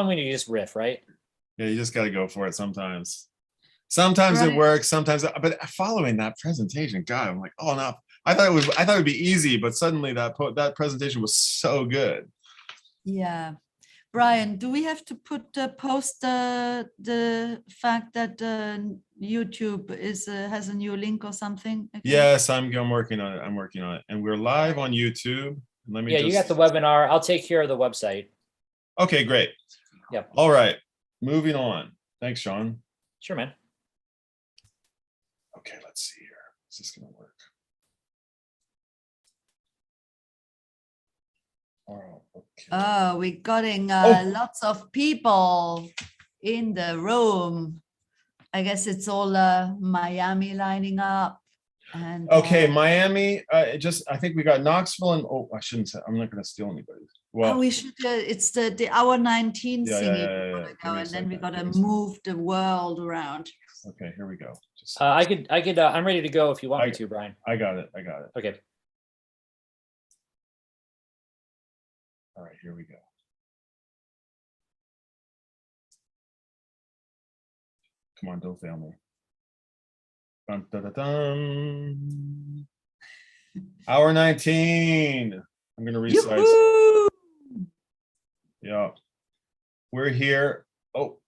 when you just riff, right? Yeah, you just got to go for it sometimes. Sometimes it works, sometimes, but following that presentation, God, I'm like, oh no, I thought it would be easy, but suddenly that presentation was so good. Yeah. Brian, do we have to post the fact that YouTube has a new link or something? Okay. Yes, I'm working on it. I'm working on it, and we're live on YouTube. Let me. Yeah, you got the webinar. I'll take care of the website. Okay, great. Yep. All right, moving on. Thanks, Sean. Sure, man. Okay, let's see here. Is this gonna work? Oh, okay. Oh, we're getting lots of people in the room. I guess it's all Miami lining up. And okay, Miami. I think we got Knoxville and I shouldn't say. I'm not going to steal anybody. Well, we should. It's the hour 19 thingy. Yeah. And then we gotta move the world around. Okay, here we go. I could. I'm ready to go if you want me to, Brian. I got it. Okay. All right, here we go. Come on, don't fail me. Dun, dun, dun, dun. Hour 19. I'm going to resize. Yeah. We're here. Oh.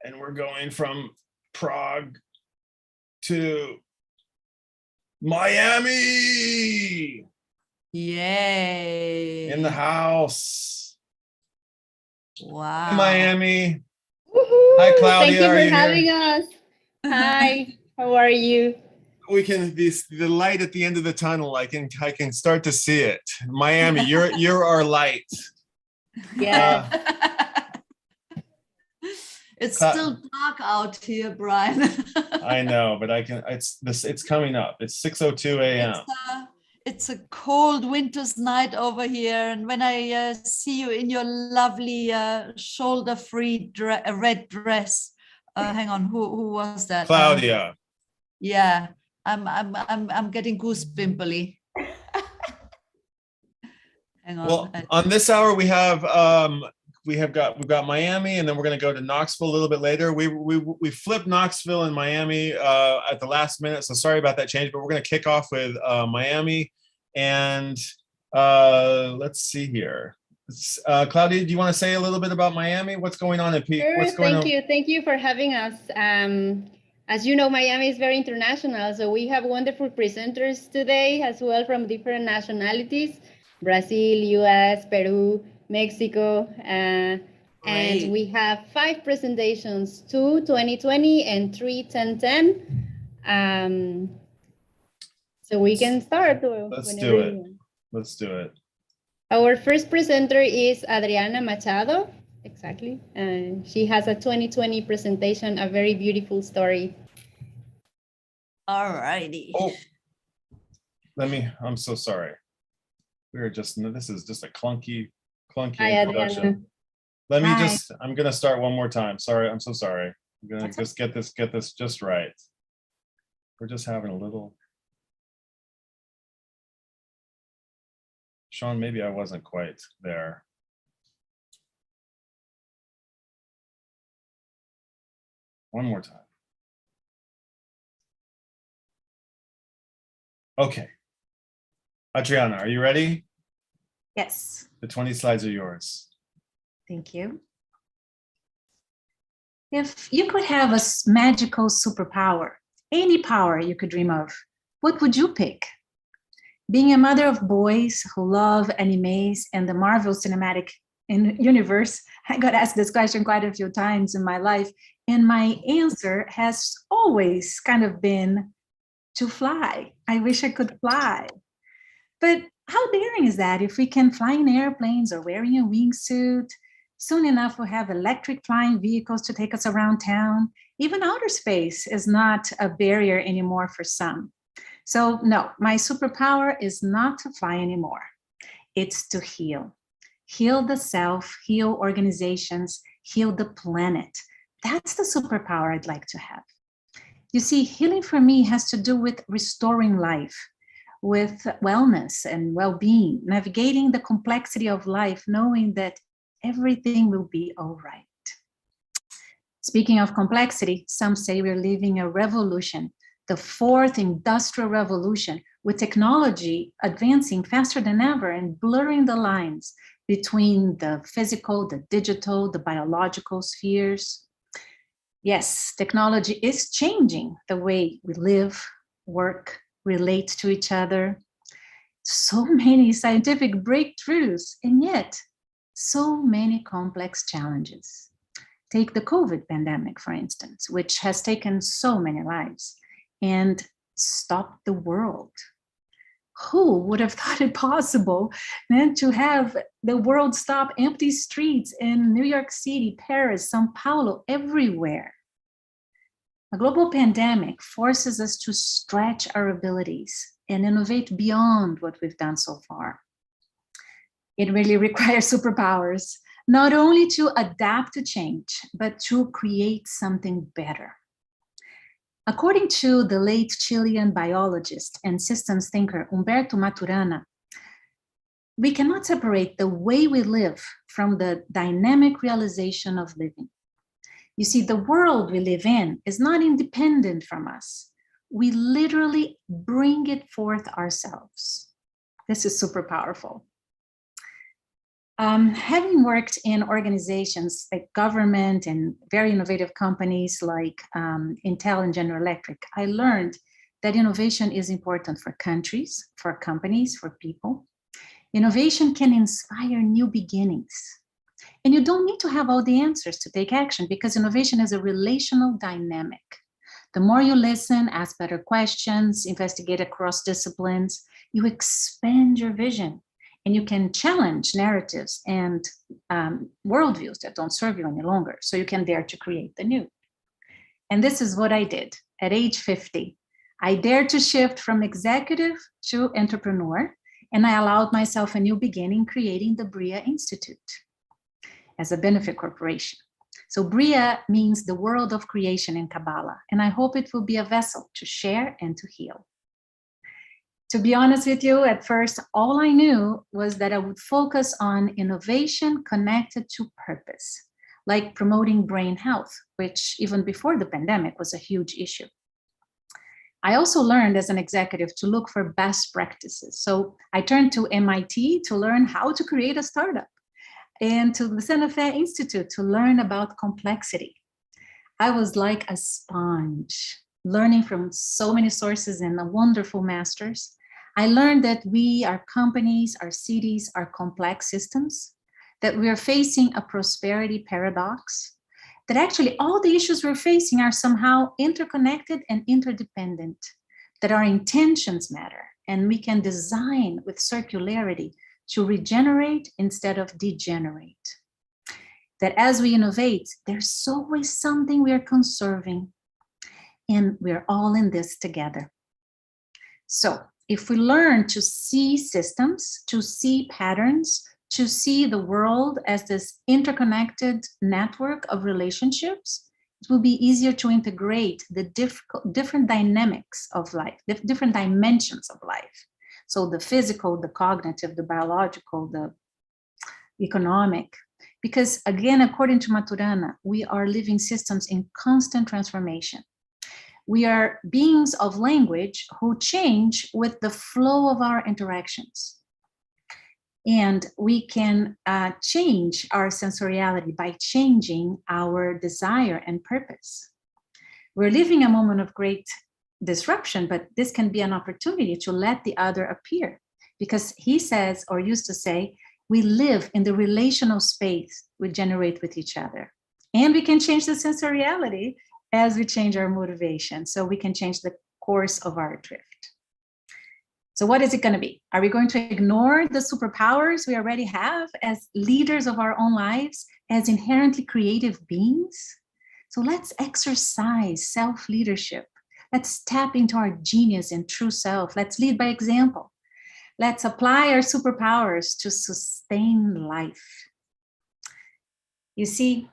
And we're going from Prague to Miami. Yay. In the house. Wow. Hi, Miami. Hi, Claudia. Thank you for having us. Hi, how are you? We can the light at the end of the tunnel. I can start to see it. Miami, you're our light. Yeah. It's still dark out here, Brian. I know, but it's coming up. It's 6:02 a.m. It's a cold winter's night over here, and when I see you in your lovely shoulder-free red dress, hang on, who was that? Claudia. Yeah, I'm getting goosepimply. Hang on. Well, on this hour we've got Miami, and then we're going to go to Knoxville a little bit later. We flipped Knoxville and Miami at the last minute, so sorry about that change. But we're going to kick off with Miami, and let's see here. Claudia, do you want to say a little bit about Miami? What's going on in Peak? Sure, What's going on? Thank you for having us. As you know, Miami is very international, so we have wonderful presenters today as well from different nationalities: Brazil, US, Peru, Mexico, and we have 5 presentations, 2 2020 and 3 1010. So we can start. Let's do it. Let's do it. Our first presenter is Adriana Machado. Exactly. She has a 2020 presentation, a very beautiful story. All righty. Oh, I'm so sorry. This is just a clunky Hi, introduction. Adriana. I'm going to start one more time. Sorry, I'm so sorry. I'm going to just get this just right. We're just having a little. Sean, maybe I wasn't quite there. One more time. Okay. Adriana, are you ready? Yes. The 20 slides are yours. Thank you. If you could have a magical superpower, any power you could dream of, what would you pick? Being a mother of boys who love animes and the Marvel Cinematic Universe, I got asked this question quite a few times in my life, and my answer has always kind of been to fly. I wish I could fly. But how daring is that if we can fly in airplanes or wearing a wingsuit? Soon enough, we'll have electric flying vehicles to take us around town. Even outer space is not a barrier anymore for some. So no, my superpower is not to fly anymore. It's to heal. Heal the self, heal organizations, heal the planet. That's the superpower I'd like to have. You see, healing for me has to do with restoring life, with wellness and well-being, navigating the complexity of life, knowing that everything will be all right. Speaking of complexity, some say we're living a revolution, the fourth industrial revolution, with technology advancing faster than ever and blurring the lines between the physical, the digital, the biological spheres. Yes, technology is changing the way we live, work, relate to each other. So many scientific breakthroughs, and yet so many complex challenges. Take the COVID pandemic, for instance, which has taken so many lives and stopped the world. Who would have thought it possible then to have the world stop, empty streets in New York City, Paris, São Paulo, everywhere? A global pandemic forces us to stretch our abilities and innovate beyond what we've done so far. It really requires superpowers, not only to adapt to change, but to create something better. According to the late Chilean biologist and systems thinker Humberto Maturana, we cannot separate the way we live from the dynamic realization of living. You see, the world we live in is not independent from us. We literally bring it forth ourselves. This is super powerful. Having worked in organizations like government and very innovative companies like Intel and General Electric, I learned that innovation is important for countries, for companies, for people. Innovation can inspire new beginnings. And you don't need to have all the answers to take action, because innovation is a relational dynamic. The more you listen, ask better questions, investigate across disciplines, you expand your vision. And you can challenge narratives and worldviews that don't serve you any longer. So you can dare to create the new. And this is what I did at age 50. I dared to shift from executive to entrepreneur, and I allowed myself a new beginning, creating the BRIA Institute as a benefit corporation. So BRIA means the world of creation in Kabbalah, and I hope it will be a vessel to share and to heal. To be honest with you, at first, all I knew was that I would focus on innovation connected to purpose, like promoting brain health, which even before the pandemic was a huge issue. I also learned as an executive to look for best practices. So I turned to MIT to learn how to create a startup, and to the Santa Fe Institute to learn about complexity. I was like a sponge, learning from so many sources and wonderful masters. I learned that we, our companies, our cities, are complex systems, that we are facing a prosperity paradox, that actually all the issues we're facing are somehow interconnected and interdependent, that our intentions matter, and we can design with circularity to regenerate instead of degenerate. That as we innovate, there's always something we are conserving, and we're all in this together. So if we learn to see systems, to see patterns, to see the world as this interconnected network of relationships, it will be easier to integrate the different dynamics of life, the different dimensions of life. So the physical, the cognitive, the biological, the economic. Because again, according to Maturana, we are living systems in constant transformation. We are beings of language who change with the flow of our interactions. And we can change our sensoriality by changing our desire and purpose. We're living a moment of great disruption, but this can be an opportunity to let the other appear. Because he says, or used to say, we live in the relational space we generate with each other. And we can change the sensoriality as we change our motivation. So we can change the course of our drift. So what is it going to be? Are we going to ignore the superpowers we already have as leaders of our own lives, as inherently creative beings? So let's exercise self-leadership. Let's tap into our genius and true self. Let's lead by example. Let's apply our superpowers to sustain life. You see,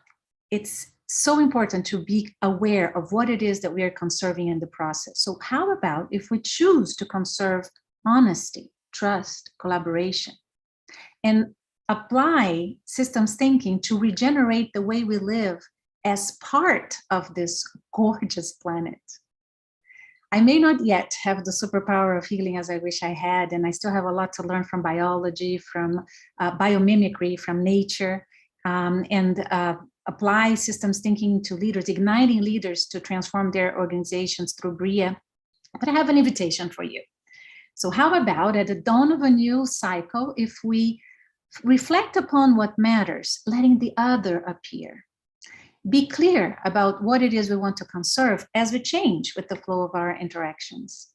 it's so important to be aware of what it is that we are conserving in the process. So how about if we choose to conserve honesty, trust, collaboration? And apply systems thinking to regenerate the way we live as part of this gorgeous planet. I may not yet have the superpower of healing as I wish I had, and I still have a lot to learn from biology, from biomimicry, from nature, and apply systems thinking to leaders, igniting leaders to transform their organizations through BRIA. But I have an invitation for you. So how about at the dawn of a new cycle, if we reflect upon what matters, letting the other appear. Be clear about what it is we want to conserve as we change with the flow of our interactions,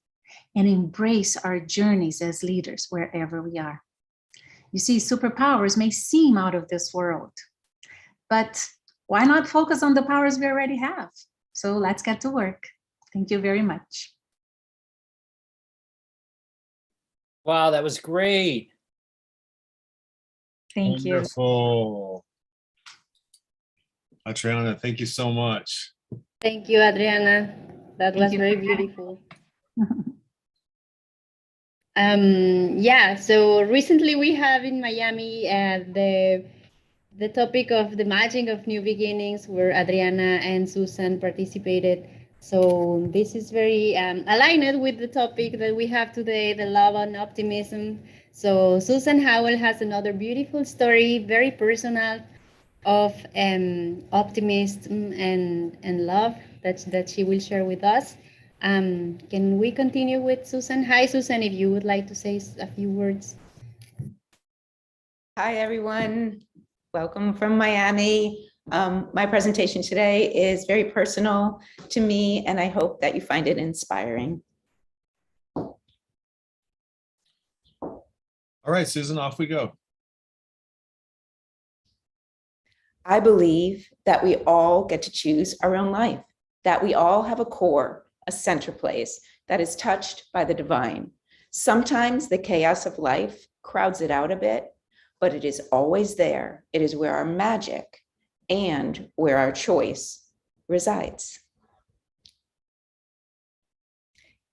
and embrace our journeys as leaders wherever we are. You see, superpowers may seem out of this world, but why not focus on the powers we already have? So let's get to work. Thank you very much. Wow, that was great. Thank you. Wonderful. Adriana, thank you so much. Thank you, Adriana. That was you. very beautiful. Yeah, so recently we have in Miami the topic of the magic of new beginnings, where Adriana and Susan participated. So this is very aligned with the topic that we have today, the love and optimism. So Susan Howell has another beautiful story, very personal, of optimism and love that she will share with us. Can we continue with Susan? Hi, Susan, if you would like to say a few words. Hi, everyone. Welcome from Miami. My presentation today is very personal to me, and I hope that you find it inspiring. All right, Susan, off we go. I believe that we all get to choose our own life, that we all have a core, a center place that is touched by the divine. Sometimes the chaos of life crowds it out a bit, but it is always there. It is where our magic and where our choice resides.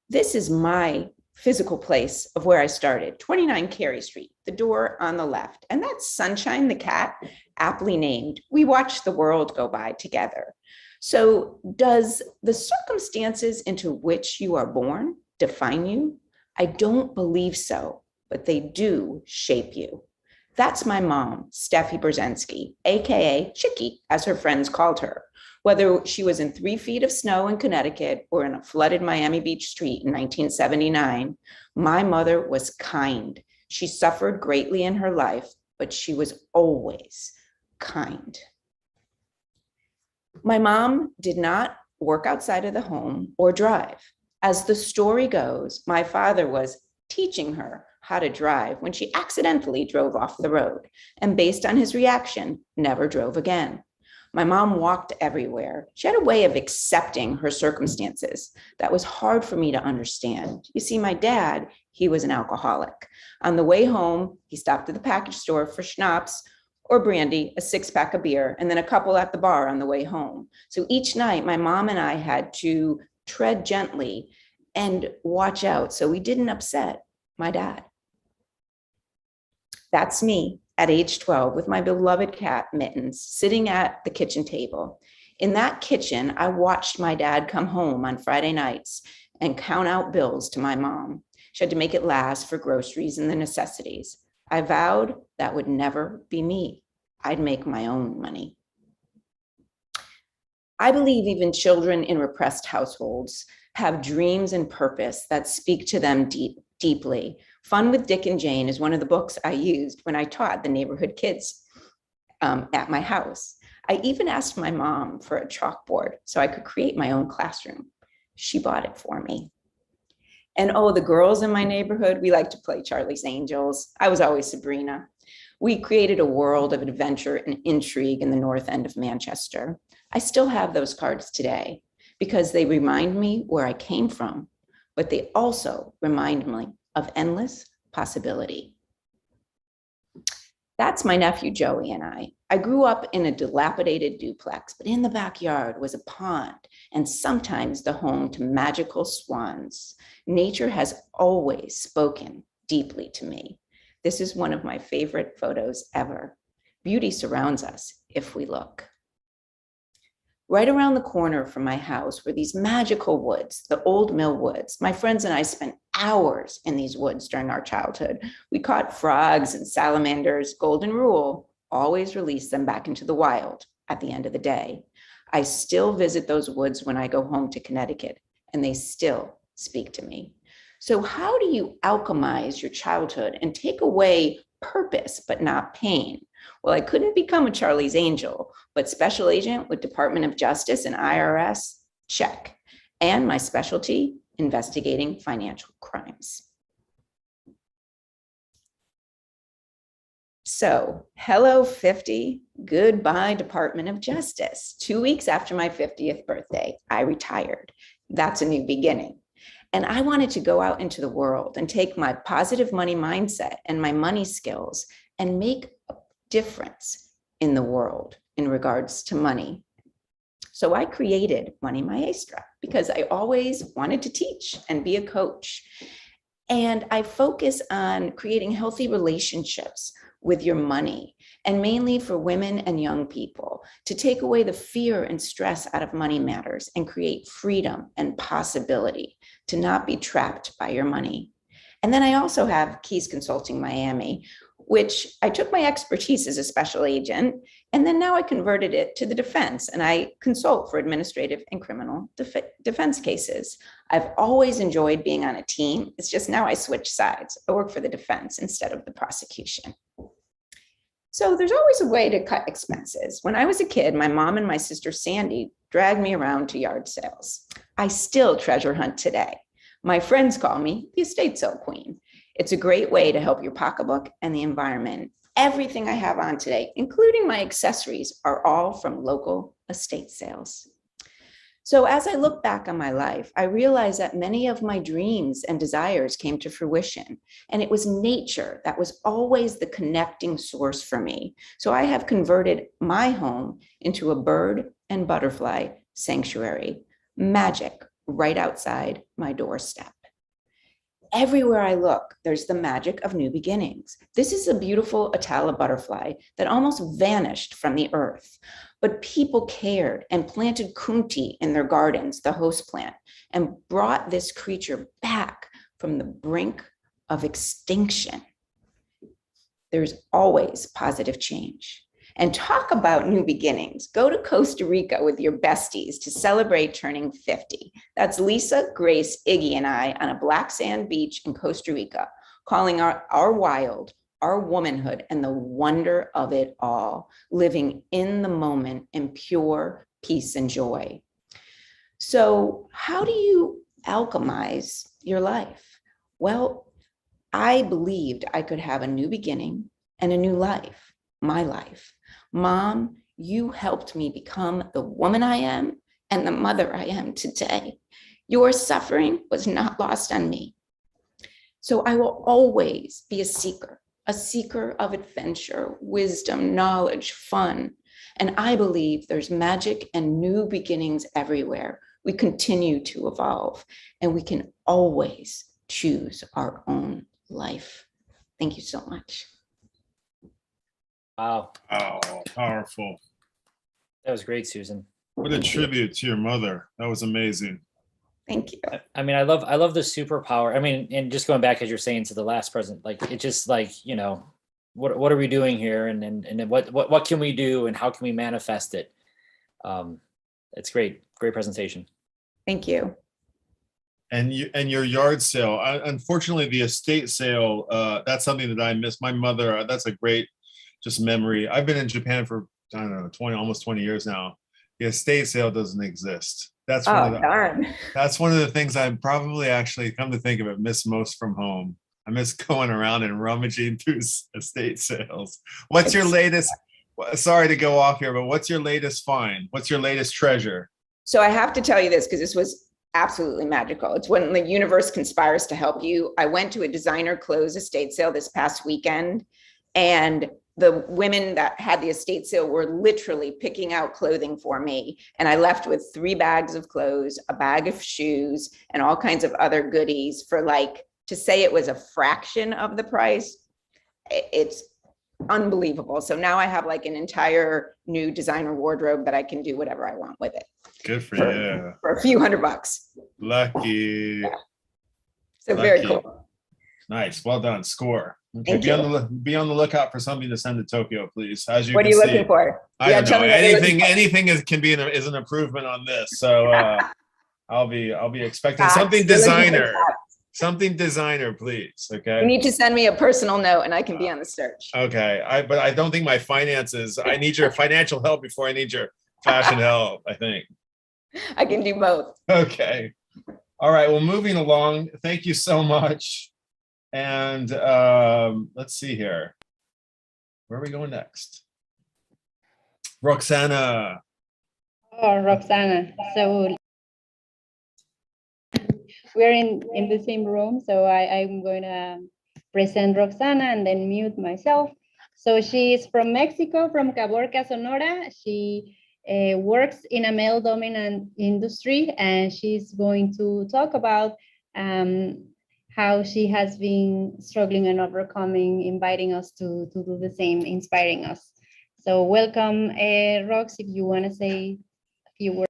This is my physical place of where I started, 29 Carey Street, the door on the left. And that's Sunshine the cat, aptly named. We watched the world go by together. So does the circumstances into which you are born define you? I don't believe so, but they do shape you. That's my mom, Steffi Brzezinski, AKA Chickie, as her friends called her. Whether she was in 3 feet of snow in Connecticut or in a flooded Miami Beach street in 1979, my mother was kind. She suffered greatly in her life, but she was always kind. My mom did not work outside of the home or drive. As the story goes, my father was teaching her how to drive when she accidentally drove off the road, and based on his reaction, never drove again. My mom walked everywhere. She had a way of accepting her circumstances that was hard for me to understand. You see, my dad, he was an alcoholic. On the way home, he stopped at the package store for schnapps or brandy, a 6-pack of beer, and then a couple at the bar on the way home. So each night, my mom and I had to tread gently and watch out so we didn't upset my dad. That's me at age 12 with my beloved cat, Mittens, sitting at the kitchen table. In that kitchen, I watched my dad come home on Friday nights and count out bills to my mom. She had to make it last for groceries and the necessities. I vowed that would never be me. I'd make my own money. I believe even children in repressed households have dreams and purpose that speak to them deeply. Fun with Dick and Jane is one of the books I used when I taught the neighborhood kids at my house. I even asked my mom for a chalkboard so I could create my own classroom. She bought it for me. And oh, the girls in my neighborhood, we like to play Charlie's Angels. I was always Sabrina. We created a world of adventure and intrigue in the north end of Manchester. I still have those cards today because they remind me where I came from, but they also remind me of endless possibility. That's my nephew, Joey, and I. I grew up in a dilapidated duplex, but in the backyard was a pond and sometimes the home to magical swans. Nature has always spoken deeply to me. This is one of my favorite photos ever. Beauty surrounds us if we look. Right around the corner from my house were these magical woods, the old mill woods. My friends and I spent hours in these woods during our childhood. We caught frogs and salamanders. Golden rule, always release them back into the wild at the end of the day. I still visit those woods when I go home to Connecticut, and they still speak to me. So how do you alchemize your childhood and take away purpose, but not pain? Well, I couldn't become a Charlie's Angel, but special agent with Department of Justice and IRS, check. And my specialty, investigating financial crimes. So, hello 50, goodbye Department of Justice. 2 weeks after my 50th birthday, I retired. That's a new beginning. And I wanted to go out into the world and take my positive money mindset and my money skills and make a difference in the world in regards to money. So I created Money Maestra because I always wanted to teach and be a coach. And I focus on creating healthy relationships with your money, and mainly for women and young people, to take away the fear and stress out of money matters and create freedom and possibility to not be trapped by your money. And then I also have Keys Consulting Miami, which I took my expertise as a special agent, and then now I converted it to the defense, and I consult for administrative and criminal defense cases. I've always enjoyed being on a team. It's just now I switch sides. I work for the defense instead of the prosecution. So there's always a way to cut expenses. When I was a kid, my mom and my sister Sandy dragged me around to yard sales. I still treasure hunt today. My friends call me the estate sale queen. It's a great way to help your pocketbook and the environment. Everything I have on today, including my accessories, are all from local estate sales. So as I look back on my life, I realized that many of my dreams and desires came to fruition, and it was nature that was always the connecting source for me. So I have converted my home into a bird and butterfly sanctuary, magic right outside my doorstep. Everywhere I look, there's the magic of new beginnings. This is a beautiful Atala butterfly that almost vanished from the earth, but people cared and planted kunti in their gardens, the host plant, and brought this creature back from the brink of extinction. There's always positive change. And talk about new beginnings. Go to Costa Rica with your besties to celebrate turning 50. That's Lisa, Grace, Iggy, and I on a black sand beach in Costa Rica, calling our wild, our womanhood, and the wonder of it all, living in the moment in pure peace and joy. So how do you alchemize your life? Well, I believed I could have a new beginning and a new life, my life. Mom, you helped me become the woman I am and the mother I am today. Your suffering was not lost on me. So I will always be a seeker of adventure, wisdom, knowledge, fun. And I believe there's magic and new beginnings everywhere. We continue to evolve, and we can always choose our own life. Thank you so much. Wow, Oh, powerful. that was great, Susan. What a tribute to your mother. That was amazing. Thank you. I mean, I love the superpower. I mean, and just going back, as you're saying, to the last present, like, it just, like, you know, what are we doing here, and what can we do, and how can we manifest it? It's great presentation. Thank you. And your yard sale. Unfortunately, the estate sale, that's something that I miss. My mother, that's a great just memory. I've been in Japan for, I don't know, almost 20 years now. The estate sale doesn't exist. That's Darn. that's one of the things I probably, actually, come to think of it, miss most from home. I miss going around and rummaging through estate sales. What's your latest? Sorry to go off here, but what's your latest find? What's your latest treasure? So I have to tell you this because this was absolutely magical. It's when the universe conspires to help you. I went to a designer clothes estate sale this past weekend, and the women that had the estate sale were literally picking out clothing for me. And I left with 3 bags of clothes, a bag of shoes, and all kinds of other goodies for, like, to say it was a fraction of the price. it's unbelievable. So now I have like an entire new designer wardrobe that I can do whatever I want with it. Good for you. For a few $100. Lucky. Yeah. So very Lucky. cool. Nice. Well done. Score. Okay. Thank Be on the lookout for something to send to Tokyo, please. As you What are can you see, looking for? I don't tell know. me what you're looking Anything is an improvement on this. So I'll be expecting Facts. something We're looking for designer. facts. Something designer, please. Okay. You need to send me a personal note and I can be on the search. Okay. But I don't think my finances, I need your financial help before I need your fashion help, I think. I can do both. Okay. All right. Well, moving along. Thank you so much. And let's see here. Where are we going next? Roxana. Oh, Roxana. So we're in the same room, so I'm going to present Roxana and then mute myself. So she is from Mexico, from Caborca, Sonora. She works in a male-dominant industry, and she's going to talk about how she has been struggling and overcoming, inviting us to do the same, inspiring us. So welcome, Rox, if you want to say a few words.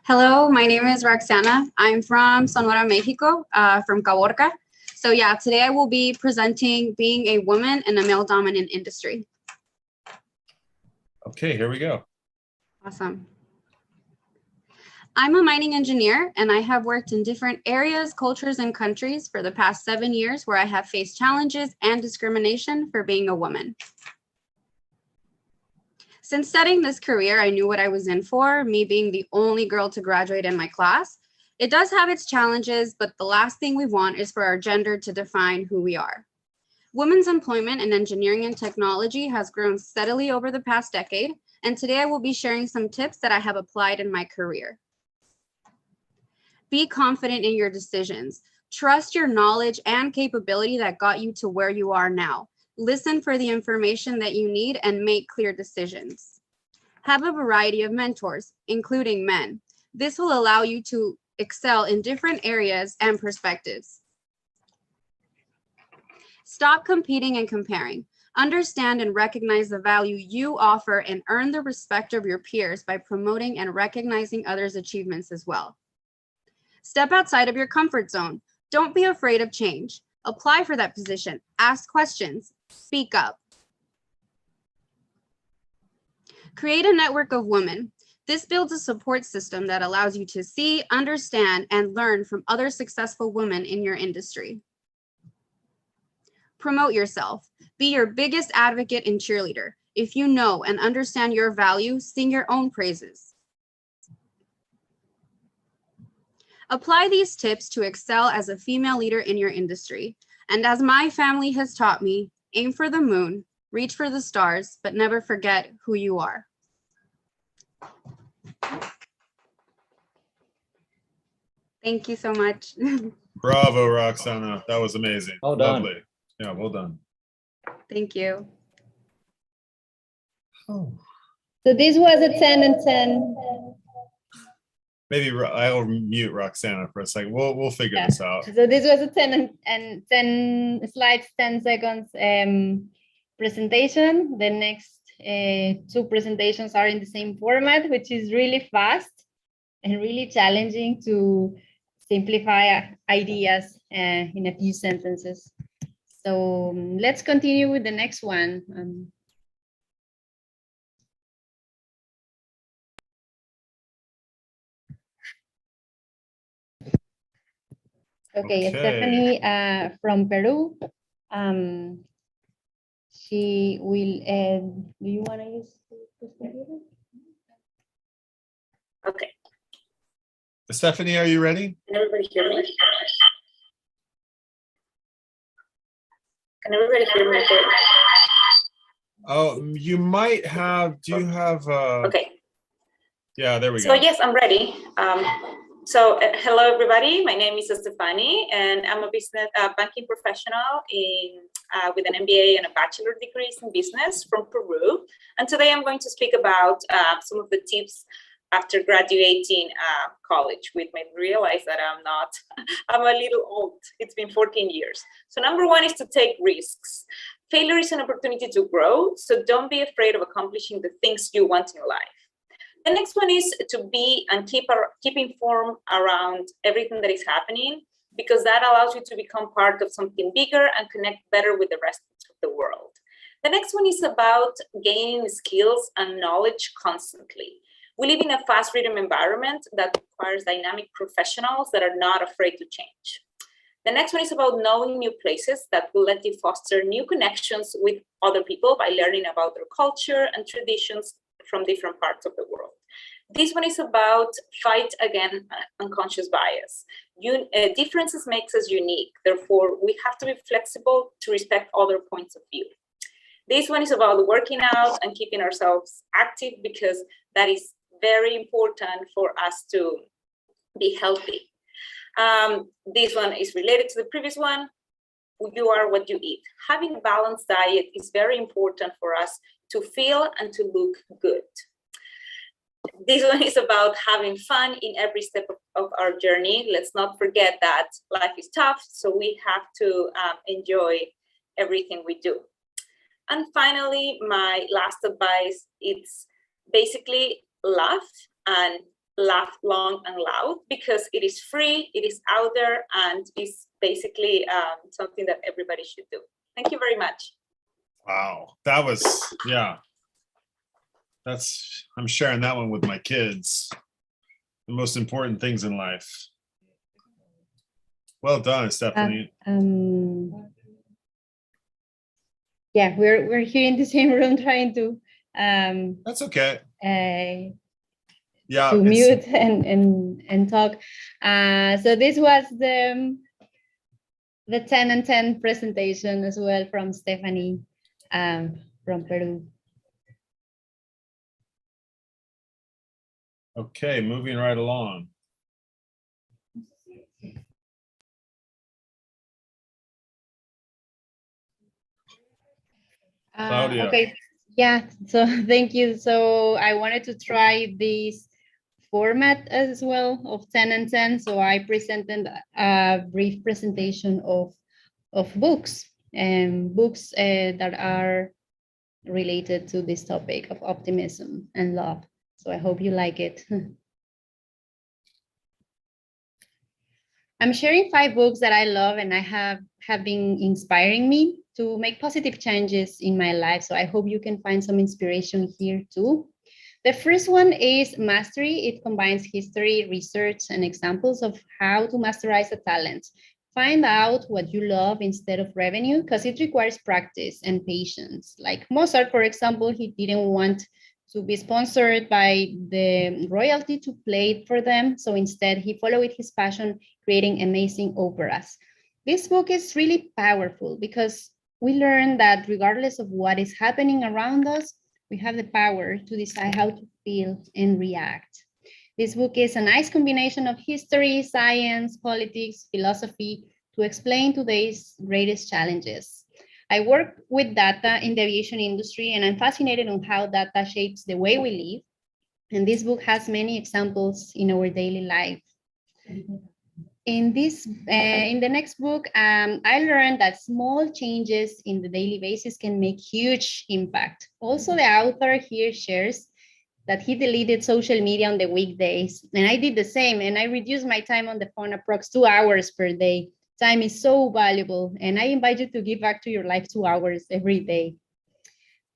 Hello, my name is Roxana. I'm from Sonora, Mexico, from Caborca. So yeah, today I will be presenting being a woman in a male-dominant industry. Okay, here we go. Awesome. I'm a mining engineer, and I have worked in different areas, cultures, and countries for the past 7 years, where I have faced challenges and discrimination for being a woman. Since studying this career, I knew what I was in for, me being the only girl to graduate in my class. It does have its challenges, but the last thing we want is for our gender to define who we are. Women's employment in engineering and technology has grown steadily over the past decade, and today I will be sharing some tips that I have applied in my career. Be confident in your decisions. Trust your knowledge and capability that got you to where you are now. Listen for the information that you need and make clear decisions. Have a variety of mentors, including men. This will allow you to excel in different areas and perspectives. Stop competing and comparing. Understand and recognize the value you offer and earn the respect of your peers by promoting and recognizing others' achievements as well. Step outside of your comfort zone. Don't be afraid of change. Apply for that position. Ask questions. Speak up. Create a network of women. This builds a support system that allows you to see, understand, and learn from other successful women in your industry. Promote yourself. Be your biggest advocate and cheerleader. If you know and understand your value, sing your own praises. Apply these tips to excel as a female leader in your industry. And as my family has taught me, aim for the moon, reach for the stars, but never forget who you are. Thank you so much. Bravo, Roxana. That was amazing. Well done. Lovely. Yeah, well done. Thank you. Oh. So this was a 10 and 10. Maybe I'll mute Roxana for a second. We'll figure this out. So this was a 10 and 10 slides, 10 seconds presentation. The next two presentations are in the same format, which is really fast and really challenging to simplify ideas in a few sentences. So let's continue with the next one. Okay, Stephanie from Peru. She will, do you want to use this computer? Okay. Stephanie, are you ready? Can everybody hear me? Can everybody hear me okay? Oh, you might have, do you have, Okay. Yeah, there we So go. yes, I'm ready. Hello, everybody. My name is Stephanie, and I'm a business banking professional with an MBA and a bachelor degrees in business from Peru. And today I'm going to speak about some of the tips after graduating college, which made me realize that I'm a little old. It's been 14 years. So number one is to take risks. Failure is an opportunity to grow, so don't be afraid of accomplishing the things you want in life. The next one is to be and keep informed around everything that is happening, because that allows you to become part of something bigger and connect better with the rest of the world. The next one is about gaining skills and knowledge constantly. We live in a fast rhythm environment that requires dynamic professionals that are not afraid to change. The next one is about knowing new places that will let you foster new connections with other people by learning about their culture and traditions from different parts of the world. This one is about fight against unconscious bias. Differences makes us unique. Therefore, we have to be flexible to respect other points of view. This one is about working out and keeping ourselves active, because that is very important for us to be healthy. This one is related to the previous one. You are what you eat. Having a balanced diet is very important for us to feel and to look good. This one is about having fun in every step of our journey. Let's not forget that life is tough, so we have to enjoy everything we do. And finally, my last advice, it's basically laugh, and laugh long and loud, because it is free, it is out there, and it's basically something that everybody should do. Thank you very much. Wow, that was, yeah. I'm sharing that one with my kids. The most important things in life. Well done, Stephanie. Yeah, we're here in the same room trying to That's okay. To mute and talk. So this was the 10 and 10 presentation as well from Stephanie from Peru. Okay, moving right along. Claudia. Okay, yeah, so thank you. So I wanted to try this format as well of 10 and 10. So I presented a brief presentation of books and books that are related to this topic of optimism and love. So I hope you like it. I'm sharing 5 books that I love and I have been inspiring me to make positive changes in my life. So I hope you can find some inspiration here too. The first one is Mastery. It combines history, research, and examples of how to masterize a talent. Find out what you love instead of revenue, because it requires practice and patience. Like Mozart, for example, he didn't want to be sponsored by the royalty to play for them. So instead, he followed his passion, creating amazing operas. This book is really powerful because we learn that regardless of what is happening around us, we have the power to decide how to feel and react. This book is a nice combination of history, science, politics, philosophy to explain today's greatest challenges. I work with data in the aviation industry, and I'm fascinated on how data shapes the way we live. And this book has many examples in our daily life. In the next book, I learned that small changes in the daily basis can make huge impact. Also, the author here shares that he deleted social media on the weekdays, and I did the same, and I reduced my time on the phone approx 2 hours per day. Time is so valuable, and I invite you to give back to your life 2 hours every day.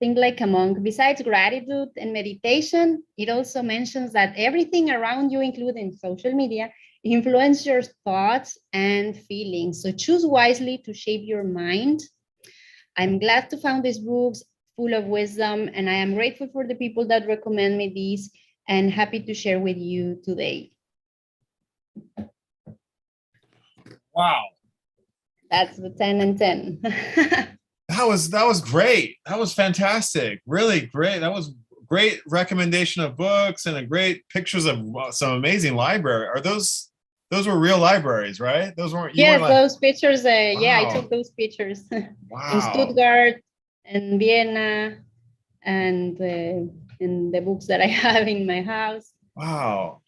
Think like a monk. Besides gratitude and meditation, it also mentions that everything around you, including social media, influence your thoughts and feelings. So choose wisely to shape your mind. I'm glad to find these books full of wisdom, and I am grateful for the people that recommend me these and happy to share with you today. Wow. That's the 10 and 10. That was great. That was fantastic. Really great. That was great recommendation of books and a great pictures of some amazing library. Are those were real libraries, right? Those weren't. Yes, like, those pictures. Wow. Yeah, I took those pictures Wow. in Stuttgart and Vienna, and in the books that I have in my house. Wow.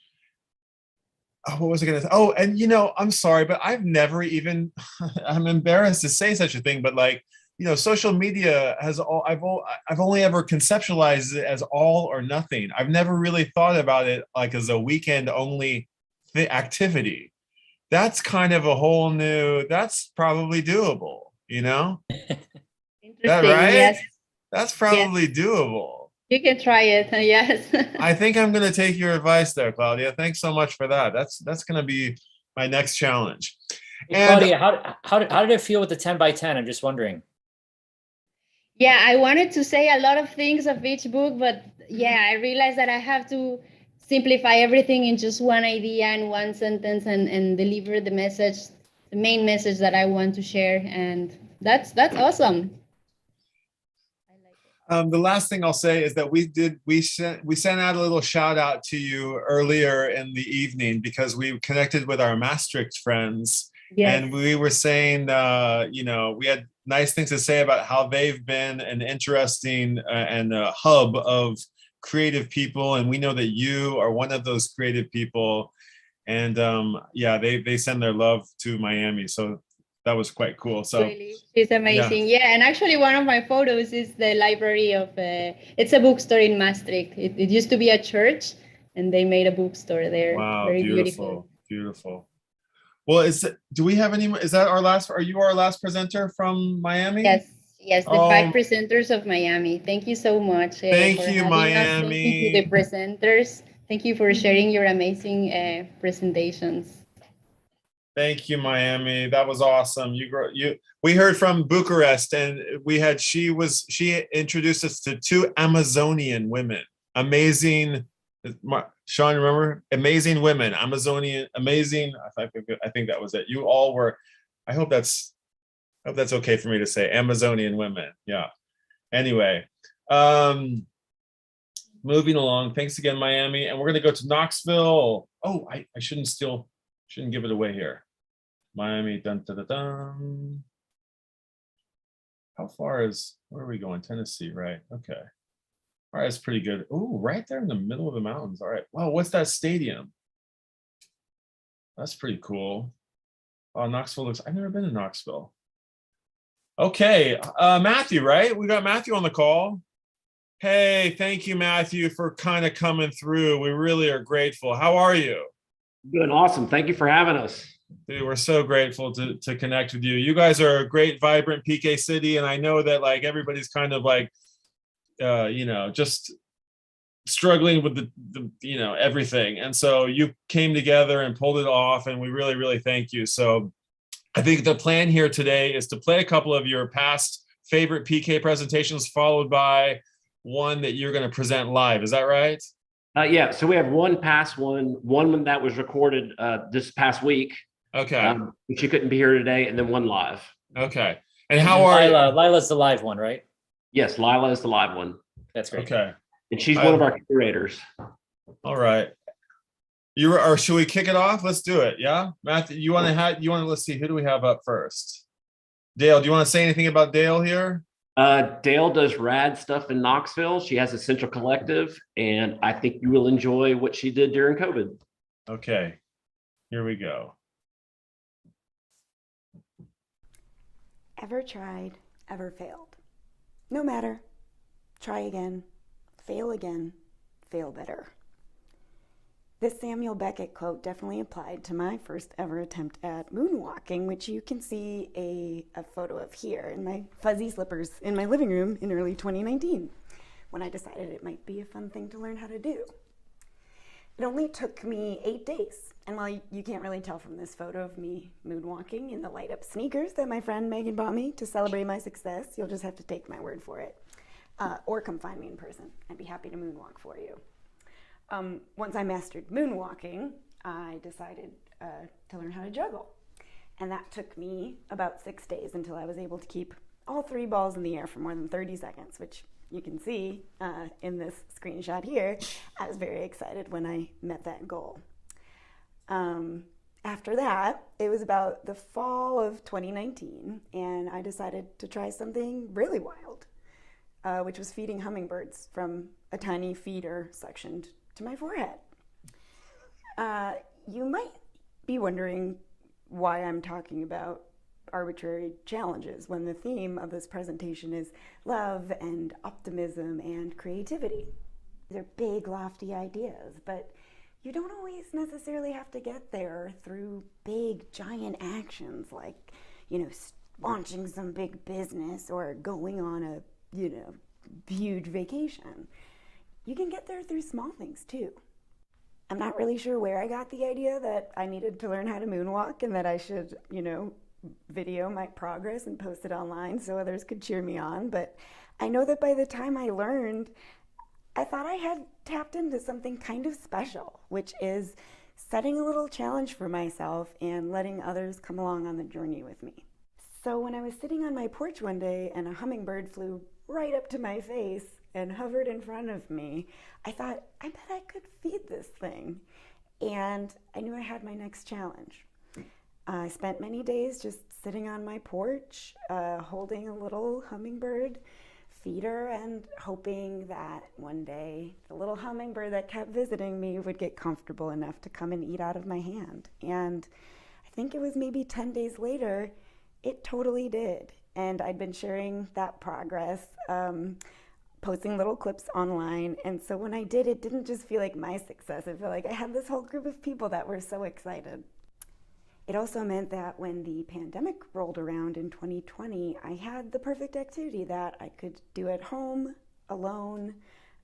Oh, what was I going to say? Oh, and I'm sorry, but I've never even, I'm embarrassed to say such a thing, but like, social media has I've only ever conceptualized it as all or nothing. I've never really thought about it like as a weekend only activity. That's kind of a whole new, that's probably doable, That Interesting. right? Yes. That's Yes. probably doable. You can try it. Yes. I think I'm going to take your advice there, Claudia. Thanks so much for that. That's going to be my next challenge. Hey, And Claudia, how did it feel with the 10 by 10? I'm just wondering. Yeah, I wanted to say a lot of things of each book, but yeah, I realized that I have to simplify everything in just one idea and one sentence and deliver the message, the main message that I want to share. And that's awesome. the last thing I'll say is that we sent out a little shout out to you earlier in the evening because we connected with our Maastricht friends. Yes. And we were saying, we had nice things to say about how they've been an interesting and a hub of creative people. And we know that you are one of those creative people. And they send their love to Miami. So that was quite cool. So really, it's amazing. Yeah, and actually one of my photos is the library of, it's a bookstore in Maastricht. It used to be a church and they made a bookstore there. Wow, Very beautiful. Well, are you our last presenter from Miami? Yes, the 5 presenters of Miami. Thank you so much. Thank for you, having us. Miami. Thank you to the presenters. Thank you for sharing your amazing presentations. Thank you, Miami. That was awesome. We heard from Bucharest, and she introduced us to 2 Amazonian women. Amazing. Sean, remember? Amazing women, Amazonian, amazing. I think that was it. You all were, I hope that's okay for me to say, Amazonian women. Yeah. Anyway, moving along. Thanks again, Miami. And we're going to go to Knoxville. Oh, I shouldn't give it away here. Miami, dun, dun, dun, dun. Where are we going? Tennessee, right? Okay. All right, that's pretty good. Oh, right there in the middle of the mountains. All right. Wow, what's that stadium? That's pretty cool. Oh, Knoxville I've never been to Knoxville. Okay, Matthew, right? We got Matthew on the call. Hey, thank you, Matthew, for kind of coming through. We really are grateful. How are you? Doing awesome. Thank you for having us. Dude, we're so grateful to connect with you. You guys are a great, vibrant PK city, and I know that like everybody's kind of like just struggling with the everything. And so you came together and pulled it off, and we really, really thank you. So I think the plan here today is to play a couple of your past favorite PK presentations, followed by one that you're going to present live. Is that right? Yeah. So we have one that was recorded this past week. Okay. She couldn't be here today, and then one live. Okay. And how are you? Lila's the live one, right? Yes, Lila is the live one. That's great. Okay. And she's one of our curators. All right. Should we kick it off? Let's do it. Yeah. Matthew, let's see, who do we have up first? Dale, do you want to say anything about Dale here? Dale does rad stuff in Knoxville. She has a central collective, and I think you will enjoy what she did during COVID. Okay. Here we go. Ever tried, ever failed? No matter. Try again, fail better. This Samuel Beckett quote definitely applied to my first ever attempt at moonwalking, which you can see a photo of here in my fuzzy slippers in my living room in early 2019, when I decided it might be a fun thing to learn how to do. It only took me 8 days, and while you can't really tell from this photo of me moonwalking in the light-up sneakers that my friend Megan bought me to celebrate my success, you'll just have to take my word for it. Or come find me in person. I'd be happy to moonwalk for you. Once I mastered moonwalking, I decided to learn how to juggle. And that took me about 6 days until I was able to keep all 3 balls in the air for more than 30 seconds, which you can see in this screenshot here. I was very excited when I met that goal. After that, it was about the fall of 2019, and I decided to try something really wild, which was feeding hummingbirds from a tiny feeder suctioned to my forehead. You might be wondering why I'm talking about arbitrary challenges when the theme of this presentation is love and optimism and creativity. They're big, lofty ideas, but you don't always necessarily have to get there through big, giant actions like, launching some big business or going on a, huge vacation. You can get there through small things too. I'm not really sure where I got the idea that I needed to learn how to moonwalk and that I should, video my progress and post it online so others could cheer me on. But I know that by the time I learned, I thought I had tapped into something kind of special, which is setting a little challenge for myself and letting others come along on the journey with me. So when I was sitting on my porch one day and a hummingbird flew right up to my face and hovered in front of me, I thought, I bet I could feed this thing. And I knew I had my next challenge. I spent many days just sitting on my porch, holding a little hummingbird feeder and hoping that one day the little hummingbird that kept visiting me would get comfortable enough to come and eat out of my hand. And I think it was maybe 10 days later, it totally did. And I'd been sharing that progress, posting little clips online. And so when I did, it didn't just feel like my success. It felt like I had this whole group of people that were so excited. It also meant that when the pandemic rolled around in 2020, I had the perfect activity that I could do at home, alone,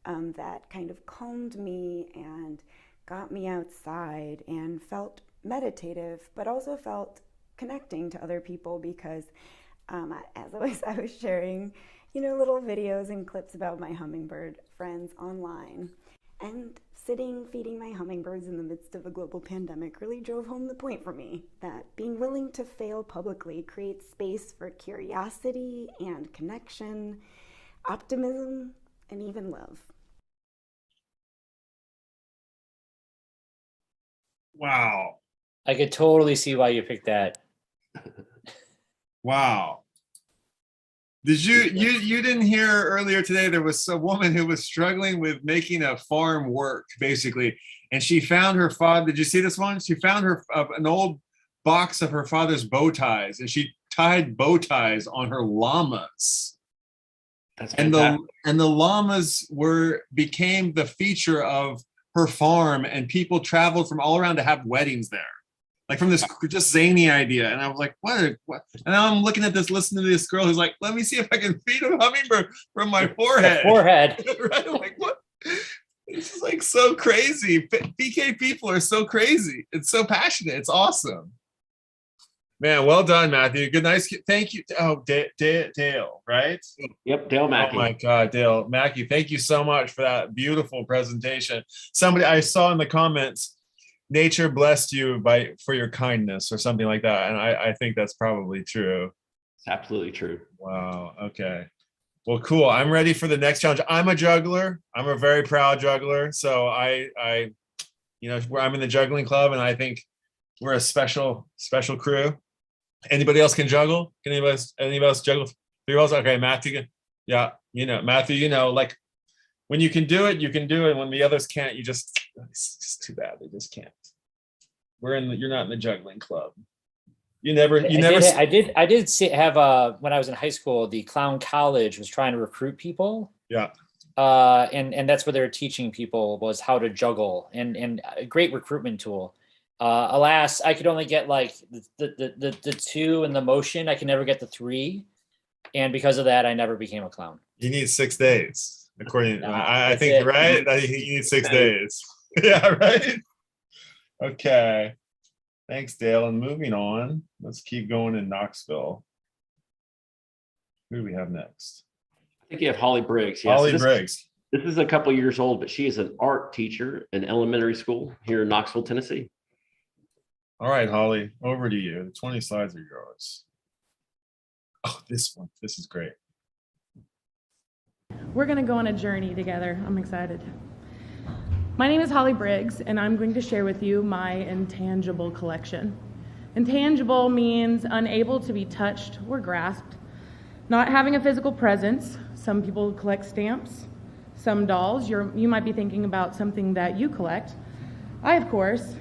that kind of calmed me and got me outside and felt meditative, but also felt connecting to other people because as always, I was sharing, little videos and clips about my hummingbird friends online. And feeding my hummingbirds in the midst of a global pandemic really drove home the point for me that being willing to fail publicly creates space for curiosity and connection, optimism, and even love. Wow. I could totally see why you picked that. Wow. Did you didn't hear earlier today, there was a woman who was struggling with making a farm work, basically. And she found her father, did you see this one? She found an old box of her father's bow ties and she tied bow ties on her llamas. That's and fantastic. the llamas became the feature of her farm, and people traveled from all around to have weddings there. Like from this just zany idea. And I was like, what? And now I'm looking at this, listening to this girl who's like, let me see if I can feed a hummingbird from my forehead. Forehead. Right? I'm like, what? This is like so crazy. PK people are so crazy. It's so passionate. It's awesome. Man, well done, Matthew. Good, nice. Thank you. Oh, Dale, right? Yep, Dale Mackey. Oh my God, Dale Mackey. Thank you so much for that beautiful presentation. Somebody I saw in the comments, nature blessed you for your kindness or something like that. And I think that's probably true. It's absolutely true. Wow. Okay. Well, cool. I'm ready for the next challenge. I'm a juggler. I'm a very proud juggler. So I'm in the juggling club, and I think we're a special crew. Anybody else can juggle? Can anybody else juggle? Okay, Matthew. Yeah. Matthew, like when you can do it, you can do it. When the others can't, it's just too bad. They just can't. You're not in the juggling club. I did have when I was in high school, the clown college was trying to recruit people. Yeah. And that's what they were teaching people was how to juggle, and a great recruitment tool. Alas, I could only get like the 2 in the motion. I could never get the 3. And because of that, I never became a clown. You need 6 days. According to I think, right? I think you need 6 days. Yeah, right? Okay. Thanks, Dale. And moving on, let's keep going in Knoxville. Who do we have next? I think you have Holly Briggs. Yes, Holly Briggs. This is a couple years old, but she is an art teacher in elementary school here in Knoxville, Tennessee. All right, Holly, over to you. The 20 slides are yours. Oh, this one. This is great. We're going to go on a journey together. I'm excited. My name is Holly Briggs, and I'm going to share with you my intangible collection. Intangible means unable to be touched or grasped, not having a physical presence. Some people collect stamps, some dolls. You might be thinking about something that you collect. I, of course,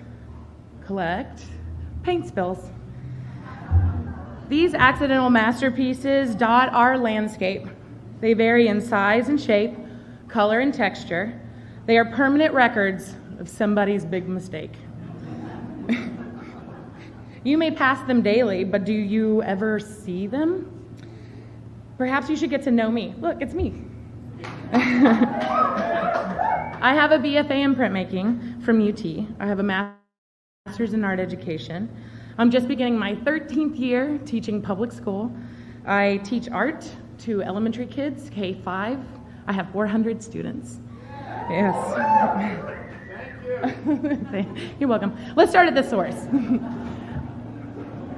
collect paint spills. These accidental masterpieces dot our landscape. They vary in size and shape, color and texture. They are permanent records of somebody's big mistake. You may pass them daily, but do you ever see them? Perhaps you should get to know me. Look, it's me. I have a BFA in printmaking from UT. I have a master's in art education. I'm just beginning my 13th year teaching public school. I teach art to elementary kids, K-5. I have 400 students. Yes. You're welcome. Let's start at the source.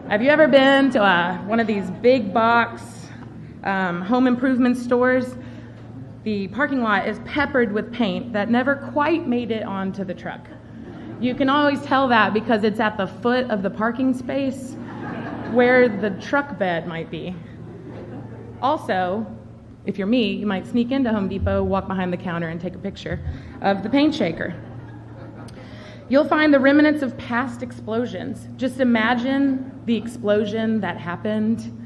Have you ever been to one of these big box home improvement stores? The parking lot is peppered with paint that never quite made it onto the truck. You can always tell that because it's at the foot of the parking space where the truck bed might be. Also, if you're me, you might sneak into Home Depot, walk behind the counter, and take a picture of the paint shaker. You'll find the remnants of past explosions. Just imagine the explosion that happened.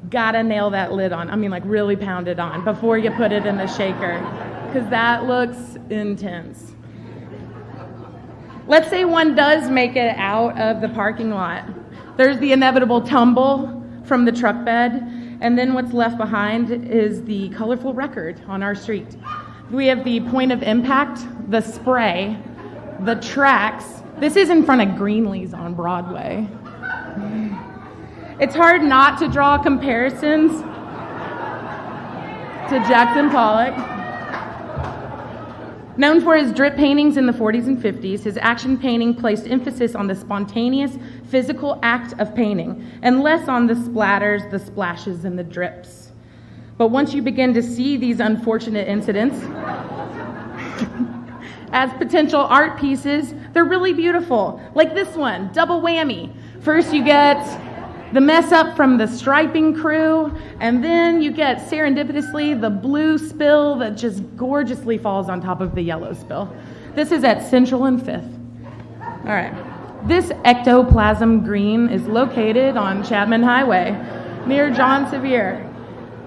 Gotta nail that lid on. I mean, like really pound it on before you put it in the shaker, because that looks intense. Let's say one does make it out of the parking lot. There's the inevitable tumble from the truck bed, and then what's left behind is the colorful record on our street. We have the point of impact, the spray, the tracks. This is in front of Greenlee's on Broadway. It's hard not to draw comparisons to Jackson Pollock. Known for his drip paintings in the 40s and 50s, his action painting placed emphasis on the spontaneous physical act of painting and less on the splatters, the splashes, and the drips. But once you begin to see these unfortunate incidents as potential art pieces, they're really beautiful. Like this one, double whammy. First you get the mess up from the striping crew, and then you get serendipitously the blue spill that just gorgeously falls on top of the yellow spill. This is at Central and 5th. All right. This ectoplasm green is located on Chapman Highway near John Sevier.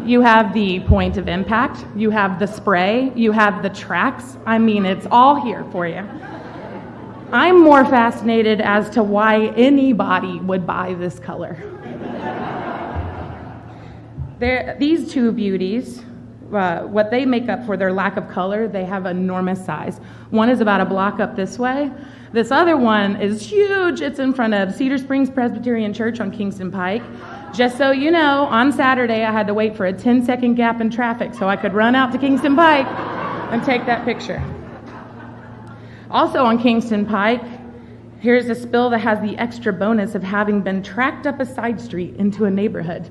You have the point of impact, you have the spray, you have the tracks. I mean, it's all here for you. I'm more fascinated as to why anybody would buy this color. These two beauties, what they make up for their lack of color, they have enormous size. One is about a block up this way. This other one is huge. It's in front of Cedar Springs Presbyterian Church on Kingston Pike. Just so you know, on Saturday I had to wait for a 10-second gap in traffic so I could run out to Kingston Pike and take that picture. Also on Kingston Pike, here's a spill that has the extra bonus of having been tracked up a side street into a neighborhood.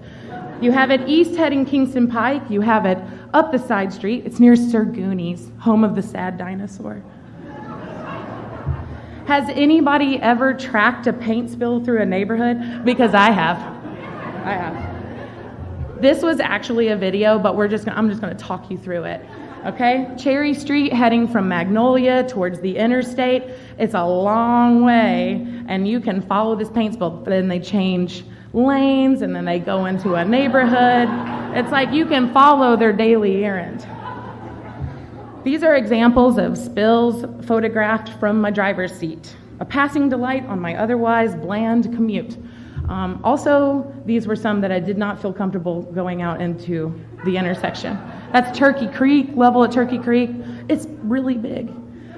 You have it east heading Kingston Pike, you have it up the side street. It's near Sir Gooney's, home of the sad dinosaur. Has anybody ever tracked a paint spill through a neighborhood? Because I have. This was actually a video, but I'm just gonna talk you through it. Okay, Cherry Street heading from Magnolia towards the interstate. It's a long way, and you can follow this paint spill, but then they change lanes, and then they go into a neighborhood. It's like you can follow their daily errand. These are examples of spills photographed from my driver's seat, a passing delight on my otherwise bland commute. Also, these were some that I did not feel comfortable going out into the intersection. That's Turkey Creek, level at Turkey Creek. It's really big.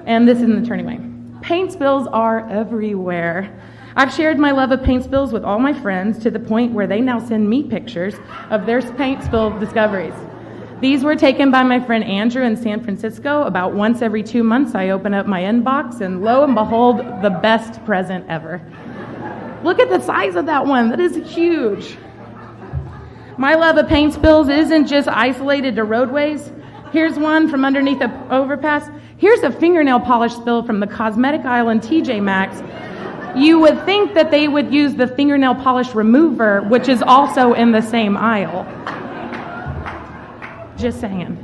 And this is in the turning lane. Paint spills are everywhere. I've shared my love of paint spills with all my friends to the point where they now send me pictures of their paint spill discoveries. These were taken by my friend Andrew in San Francisco. About once every 2 months, I open up my inbox, and lo and behold, the best present ever. Look at the size of that one. That is huge. My love of paint spills isn't just isolated to roadways. Here's one from underneath an overpass. Here's a fingernail polish spill from the cosmetic aisle in TJ Maxx. You would think that they would use the fingernail polish remover, which is also in the same aisle. Just saying.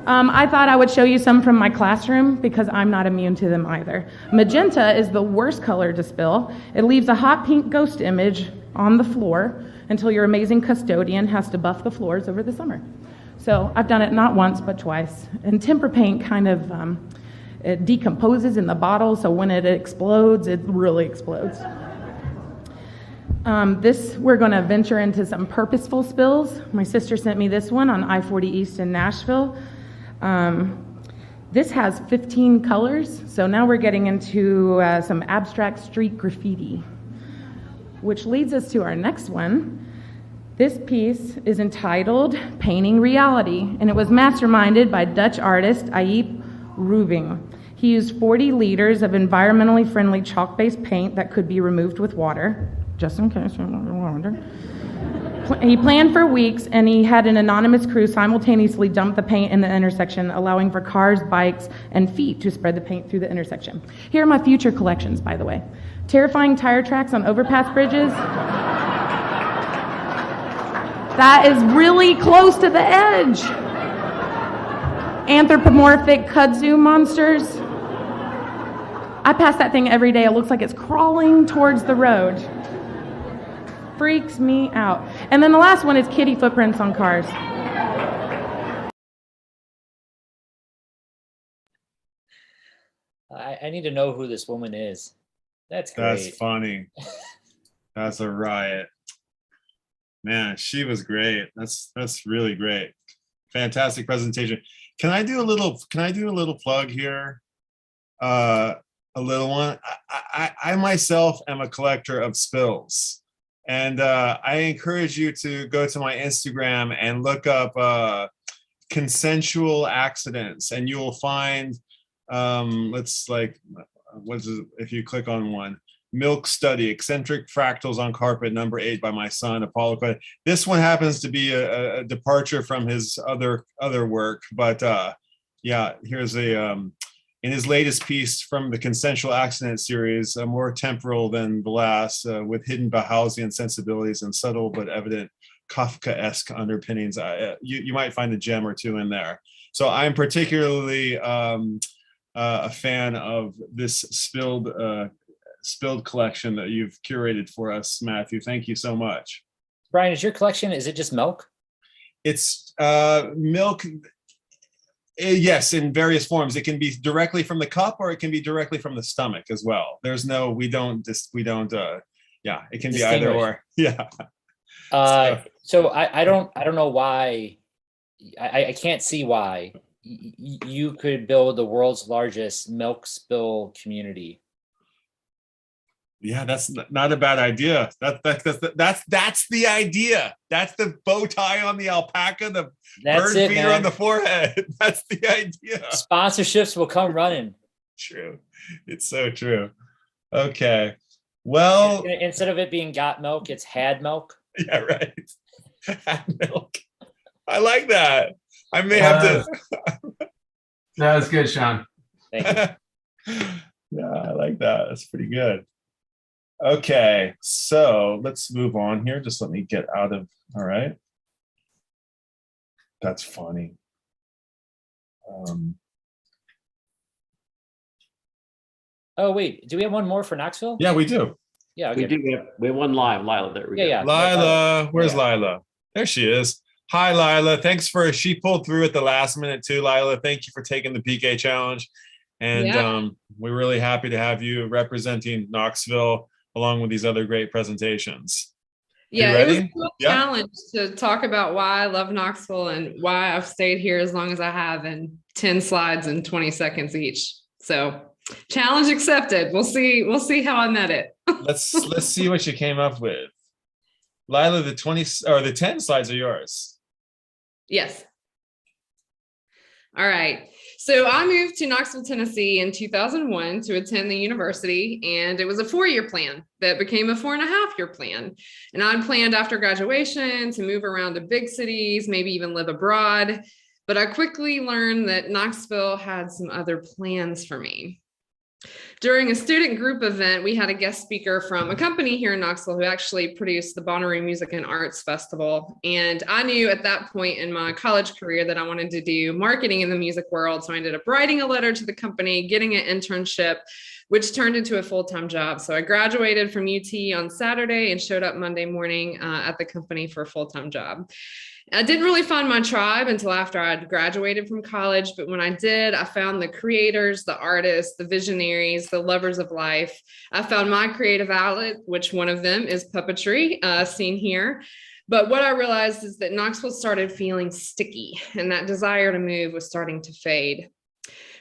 I thought I would show you some from my classroom because I'm not immune to them either. Magenta is the worst color to spill. It leaves a hot pink ghost image on the floor until your amazing custodian has to buff the floors over the summer. So I've done it not once, but twice. And temper paint kind of it decomposes in the bottle, so when it explodes, it really explodes. We're going to venture into some purposeful spills. My sister sent me this one on I-40 East in Nashville. This has 15 colors, so now we're getting into some abstract street graffiti, which leads us to our next one. This piece is entitled Painting Reality, and it was masterminded by Dutch artist Aip Rooving. He used 40 liters of environmentally friendly chalk-based paint that could be removed with water, just in case you're wondering. He planned for weeks, and he had an anonymous crew simultaneously dump the paint in the intersection, allowing for cars, bikes, and feet to spread the paint through the intersection. Here are my future collections, by the way. Terrifying tire tracks on overpass bridges. That is really close to the edge. Anthropomorphic kudzu monsters. I pass that thing every day. It looks like it's crawling towards the road. Freaks me out. And then the last one is kitty footprints on cars. I need to know who this woman is. That's great. That's funny. That's a riot. Man, she was great. That's really great. Fantastic presentation. Can I do a little plug here? A little one. I myself am a collector of spills. And I encourage you to go to my Instagram and look up consensual accidents, and you will find, if you click on one, Milk Study, Eccentric Fractals on Carpet, number 8 by my son, Pollock. This one happens to be a departure from his other work, but yeah, here's in his latest piece from the Consensual Accident series, more temporal than the last, with hidden Bauhausian sensibilities and subtle but evident Kafkaesque underpinnings. You might find a gem or two in there. So I'm particularly a fan of this spilled collection that you've curated for us, Matthew. Thank you so much. Brian, is your collection, is it just milk? It's milk. Yes, in various forms. It can be directly from the cup, or it can be directly from the stomach as well. There's no, we don't, yeah, it can be either or. Yeah. So I don't know why, I can't see why you could build the world's largest milk spill community. Yeah, that's not a bad idea. That's the idea. That's the bow tie on the alpaca, the bird feeder on the forehead. That's the idea. Sponsorships will come running. True. It's so true. Okay. Well, instead of it being got milk, it's had milk. Yeah, right. Had milk. I like that. I may have to. That was good, Sean. Thank you. Yeah, I like that. That's pretty good. Okay, so let's move on here. Just let me get out of, all right. That's funny. Oh, wait, do we have one more for Knoxville? Yeah, we do. Yeah, we do. We have one live. Lila, there we go. Yeah. Lila, where's Lila? There she is. Hi, Lila. Thanks she pulled through at the last minute too, Lila. Thank you for taking the PK challenge. And we're really happy to have you representing Knoxville along with these other great presentations. Yeah, it was a cool challenge to talk about why I love Knoxville and why I've stayed here as long as I have in 10 slides in 20 seconds each. So challenge accepted. We'll see how I met it. Let's see what you came up with. Lila, the 10 slides are yours. Yes. All right. So I moved to Knoxville, Tennessee in 2001 to attend the university, and it was a 4-year plan that became a 4.5-year plan. And I'd planned after graduation to move around to big cities, maybe even live abroad. But I quickly learned that Knoxville had some other plans for me. During a student group event, we had a guest speaker from a company here in Knoxville who actually produced the Bonnaroo Music and Arts Festival. And I knew at that point in my college career that I wanted to do marketing in the music world. So I ended up writing a letter to the company, getting an internship, which turned into a full-time job. So I graduated from UT on Saturday and showed up Monday morning at the company for a full-time job. I didn't really find my tribe until after I'd graduated from college, but when I did, I found the creators, the artists, the visionaries, the lovers of life. I found my creative outlet, which one of them is puppetry, seen here. But what I realized is that Knoxville started feeling sticky, and that desire to move was starting to fade.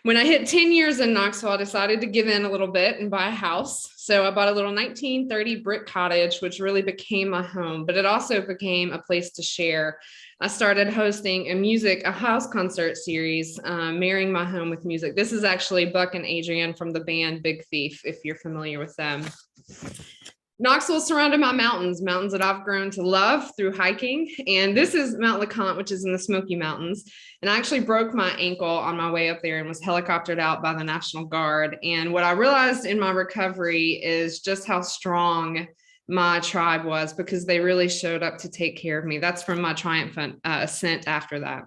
When I hit 10 years in Knoxville, I decided to give in a little bit and buy a house. So I bought a little 1930 brick cottage, which really became my home, but it also became a place to share. I started hosting a house concert series, marrying my home with music. This is actually Buck and Adrian from the band Big Thief, if you're familiar with them. Knoxville is surrounded by mountains that I've grown to love through hiking. And this is Mount LeConte, which is in the Smoky Mountains. And I actually broke my ankle on my way up there and was helicoptered out by the National Guard. And what I realized in my recovery is just how strong my tribe was, because they really showed up to take care of me. That's from my triumphant ascent after that.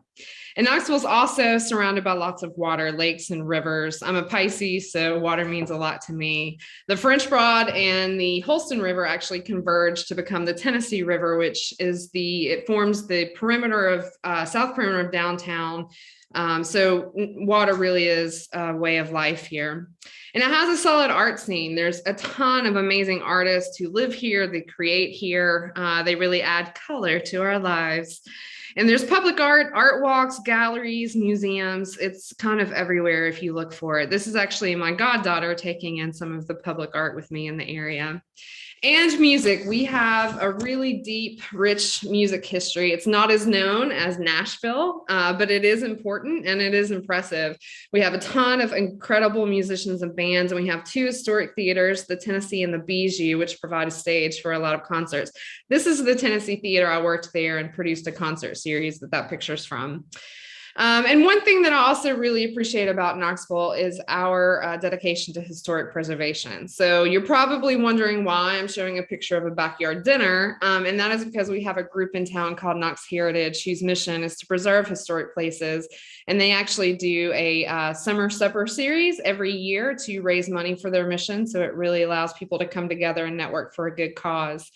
And Knoxville is also surrounded by lots of water, lakes and rivers. I'm a Pisces, so water means a lot to me. The French Broad and the Holston River actually converge to become the Tennessee River, which is it forms the perimeter of south perimeter of downtown. So water really is a way of life here. And it has a solid art scene. There's a ton of amazing artists who live here, they create here. They really add color to our lives. And there's public art walks, galleries, museums. It's kind of everywhere if you look for it. This is actually my goddaughter taking in some of the public art with me in the area. And music. We have a really deep, rich music history. It's not as known as Nashville, but it is important and it is impressive. We have a ton of incredible musicians and bands, and we have 2 historic theaters, the Tennessee and the Bijou, which provide a stage for a lot of concerts. This is the Tennessee Theater. I worked there and produced a concert series that picture's from. And one thing that I also really appreciate about Knoxville is our dedication to historic preservation. So you're probably wondering why I'm showing a picture of a backyard dinner. And that is because we have a group in town called Knox Heritage, whose mission is to preserve historic places. And they actually do a summer supper series every year to raise money for their mission. So it really allows people to come together and network for a good cause.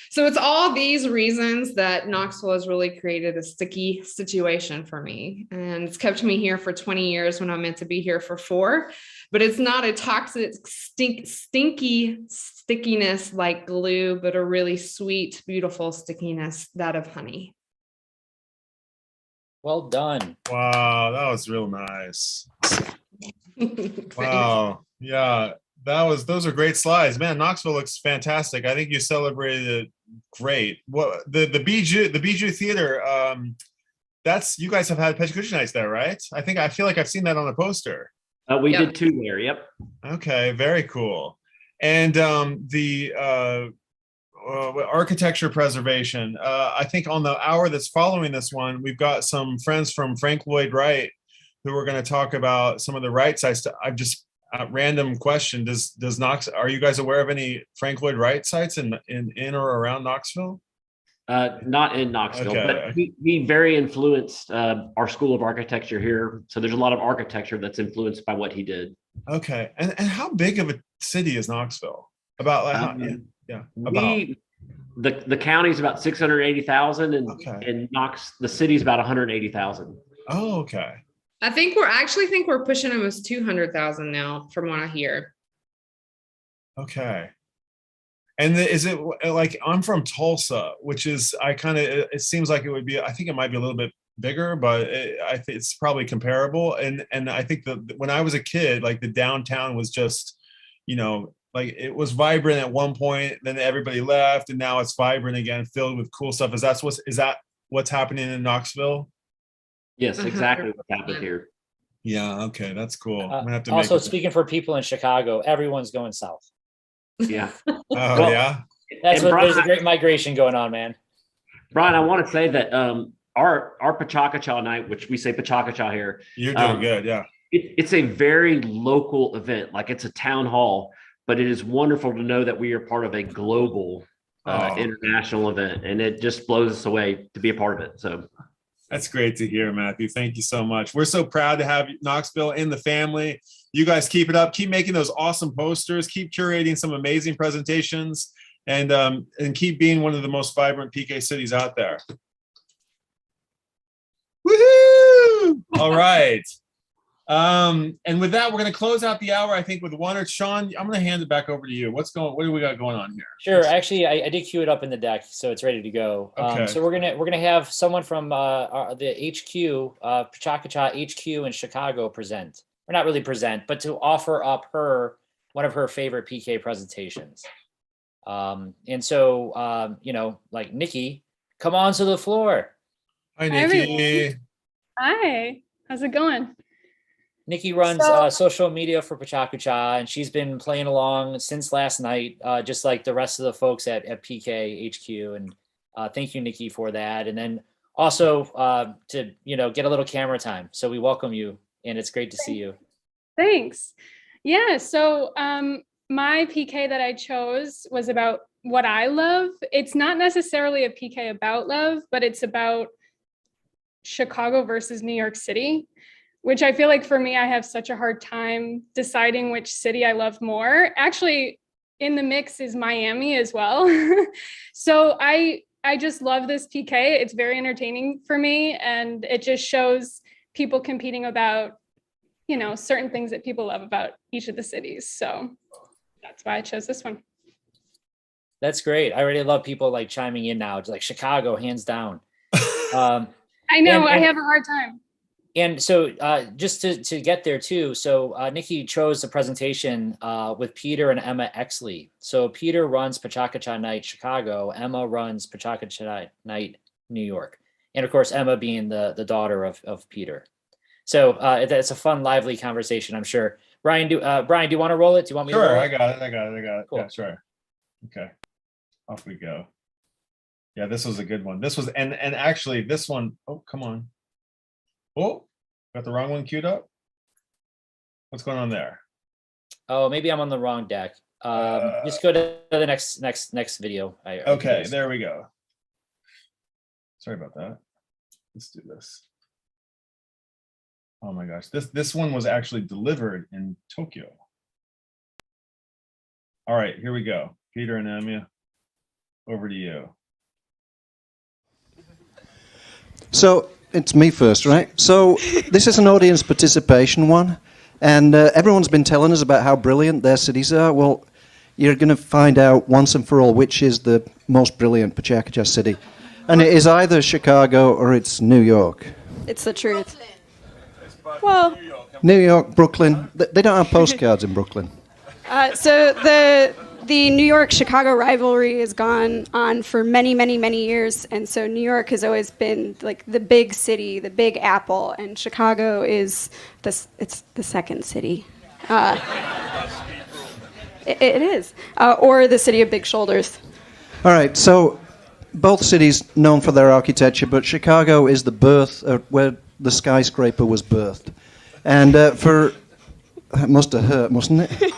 So it's all these reasons that Knoxville has really created a sticky situation for me. And it's kept me here for 20 years when I'm meant to be here for 4. But it's not a toxic, stinky stickiness like glue, but a really sweet, beautiful stickiness, that of honey. Well done. Wow, that was real nice. Wow. Yeah. Those are great slides, man. Knoxville looks fantastic. I think you celebrated it great. What the Bijou Theater, that's, you guys have had PechaKucha nights there, right? I feel like I've seen that on the poster. We did 2 there. Yep. Okay, very cool. And the architecture preservation. I think on the hour that's following this one, we've got some friends from Frank Lloyd Wright who are going to talk about some of the Wright sites. I've just random question. Are you guys aware of any Frank Lloyd Wright sites in or around Knoxville? Not in Knoxville, Okay. but he very influenced our School of Architecture here. So there's a lot of architecture that's influenced by what he did. Okay. And how big of a city is Knoxville? About like the county's about 680,000 and Okay. and the city's about 180,000. Oh, okay. I think we're pushing almost 200,000 now from what I hear. Okay. And is it like, I'm from Tulsa, which is, it seems like it would be, I think it might be a little bit bigger, but I think it's probably comparable. And I think that when I was a kid, like the downtown was just, like it was vibrant at one point, then everybody left, and now it's vibrant again, filled with cool stuff. Is that what's happening in Knoxville? Yes, exactly what happened here. Yeah, okay, that's cool. I'm gonna have to Also, speaking for people in Chicago, everyone's going south. Yeah. Oh, yeah. There's a great migration going on, man. Brian, I want to say that our PechaKucha night, which we say PechaKucha here. You're doing good, yeah. It's a very local event, like it's a town hall, but it is wonderful to know that we are part of a global international event, and it just blows us away to be a part of it. So that's great to hear, Matthew. Thank you so much. We're so proud to have Knoxville in the family. You guys keep it up. Keep making those awesome posters. Keep curating some amazing presentations, and keep being one of the most vibrant PK cities out there. Woohoo! All right. And with that, we're going to close out the hour, I think, with one or Sean. I'm going to hand it back over to you. What do we got going on here? Sure. Actually, I did queue it up in the deck, so it's ready to go. Okay. So we're gonna have someone from the HQ, PechaKucha HQ in Chicago present. Or not really present, but to offer up one of her favorite PK presentations. And so, like Nikki, come on to the floor. Hi, Nikki. Hi. How's it going? Nikki runs social media for PechaKucha, and she's been playing along since last night, just like the rest of the folks at PK HQ. And thank you, Nikki, for that. And then also to get a little camera time. So we welcome you, and it's great to see you. Thanks. Yeah. So my PK that I chose was about what I love. It's not necessarily a PK about love, but it's about Chicago versus New York City, which I feel like for me, I have such a hard time deciding which city I love more. Actually, in the mix is Miami as well. So I just love this PK. It's very entertaining for me, and it just shows people competing about, certain things that people love about each of the cities. So that's why I chose this one. That's great. I already love people like chiming in now. It's like Chicago, hands down. I know, I have a hard time. And so just to get there too, so Nikki chose a presentation with Peter and Emma Exley. So Peter runs PechaKucha Night Chicago, Emma runs PechaKucha Night New York. And of course, Emma being the daughter of Peter. So it's a fun, lively conversation, I'm sure. Brian, do you want to roll it? Do you want me to roll it? Sure, I got it. Cool. Yeah, sure. Okay, off we go. Yeah, this was a good one. This was, and actually this one, oh, come on. Oh, got the wrong one queued up. What's going on there? Oh, maybe I'm on the wrong deck. Just go to the next video. Okay, there we go. Sorry about that. Let's do this. Oh my gosh, this one was actually delivered in Tokyo. All right, here we go. Peter and Emma, over to you. So it's me first, right? So this is an audience participation one, and everyone's been telling us about how brilliant their cities are. Well, you're going to find out once and for all which is the most brilliant PechaKucha city. And it is either Chicago or it's New York. It's the truth. Well, New York, Brooklyn. They don't have postcards in Brooklyn. So the New York-Chicago rivalry has gone on for many, many, many years, and so New York has always been like the big city, the big apple, and Chicago is it's the second city. It is, or the city of big shoulders. All right, so both cities known for their architecture, but Chicago is the birth where the skyscraper was birthed, and it must have hurt, mustn't it?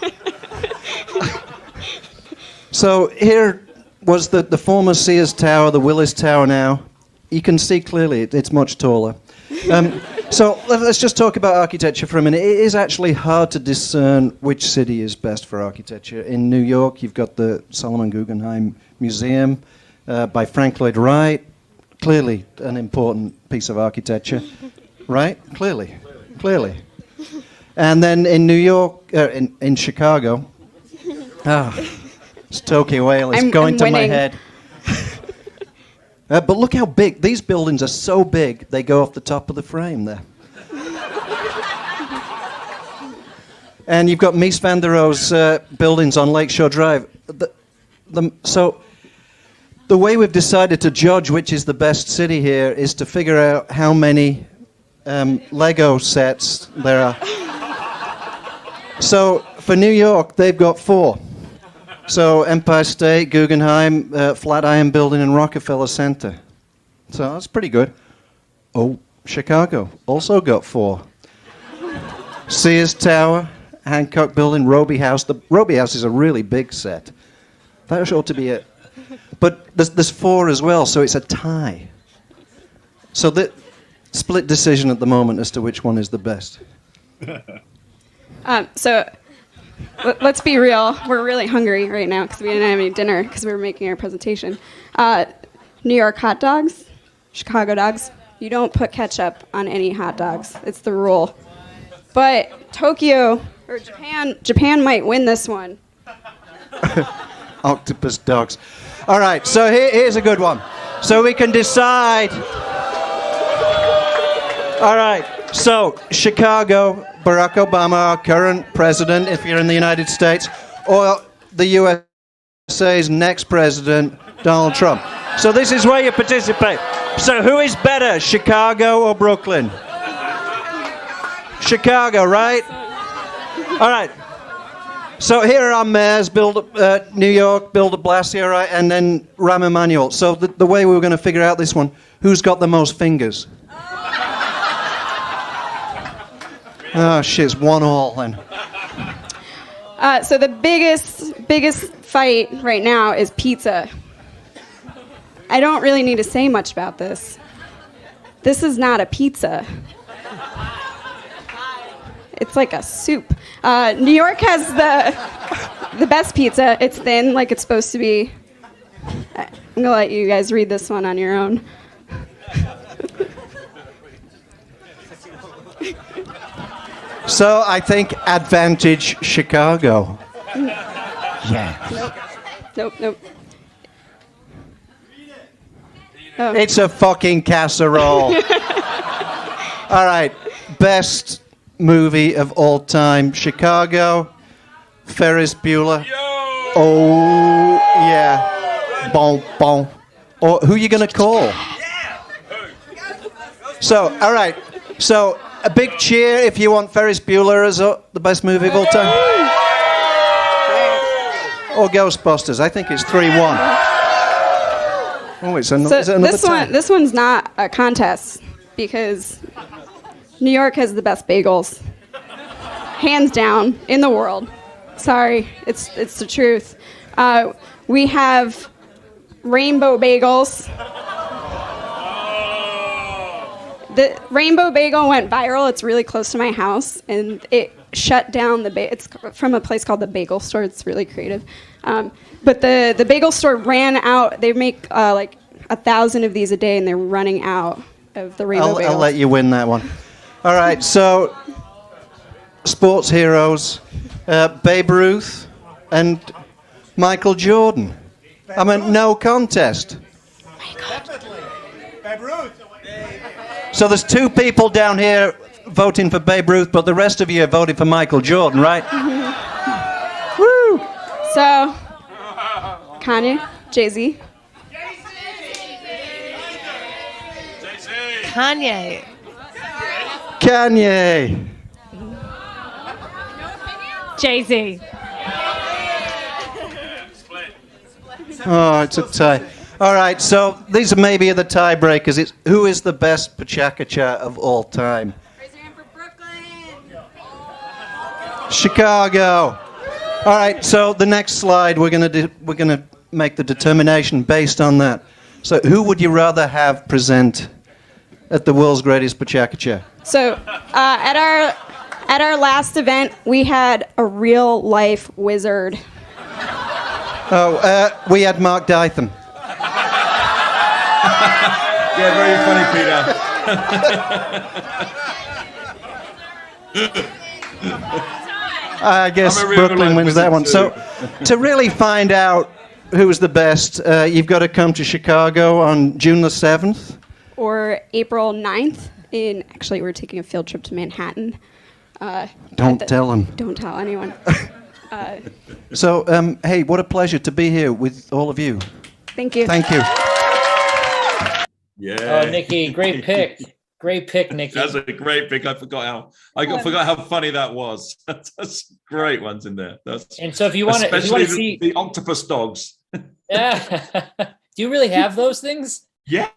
So here was the former Sears Tower, the Willis Tower now. You can see clearly it's much taller. So let's just talk about architecture for a minute. It is actually hard to discern which city is best for architecture. In New York, you've got the Solomon Guggenheim Museum by Frank Lloyd Wright. Clearly an important piece of architecture, right? Clearly. And then in New York, in Chicago, it's Tokyo Whale. It's going to my head. But look how big. These buildings are so big, they go off the top of the frame there. And you've got Mies van der Rohe's buildings on Lakeshore Drive. So the way we've decided to judge which is the best city here is to figure out how many Lego sets there are. So for New York, they've got 4. So Empire State, Guggenheim, Flatiron Building, and Rockefeller Center. So that's pretty good. Oh, Chicago also got 4. Sears Tower, Hancock Building, Roby House. The Roby House is a really big set. That ought to be it. But there's 4 as well, so it's a tie. So the split decision at the moment as to which one is the best. So let's be real. We're really hungry right now because we didn't have any dinner because we were making our presentation. New York hot dogs, Chicago dogs. You don't put ketchup on any hot dogs. It's the rule. But Tokyo or Japan might win this one. Octopus dogs. All right, so here's a good one. So we can decide. All right, so Chicago, Barack Obama, our current president, if you're in the United States, or the USA's next president, Donald Trump. So this is where you participate. So who is better, Chicago or Brooklyn? Chicago, right? All right. So here are our mayors, New York, Bill de Blasio, right, and then Rahm Emanuel. So the way we were going to figure out this one, who's got the most fingers? Oh, shit, it's 1-1 then. So the biggest fight right now is pizza. I don't really need to say much about this. This is not a pizza. It's like a soup. New York has the best pizza. It's thin, like it's supposed to be. I'm gonna let you guys read this one on your own. So I think advantage Chicago. Yeah. Nope. Oh. It's a fucking casserole. All right. Best movie of all time. Chicago. Ferris Bueller. Oh, yeah. Bon, bon. Or who are you going to call? So, all right. So, a big cheer if you want Ferris Bueller as the best movie of all time. Or Ghostbusters. I think it's 3-1. Oh, is it another tie? This one's not a contest because New York has the best bagels, hands down, in the world. Sorry, it's the truth. We have rainbow bagels. The rainbow bagel went viral. It's really close to my house, and it shut down it's from a place called the Bagel Store. It's really creative. But the bagel store ran out. They make like 1,000 of these a day, and they're running out of the rainbow bagels. I'll let you win that one. All right, so sports heroes, Babe Ruth and Michael Jordan. I mean, no contest. Babe Ruth. So there's 2 people down here voting for Babe Ruth, but the rest of you are voting for Michael Jordan, right? Woo! So, Kanye, Jay-Z. Kanye. Jay-Z. Oh, it's a tie. All right, so these are maybe the tiebreakers. It's who is the best PechaKucha of all time? Raise your hand for Brooklyn. Chicago. All right, so the next slide we're gonna make the determination based on that. So who would you rather have present at the world's greatest PechaKucha? So at our last event, we had a real life wizard. Oh, we had Mark Dytham. Yeah, very funny, Peter. I guess Brooklyn wins that one. Too. So to really find out who's the best, you've got to come to Chicago on June the 7th. Or April 9th. Actually, we're taking a field trip to Manhattan. Don't tell them. Don't tell anyone. So, hey, what a pleasure to be here with all of you. Thank you. Thank you. Yeah. Oh, Nikki, great pick. Great pick, Nikki. That's a great pick. I forgot how funny that was. That's great ones in there. And so if you want to see the octopus dogs. Yeah. Do you really have those things? Yeah.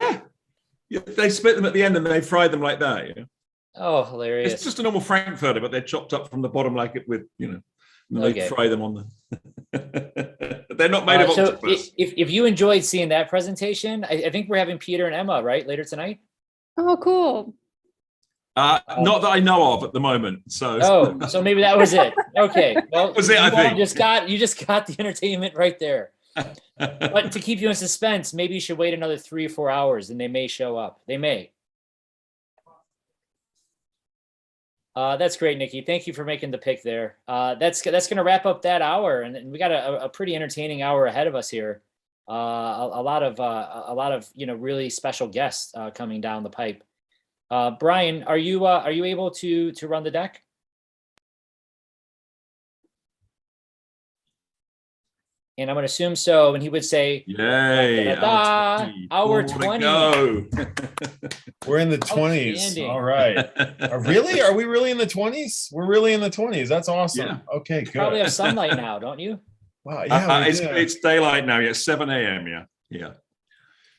They split them at the end and they fry them like that. Yeah. Oh, hilarious. It's just a normal Frankfurter, but they're chopped up from the bottom like it with, and they fry them on the. They're not made of octopus. So if you enjoyed seeing that presentation, I think we're having Peter and Emma, right, later tonight? Oh, cool. Not that I know of at the moment. So so maybe that was it. Okay. Well, was it, I think. You just got the entertainment right there. But to keep you in suspense, maybe you should wait another 3 or 4 hours and they may show up. They may. That's great, Nikki. Thank you for making the pick there. That's going to wrap up that hour, and we got a pretty entertaining hour ahead of us here. A lot of really special guests coming down the pipe. Brian, are you able to run the deck? And I'm going to assume so. And he would say, "Yay, hour 20." We're in the 20s. All right. Really? Are we really in the 20s? We're really in the 20s. That's awesome. Yeah. Okay, good. Probably have sunlight now, don't you? Wow. Yeah. It's daylight now. Yeah, 7 a.m. Yeah.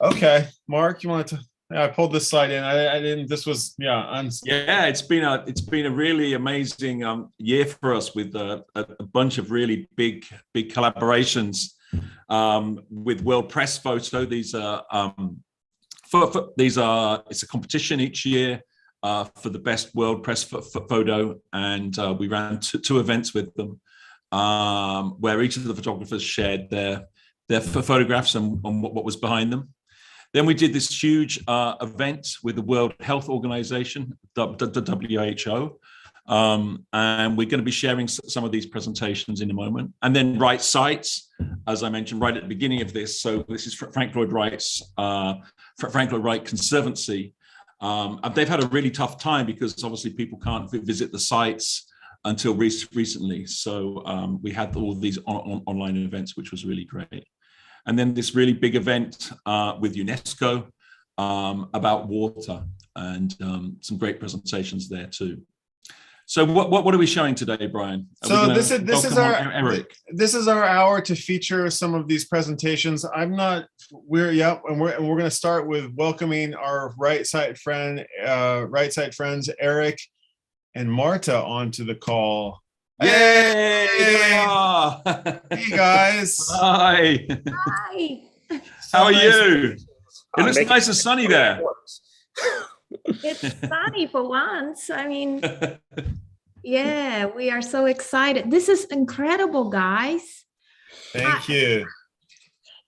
Okay, Mark, you wanted to? I pulled this slide in. I didn't. This was it's been a really amazing year for us with a bunch of really big collaborations with World Press Photo. These are it's a competition each year for the best World Press Photo, and we ran two events with them where each of the photographers shared their photographs and what was behind them. Then we did this huge event with the World Health Organization, the WHO, and we're going to be sharing some of these presentations in a moment. And then Wright Sites, as I mentioned right at the beginning of this. So this is Frank Lloyd Wright's Frank Lloyd Wright Conservancy. And they've had a really tough time because obviously people can't visit the sites until recently. So we had all these online events, which was really great. And then this really big event with UNESCO about water, and some great presentations there too. So what are we showing today, Brian? This is our hour to feature some of these presentations. And we're going to start with welcoming our Right Side friends Eric and Marta onto the call. Yay! Hey guys. Hi. Hi. How are you? It looks nice and sunny there. It's sunny for once. I mean, yeah, we are so excited. This is incredible, guys. Thank you.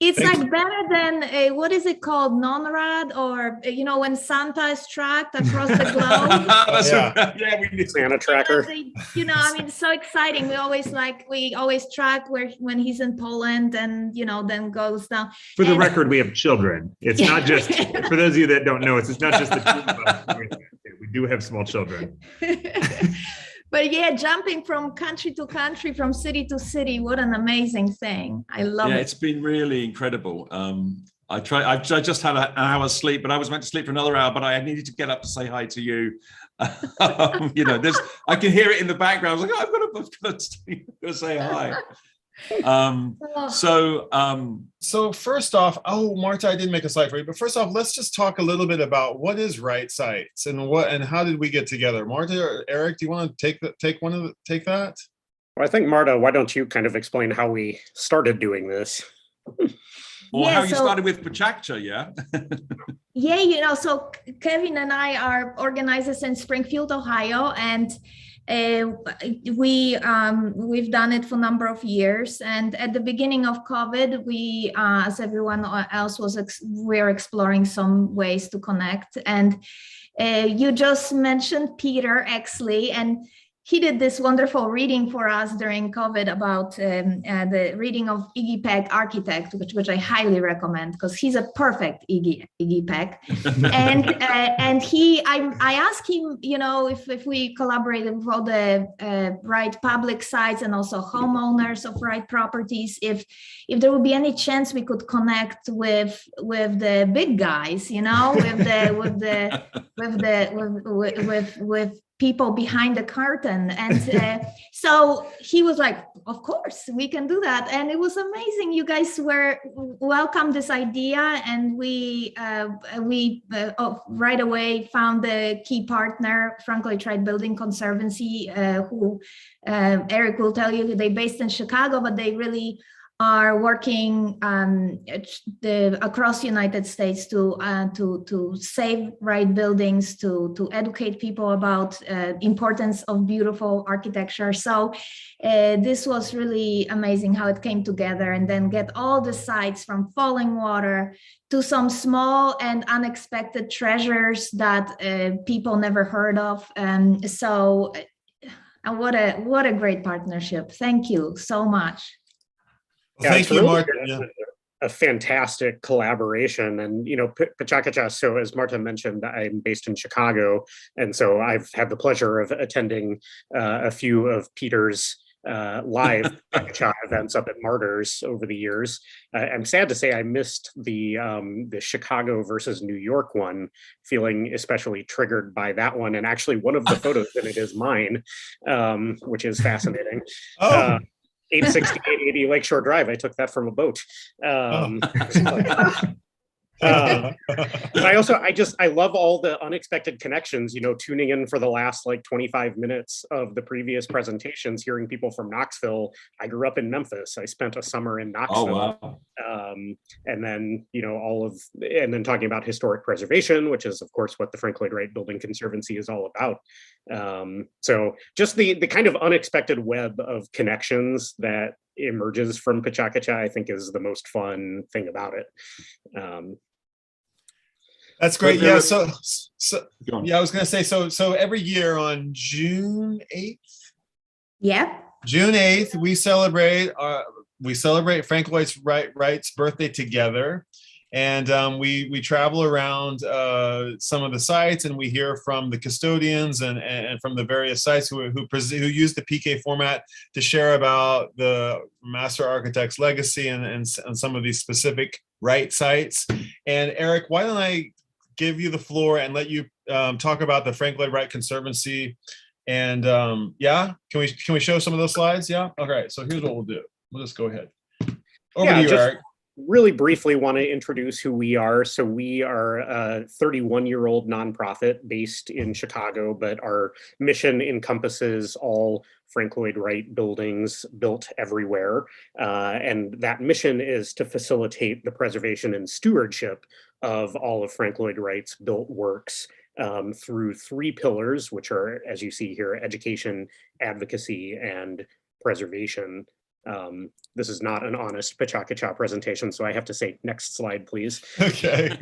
It's better than what is it called, NONRAD, or when Santa is tracked across the globe. We need Santa tracker. So exciting. We always track when he's in Poland, and then goes down. For the record, we have children. It's not just for those of you that don't know. It's not just the two of us. We do have small children. But yeah, jumping from country to country, from city to city, what an amazing thing. I love it. Yeah, it's been really incredible. I just had an hour's sleep, but I was meant to sleep for another hour, but I needed to get up to say hi to you. I can hear it in the background. I was like, I've got to say hi. So first off, Marta, I didn't make a slide for you, but first off, let's just talk a little bit about what is Right Sites and how did we get together? Marta or Eric, do you want to take that? Well, I think Marta, why don't you kind of explain how we started doing this? Or how you started with PechaKucha, Yeah, so Kevin and I are organizers in Springfield, Ohio, and we've done it for a number of years. And at the beginning of COVID, we, as everyone else we're exploring some ways to connect. And you just mentioned Peter Exley, and he did this wonderful reading for us during COVID about the reading of Iggy Peck, Architect, which I highly recommend because he's a perfect Iggy Peck. And I asked him, if we collaborated with all the Wright public sites and also homeowners of Wright properties, if there would be any chance we could connect with the big guys, with people behind the curtain. And so he was like, of course, we can do that. And it was amazing. You guys welcomed this idea, and we right away found the key partner, Frank Lloyd Wright Building Conservancy, who Eric will tell you they're based in Chicago, but they really are working across the United States to save Wright buildings, to educate people about importance of beautiful architecture. So this was really amazing how it came together, and then get all the sites from falling water to some small and unexpected treasures that people never heard of. So what a great partnership. Thank you so much. Well, thank you, Marta. A fantastic collaboration. And, PechaKucha, so as Marta mentioned, I'm based in Chicago. And so I've had the pleasure of attending a few of Peter's live PechaKucha events up at Martyrs over the years. I'm sad to say I missed the Chicago versus New York one, feeling especially triggered by that one. And actually one of the photos in it is mine, which is fascinating. 86880 Lakeshore Drive. I took that from a boat. But I love all the unexpected connections, tuning in for the last 25 minutes of the previous presentations, hearing people from Knoxville. I grew up in Memphis. I spent a summer in Knoxville. Oh, wow. And then, and then talking about historic preservation, which is of course what the Frank Lloyd Wright Building Conservancy is all about. So just the kind of unexpected web of connections that emerges from PechaKucha, I think, is the most fun thing about it. That's great. Yeah. So yeah, I was going to say, so every year on June 8th. Yeah. June 8th, we celebrate Frank Lloyd Wright's birthday together. And we travel around some of the sites, and we hear from the custodians and from the various sites who use the PK format to share about the master architect's legacy and some of these specific Wright sites. And Eric, why don't I give you the floor and let you talk about the Frank Lloyd Wright Conservancy? And yeah, can we show some of those slides? Yeah. All right. So here's what we'll do. We'll just go ahead. Over to you, Eric. Really briefly want to introduce who we are. So we are a 31-year-old nonprofit based in Chicago, but our mission encompasses all Frank Lloyd Wright buildings built everywhere. And that mission is to facilitate the preservation and stewardship of all of Frank Lloyd Wright's built works through three pillars, which are, as you see here, education, advocacy, and preservation. This is not an honest PechaKucha presentation, so I have to say, next slide, please. Okay.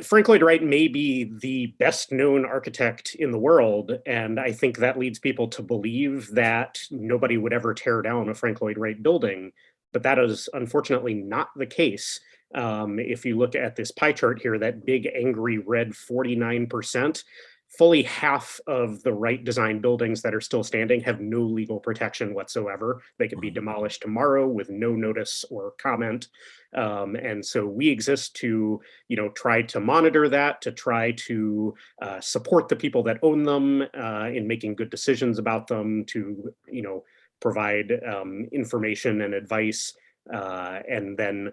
Frank Lloyd Wright may be the best known architect in the world, and I think that leads people to believe that nobody would ever tear down a Frank Lloyd Wright building, but that is unfortunately not the case. If you look at this pie chart here, that big angry red 49%, fully half of the Wright design buildings that are still standing have no legal protection whatsoever. They could be demolished tomorrow with no notice or comment. And so we exist to, try to monitor that, to try to support the people that own them in making good decisions about them, to, provide information and advice, and then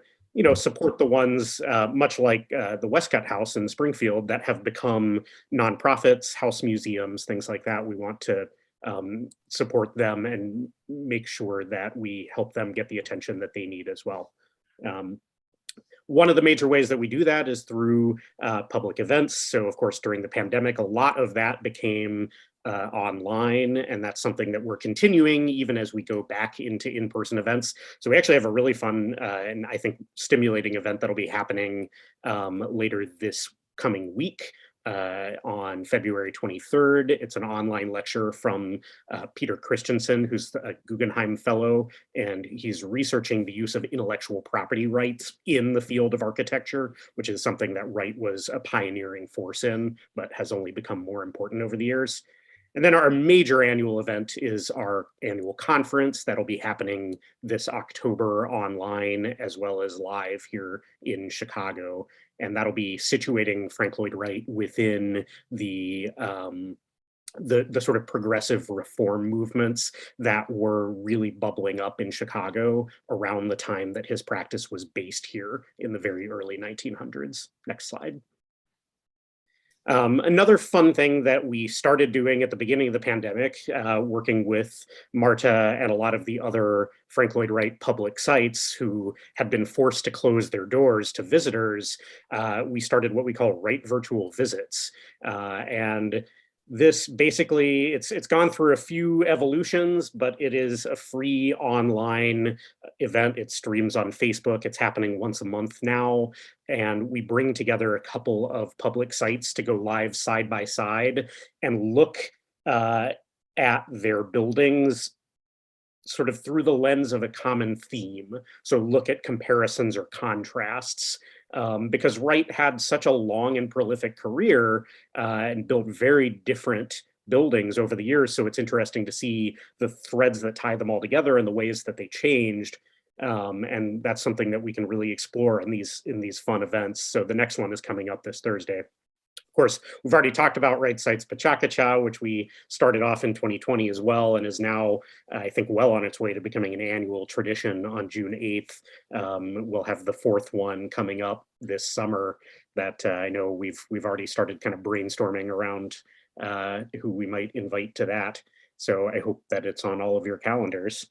support the ones, much like the Westcott House in Springfield, that have become nonprofits, house museums, things like that. We want to support them and make sure that we help them get the attention that they need as well. One of the major ways that we do that is through public events. So of course, during the pandemic, a lot of that became online, and that's something that we're continuing even as we go back into in-person events. So we actually have a really fun and I think stimulating event that'll be happening later this coming week on February 23rd. It's an online lecture from Peter Christensen, who's a Guggenheim Fellow, and he's researching the use of intellectual property rights in the field of architecture, which is something that Wright was a pioneering force in, but has only become more important over the years. And then our major annual event is our annual conference that'll be happening this October online as well as live here in Chicago. And that'll be situating Frank Lloyd Wright within the sort of progressive reform movements that were really bubbling up in Chicago around the time that his practice was based here in the very early 1900s. Next slide. Another fun thing that we started doing at the beginning of the pandemic, working with Marta and a lot of the other Frank Lloyd Wright public sites who had been forced to close their doors to visitors, we started what we call Wright Virtual Visits. And this basically, it's gone through a few evolutions, but it is a free online event. It streams on Facebook. It's happening once a month now. And we bring together a couple of public sites to go live side by side and look at their buildings sort of through the lens of a common theme. So look at comparisons or contrasts. Because Wright had such a long and prolific career and built very different buildings over the years. So it's interesting to see the threads that tie them all together and the ways that they changed. And that's something that we can really explore in these fun events. So the next one is coming up this Thursday. Of course, we've already talked about Wright Site's PechaKucha, which we started off in 2020 as well, and is now, I think, well on its way to becoming an annual tradition on June 8th. We'll have the fourth one coming up this summer that I know we've already started kind of brainstorming around who we might invite to that. So I hope that it's on all of your calendars.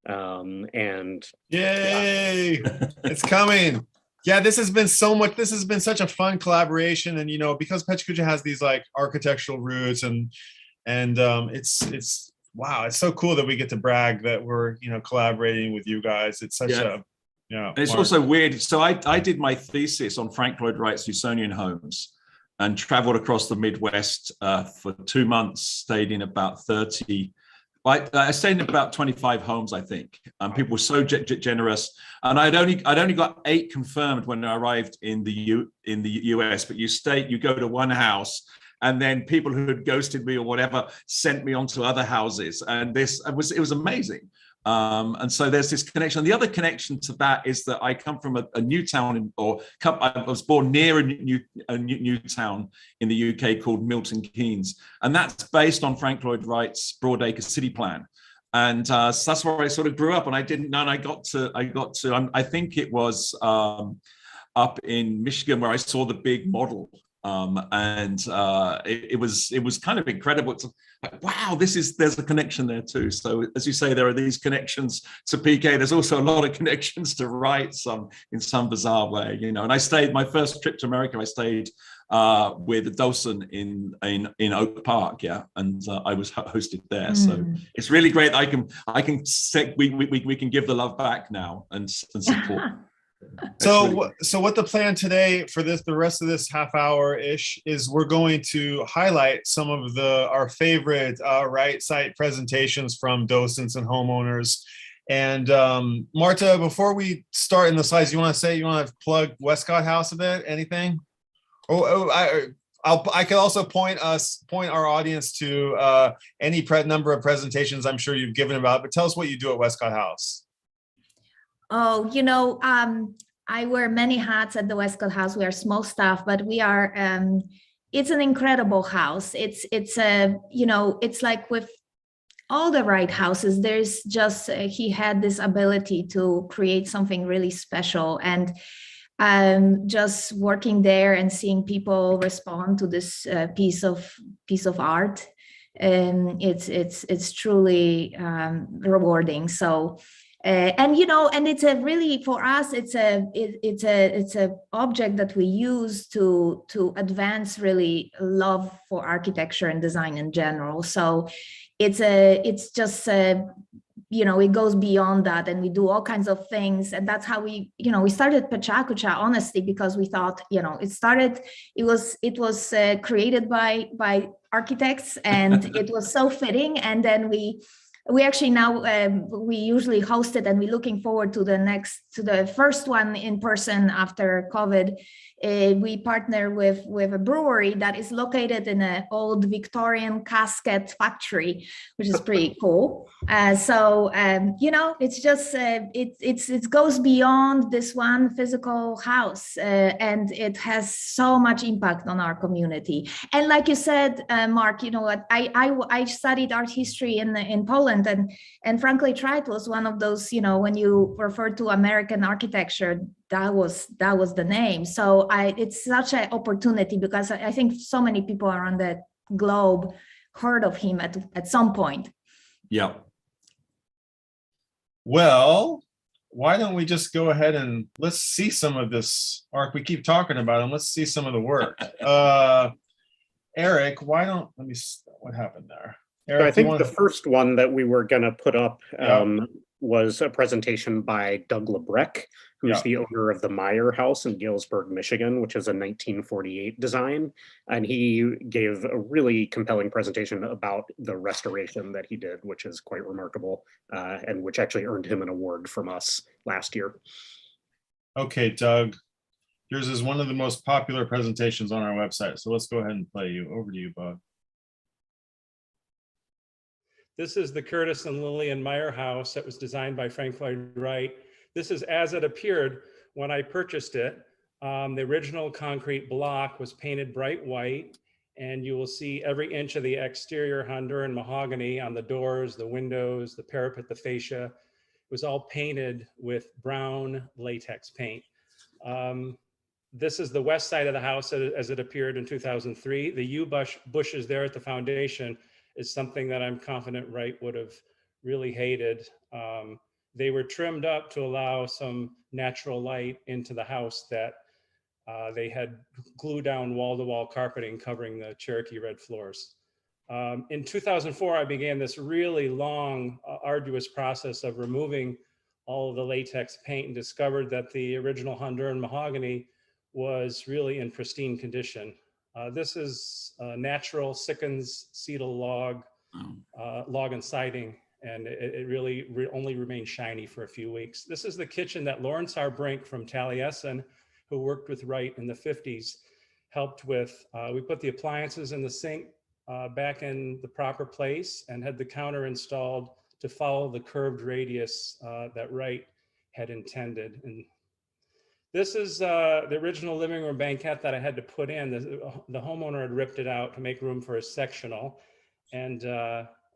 And yay, it's coming. Yeah, this has been such a fun collaboration. And, because PechaKucha has these like architectural roots and it's wow, it's so cool that we get to brag that we're, collaborating with you guys. It's such it's also weird. So I did my thesis on Frank Lloyd Wright's Usonian homes and traveled across the Midwest for 2 months, stayed in about 30. I stayed in about 25 homes, I think. People were so generous, and I'd only got 8 confirmed when I arrived in the US. But you go to one house, and then people who had ghosted me or whatever sent me on to other houses, and it was amazing. And so there's this connection. The other connection to that is that I come from a new town, I was born near a new town in the UK called Milton Keynes, and that's based on Frank Lloyd Wright's Broadacre city plan. And so that's where I sort of grew up, and I didn't know. And I think it was up in Michigan where I saw the big model. It was kind of incredible. It's like, wow, there's a connection there too. So as you say, there are these connections to PK. There's also a lot of connections to Wright, in some bizarre way, And I stayed my first trip to America. I stayed with Dawson in Oak Park, and I was hosted there. So it's really great. We can give the love back now and support. So what the plan today for the rest of this half hour ish is we're going to highlight some of our favorite Wright site presentations from docents and homeowners. And Marta, before we start in the slides, you want to plug Westcott House a bit? Anything? I could also point our audience to any number of presentations I'm sure you've given about, but tell us what you do at Westcott House. Oh, I wear many hats at the Westcott House. We are small staff, but we are, it's an incredible house. It's like with all the Wright houses, there's just, he had this ability to create something really special. And just working there and seeing people respond to this piece of art, it's truly rewarding. So. And it's a really, for us, it's a object that we use to advance really love for architecture and design in general. So it's just it goes beyond that, and we do all kinds of things. And that's how we started PechaKucha, honestly, because we thought, it was created by architects, and it was so fitting. And then we we actually now we usually host it, and we're looking forward to the first one in person after COVID. We partner with a brewery that is located in an old Victorian casket factory, which is pretty cool. You know, it's just it goes beyond this one physical house, and it has so much impact on our community. And like you said, Mark, you know what, I studied art history in Poland, and frankly, Wright was one of those, you know, when you refer to American architecture, that was the name. So it's such an opportunity, because I think so many people around the globe heard of him at some point. Yeah. Well, why don't we just go ahead and let's see some of this art we keep talking about, and let's see some of the work. Eric, what happened there? Eric, so I think the first one that we were going to put up was a presentation by Doug Lebrecht, who's the owner of the Meyer house in Galesburg, Michigan, which is a 1948 design. And he gave a really compelling presentation about the restoration that he did, which is quite remarkable, and which actually earned him an award from us last year. Okay, Doug, yours is one of the most popular presentations on our website. So let's go ahead and play you. Over to you, Bud. This is the Curtis and Lillian Meyer house that was designed by Frank Lloyd Wright. This is as it appeared when I purchased it. The original concrete block was painted bright white, and you will see every inch of the exterior Honduran mahogany on the doors, the windows, the parapet, the fascia. It was all painted with brown latex paint. This is the west side of the house as it appeared in 2003. The yew bushes there at the foundation is something that I'm confident Wright would have really hated. They were trimmed up to allow some natural light into the house that they had glued down wall-to-wall carpeting covering the Cherokee red floors. In 2004, I began this really long, arduous process of removing all of the latex paint, and discovered that the original Honduran mahogany was really in pristine condition. This is natural Sickens cedar log and siding, and it really only remained shiny for a few weeks. This is the kitchen that Lawrence R. Brink from Taliesin, who worked with Wright in the 50s, helped with. We put the appliances in the sink back in the proper place, and had the counter installed to follow the curved radius that Wright had intended. And this is the original living room banquette that I had to put in. The homeowner had ripped it out to make room for a sectional. And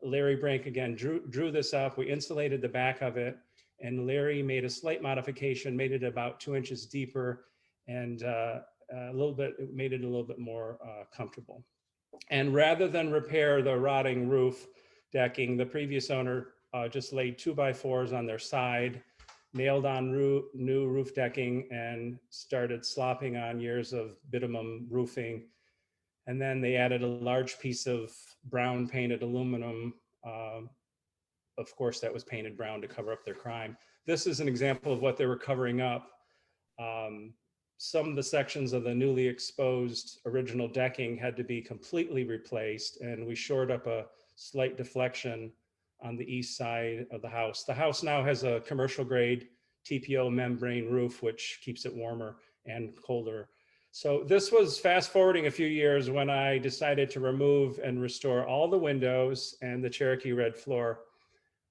Larry Brink, again, drew this up. We insulated the back of it. And Larry made a slight modification, made it about 2 inches deeper, and made it a little bit more comfortable. And rather than repair the rotting roof decking, the previous owner just laid 2x4s on their side, nailed on new roof decking, and started slopping on years of bitumen roofing. And then they added a large piece of brown painted aluminum. Of course, that was painted brown to cover up their crime. This is an example of what they were covering up. Some of the sections of the newly exposed original decking had to be completely replaced, and we shored up a slight deflection on the east side of the house. The house now has a commercial grade TPO membrane roof, which keeps it warmer and colder. So this was fast forwarding a few years when I decided to remove and restore all the windows and the Cherokee red floor.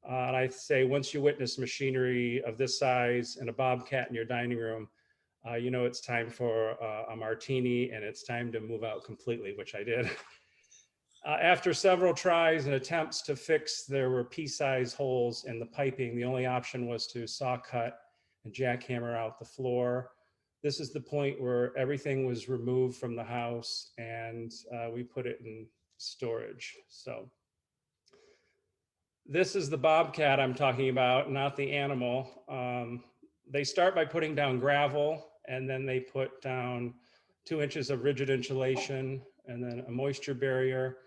And I say, once you witness machinery of this size and a bobcat in your dining room, you know it's time for a martini, and it's time to move out completely, which I did. After several tries and attempts to fix, there were pea-sized holes in the piping. The only option was to saw cut and jackhammer out the floor. This is the point where everything was removed from the house, and we put it in storage. So this is the bobcat I'm talking about, not the animal. They start by putting down gravel, and then they put down 2 inches of rigid insulation, and then a moisture barrier,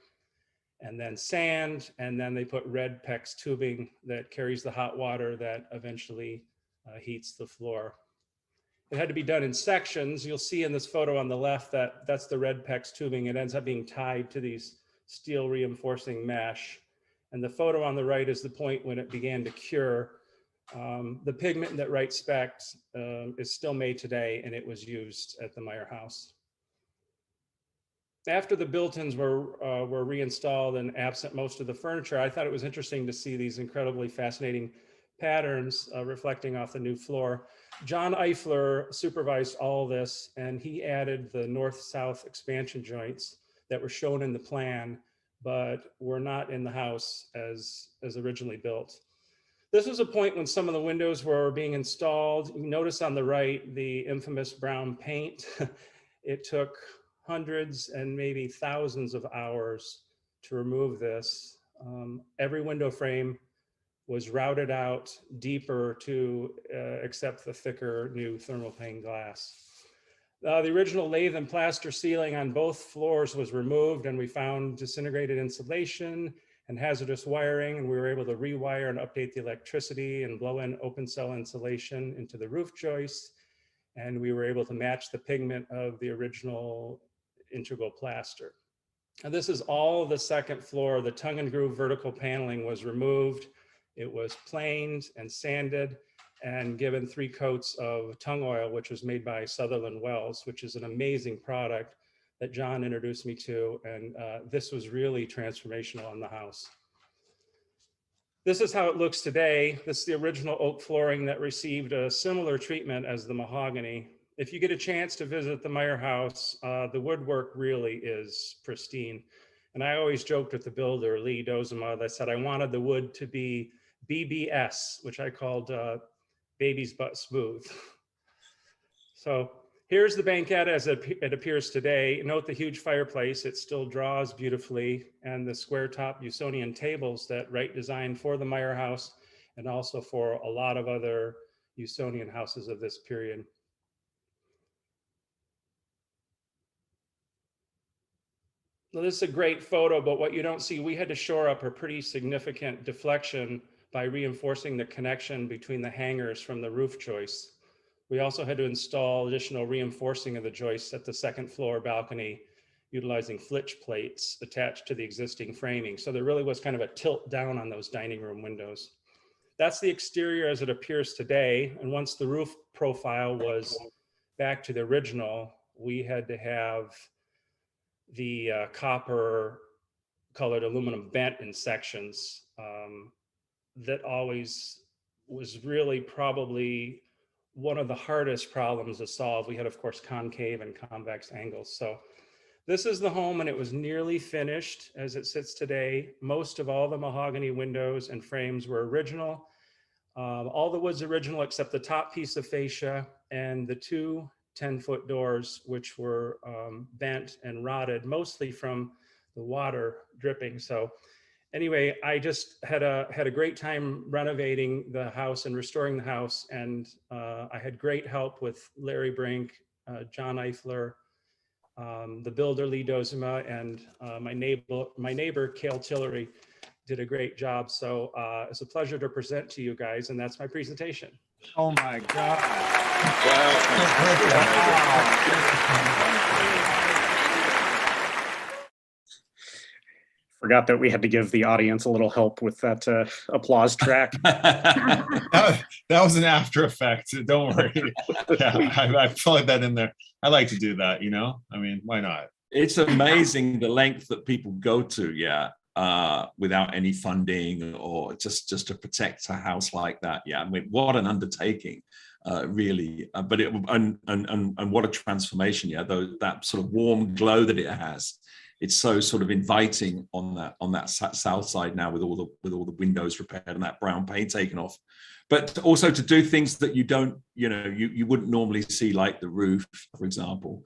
and then sand, and then they put red PEX tubing that carries the hot water that eventually heats the floor. It had to be done in sections. You'll see in this photo on the left that that's the red PEX tubing. It ends up being tied to these steel reinforcing mesh. And the photo on the right is the point when it began to cure. The pigment that Wright spec'd is still made today, and it was used at the Meyer house. After the built-ins were reinstalled and absent most of the furniture, I thought it was interesting to see these incredibly fascinating patterns reflecting off the new floor. John Eifler supervised all this, and he added the north-south expansion joints that were shown in the plan, but were not in the house as originally built. This was a point when some of the windows were being installed. You notice on the right the infamous brown paint. It took hundreds and maybe thousands of hours to remove this. Every window frame was routed out deeper to accept the thicker new thermal pane glass. The original lathe and plaster ceiling on both floors was removed, and we found disintegrated insulation and hazardous wiring, and we were able to rewire and update the electricity and blow in open cell insulation into the roof joists, and we were able to match the pigment of the original integral plaster. And this is all the second floor. The tongue and groove vertical paneling was removed. It was planed and sanded and given 3 coats of tung oil, which was made by Sutherland Wells, which is an amazing product that John introduced me to. And this was really transformational in the house. This is how it looks today. This is the original oak flooring that received a similar treatment as the mahogany. If you get a chance to visit the Meyer house, the woodwork really is pristine. And I always joked with the builder, Lee Dozema, that said I wanted the wood to be BBS, which I called baby's butt smooth. So here's the Banquette as it appears today. Note the huge fireplace. It still draws beautifully, and the square top Usonian tables that Wright designed for the Meyer house and also for a lot of other Usonian houses of this period. Now, this is a great photo, but what you don't see, we had to shore up a pretty significant deflection by reinforcing the connection between the hangers from the roof joists. We also had to install additional reinforcing of the joists at the second floor balcony, utilizing flitch plates attached to the existing framing. So there really was kind of a tilt down on those dining room windows. That's the exterior as it appears today. And once the roof profile was back to the original, we had to have the copper colored aluminum bent in sections. That always was really probably one of the hardest problems to solve. We had, of course, concave and convex angles. So this is the home, and it was nearly finished as it sits today. Most of all the mahogany windows and frames were original. All the wood's original except the top piece of fascia and the 2 10-foot doors, which were bent and rotted, mostly from the water dripping. So anyway, I just had a great time renovating the house and restoring the house, and I had great help with Larry Brink, John Eifler, the builder Lee Dozema, and my neighbor Cale Tillery did a great job. So it's a pleasure to present to you guys, and that's my presentation. Oh my God. Forgot that we had to give the audience a little help with that applause track. that was an after effect. Don't worry. Yeah, I plugged that in there. I like to do that, you know? I mean, why not? It's amazing the length that people go to, without any funding or just to protect a house like that. Yeah, I mean, what an undertaking, really. But and what a transformation. Yeah, that sort of warm glow that it has. It's so sort of inviting on that south side now with all the windows repaired and that brown paint taken off. But also to do things that you don't, you wouldn't normally see, like the roof, for example.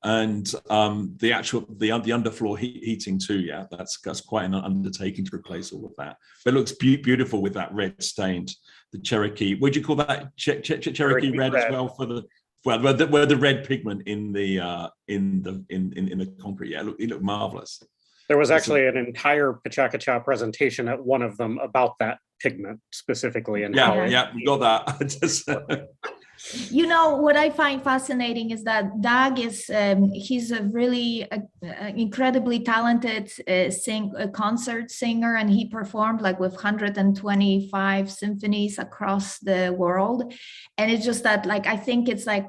And the underfloor heating too, yeah, that's quite an undertaking to replace all of that. But it looks beautiful with that red stained, the Cherokee. Would you call that Cherokee red as well for the where the red pigment in the concrete? Yeah, it looked marvelous. There was actually an entire PechaKucha presentation at one of them about that pigment specifically. And we got that. You know, what I find fascinating is that Doug is, he's a really incredibly talented concert singer, and he performed like with 125 symphonies across the world. And it's just that, like, I think it's like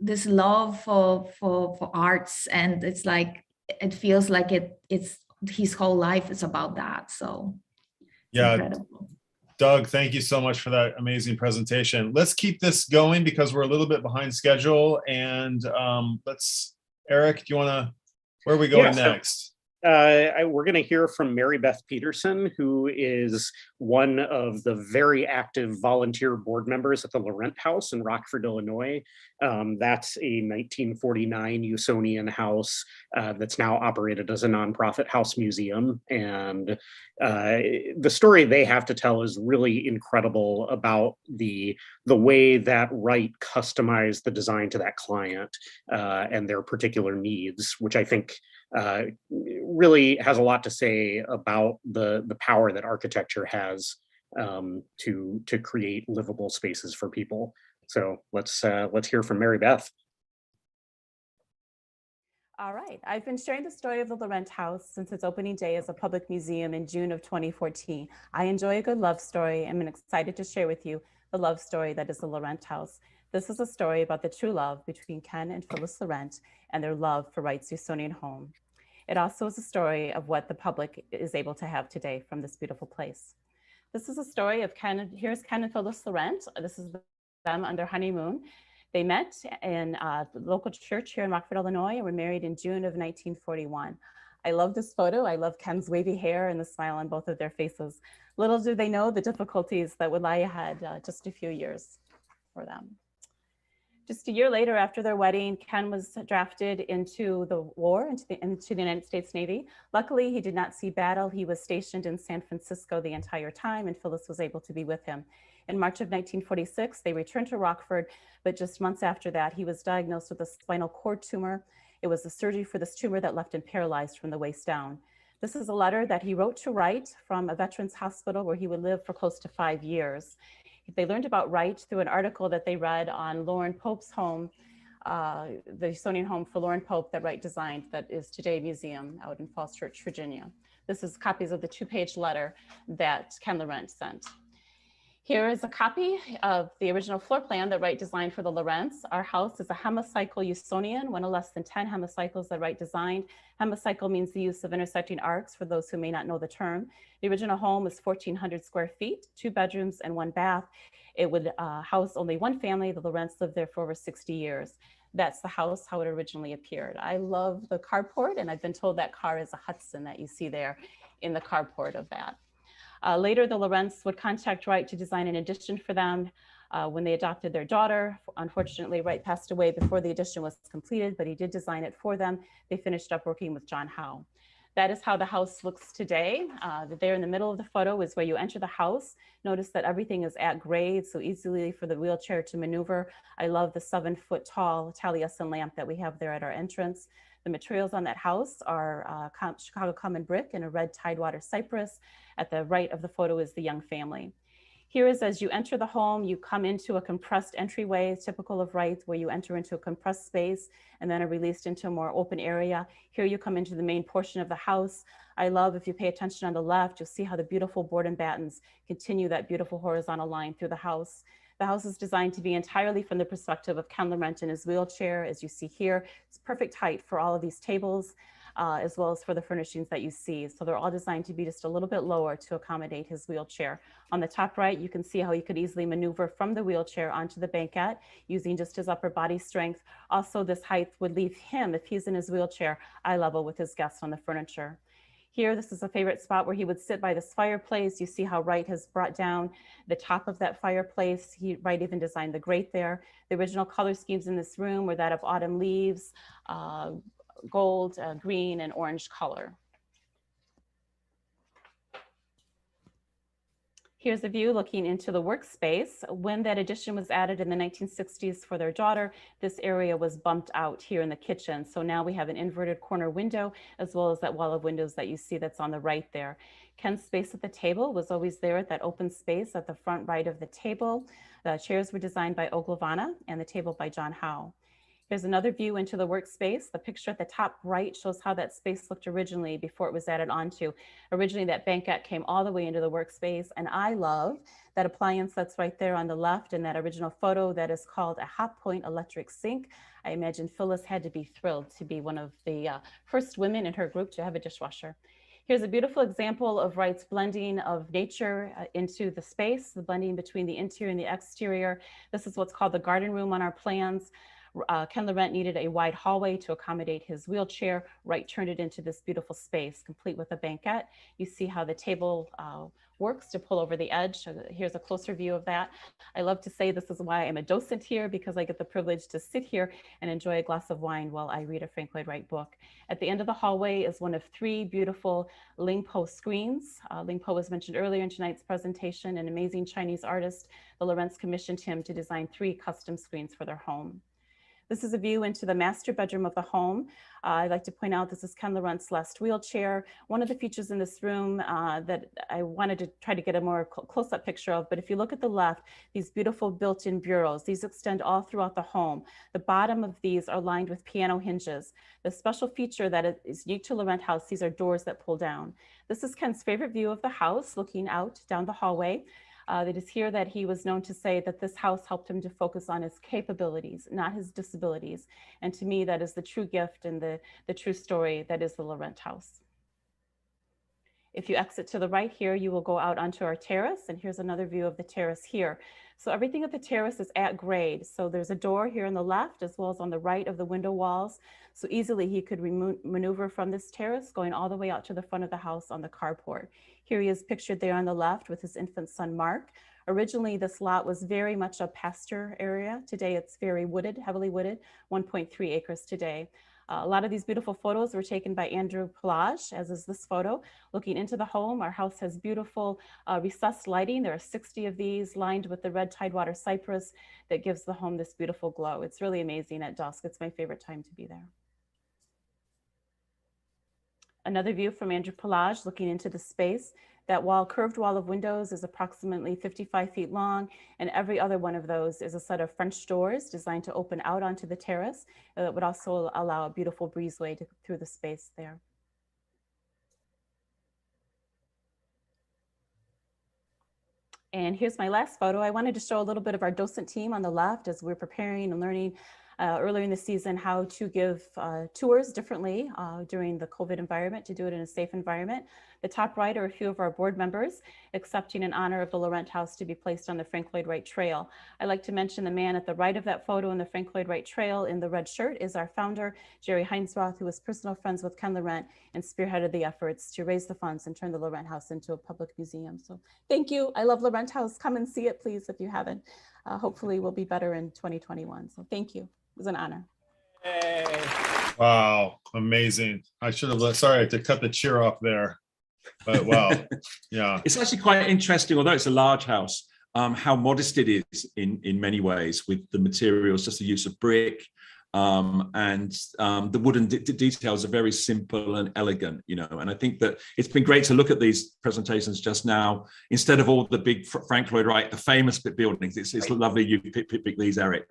this love for arts, and it's like, it feels like it's his whole life is about that. So yeah, incredible. Doug, thank you so much for that amazing presentation. Let's keep this going because we're a little bit behind schedule. And Eric, do you want to, where are we going next? We're going to hear from Mary Beth Peterson, who is one of the very active volunteer board members at the Laurent House in Rockford, Illinois. That's a 1949 Usonian house that's now operated as a nonprofit house museum. And the story they have to tell is really incredible about the way that Wright customized the design to that client and their particular needs, which I think really has a lot to say about the power that architecture has to create livable spaces for people. So let's hear from Mary Beth. All right, I've been sharing the story of the Laurent House since its opening day as a public museum in June of 2014. I enjoy a good love story and I'm excited to share with you the love story that is the Laurent House. This is a story about the true love between Ken and Phyllis Laurent and their love for Wright's Usonian home. It also is a story of what the public is able to have today from this beautiful place. This is a story of here's Ken and Phyllis Laurent. This is them on their honeymoon. They met in the local church here in Rockford, Illinois, and were married in June of 1941. I love this photo. I love Ken's wavy hair and the smile on both of their faces. Little do they know the difficulties that would lie ahead just a few years for them. Just a year later, after their wedding, Ken was drafted into the war, into the United States Navy. Luckily, he did not see battle. He was stationed in San Francisco the entire time, and Phyllis was able to be with him. In March of 1946, they returned to Rockford, but just months after that, he was diagnosed with a spinal cord tumor. It was the surgery for this tumor that left him paralyzed from the waist down. This is a letter that he wrote to Wright from a veterans hospital where he would live for close to 5 years. They learned about Wright through an article that they read on Lauren Pope's home, the Usonian home for Lauren Pope that Wright designed, that is today a museum out in Falls Church, Virginia. This is copies of the 2-page letter that Ken Laurent sent. Here is a copy of the original floor plan that Wright designed for the Laurents. Our house is a hemicycle Usonian, one of less than 10 hemicycles that Wright designed. Hemicycle means the use of intersecting arcs, for those who may not know the term. The original home is 1,400 square feet, 2 bedrooms and 1 bath. It would house only one family. The Laurents lived there for over 60 years. That's the house, how it originally appeared. I love the carport, and I've been told that car is a Hudson that you see there in the carport of that. Later, the Laurents would contact Wright to design an addition for them when they adopted their daughter. Unfortunately, Wright passed away before the addition was completed, but he did design it for them. They finished up working with John Howe. That is how the house looks today. There in the middle of the photo is where you enter the house. Notice that everything is at grade, so easily for the wheelchair to maneuver. I love the 7-foot tall Taliesin lamp that we have there at our entrance. The materials on that house are Chicago common brick and a red Tidewater cypress. At the right of the photo is the young family. Here is as you enter the home, you come into a compressed entryway, typical of Wright, where you enter into a compressed space and then are released into a more open area. Here you come into the main portion of the house. I love, if you pay attention on the left, you'll see how the beautiful board and battens continue that beautiful horizontal line through the house. The house is designed to be entirely from the perspective of Ken Laurent in his wheelchair. As you see here, it's perfect height for all of these tables, as well as for the furnishings that you see. So they're all designed to be just a little bit lower to accommodate his wheelchair. On the top right, you can see how he could easily maneuver from the wheelchair onto the banquette using just his upper body strength. Also, this height would leave him, if he's in his wheelchair, eye level with his guests on the furniture. Here, this is a favorite spot where he would sit by this fireplace. You see how Wright has brought down the top of that fireplace. Wright even designed the grate there. The original color schemes in this room were that of autumn leaves, gold, green, and orange color. Here's a view looking into the workspace. When that addition was added in the 1960s for their daughter, this area was bumped out here in the kitchen. So now we have an inverted corner window, as well as that wall of windows that you see that's on the right there. Ken's space at the table was always there at that open space at the front right of the table. The chairs were designed by Oglavana and the table by John Howe. Here's another view into the workspace. The picture at the top right shows how that space looked originally before it was added onto. Originally, that banquette came all the way into the workspace, and I love that appliance that's right there on the left in that original photo that is called a Hot Point electric sink. I imagine Phyllis had to be thrilled to be one of the first women in her group to have a dishwasher. Here's a beautiful example of Wright's blending of nature into the space, the blending between the interior and the exterior. This is what's called the garden room on our plans. Ken Laurent needed a wide hallway to accommodate his wheelchair. Wright turned it into this beautiful space, complete with a banquette. You see how the table works to pull over the edge. Here's a closer view of that. I love to say this is why I'm a docent here, because I get the privilege to sit here and enjoy a glass of wine while I read a Frank Lloyd Wright book. At the end of the hallway is one of 3 beautiful Ling Po screens. Ling Po was mentioned earlier in tonight's presentation, an amazing Chinese artist. The Lorentz commissioned him to design 3 custom screens for their home. This is a view into the master bedroom of the home. I'd like to point out this is Ken Laurent's last wheelchair. One of the features in this room that I wanted to try to get a more close-up picture of, but if you look at the left, these beautiful built-in bureaus, these extend all throughout the home. The bottom of these are lined with piano hinges. The special feature that is unique to Laurent House, these are doors that pull down. This is Ken's favorite view of the house, looking out down the hallway. It is here that he was known to say that this house helped him to focus on his capabilities, not his disabilities. And to me, that is the true gift and the true story that is the Laurent House. If you exit to the right here, you will go out onto our terrace, and here's another view of the terrace here. So everything at the terrace is at grade. So there's a door here on the left as well as on the right of the window walls. So easily he could maneuver from this terrace going all the way out to the front of the house on the carport. Here he is pictured there on the left with his infant son, Mark. Originally, this lot was very much a pasture area. Today, it's very wooded, heavily wooded, 1.3 acres today. A lot of these beautiful photos were taken by Andrew Pelage, as is this photo. Looking into the home, our house has beautiful recessed lighting. There are 60 of these lined with the red tidewater cypress that gives the home this beautiful glow. It's really amazing at dusk. It's my favorite time to be there. Another view from Andrew Pelage looking into the space. That curved wall of windows is approximately 55 feet long, and every other one of those is a set of French doors designed to open out onto the terrace that would also allow a beautiful breezeway through the space there. And here's my last photo. I wanted to show a little bit of our docent team on the left as we're preparing and learning earlier in the season how to give tours differently during the COVID environment, to do it in a safe environment. The top right are a few of our board members accepting an honor of the Laurent House to be placed on the Frank Lloyd Wright Trail. I like to mention the man at the right of that photo in the Frank Lloyd Wright Trail in the red shirt is our founder, Jerry Heinsroth, who was personal friends with Ken Laurent and spearheaded the efforts to raise the funds and turn the Laurent House into a public museum. So thank you. I love Laurent House. Come and see it, please, if you haven't. Hopefully we'll be better in 2021. So thank you. It was an honor. Yay. Wow, amazing. I should have, sorry to cut the cheer off there, but wow, yeah. It's actually quite interesting, although it's a large house, how modest it is in many ways with the materials, just the use of brick, and the wooden details are very simple and elegant, you know. And I think that it's been great to look at these presentations just now, instead of all the big Frank Lloyd Wright, the famous buildings. It's lovely you pick these, Eric.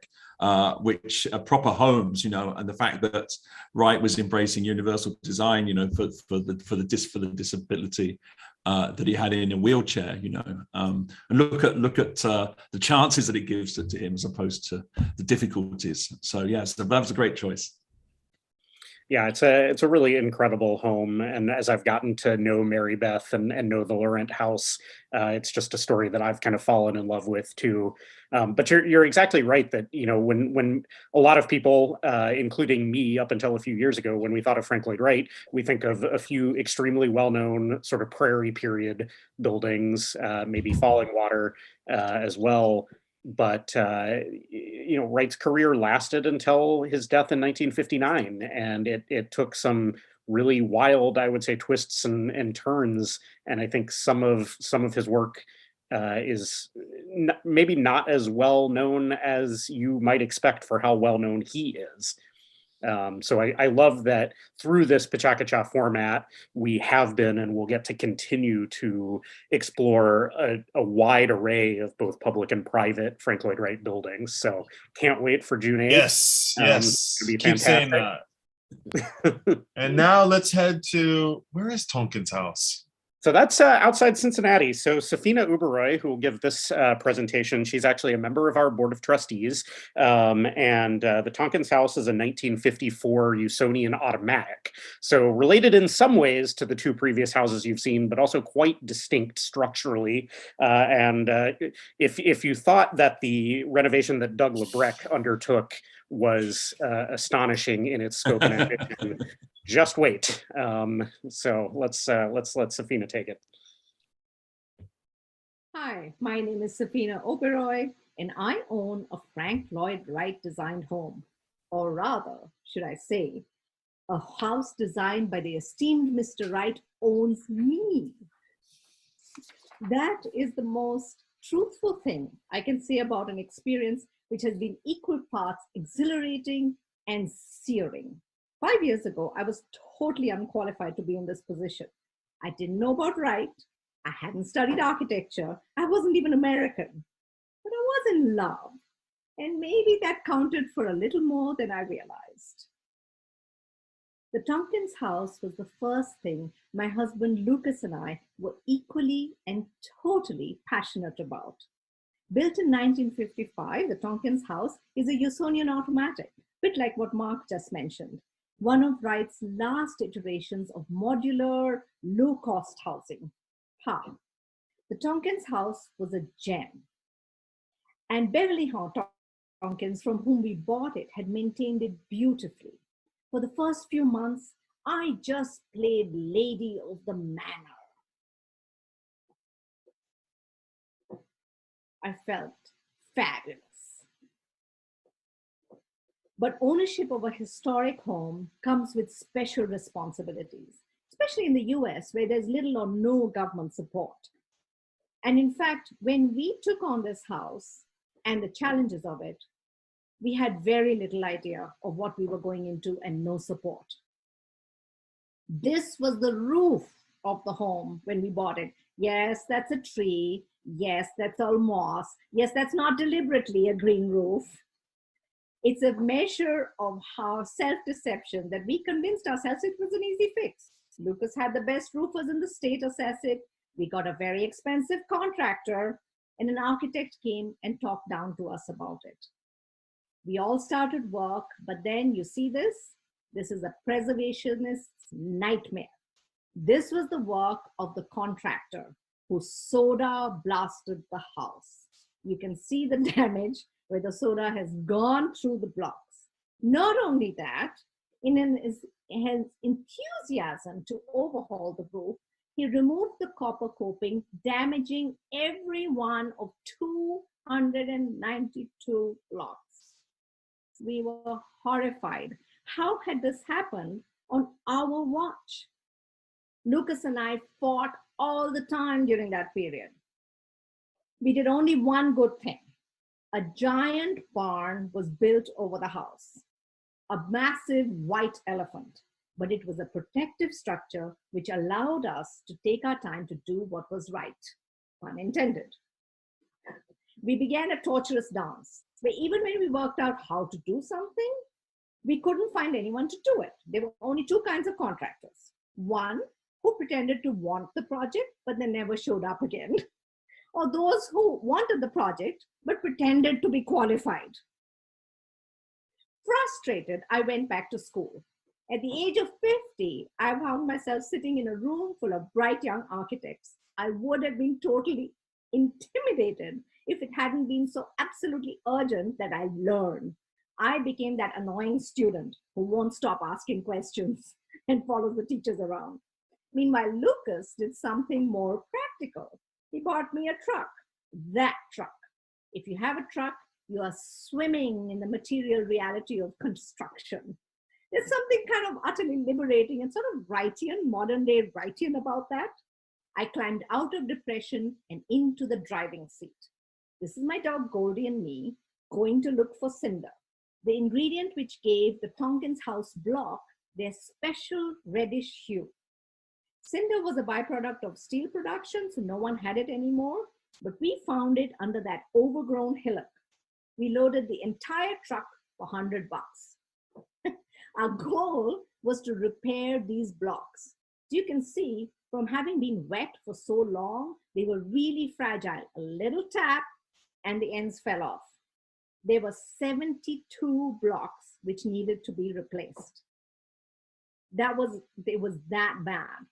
Which are proper homes, you know, and the fact that Wright was embracing universal design, you know, for the disability that he had in a wheelchair, you know, and look at the chances that it gives to him as opposed to the difficulties. So yes, that was a great choice. Yeah, it's a really incredible home, and as I've gotten to know Mary Beth and know the Laurent House, it's just a story that I've kind of fallen in love with too. But you're exactly right that, you know, when a lot of people, including me up until a few years ago, when we thought of Frank Lloyd Wright, we think of a few extremely well-known sort of prairie period buildings, maybe Falling Water as well. But, you know, Wright's career lasted until his death in 1959, and it took some really wild, I would say, twists and turns. And I think some of his work is maybe not as well known as you might expect for how well known he is. So I love that through this PechaKucha format, we have been and will get to continue to explore a wide array of both public and private Frank Lloyd Wright buildings. So can't wait for June 8th. Yes, yes. It's gonna be Keep saying fantastic. that. And now let's head to, where is Tonkin's house? So that's outside Cincinnati. So Safina Uberoy, who will give this presentation, she's actually a member of our board of trustees. And the Tonkins house is a 1954 Usonian automatic. So related in some ways to the two previous houses you've seen, but also quite distinct structurally. If you thought that the renovation that Doug Lebrecht undertook was astonishing in its scope and ambition, just wait. So let's let Safina take it. Hi, my name is Safina Oberoi, and I own a Frank Lloyd Wright designed home, or rather, should I say, a house designed by the esteemed Mr. Wright owns me. That is the most truthful thing I can say about an experience which has been equal parts exhilarating and searing. 5 years ago, I was totally unqualified to be in this position. I didn't know about Wright. I hadn't studied architecture. I wasn't even American. But I was in love. And maybe that counted for a little more than I realized. The Tompkins house was the first thing my husband Lucas and I were equally and totally passionate about. Built in 1955, the Tompkins house is a Usonian automatic, a bit like what Mark just mentioned. One of Wright's last iterations of modular, low-cost housing. How? The Tompkins house was a gem. And Beverly Tompkins, from whom we bought it, had maintained it beautifully. For the first few months, I just played Lady of the Manor. I felt fabulous. But ownership of a historic home comes with special responsibilities, especially in the US, where there's little or no government support. And in fact, when we took on this house and the challenges of it, we had very little idea of what we were going into and no support. This was the roof of the home when we bought it. Yes, that's a tree. Yes, that's all moss. Yes, that's not deliberately a green roof. It's a measure of how self-deception that we convinced ourselves it was an easy fix. Lucas had the best roofers in the state assess it. We got a very expensive contractor, and an architect came and talked down to us about it. We all started work, but then you see this? This is a preservationist's nightmare. This was the work of the contractor who soda blasted the house. You can see the damage where the soda has gone through the blocks. Not only that, in his enthusiasm to overhaul the roof, he removed the copper coping, damaging every one of 292 blocks. We were horrified. How had this happened on our watch? Lucas and I fought all the time during that period. We did only one good thing. A giant barn was built over the house, a massive white elephant, but it was a protective structure which allowed us to take our time to do what was right, pun intended. We began a torturous dance, where even when we worked out how to do something, we couldn't find anyone to do it. There were only two kinds of contractors. One who pretended to want the project, but then never showed up again. Or those who wanted the project, but pretended to be qualified. Frustrated, I went back to school. At the age of 50, I found myself sitting in a room full of bright young architects. I would have been totally intimidated if it hadn't been so absolutely urgent that I learned. I became that annoying student who won't stop asking questions and follows the teachers around. Meanwhile, Lucas did something more practical. He bought me a truck, that truck. If you have a truck, you are swimming in the material reality of construction. There's something kind of utterly liberating and sort of Wrightian, modern day Wrightian about that. I climbed out of depression and into the driving seat. This is my dog Goldie and me going to look for Cinder. the ingredient which gave the Tompkins House block their special reddish hue. Cinder was a byproduct of steel production, so no one had it anymore, but we found it under that overgrown hillock. We loaded the entire truck for $100. Our goal was to repair these blocks. You can see from having been wet for so long, they were really fragile. A little tap and the ends fell off. There were 72 blocks which needed to be replaced. It was that bad.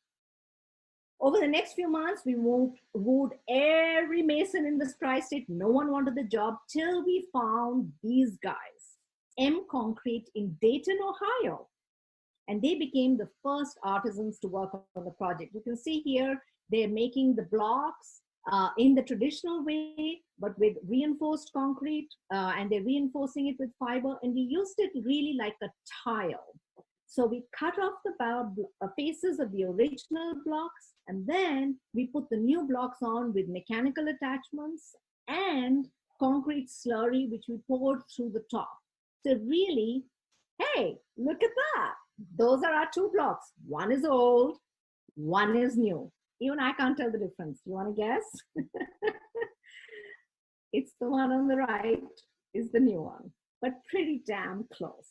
Over the next few months, we wooed every mason in this tri-state. No one wanted the job till we found these guys, M Concrete in Dayton, Ohio. And they became the first artisans to work on the project. You can see here, they're making the blocks in the traditional way, but with reinforced concrete, and they're reinforcing it with fiber. And we used it really like a tile. So we cut off the faces of the original blocks, and then we put the new blocks on with mechanical attachments and concrete slurry, which we poured through the top. So really, hey, look at that. Those are our two blocks. One is old, one is new. Even I can't tell the difference. You want to guess? It's the one on the right is the new one, but pretty damn close.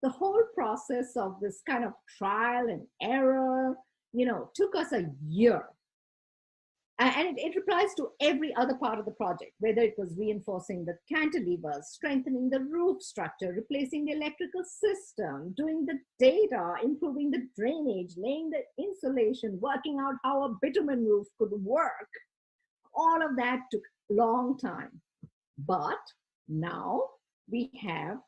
The whole process of this kind of trial and error, took us a year. And it applies to every other part of the project, whether it was reinforcing the cantilevers, strengthening the roof structure, replacing the electrical system, doing the data, improving the drainage, laying the insulation, working out how a bitumen roof could work. All of that took a long time. But now we have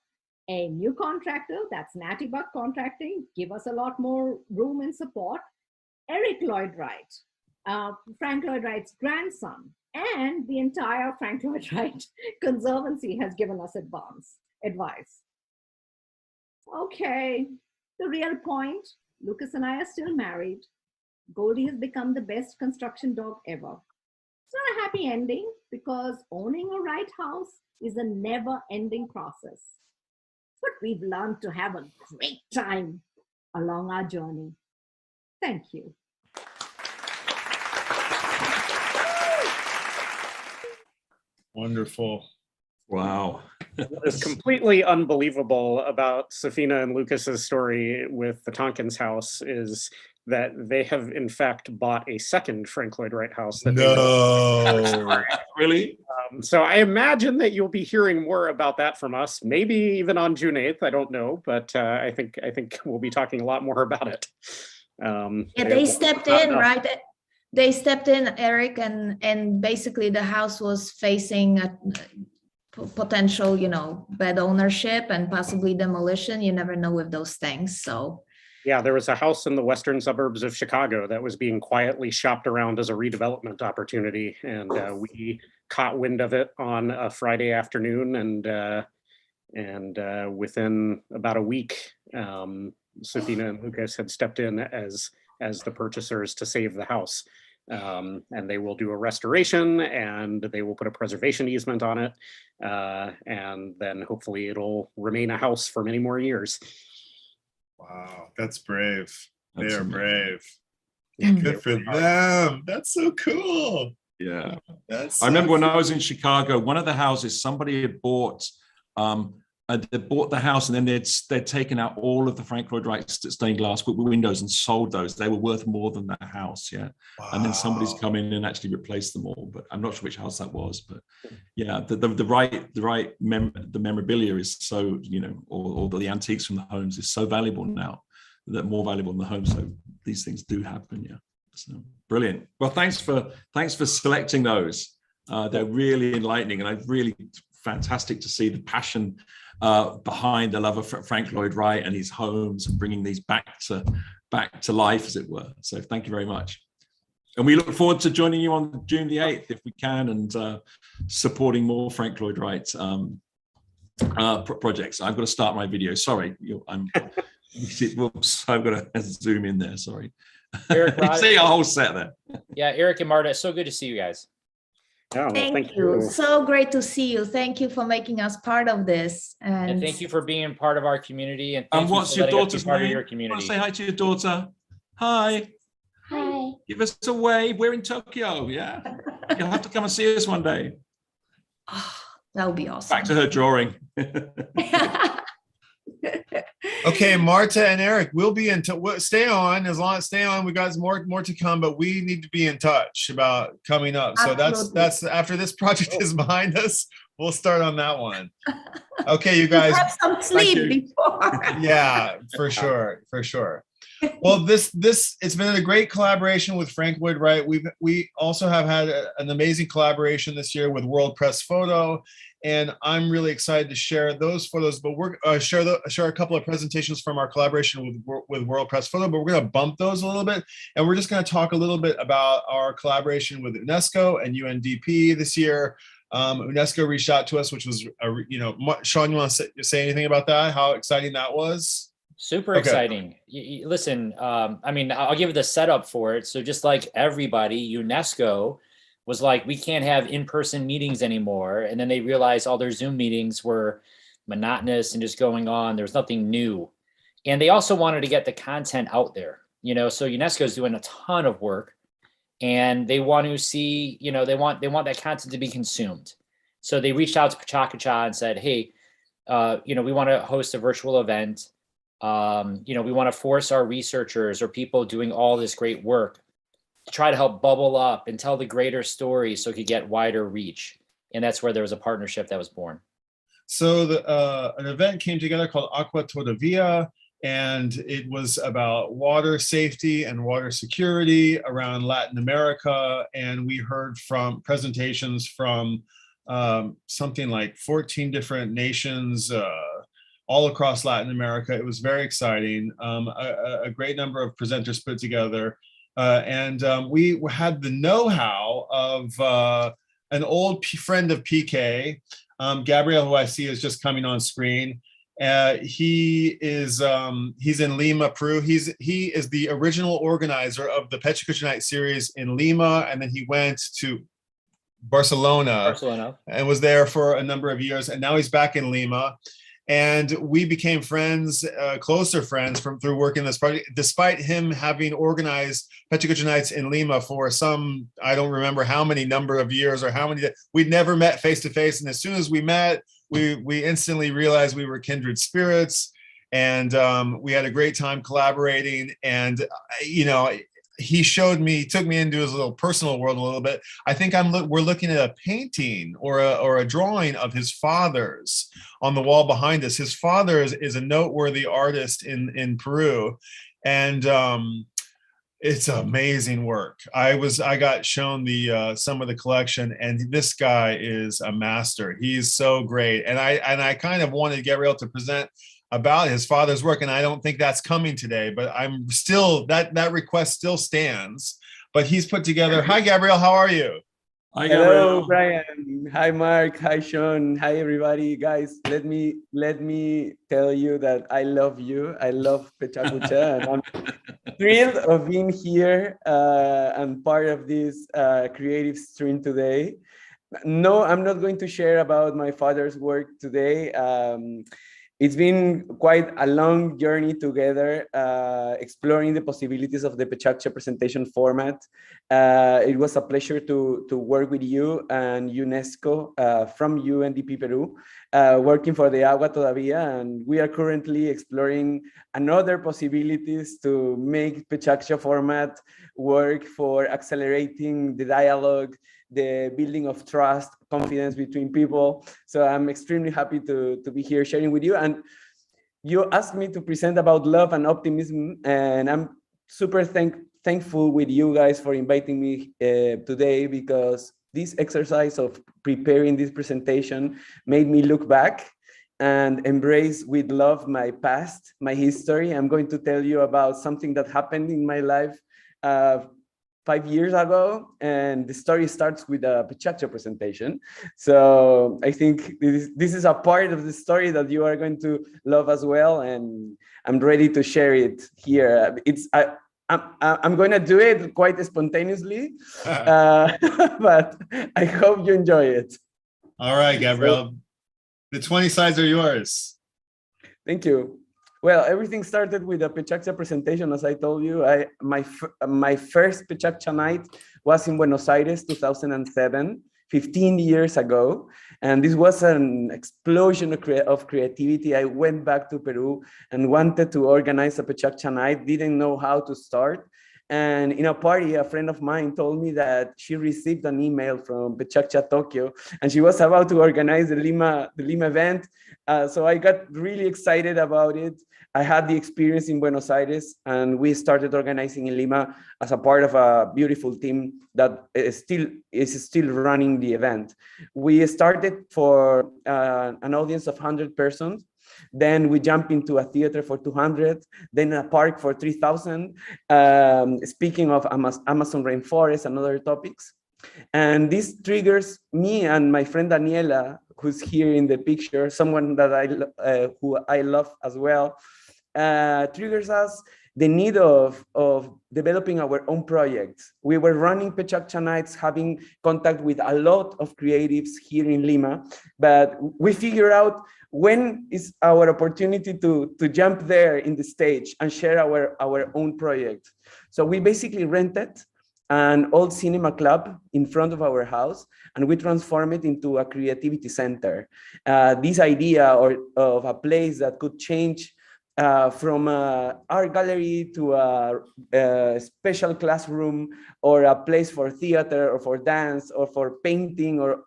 a new contractor, that's Natty Buck Contracting, give us a lot more room and support. Eric Lloyd Wright, Frank Lloyd Wright's grandson, and the entire Frank Lloyd Wright Conservancy has given us advice. Okay, the real point, Lucas and I are still married. Goldie has become the best construction dog ever. It's not a happy ending because owning a Wright house is a never-ending process. But we've learned to have a great time along our journey. Thank you. Wonderful. Wow. What is completely unbelievable about Safina and Lucas's story with the Tompkins house is that they have in fact bought a second Frank Lloyd Wright house. That No. Really? So I imagine that you'll be hearing more about that from us, maybe even on June 8th. I don't know, but I think we'll be talking a lot more about it. Yeah, they stepped in, right? They stepped in, Eric, and basically the house was facing a potential, bad ownership and possibly demolition. You never know with those things. So yeah, there was a house in the western suburbs of Chicago that was being quietly shopped around as a redevelopment opportunity, and we caught wind of it on a Friday afternoon, and within about a week, Safina and Lucas had stepped in as the purchasers to save the house. And they will do a restoration, and they will put a preservation easement on it, and then hopefully it'll remain a house for many more years. Wow, that's brave. They are amazing. brave. Good for them. That's so cool. Yeah. That's I remember when cool. I was in Chicago, one of the houses, somebody had bought, they bought the house, and then they'd taken out all of the Frank Lloyd Wright stained glass windows and sold those. They were worth more than that house, yeah. Wow. And then somebody's come in and actually replaced them all, but I'm not sure which house that was. But yeah, the memorabilia is so, or the antiques from the homes is so valuable now, that more valuable than the home. So these things do happen, yeah. So brilliant. Well, thanks for selecting those. They're really enlightening, and I really fantastic to see the passion behind the love of Frank Lloyd Wright and his homes, and bringing these back to life, as it were. So thank you very much. And we look forward to joining you on June the 8th, if we can, and supporting more Frank Lloyd Wright projects. I've got to start my video. Sorry, whoops, I've got to zoom in there. Sorry. Eric, You see a whole set there. Yeah, Eric and Marta, it's so good to see you guys. Yeah, well, Thank you. So great to see you. Thank you for making us part of this. And thank you for being part of our community. And And thank you what's for your letting us be daughter's part of name? your Want to community. say hi to your daughter? Hi. Hi. Give us a wave. We're in Tokyo. Yeah. You'll have to come and see us one day. That would be awesome. Back to her drawing. Okay, Marta and Eric, we'll be in touch. Stay on. As long as stay on, we got more to come, but we need to be in touch about coming up. So that's after this project is behind us, we'll start on that one. Okay, you guys. Have some sleep before. Yeah, for sure. Well, it's been a great collaboration with Frank Lloyd Wright. We also have had an amazing collaboration this year with World Press Photo, and I'm really excited to share those photos. But we're share a couple of presentations from our collaboration with World Press Photo. But we're going to bump those a little bit, and we're just going to talk a little bit about our collaboration with UNESCO and UNDP this year. UNESCO reached out to us, which was Sean, you want to say anything about that? How exciting that was? Super exciting. Listen, I mean, I'll give you the setup for it. So just like everybody, UNESCO was like, we can't have in-person meetings anymore. And then they realized all their Zoom meetings were monotonous and just going on. There was nothing new. And they also wanted to get the content out there, so UNESCO is doing a ton of work and they want to see, they want that content to be consumed. So they reached out to PechaKucha and said, hey, we want to host a virtual event. We want to force our researchers or people doing all this great work to try to help bubble up and tell the greater story so it could get wider reach. And that's where there was a partnership that was born. So an event came together called Aqua Todavia, and it was about water safety and water security around Latin America. And we heard from presentations from something like 14 different nations, all across Latin America. It was very exciting. A great number of presenters put together. And we had the know-how of an old friend of PK, Gabriel, who I see is just coming on screen. He's in Lima, Peru. He is the original organizer of the PechaKucha Night series in Lima, and then he went to Barcelona and was there for a number of years, and now he's back in Lima. And we became friends, closer friends through working this project, despite him having organized PechaKucha Nights in Lima for some, I don't remember how many number of years or how many, we'd never met face to face. And as soon as we met, we instantly realized we were kindred spirits, and we had a great time collaborating. And, he took me into his little personal world a little bit. I think we're looking at a painting or a drawing of his father's on the wall behind us. His father is a noteworthy artist in Peru, and it's amazing work. I got shown some of the collection, and this guy is a master. He's so great, and I kind of wanted Gabriel to present about his father's work, and I don't think that's coming today, but I'm still, that request still stands. But he's put together. Hi, Gabriel, how are you? Hi, Hello, Brian. Hi, Mark. Hi, Sean. Hi, everybody. Guys, let me tell you that I love you. I love PechaKucha, and I'm thrilled of being here and part of this creative stream today. No, I'm not going to share about my father's work today. It's been quite a long journey together, exploring the possibilities of the PechaKucha presentation format. It was a pleasure to work with you and UNESCO from UNDP Peru, working for the Agua Todavia, and we are currently exploring another possibilities to make PechaKucha format work for accelerating the dialogue, the building of trust, confidence between people. So I'm extremely happy to be here sharing with you. And you asked me to present about love and optimism, and I'm super thankful with you guys for inviting me today, because this exercise of preparing this presentation made me look back and embrace with love my past, my history. I'm going to tell you about something that happened in my life 5 years ago, and the story starts with a PechaKucha presentation. So I think this is a part of the story that you are going to love as well, and I'm ready to share it here. I'm going to do it quite spontaneously, but I hope you enjoy it. All right, Gabriel. The 20 slides are yours. Thank you. Well, everything started with a PechaKucha presentation. As I told you, my first PechaKucha night was in Buenos Aires, 2007, 15 years ago. And this was an explosion of creativity. I went back to Peru and wanted to organize a PechaKucha night, didn't know how to start. And in a party, a friend of mine told me that she received an email from PechaKucha Tokyo, and she was about to organize the Lima event. So I got really excited about it. I had the experience in Buenos Aires, and we started organizing in Lima as a part of a beautiful team that is still running the event. We started for an audience of 100 persons. Then we jump into a theater for 200, then a park for 3,000, speaking of Amazon rainforest and other topics. And this triggers me and my friend Daniela, who's here in the picture, someone that who I love as well, triggers us the need of developing our own projects. We were running PechaKucha nights, having contact with a lot of creatives here in Lima, but we figured out when is our opportunity to jump there in the stage and share our own project. So we basically rented an old cinema club in front of our house, and we transformed it into a creativity center. This idea of a place that could change from an art gallery to a special classroom, or a place for theater or for dance or for painting, or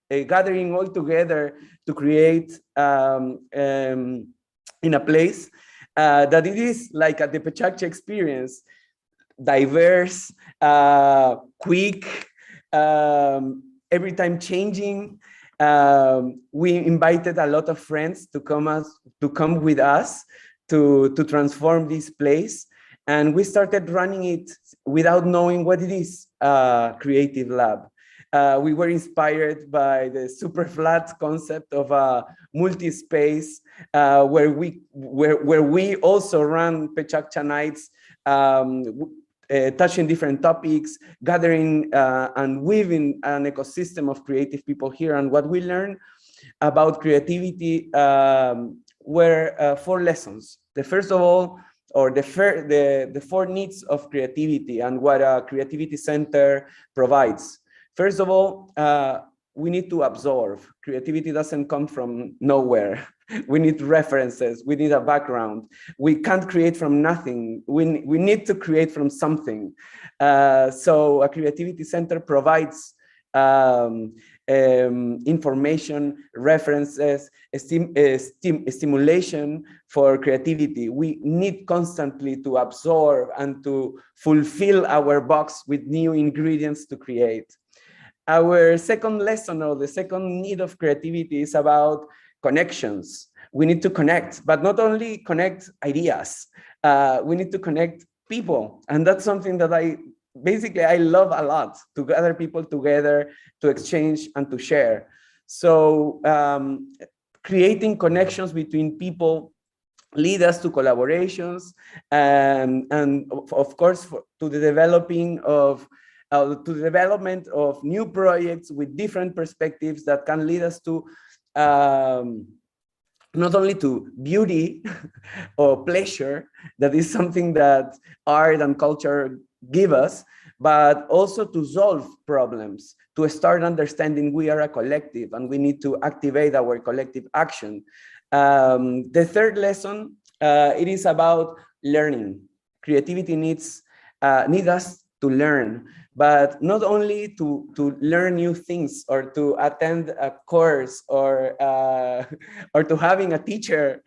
gathering all together to create in a place that it is like the PechaKucha experience, diverse, quick, every time changing. We invited a lot of friends to come with us to transform this place, and we started running it without knowing what it is, creative lab. We were inspired by the super flat concept of a multi-space where we also ran PechaKucha nights, touching different topics, gathering and weaving an ecosystem of creative people here. And what we learned about creativity were 4 lessons. The first of all, or the 4 needs of creativity and what a creativity center provides. First of all, we need to absorb. Creativity doesn't come from nowhere. We need references. We need a background. We can't create from nothing. We need to create from something. So a creativity center provides information, references, stimulation for creativity. We need constantly to absorb and to fulfill our box with new ingredients to create. Our second lesson, or the second need of creativity, is about connections. We need to connect, but not only connect ideas. We need to connect people. And that's something that I love a lot, to gather people together, to exchange and to share. So creating connections between people lead us to collaborations, and of course, to the development of new projects with different perspectives that can lead us to not only to beauty or pleasure, that is something that art and culture give us, but also to solve problems, to start understanding we are a collective and we need to activate our collective action. The third lesson, it is about learning. Creativity needs us to learn, but not only to learn new things or to attend a course or to having a teacher,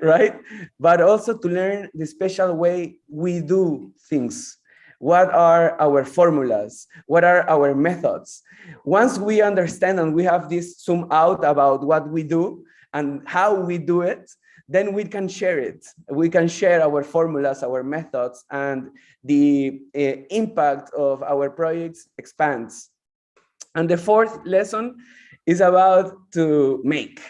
right? But also to learn the special way we do things. What are our formulas? What are our methods? Once we understand and we have this zoom out about what we do and how we do it, then we can share it. We can share our formulas, our methods, and the impact of our projects expands. And the fourth lesson is about to make.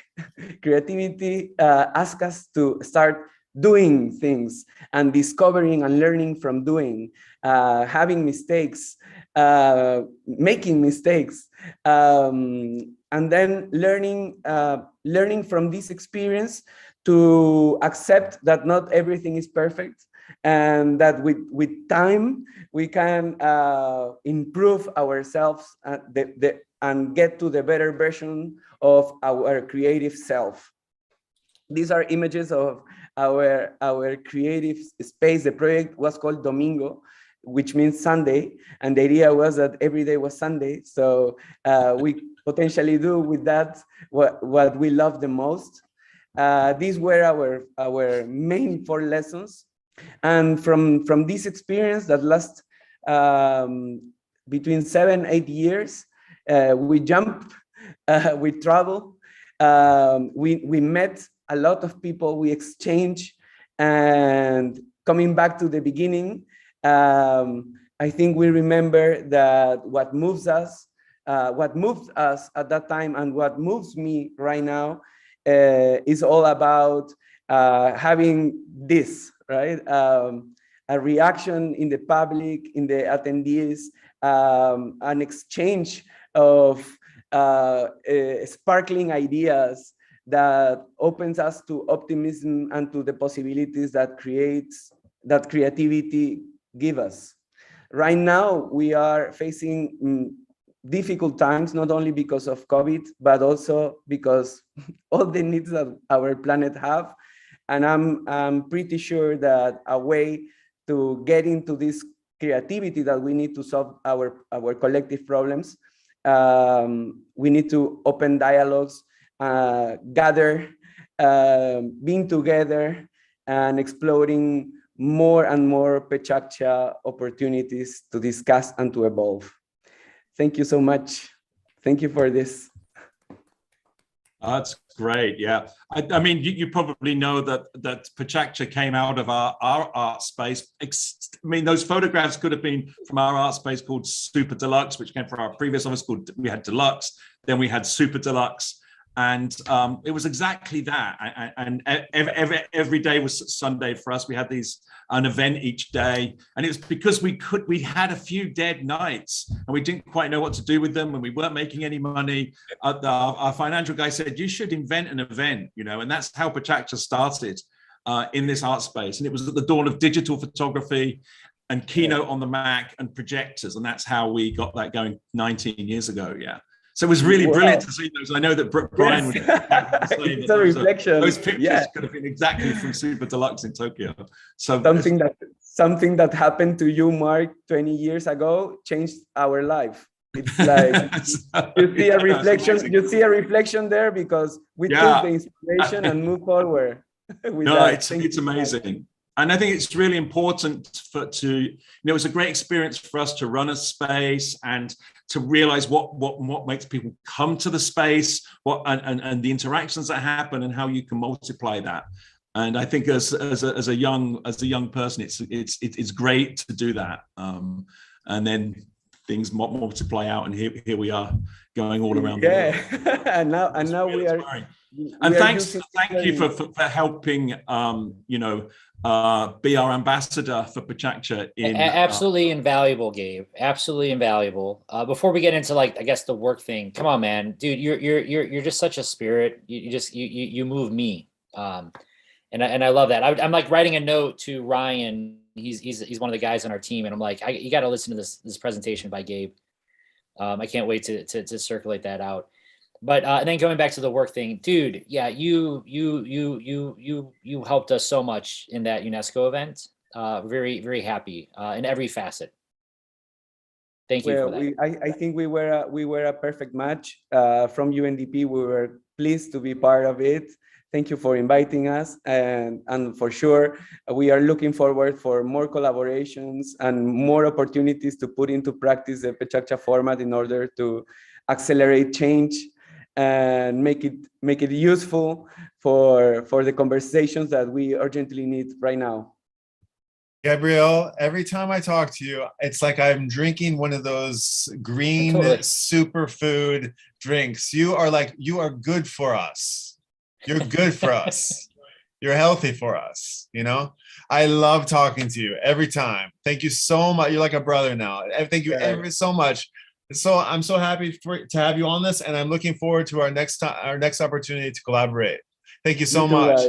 Creativity asks us to start doing things and discovering and learning from doing, having mistakes, making mistakes, and then learning from this experience to accept that not everything is perfect, and that with time we can improve ourselves and get to the better version of our creative self. These are images of our creative space. The project was called Domingo, which means Sunday, and the idea was that every day was Sunday. So we potentially do with that what we love the most. These were our main 4 lessons. And from this experience that lasts between 7-8 years, we jump, we travel, we met a lot of people, we exchange, and coming back to the beginning, I think we remember that what moved us at that time and what moves me right now is all about having this, right? A reaction in the public, in the attendees, an exchange of sparkling ideas that opens us to optimism and to the possibilities that creativity give us. Right now, we are facing difficult times, not only because of COVID, but also because all the needs that our planet have. And I'm pretty sure that a way to get into this creativity that we need to solve our collective problems, we need to open dialogues, gather, being together, and exploring more and more PechaKucha opportunities to discuss and to evolve. Thank you so much. Thank you for this. That's great. Yeah. I mean, you probably know that PechaKucha came out of our art space. I mean, those photographs could have been from our art space called Super Deluxe, which came from our previous office called, we had Deluxe, then we had Super Deluxe. And it was exactly that. And every day was Sunday for us. We had an event each day. And it was because we had a few dead nights and we didn't quite know what to do with them, and we weren't making any money. Our financial guy said, you should invent an event, and that's how PechaKucha started in this art space. And it was at the dawn of digital photography and Keynote on the Mac and projectors. And that's how we got that going 19 years ago. Yeah. So it was really brilliant to see those. I know that Brian would say it's a reflection. Those pictures could have been exactly from Super Deluxe in Tokyo. So something that happened to you, Mark, 20 years ago changed our life. It's like you see a reflection. You see a reflection there because we took the inspiration and moved forward. It's amazing. And I think it's really important it's a great experience for us to run a space and to realize what makes people come to the space, and the interactions that happen and how you can multiply that. And I think as a young person, it's great to do that. And then things multiply out, and here we are going all around the world. and now we are. And thank you for helping be our ambassador for PechaKucha. Absolutely invaluable, Gabe. Absolutely invaluable. Before we get into I guess the work thing, come on, man, dude, you're just such a spirit. You move me, and I love that. I'm like writing a note to Ryan. He's one of the guys on our team, and I'm like, you got to listen to this presentation by Gabe. I can't wait to circulate that out. But and then going back to the work thing, dude, yeah, you helped us so much in that UNESCO event. Very, very happy in every facet. Thank you for that. I think we were a perfect match. From UNDP, we were pleased to be part of it. Thank you for inviting us, and for sure, we are looking forward for more collaborations and more opportunities to put into practice the PechaKucha format in order to accelerate change and make it useful for the conversations that we urgently need right now. Gabriel, every time I talk to you, it's like I'm drinking one of those green superfood drinks. You are good for us. You're good for us. You're healthy for us, you know? I love talking to you every time. Thank you so much. You're like a brother now. Thank you ever so much. So I'm so happy to have you on this, and I'm looking forward to our next opportunity to collaborate. Thank you so much.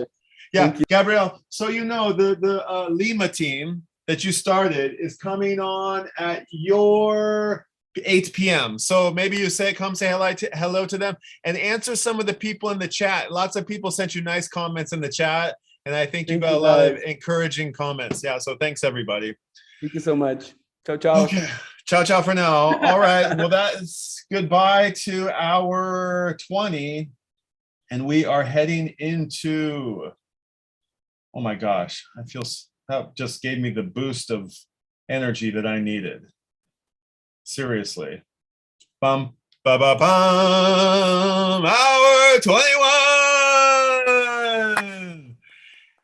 Yeah, Gabrielle. So you know the Lima team that you started is coming on at your 8 p.m. So maybe you come say hello to them and answer some of the people in the chat. Lots of people sent you nice comments in the chat, and I think you got a lot of encouraging comments. Yeah, so thanks everybody. Thank you so much. Ciao, ciao. Okay, ciao, ciao for now. All right, well that's goodbye to hour 20, and we are heading into. Oh my gosh, I feel that just gave me the boost of energy that I needed. Seriously. Bum, ba, ba, bum, hour 21.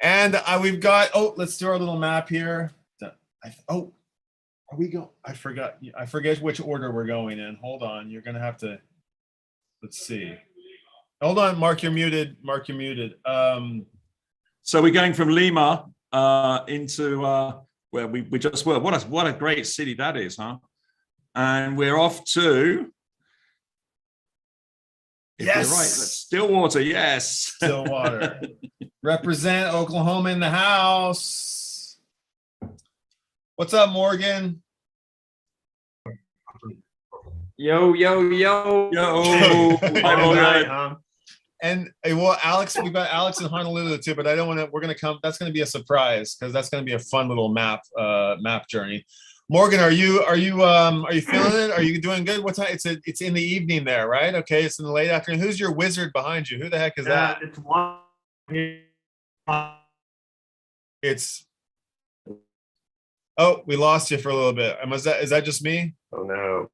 And we've got, let's do our little map here. Are we go? I forget which order we're going in. Hold on, you're gonna have to, let's see. Hold on, Mark, you're muted. Mark, you're muted. So we're going from Lima into where we just were. What a great city that is, huh? And we're off to, if you're right, Stillwater, yes. Stillwater. Represent Oklahoma in the house. What's up, Morgan? Yo. And well, Alex, we've got Alex in Honolulu too, but I don't want to, that's going to be a surprise because that's going to be a fun little map journey. Morgan, are you feeling it? Are you doing good? What time? It's in the evening there, right? Okay, it's in the late afternoon. Who's your wizard behind you? Who the heck is that? It's we lost you for a little bit. Is that just me? Oh no.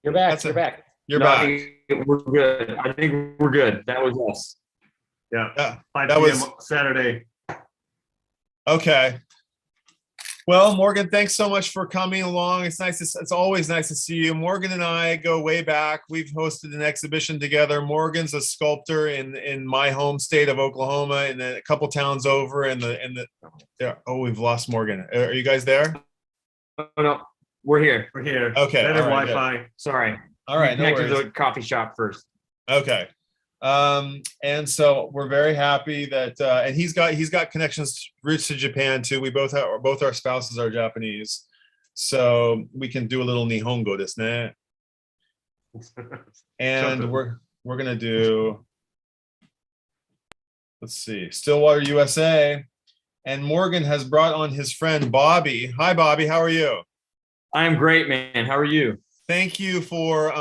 You're back. You're back. You're back. I think we're good. I think we're good. That was us. Yeah. 5 that p.m. was Saturday. Okay. Well, Morgan, thanks so much for coming along. It's always nice to see you. Morgan and I go way back. We've hosted an exhibition together. Morgan's a sculptor in my home state of Oklahoma, and then a couple towns over we've lost Morgan. Are you guys there? No. We're here. Okay. Better right, Wi-Fi. good. Sorry. All right. No Connected worries. to the coffee shop first. Okay. And so we're very happy that and he's got connections, roots to Japan too. We both our spouses are Japanese, so we can do a little Nihongo desu ne. And we're gonna do, let's see, Stillwater, USA. And Morgan has brought on his friend Bobby. Hi, Bobby. How are you? I'm great, man. How are you? Thank you for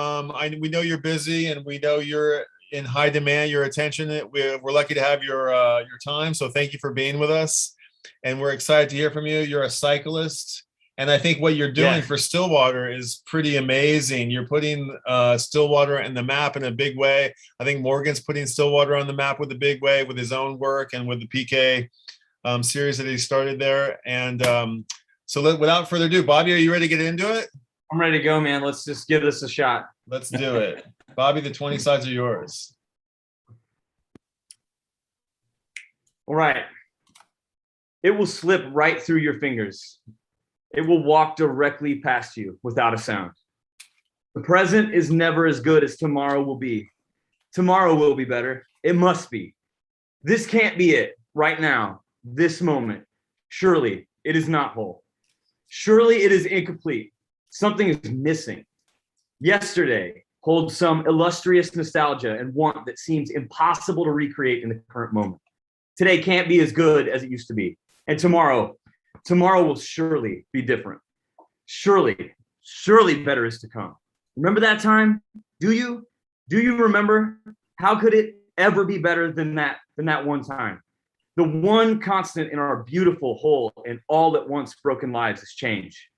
we know you're busy and we know you're in high demand, your attention. We're lucky to have your time. So thank you for being with us. And we're excited to hear from you. You're a cyclist. And I think what you're doing for Stillwater is pretty amazing. You're putting Stillwater in the map in a big way. I think Morgan's putting Stillwater on the map with a big way with his own work and with the PK series that he started there. And so without further ado, Bobby, are you ready to get into it? I'm ready to go, man. Let's just give this a shot. Let's do it. Bobby, the 20 slides are yours. All right. It will slip right through your fingers. It will walk directly past you without a sound. The present is never as good as tomorrow will be. Tomorrow will be better. It must be. This can't be it right now, this moment. Surely it is not whole. Surely it is incomplete. Something is missing. Yesterday holds some illustrious nostalgia and want that seems impossible to recreate in the current moment. Today can't be as good as it used to be. And tomorrow will surely be different. Surely better is to come. Remember that time? Do you remember? How could it ever be better than that one time? The one constant in our beautiful, whole, and all at once broken lives is change.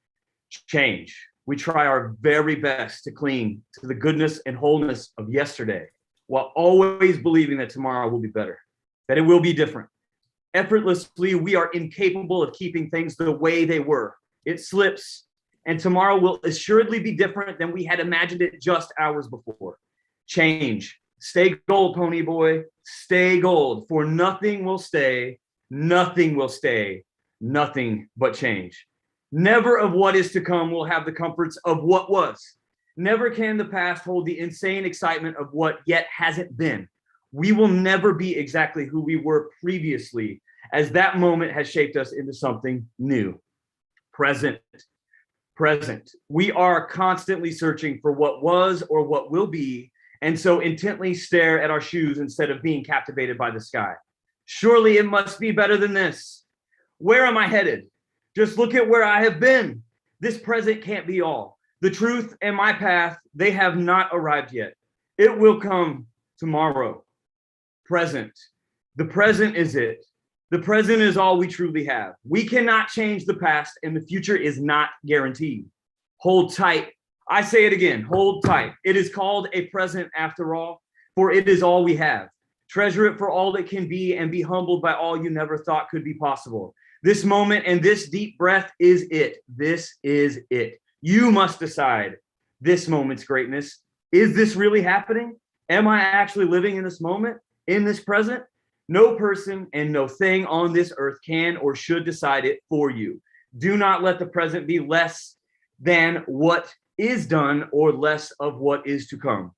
Change. We try our very best to cling to the goodness and wholeness of yesterday, while always believing that tomorrow will be better, that it will be different. Effortlessly, we are incapable of keeping things the way they were. It slips, and tomorrow will assuredly be different than we had imagined it just hours before. Change Stay gold, pony boy. Stay gold, for nothing will stay, nothing will stay, nothing but change. Never of what is to come will have the comforts of what was. Never can the past hold the insane excitement of what yet hasn't been. We will never be exactly who we were previously, as that moment has shaped us into something new. Present. We are constantly searching for what was or what will be, and so intently stare at our shoes instead of being captivated by the sky. Surely it must be better than this. Where am I headed? Just look at where I have been. This present can't be all. The truth and my path, they have not arrived yet. It will come tomorrow. Present. The present is it. The present is all we truly have. We cannot change the past, and the future is not guaranteed. Hold tight. I say it again, hold tight. It is called a present after all, for it is all we have. Treasure it for all it can be and be humbled by all you never thought could be possible. This moment and this deep breath is it. This is it. You must decide this moment's greatness. Is this really happening? Am I actually living in this moment, in this present? No person and no thing on this earth can or should decide it for you. Do not let the present be less than what is done or less of what is to come.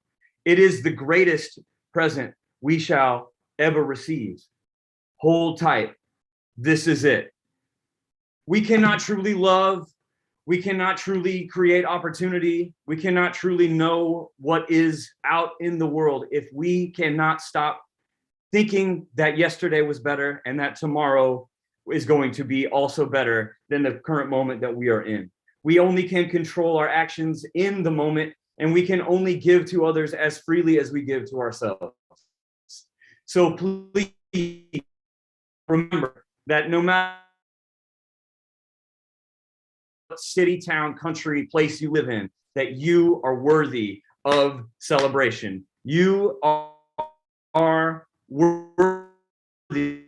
It is the greatest present we shall ever receive. Hold tight. This is it. We cannot truly love. We cannot truly create opportunity. We cannot truly know what is out in the world if we cannot stop thinking that yesterday was better and that tomorrow is going to be also better than the current moment that we are in. We only can control our actions in the moment, and we can only give to others as freely as we give to ourselves. So please remember that no matter what city, town, country, place you live in, that you are worthy of celebration. You are worthy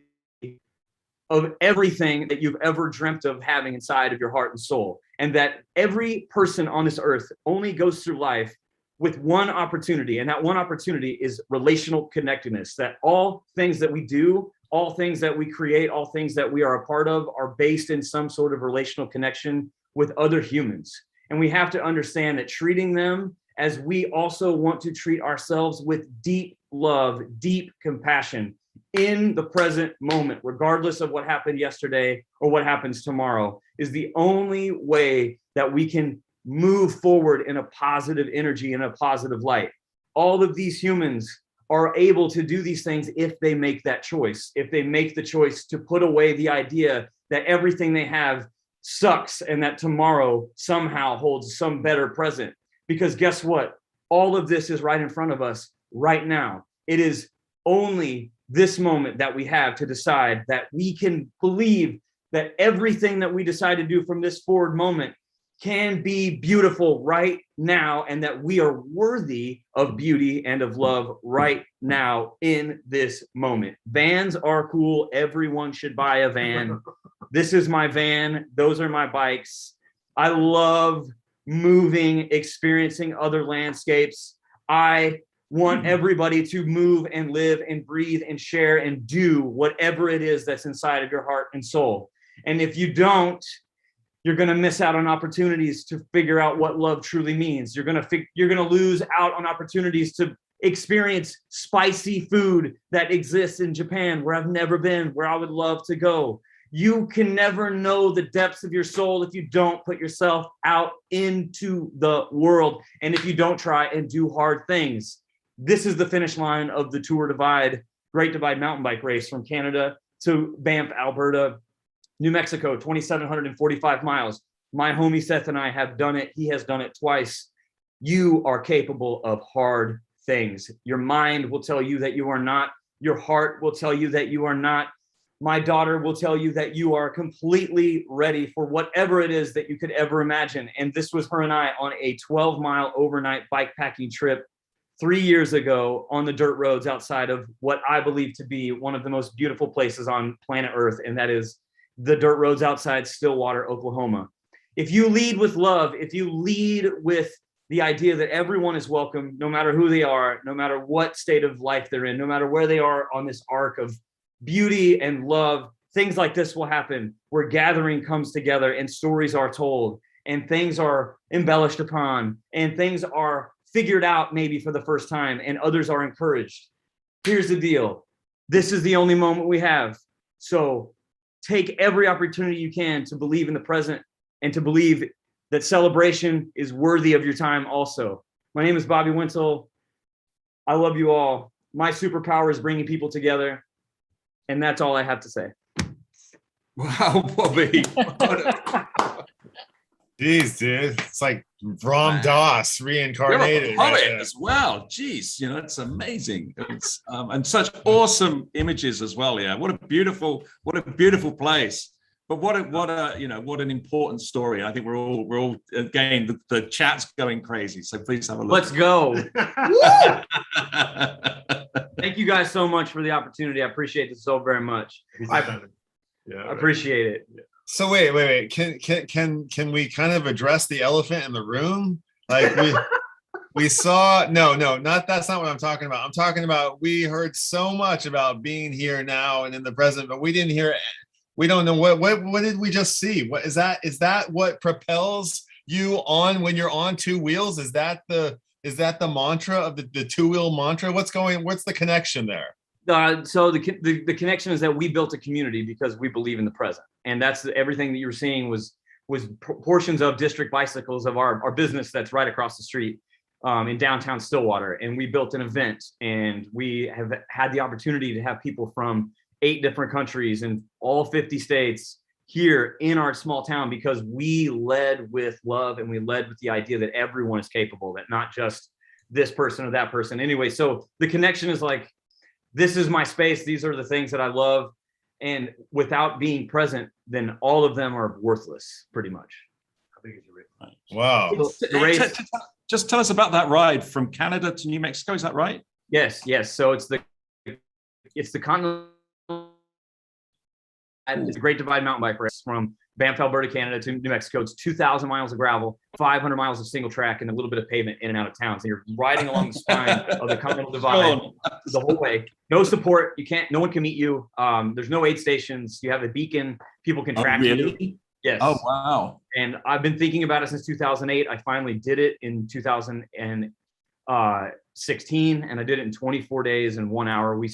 of everything that you've ever dreamt of having inside of your heart and soul. And that every person on this earth only goes through life with one opportunity. And that one opportunity is relational connectedness, that all things that we do, all things that we create, all things that we are a part of are based in some sort of relational connection with other humans. And we have to understand that treating them as we also want to treat ourselves with deep love, deep compassion in the present moment, regardless of what happened yesterday or what happens tomorrow, is the only way that we can move forward in a positive energy and a positive light. All of these humans are able to do these things if they make that choice, if they make the choice to put away the idea that everything they have sucks and that tomorrow somehow holds some better present. Because guess what? All of this is right in front of us right now. It is only this moment that we have to decide that we can believe that everything that we decide to do from this forward moment can be beautiful right now, and that we are worthy of beauty and of love right now in this moment. Vans are cool. Everyone should buy a van. This is my van. Those are my bikes. I love moving, experiencing other landscapes. I want everybody to move and live and breathe and share and do whatever it is that's inside of your heart and soul. And if you don't, you're going to miss out on opportunities to figure out what love truly means. You're going to lose out on opportunities to experience spicy food that exists in Japan, where I've never been, where I would love to go. You can never know the depths of your soul if you don't put yourself out into the world, and if you don't try and do hard things. This is the finish line of the Tour Divide, Great Divide mountain bike race from Canada to Banff, Alberta, New Mexico, 2,745 miles. My homie Seth and I have done it. He has done it twice. You are capable of hard things. Your mind will tell you that you are not. Your heart will tell you that you are not. My daughter will tell you that you are completely ready for whatever it is that you could ever imagine. And this was her and I on a 12-mile overnight bike packing trip 3 years ago on the dirt roads outside of what I believe to be one of the most beautiful places on planet Earth, and that is the dirt roads outside Stillwater, Oklahoma. If you lead with love, if you lead with the idea that everyone is welcome, no matter who they are, no matter what state of life they're in, no matter where they are on this arc of beauty and love. Things like this will happen where gathering comes together and stories are told and things are embellished upon and things are figured out maybe for the first time and others are encouraged. Here's the deal. This is the only moment we have. So take every opportunity you can to believe in the present and to believe that celebration is worthy of your time also. My name is Bobby Wintle. I love you all. My superpower is bringing people together. And that's all I have to say. Wow, Bobby. Jeez, dude. It's like Ram Dass reincarnated. You're a poet as well. Jeez, it's amazing. It's and such awesome images as well. Yeah, what a beautiful place. But what an important story. I think we're all again the chat's going crazy. So please have a look. Let's go. Thank you guys so much for the opportunity. I appreciate this so very much. I appreciate it. So wait. Can we kind of address the elephant in the room? Like we saw that's not what I'm talking about. I'm talking about we heard so much about being here now and in the present, but we didn't hear. We don't know what did we just see? What is that? Is that what propels you on when you're on two wheels? Is that the mantra of the two-wheel mantra? What's the connection there? So the connection is that we built a community because we believe in the present, and that's everything that you were seeing was portions of District Bicycles of our business that's right across the street in downtown Stillwater, and we built an event, and we have had the opportunity to have people from 8 different countries and all 50 states here in our small town because we led with love and we led with the idea that everyone is capable, that not just this person or that person. Anyway, so the connection is like, this is my space. These are the things that I love. And without being present, then all of them are worthless, pretty much. How big is your race? Wow. So the race, just tell us about that ride from Canada to New Mexico. Is that right? Yes. So it's the continental. It's a Great Divide mountain bike race from Banff, Alberta, Canada to New Mexico. It's 2,000 miles of gravel, 500 miles of single track, and a little bit of pavement in and out of town. So you're riding along the spine of the Continental Divide the whole way. No support. No one can meet you. There's no aid stations. You have a beacon. People can track you. Yes. Oh, wow. And I've been thinking about it since 2008. I finally did it in 2016, and I did it in 24 days and 1 hour. We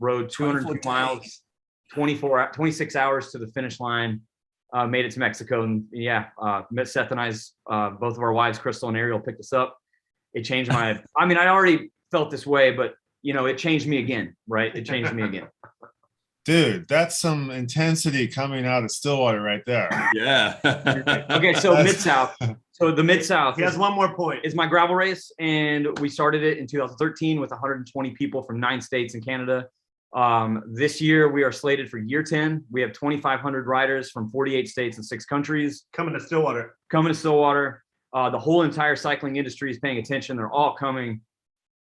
rode 202 miles. 26 hours to the finish line, made it to Mexico. And met Seth and I's, both of our wives, Crystal and Ariel, picked us up. It changed I already felt this way, but it changed me again, right? It changed me again. Dude, that's some intensity coming out of Stillwater right there. Yeah. Okay, so Mid-South. So the Mid-South. He has one more point. Is my gravel race, and we started it in 2013 with 120 people from 9 states in Canada. This year we are slated for year 10. We have 2,500 riders from 48 states and 6 countries coming to Stillwater. The whole entire cycling industry is paying attention. They're all coming,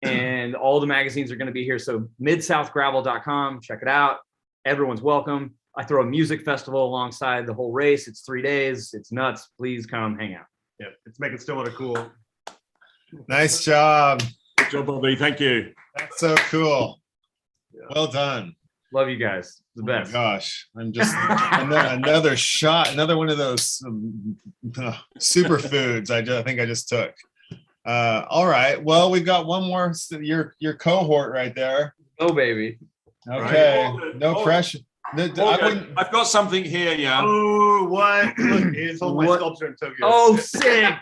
and all the magazines are going to be here. So midsouthgravel.com, check it out. Everyone's welcome. I throw a music festival alongside the whole race. It's 3 days. It's nuts. Please come hang out. Yeah, it's making Stillwater cool. Nice job. Good job, Bobby. Thank you. That's so cool. Well done. Love you guys. The best. Oh my gosh, I'm just another shot, another one of those superfoods. I think I just took. All right. Well, we've got one more. Your cohort right there. Oh baby. Okay. Right. No pressure. I've got something here. Yeah. Oh, what? Look, it's on my sculpture in Tokyo. Oh, sick.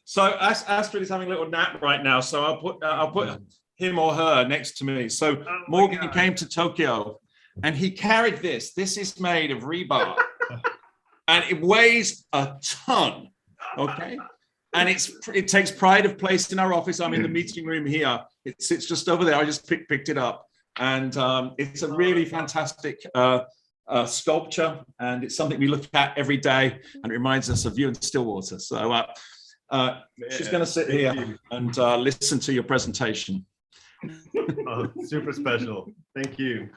So Astrid is having a little nap right now. So I'll put him or her next to me. So Morgan came to Tokyo and he carried this. This is made of rebar and it weighs a ton. Okay. And it takes pride of place in our office. I'm in the meeting room here. It sits just over there. I just picked it up. And it's a really fantastic sculpture. And it's something we look at every day and it reminds us of you in Stillwater. So she's going to sit here and listen to your presentation. Oh, super special. Thank you.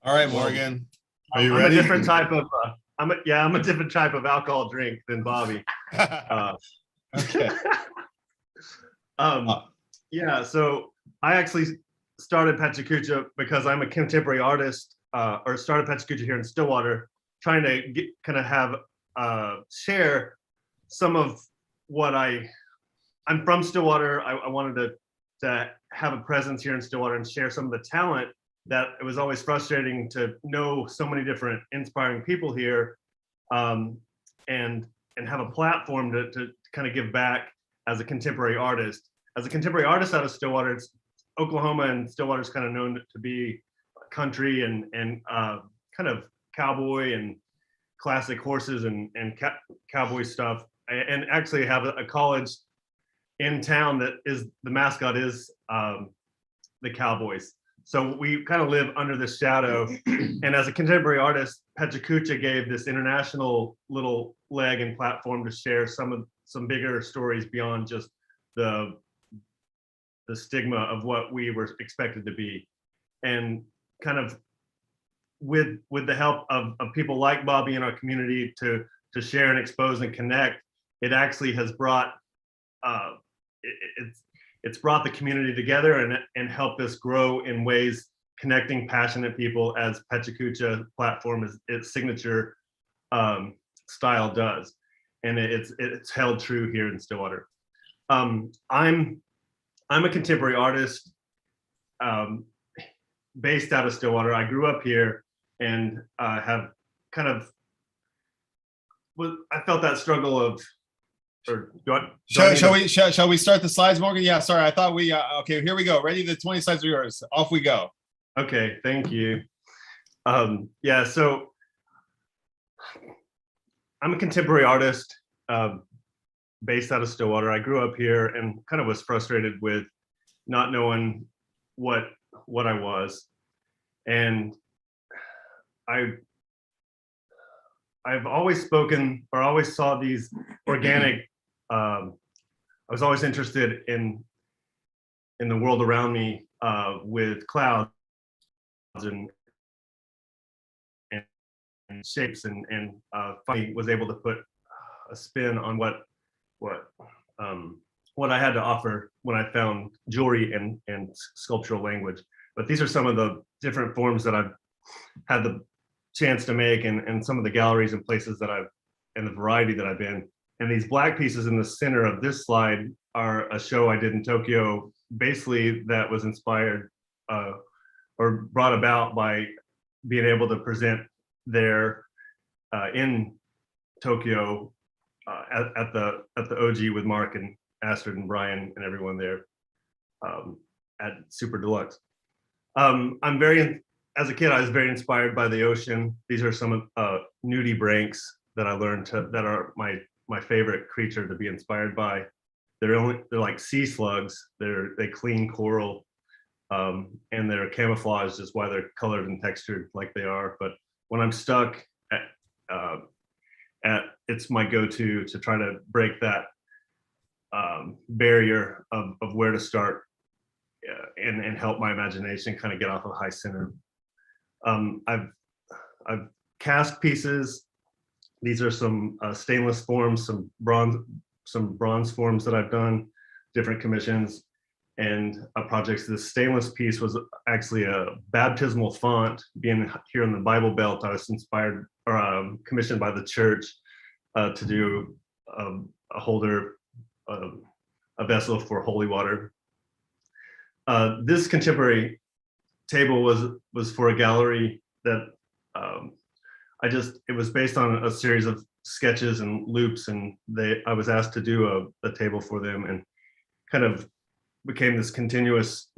All right, Morgan. Are you I'm ready? A different type of I'm a different type of alcohol drink than Bobby. Okay. Yeah, so I actually started PechaKucha because I'm a contemporary artist, or started PechaKucha here in Stillwater, trying to share some of what I'm from Stillwater. I wanted to have a presence here in Stillwater and share some of the talent that it was always frustrating to know so many different inspiring people here, and have a platform to kind of give back as a contemporary artist. As a contemporary artist out of Stillwater, Oklahoma and Stillwater is kind of known to be country and kind of cowboy and classic horses and cowboy stuff. And actually have a college in town that is, the mascot is the Cowboys. So we kind of live under this shadow. And as a contemporary artist, PechaKucha gave this international little leg and platform to share some bigger stories beyond just the stigma of what we were expected to be. And kind of with the help of people like Bobby in our community to share and expose and connect, it actually has brought it's brought the community together and helped us grow in ways connecting passionate people, as PechaKucha platform is its signature style does, and it's held true here in Stillwater. I'm a contemporary artist based out of Stillwater. I grew up here and have kind of, I felt that struggle of, or shall we start the slides, Morgan? Yeah, sorry, I thought we okay, here we go. Ready? The 20 slides are yours. Off we go. Okay, thank you. Yeah, so I'm a contemporary artist based out of Stillwater. I grew up here and kind of was frustrated with not knowing what I was. And I've always spoken, or always saw these organic, I was always interested in the world around me with clouds and shapes, and finally was able to put a spin on what I had to offer when I found jewelry and sculptural language. But these are some of the different forms that I've had the chance to make, and some of the galleries and places that and the variety that I've been. And these black pieces in the center of this slide are a show I did in Tokyo, basically that was inspired or brought about by being able to present there in Tokyo at the OG with Mark and Astrid and Brian and everyone there at Super Deluxe. As a kid, I was very inspired by the ocean. These are some of nudibranchs that I learned that are my favorite creature to be inspired by. They're like sea slugs. They clean coral, and they're camouflaged is why they're colored and textured like they are. But when I'm stuck it's my go-to to try to break that barrier of where to start and help my imagination kind of get off of high center. I've cast pieces. These are some stainless forms, some bronze forms that I've done, different commissions and projects. This stainless piece was actually a baptismal font. Being here in the Bible Belt, I was inspired or commissioned by the church to do a holder, a vessel for holy water. This contemporary table was for a gallery that it was based on a series of sketches and loops, and I was asked to do a table for them, and kind of became this continuous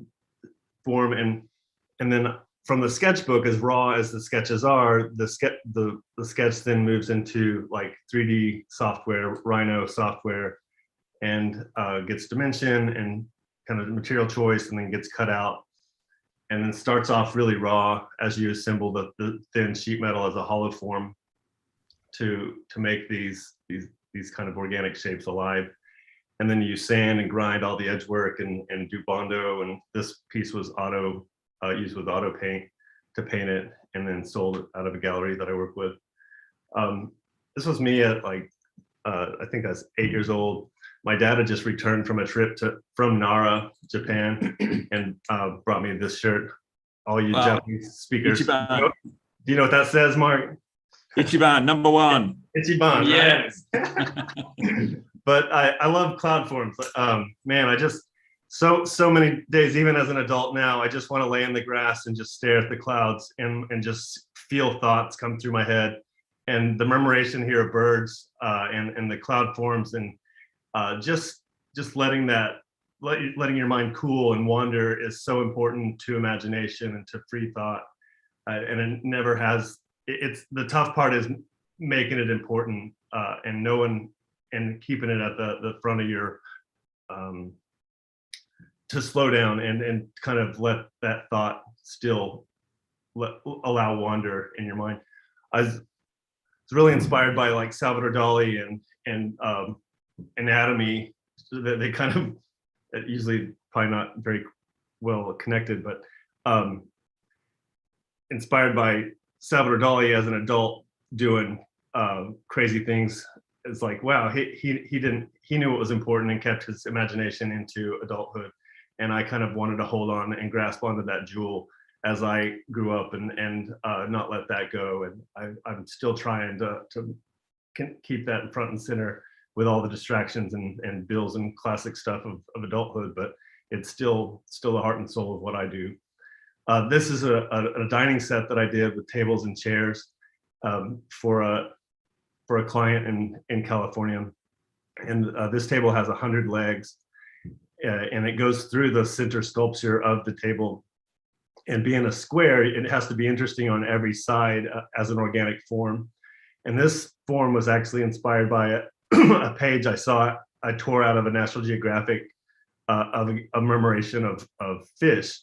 form. And then from the sketchbook, as raw as the sketches are, the sketch then moves into like 3D software, Rhino software, and gets dimension and kind of material choice, and then gets cut out, and then starts off really raw as you assemble the thin sheet metal as a hollow form to make these kind of organic shapes alive. And then you sand and grind all the edge work and do Bondo. And this piece was used with auto paint to paint it, and then sold out of a gallery that I work with. This was me at like, I think I was 8 years old. my dad had just returned from a trip from Nara, Japan, and brought me this shirt. All you Wow. Japanese speakers, do Ichiban. you know what that says, Mark? Ichiban, number one. Ichiban, Yes. right? But I love cloud forms. Man, I just so many days, even as an adult now, I just want to lay in the grass and just stare at the clouds and just feel thoughts come through my head. And the murmuration here of birds and the cloud forms, and just letting your mind cool and wander is so important to imagination and to free thought. And it never has. It's the tough part is making it important and knowing and keeping it at the front of your to slow down and kind of let that thought still allow wander in your mind. I was really inspired by like Salvador Dali and anatomy. They kind of usually probably not very well connected, but inspired by Salvador Dali as an adult doing crazy things. It's like, wow, he knew what was important and kept his imagination into adulthood. And I kind of wanted to hold on and grasp onto that jewel as I grew up and not let that go. And I'm still trying to keep that in front and center with all the distractions and bills and classic stuff of adulthood, but it's still the heart and soul of what I do. This is a dining set that I did with tables and chairs for a client in California. And this table has 100 legs, and it goes through the center sculpture of the table. And being a square, it has to be interesting on every side as an organic form. And this form was actually inspired by a page I tore out of a National Geographic of a murmuration of fish.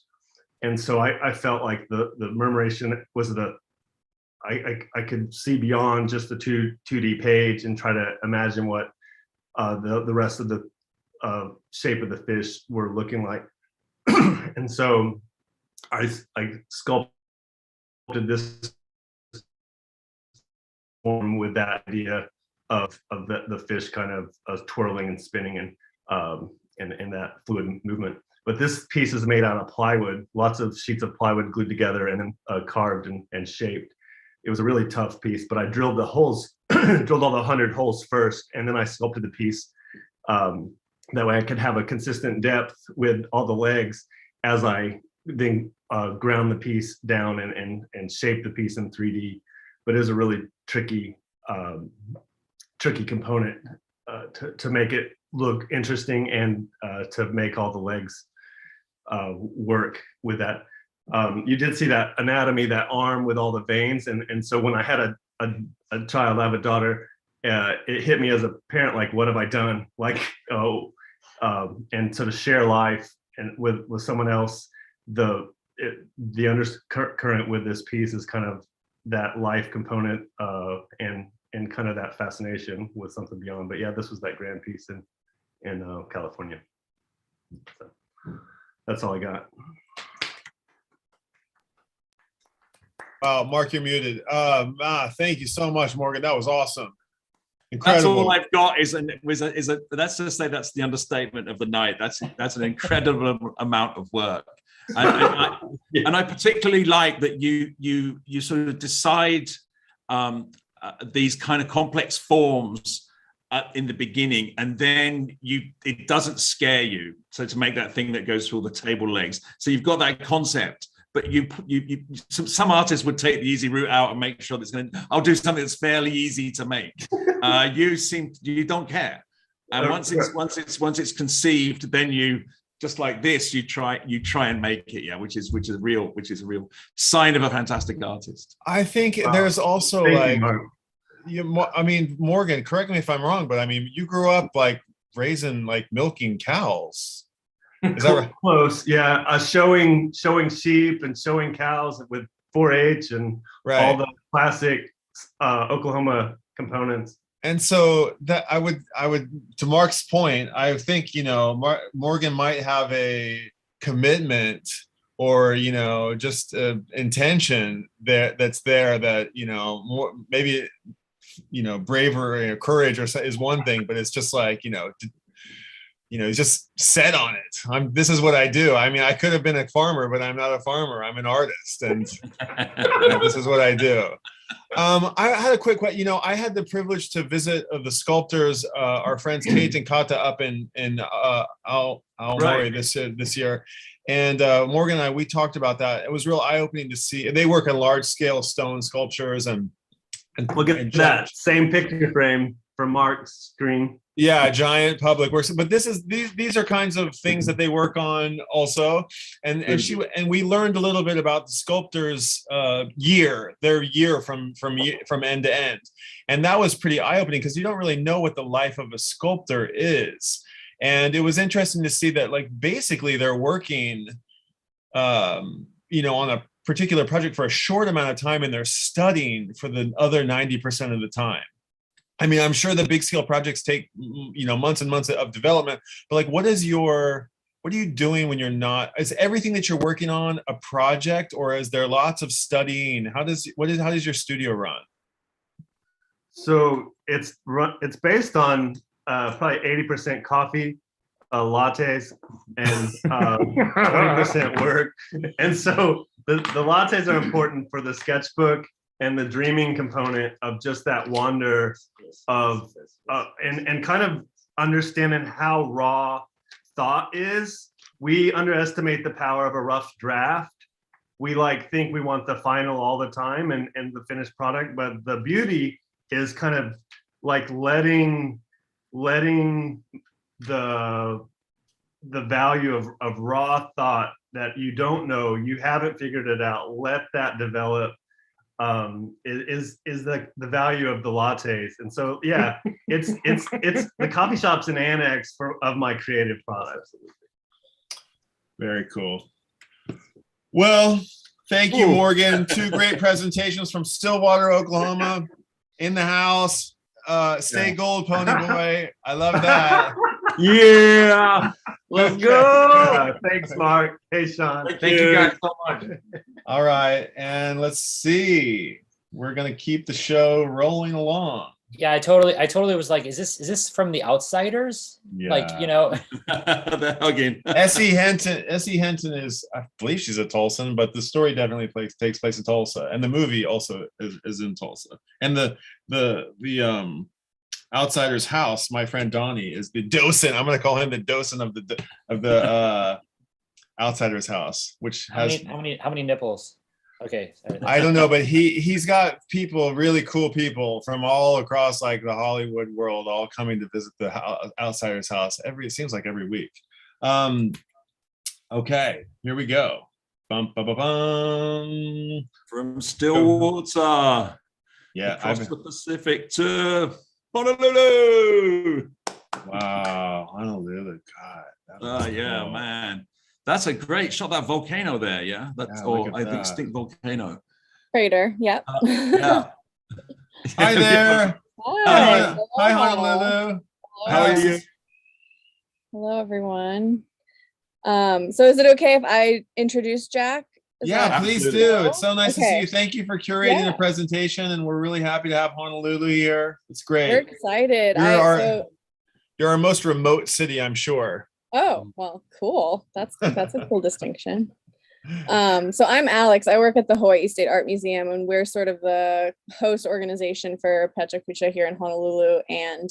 And so I felt like the murmuration was I could see beyond just the 2D page and try to imagine what the rest of the shape of the fish were looking like. And so I sculpted this form with that idea of the fish kind of twirling and spinning and that fluid movement. But this piece is made out of plywood, lots of sheets of plywood glued together and then carved and shaped. It was a really tough piece, but I drilled the holes, drilled all the 100 holes first, and then I sculpted the piece. That way I could have a consistent depth with all the legs as I then ground the piece down and shape the piece in 3D. But it is a really tricky component to make it look interesting and to make all the legs work with that. You did see that anatomy, that arm with all the veins. And so when I had a child, I have a daughter, it hit me as a parent, like, what have I done? Like, and so to share life and with someone else, the undercurrent with this piece is kind of that life component and kind of that fascination with something beyond. But yeah, this was that grand piece in California. So that's all I got. Mark, you're muted. Thank you so much, Morgan. That was awesome. Incredible. That's all I've got is let's just say that's the understatement of the night. That's an incredible amount of work. And I particularly like that you sort of decide these kind of complex forms in the beginning, and then it doesn't scare you. So to make that thing that goes through all the table legs, so you've got that concept. But some artists would take the easy route out and make sure I'll do something that's fairly easy to make. You don't care. And once it's conceived, then you just like this, you try and make it, yeah, which is a real sign of a fantastic artist. I think there's also Morgan, correct me if I'm wrong, but I mean, you grew up like raising, like milking cows. Is that right? Close, yeah. Showing sheep and showing cows with 4-H and all the classic Oklahoma components. And so that I would, to Mark's point, I think, Morgan might have a commitment or, just intention that's there that, maybe, bravery or courage is one thing, but it's just like, he's just set on it. This is what I do. I mean, I could have been a farmer, but I'm not a farmer. I'm an artist, and this is what I do. I had a quick question. I had the privilege to visit the sculptors, our friends Kate and Kata up in Aomori this year. And Morgan and I, we talked about that. It was real eye-opening to see. They work on large-scale stone sculptures and look at that same picture frame from Mark's screen. Yeah, giant public works. But these are kinds of things that they work on also. And we learned a little bit about the sculptors' their year from end to end. And that was pretty eye-opening because you don't really know what the life of a sculptor is. And it was interesting to see that, like, basically they're working, on a particular project for a short amount of time, and they're studying for the other 90% of the time. I mean, I'm sure the big scale projects take, months and months of development, but like, what are you doing when you're not, is everything that you're working on a project, or is there lots of studying? How does your studio run? So it's based on probably 80% coffee, lattes, and 20% work. And so the lattes are important for the sketchbook and the dreaming component of just that wonder of and kind of understanding how raw thought is. We underestimate the power of a rough draft. We think we want the final all the time and the finished product, but the beauty is kind of like letting the value of raw thought that you don't know, you haven't figured it out, let that develop, is the value of the lattes. And so yeah, it's the coffee shop's an annex of my creative products. Very cool. Well, thank you, Morgan. 2 great presentations from Stillwater, Oklahoma, in the house. Stay gold, Pony Boy. I love that. Yeah, let's go. Thanks, Mark. Hey, Sean. Thank you guys so much. All right, and let's see. We're gonna keep the show rolling along. Yeah, I totally was like, is this from The Outsiders? Yeah. Like, They're hugging. Essie Hinton is, I believe she's a Tulsan, but the story definitely takes place in Tulsa, and the movie also is in Tulsa. And the Outsider's house, my friend Donnie is the docent. I'm gonna call him the docent of the Outsider's house, which has how many nipples? Okay. I don't know, but he's got really cool people from all across like the Hollywood world all coming to visit the Outsider's house it seems like every week. Okay, here we go. Bum, bum, bum, bum. From Stillwater, across the Pacific to Honolulu. Wow, Honolulu, God. Yeah, man. That's a great shot. That volcano there, yeah. That's the extinct volcano. Crater, yep. Yeah. Hi there. Hi. Hi, Honolulu. How are you? Hello, everyone. So is it okay if I introduce Jack? Yeah, please do. It's so nice to see you. Thank you for curating the presentation, and we're really happy to have Honolulu here. It's great. We're excited. You're our most remote city, I'm sure. Oh, well, cool. That's a cool distinction. So I'm Alex. I work at the Hawaii State Art Museum, and we're sort of the host organization for PechaKucha here in Honolulu. And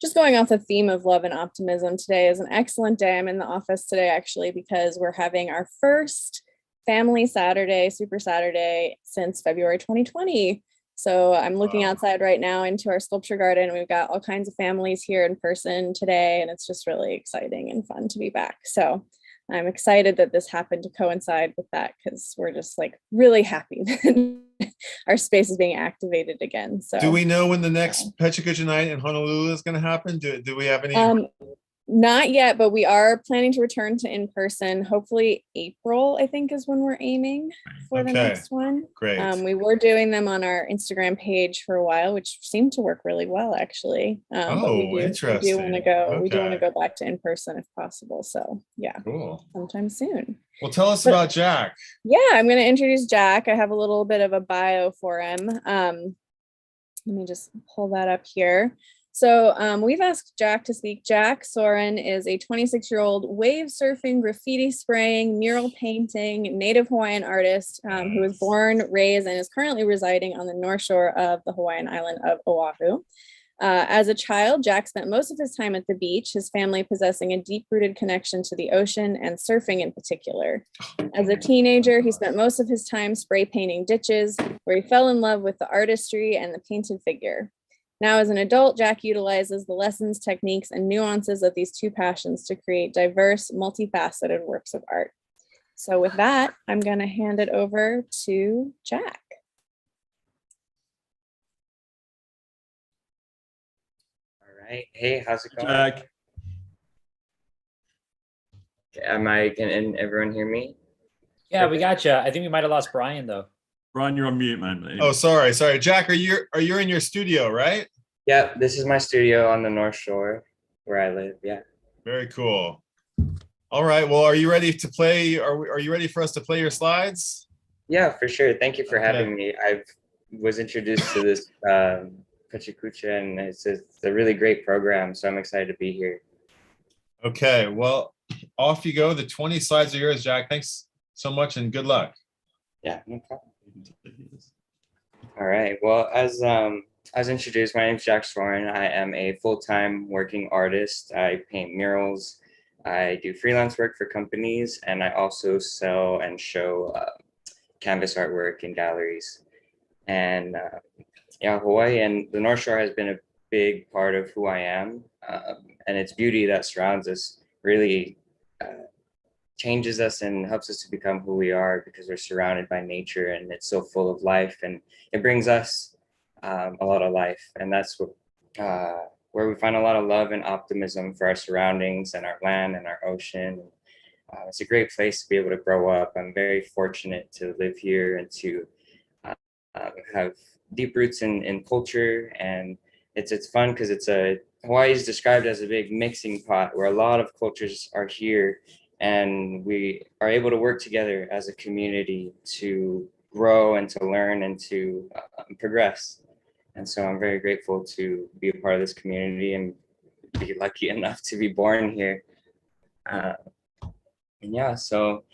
just going off the theme of love and optimism, today is an excellent day. I'm in the office today, actually, because we're having our first Family Saturday, Super Saturday, since February 2020. So I'm looking outside right now into our sculpture garden. We've got all kinds of families here in person today, and it's just really exciting and fun to be back. So I'm excited that this happened to coincide with that, because we're just like really happy that our space is being activated again. So do we know when the next PechaKucha night in Honolulu is going to happen? Do we have any? Not yet, but we are planning to return to in-person. Hopefully April, I think, is when we're aiming for the next one. Great. We were doing them on our Instagram page for a while, which seemed to work really well, actually. Interesting. We do want to go. We do want to go back to in-person if possible. So yeah, cool. Sometime soon. Well, tell us about Jack. Yeah, I'm going to introduce Jack. I have a little bit of a bio for him. Let me just pull that up here. So we've asked Jack to speak. Jack Soren is a 26-year-old wave surfing, graffiti spraying, mural painting, native Hawaiian artist who was born, raised, and is currently residing on the north shore of the Hawaiian island of Oahu. As a child, Jack spent most of his time at the beach, his family possessing a deep-rooted connection to the ocean and surfing in particular. As a teenager, he spent most of his time spray painting ditches, where he fell in love with the artistry and the painted figure. Now, as an adult, Jack utilizes the lessons, techniques, and nuances of these two passions to create diverse, multifaceted works of art. So with that, I'm going to hand it over to Jack. All right. Hey, how's it going? Jack. Can everyone hear me? Yeah, we got you. I think we might have lost Brian though. Brian, you're on mute, man. Oh, sorry. Jack, are you in your studio, right? Yeah, this is my studio on the North Shore where I live. Yeah. Very cool. All right. Well, are you ready to play? Are you ready for us to play your slides? Yeah, for sure. Thank you for having me. I was introduced to this PechaKucha, and it's a really great program. So I'm excited to be here. Okay. Well, off you go. The 20 slides are yours, Jack. Thanks so much and good luck. Yeah, no problem. All right. Well, as introduced, my name is Jack Soren. I am a full-time working artist. I paint murals. I do freelance work for companies, and I also sell and show canvas artwork in galleries. And yeah, Hawaii and the North Shore has been a big part of who I am, and its beauty that surrounds us really changes us and helps us to become who we are, because we're surrounded by nature and it's so full of life, and it brings us a lot of life. And that's what, where we find a lot of love and optimism for our surroundings and our land and our ocean. It's a great place to be able to grow up. I'm very fortunate to live here and to have deep roots in culture, and it's fun because Hawaii is described as a big mixing pot where a lot of cultures are here, and we are able to work together as a community to grow and to learn and to progress. And so I'm very grateful to be a part of this community and be lucky enough to be born here. And yeah, so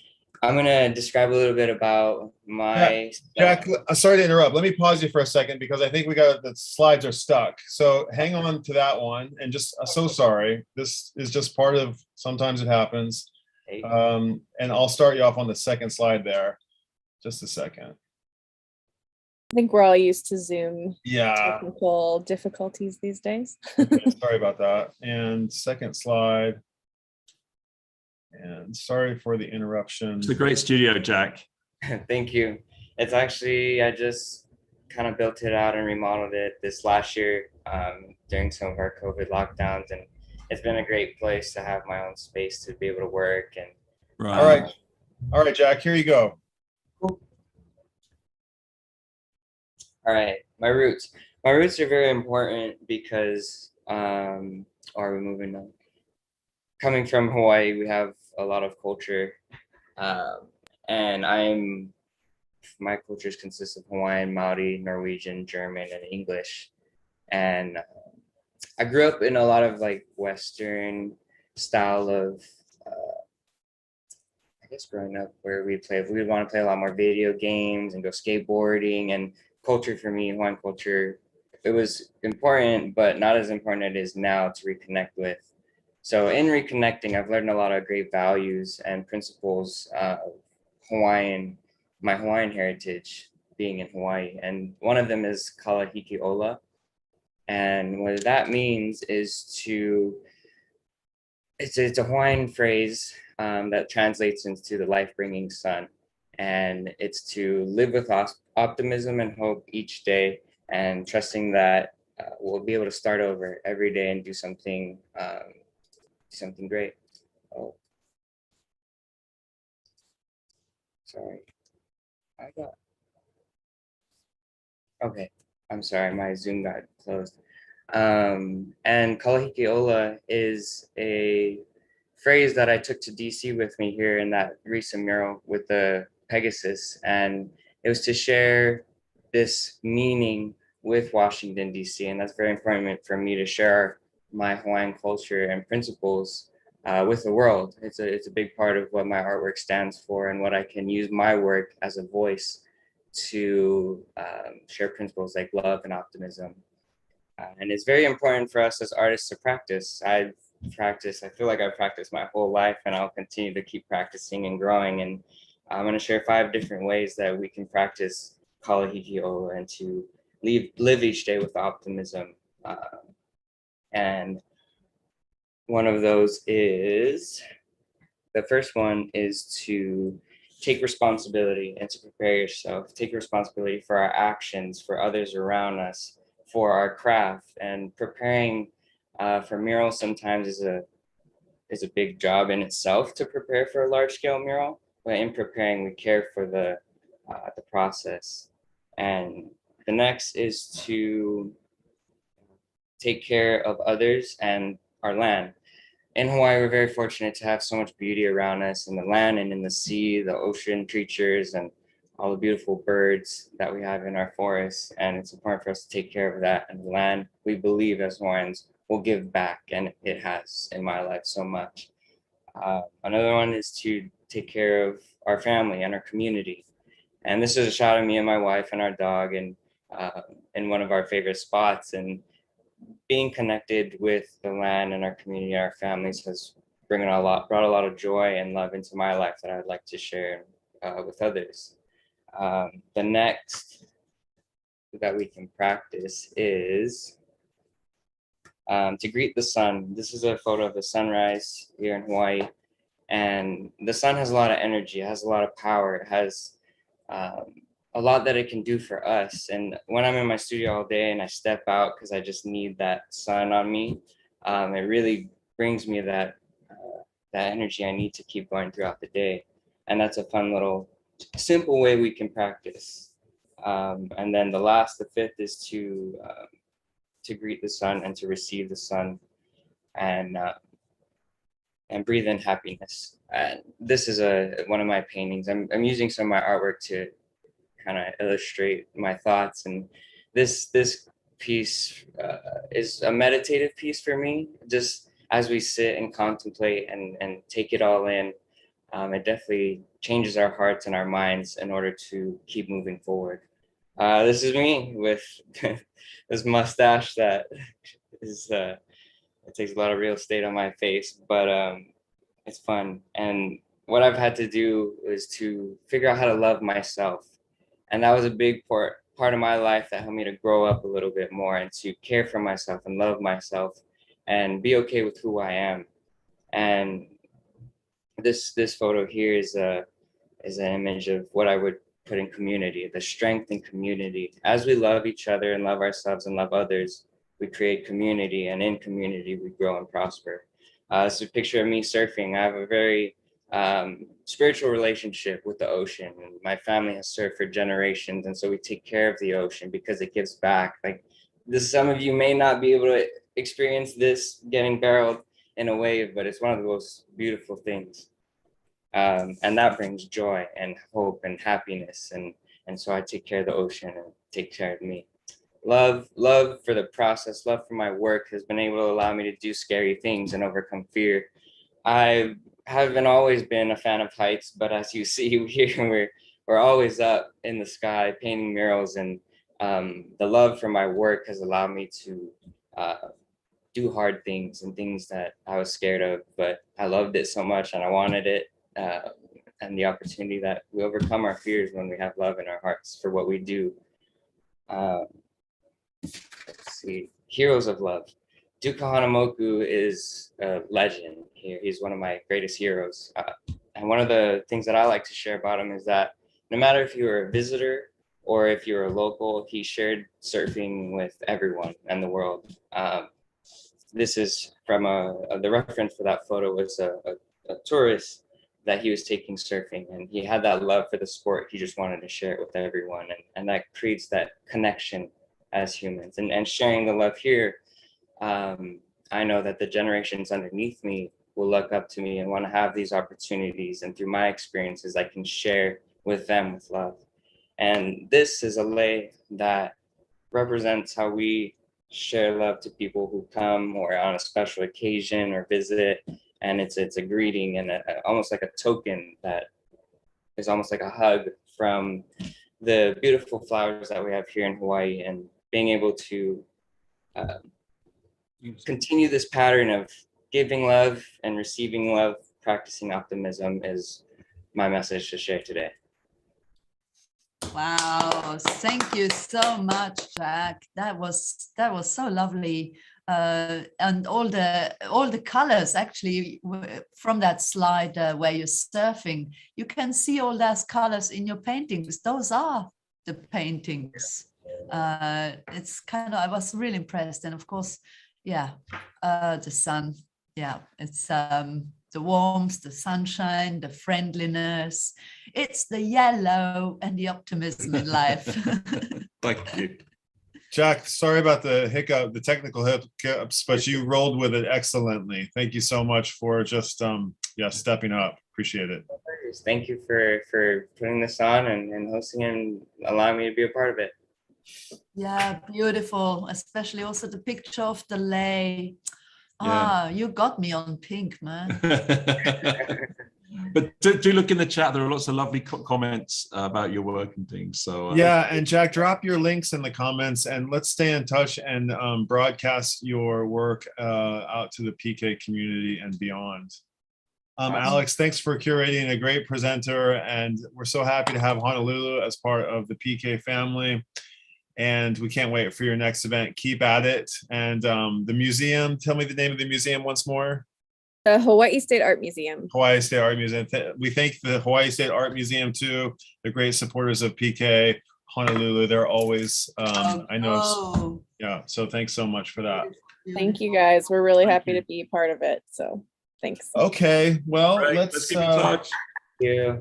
I'm gonna describe a little bit about my Jack, sorry to interrupt. Let me pause you for a second because I think the slides are stuck. So hang on to that one, and just so sorry. This is just part of, sometimes it happens. And I'll start you off on the second slide there. Just a second. I think we're all used to Zoom Yeah. technical difficulties these days. Okay, sorry about that. And second slide. And sorry for the interruption. It's a great studio, Jack. Thank you. It's actually, I just kind of built it out and remodeled it this last year during some of our COVID lockdowns. And it's been a great place to have my own space to be able to work. And right. All right, Jack, here you go. All right, my roots. My roots are very important because, are we moving on? Coming from Hawaii, we have a lot of culture, and my cultures consist of Hawaiian, Maori, Norwegian, German, and English. And I grew up in a lot of like Western style of, I guess growing up where we would want to play a lot more video games and go skateboarding. And culture for me, Hawaiian culture, it was important, but not as important as it is now to reconnect with. So in reconnecting, I've learned a lot of great values and principles of my Hawaiian heritage being in Hawaii. And one of them is kalahiki ola. And what that means is it's a Hawaiian phrase that translates into the life-bringing sun. And it's to live with optimism and hope each day, and trusting that we'll be able to start over every day and do something great. Oh, sorry. Okay, I'm sorry, my Zoom got closed. And kalahiki ola is a phrase that I took to DC with me here in that recent mural with the Pegasus, and it was to share this meaning with Washington, D.C. And that's very important for me to share my Hawaiian culture and principles with the world. It's a big part of what my artwork stands for and what I can use my work as a voice to share principles like love and optimism. And it's very important for us as artists to practice. I feel like I've practiced my whole life, and I'll continue to keep practicing and growing. And I'm going to share 5 different ways that we can practice Kalahiki'ola and to live each day with optimism. And one of those is, the first one is to take responsibility and to prepare yourself. Take responsibility for our actions, for others around us, for our craft. And preparing for murals sometimes is a big job in itself to prepare for a large scale mural. But in preparing, we care for the process. And the next is to take care of others and our land. In Hawaii, we're very fortunate to have so much beauty around us in the land and in the sea, the ocean creatures, and all the beautiful birds that we have in our forests. And it's important for us to take care of that. And the land, we believe as Hawaiians, will give back, and it has in my life so much. Another one is to take care of our family and our community. And this is a shot of me and my wife and our dog and in one of our favorite spots. And being connected with the land and our community, our families, has brought a lot of joy and love into my life that I'd like to share with others. The next that we can practice is to greet the sun. This is a photo of the sunrise here in Hawaii. And the sun has a lot of energy, it has a lot of power, it has a lot that it can do for us. And when I'm in my studio all day and I step out because I just need that sun on me, it really brings me that energy I need to keep going throughout the day. And that's a fun little simple way we can practice. And then the fifth is to greet the sun and to receive the sun and breathe in happiness. And this is one of my paintings. I'm using some of my artwork to kind of illustrate my thoughts. And this piece is a meditative piece for me. Just as we sit and contemplate and take it all in, it definitely changes our hearts and our minds in order to keep moving forward. This is me with this mustache that is, it takes a lot of real estate on my face, but it's fun. And what I've had to do is to figure out how to love myself. And that was a big part of my life that helped me to grow up a little bit more and to care for myself and love myself and be okay with who I am. And this photo here is an image of what I would put in community, the strength in community. As we love each other and love ourselves and love others, we create community, and in community, we grow and prosper. This is a picture of me surfing. I have a very spiritual relationship with the ocean. And my family has surfed for generations, and so we take care of the ocean because it gives back. Like this, some of you may not be able to experience this getting barreled in a wave, but it's one of the most beautiful things. And that brings joy and hope and happiness. And so I take care of the ocean and take care of me. Love for the process, love for my work has been able to allow me to do scary things and overcome fear. I haven't always been a fan of heights, but as you see here, we're always up in the sky painting murals, and the love for my work has allowed me to do hard things and things that I was scared of, but I loved it so much and I wanted it. And the opportunity that we overcome our fears when we have love in our hearts for what we do. Let's see, heroes of love. Duka Hanamoku is a legend here. He's one of my greatest heroes. And one of the things that I like to share about him is that no matter if you were a visitor or if you're a local, he shared surfing with everyone in the world. This is from the reference for that photo was a tourist that he was taking surfing, and he had that love for the sport. He just wanted to share it with everyone, and that creates that connection as humans. And sharing the love here, I know that the generations underneath me will look up to me and want to have these opportunities, and through my experiences, I can share with them with love. And this is a lei that represents how we share love to people who come or on a special occasion or visit. And it's a greeting and almost like a token that is almost like a hug from the beautiful flowers that we have here in Hawaii, and being able to continue this pattern of giving love and receiving love, practicing optimism is my message to share today. Wow, thank you so much, Jack. That was so lovely. And all the colors actually from that slide where you're surfing, you can see all those colors in your paintings. Those are the paintings. It's kind of, I was really impressed. And of course, yeah, the sun, yeah, it's the warmth, the sunshine, the friendliness. It's the yellow and the optimism in life. Thank you. Jack, sorry about the hiccup, the technical hiccups, but you rolled with it excellently. Thank you so much for just stepping up. Appreciate it. Thank you for putting this on and hosting and allowing me to be a part of it. Yeah, beautiful. Especially also the picture of the lake. Yeah. You got me on pink, man. But do look in the chat. There are lots of lovely comments about your work and things. So yeah, and Jack, drop your links in the comments, and let's stay in touch and broadcast your work out to the PK community and beyond. Alex, thanks for curating a great presenter, and we're so happy to have Honolulu as part of the PK family. And we can't wait for your next event. Keep at it. And the museum, tell me the name of the museum once more. The Hawaii State Art Museum. Hawaii State Art Museum. We thank the Hawaii State Art Museum too. They're great supporters of PK Honolulu. They're always, I know. Yeah, so thanks so much for that. Thank you guys. We're really happy to be part of it. So thanks. Okay, well, let's keep in touch. Yeah.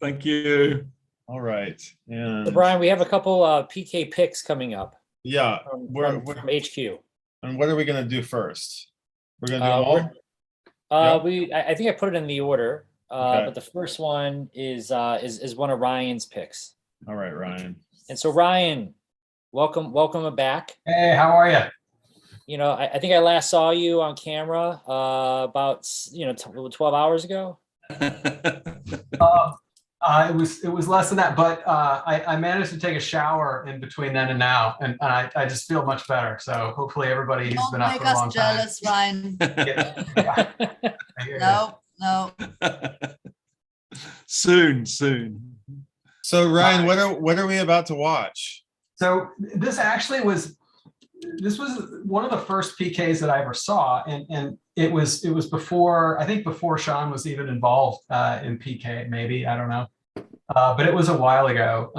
Thank you. All right. And So Brian, we have a couple PK picks coming up. Yeah, from HQ. And what are we going to do first? We're going to do them all? I think I put it in the order, Okay. but the first one is one of Ryan's picks. All right, Ryan. And so Ryan, welcome back. Hey, how are you? You know, I think I last saw you on camera about 12 hours ago. It was less than that, but I managed to take a shower in between then and now, and I just feel much better. So hopefully everybody who's been up for a long time. Don't make us jealous, Ryan. No. Soon. So Ryan, what are we about to watch? So this was one of the first PKs that I ever saw, and it was before, I think before Sean was even involved in PK, maybe, I don't know, but it was a while ago,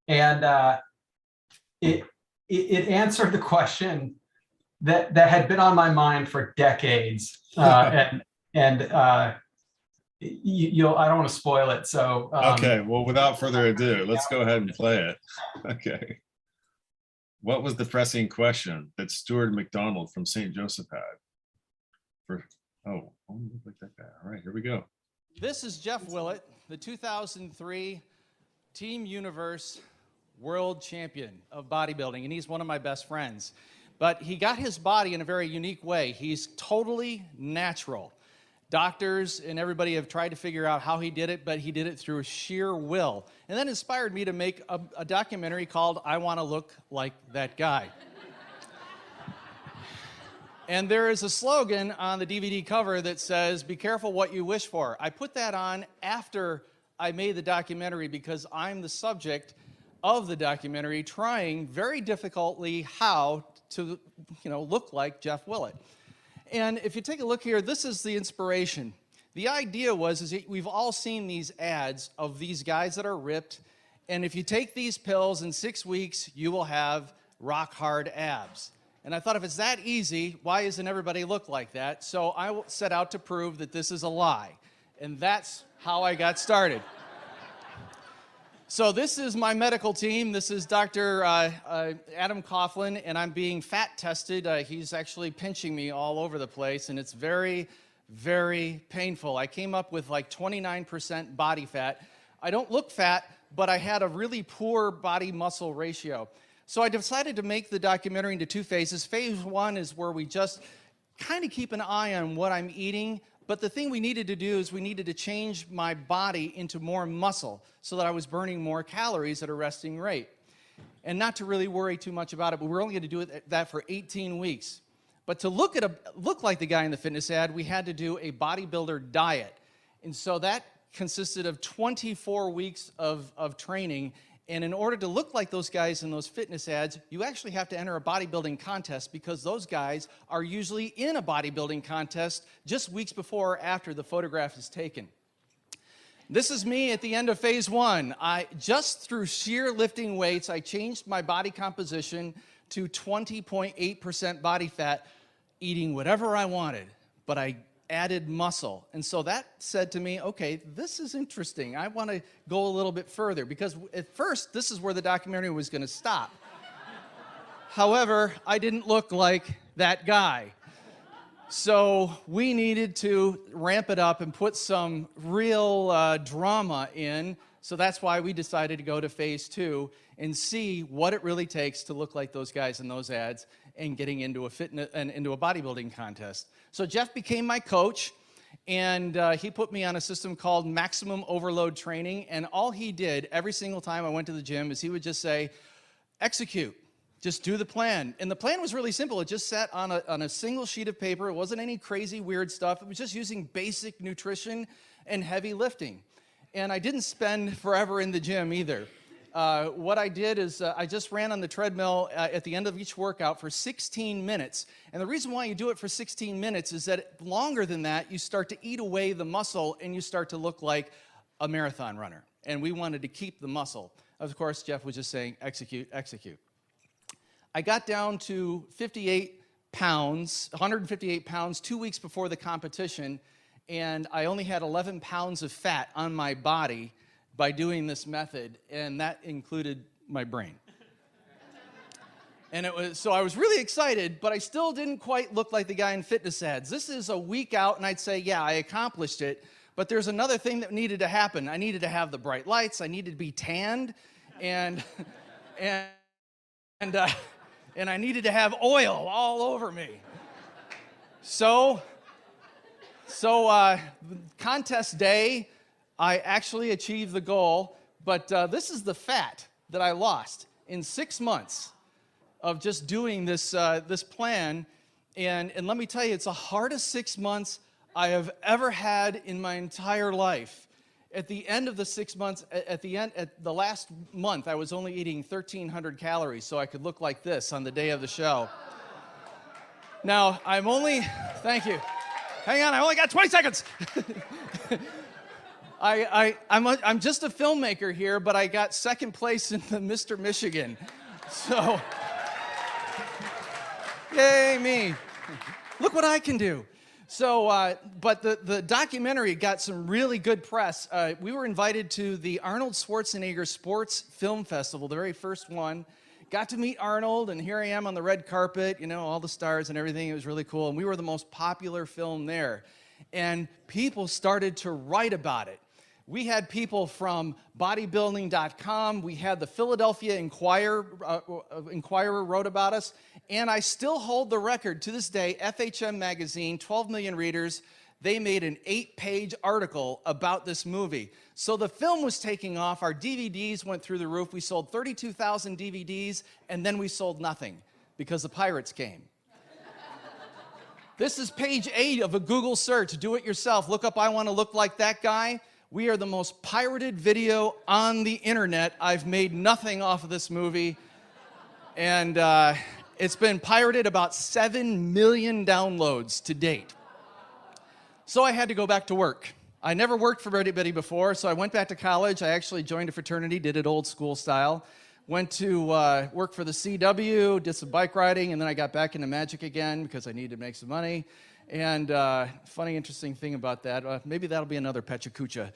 and it answered the question that had been on my mind for decades, and I don't want to spoil it, so okay, well, without further ado, let's go ahead and play it. Okay. What was the pressing question that Stuart McDonald from St. Joseph had? Look like that guy. All right, here we go. This is Jeff Willett, the 2003 Team Universe World Champion of Bodybuilding, and he's one of my best friends. But he got his body in a very unique way. He's totally natural. Doctors and everybody have tried to figure out how he did it, but he did it through sheer will. And that inspired me to make a documentary called I Want to Look Like That Guy. And there is a slogan on the DVD cover that says, "Be careful what you wish for." I put that on after I made the documentary because I'm the subject of the documentary, trying very difficultly how to look like Jeff Willett. And if you take a look here, this is the inspiration. The idea is that we've all seen these ads of these guys that are ripped, and if you take these pills in 6 weeks, you will have rock hard abs. And I thought, if it's that easy, why doesn't everybody look like that? So I set out to prove that this is a lie. And that's how I got started. So this is my medical team. This is Dr. Adam Coughlin, and I'm being fat tested. He's actually pinching me all over the place, and it's very, very painful. I came up with like 29% body fat. I don't look fat, but I had a really poor body muscle ratio. So I decided to make the documentary into 2 phases. Phase 1 is where we just kind of keep an eye on what I'm eating. But the thing we needed to do is we needed to change my body into more muscle so that I was burning more calories at a resting rate. And not to really worry too much about it, but we're only going to do that for 18 weeks. But to look like the guy in the fitness ad, we had to do a bodybuilder diet. And so that consisted of 24 weeks of training. And in order to look like those guys in those fitness ads, you actually have to enter a bodybuilding contest because those guys are usually in a bodybuilding contest just weeks before or after the photograph is taken. This is me at the end of phase 1. Just through sheer lifting weights, I changed my body composition to 20.8% body fat, eating whatever I wanted, but I added muscle. And so that said to me, okay, this is interesting. I want to go a little bit further because at first, this is where the documentary was going to stop. However, I didn't look like that guy. So we needed to ramp it up and put some real drama in. So that's why we decided to go to phase 2 and see what it really takes to look like those guys in those ads and getting into a fitness and into a bodybuilding contest. So Jeff became my coach, and he put me on a system called maximum overload training. And all he did every single time I went to the gym is he would just say, execute. Just do the plan. And the plan was really simple. It just sat on a single sheet of paper. It wasn't any crazy weird stuff. It was just using basic nutrition and heavy lifting. And I didn't spend forever in the gym either. What I did is I just ran on the treadmill at the end of each workout for 16 minutes. And the reason why you do it for 16 minutes is that longer than that, you start to eat away the muscle and you start to look like a marathon runner. And we wanted to keep the muscle. Of course, Jeff was just saying, execute, execute. I got down to 58 pounds, 158 pounds, 2 weeks before the competition, and I only had 11 pounds of fat on my body by doing this method, and that included my brain. And so I was really excited, but I still didn't quite look like the guy in fitness ads. This is a week out, and I'd say, yeah, I accomplished it, but there's another thing that needed to happen. I needed to have the bright lights, I needed to be tanned, and I needed to have oil all over me. So contest day, I actually achieved the goal, but this is the fat that I lost in 6 months of just doing this plan. And let me tell you, it's the hardest 6 months I have ever had in my entire life. At the end of the 6 months, at the last month, I was only eating 1,300 calories, so I could look like this on the day of the show. Now, thank you. Hang on, I only got 20 seconds. I'm just a filmmaker here, but I got second place in the Mr. Michigan. So, yay me. Look what I can do. So, but the documentary got some really good press. We were invited to the Arnold Schwarzenegger Sports Film Festival, the very first one. Got to meet Arnold, and here I am on the red carpet, you know, all the stars and everything. It was really cool, and we were the most popular film there. And people started to write about it. We had people from bodybuilding.com. We had the Philadelphia Inquirer wrote about us. And I still hold the record to this day. FHM magazine, 12 million readers. They made an 8-page article about this movie. So the film was taking off. Our DVDs went through the roof. We sold 32,000 DVDs, and then we sold nothing because the pirates came. This is page 8 of a Google search. Do it yourself. Look up, I want to look like that guy. We are the most pirated video on the internet. I've made nothing off of this movie. And it's been pirated about 7 million downloads to date. So I had to go back to work. I never worked for anybody before, so I went back to college. I actually joined a fraternity, did it old school style. Went to work for the CW, did some bike riding, and then I got back into magic again because I needed to make some money. And funny, interesting thing about that, maybe that'll be another PechaKucha.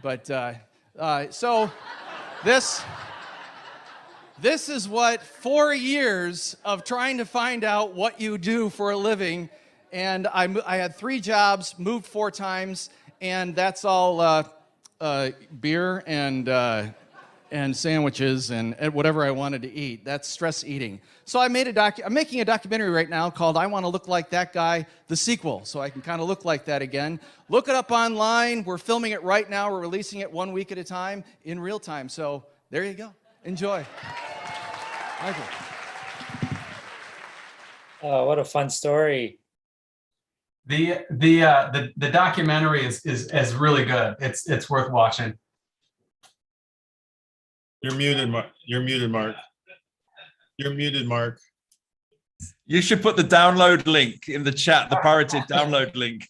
But so this is what 4 years of trying to find out what you do for a living. And I had 3 jobs, moved 4 times, and that's all beer and and sandwiches and whatever I wanted to eat. That's stress eating. So I'm making a documentary right now called I Want to Look Like That Guy, the sequel, so I can kind of look like that again. Look it up online. We're filming it right now. We're releasing it 1 week at a time in real time. So there you go. Enjoy. Michael. Oh, what a fun story. The documentary is really good. It's worth watching. You're muted, Mark. You're muted, Mark. You're muted, Mark. You should put the download link in the chat, the pirated download link.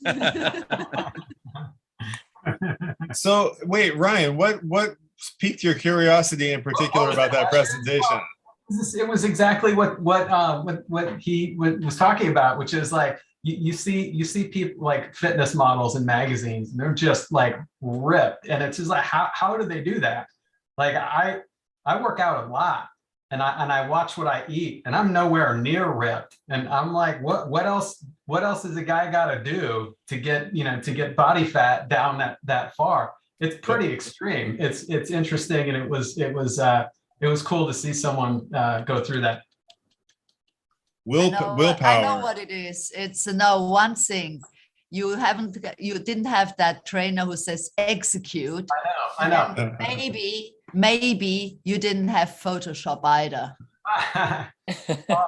So wait, Ryan, what piqued your curiosity in particular about that presentation? It was exactly what he was talking about, which is like you see people like fitness models in magazines, and they're just like ripped, and it's just like how do they do that? Like I work out a lot, and I watch what I eat, and I'm nowhere near ripped, and I'm like, what else does a guy got to do to get body fat down that far? It's pretty extreme. It's interesting, and it was cool to see someone go through that. Willpower. I know what it is. It's one thing. You didn't have that trainer who says execute. I know. Maybe you didn't have Photoshop either.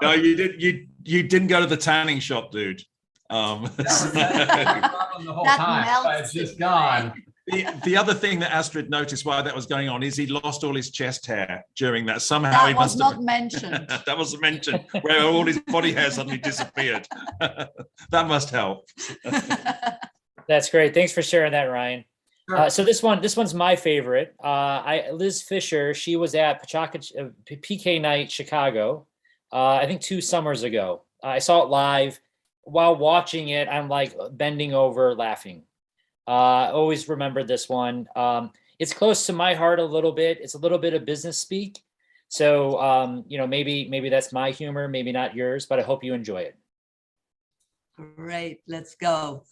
No, you didn't go to the tanning shop, dude. The whole time. It's just gone. The other thing that Astrid noticed while that was going on is he lost all his chest hair during that. Somehow That he was must not have, mentioned. that wasn't mentioned, where all his body hair suddenly disappeared. That must help. That's great. Thanks for sharing that, Ryan. Sure. So this one's my favorite. Liz Fisher, she was at PK Night Chicago, I think 2 summers ago. I saw it live. While watching it, I'm like bending over laughing. Always remember this one. It's close to my heart a little bit. It's a little bit of business speak. So, maybe that's my humor, maybe not yours, but I hope you enjoy it. Great, let's go.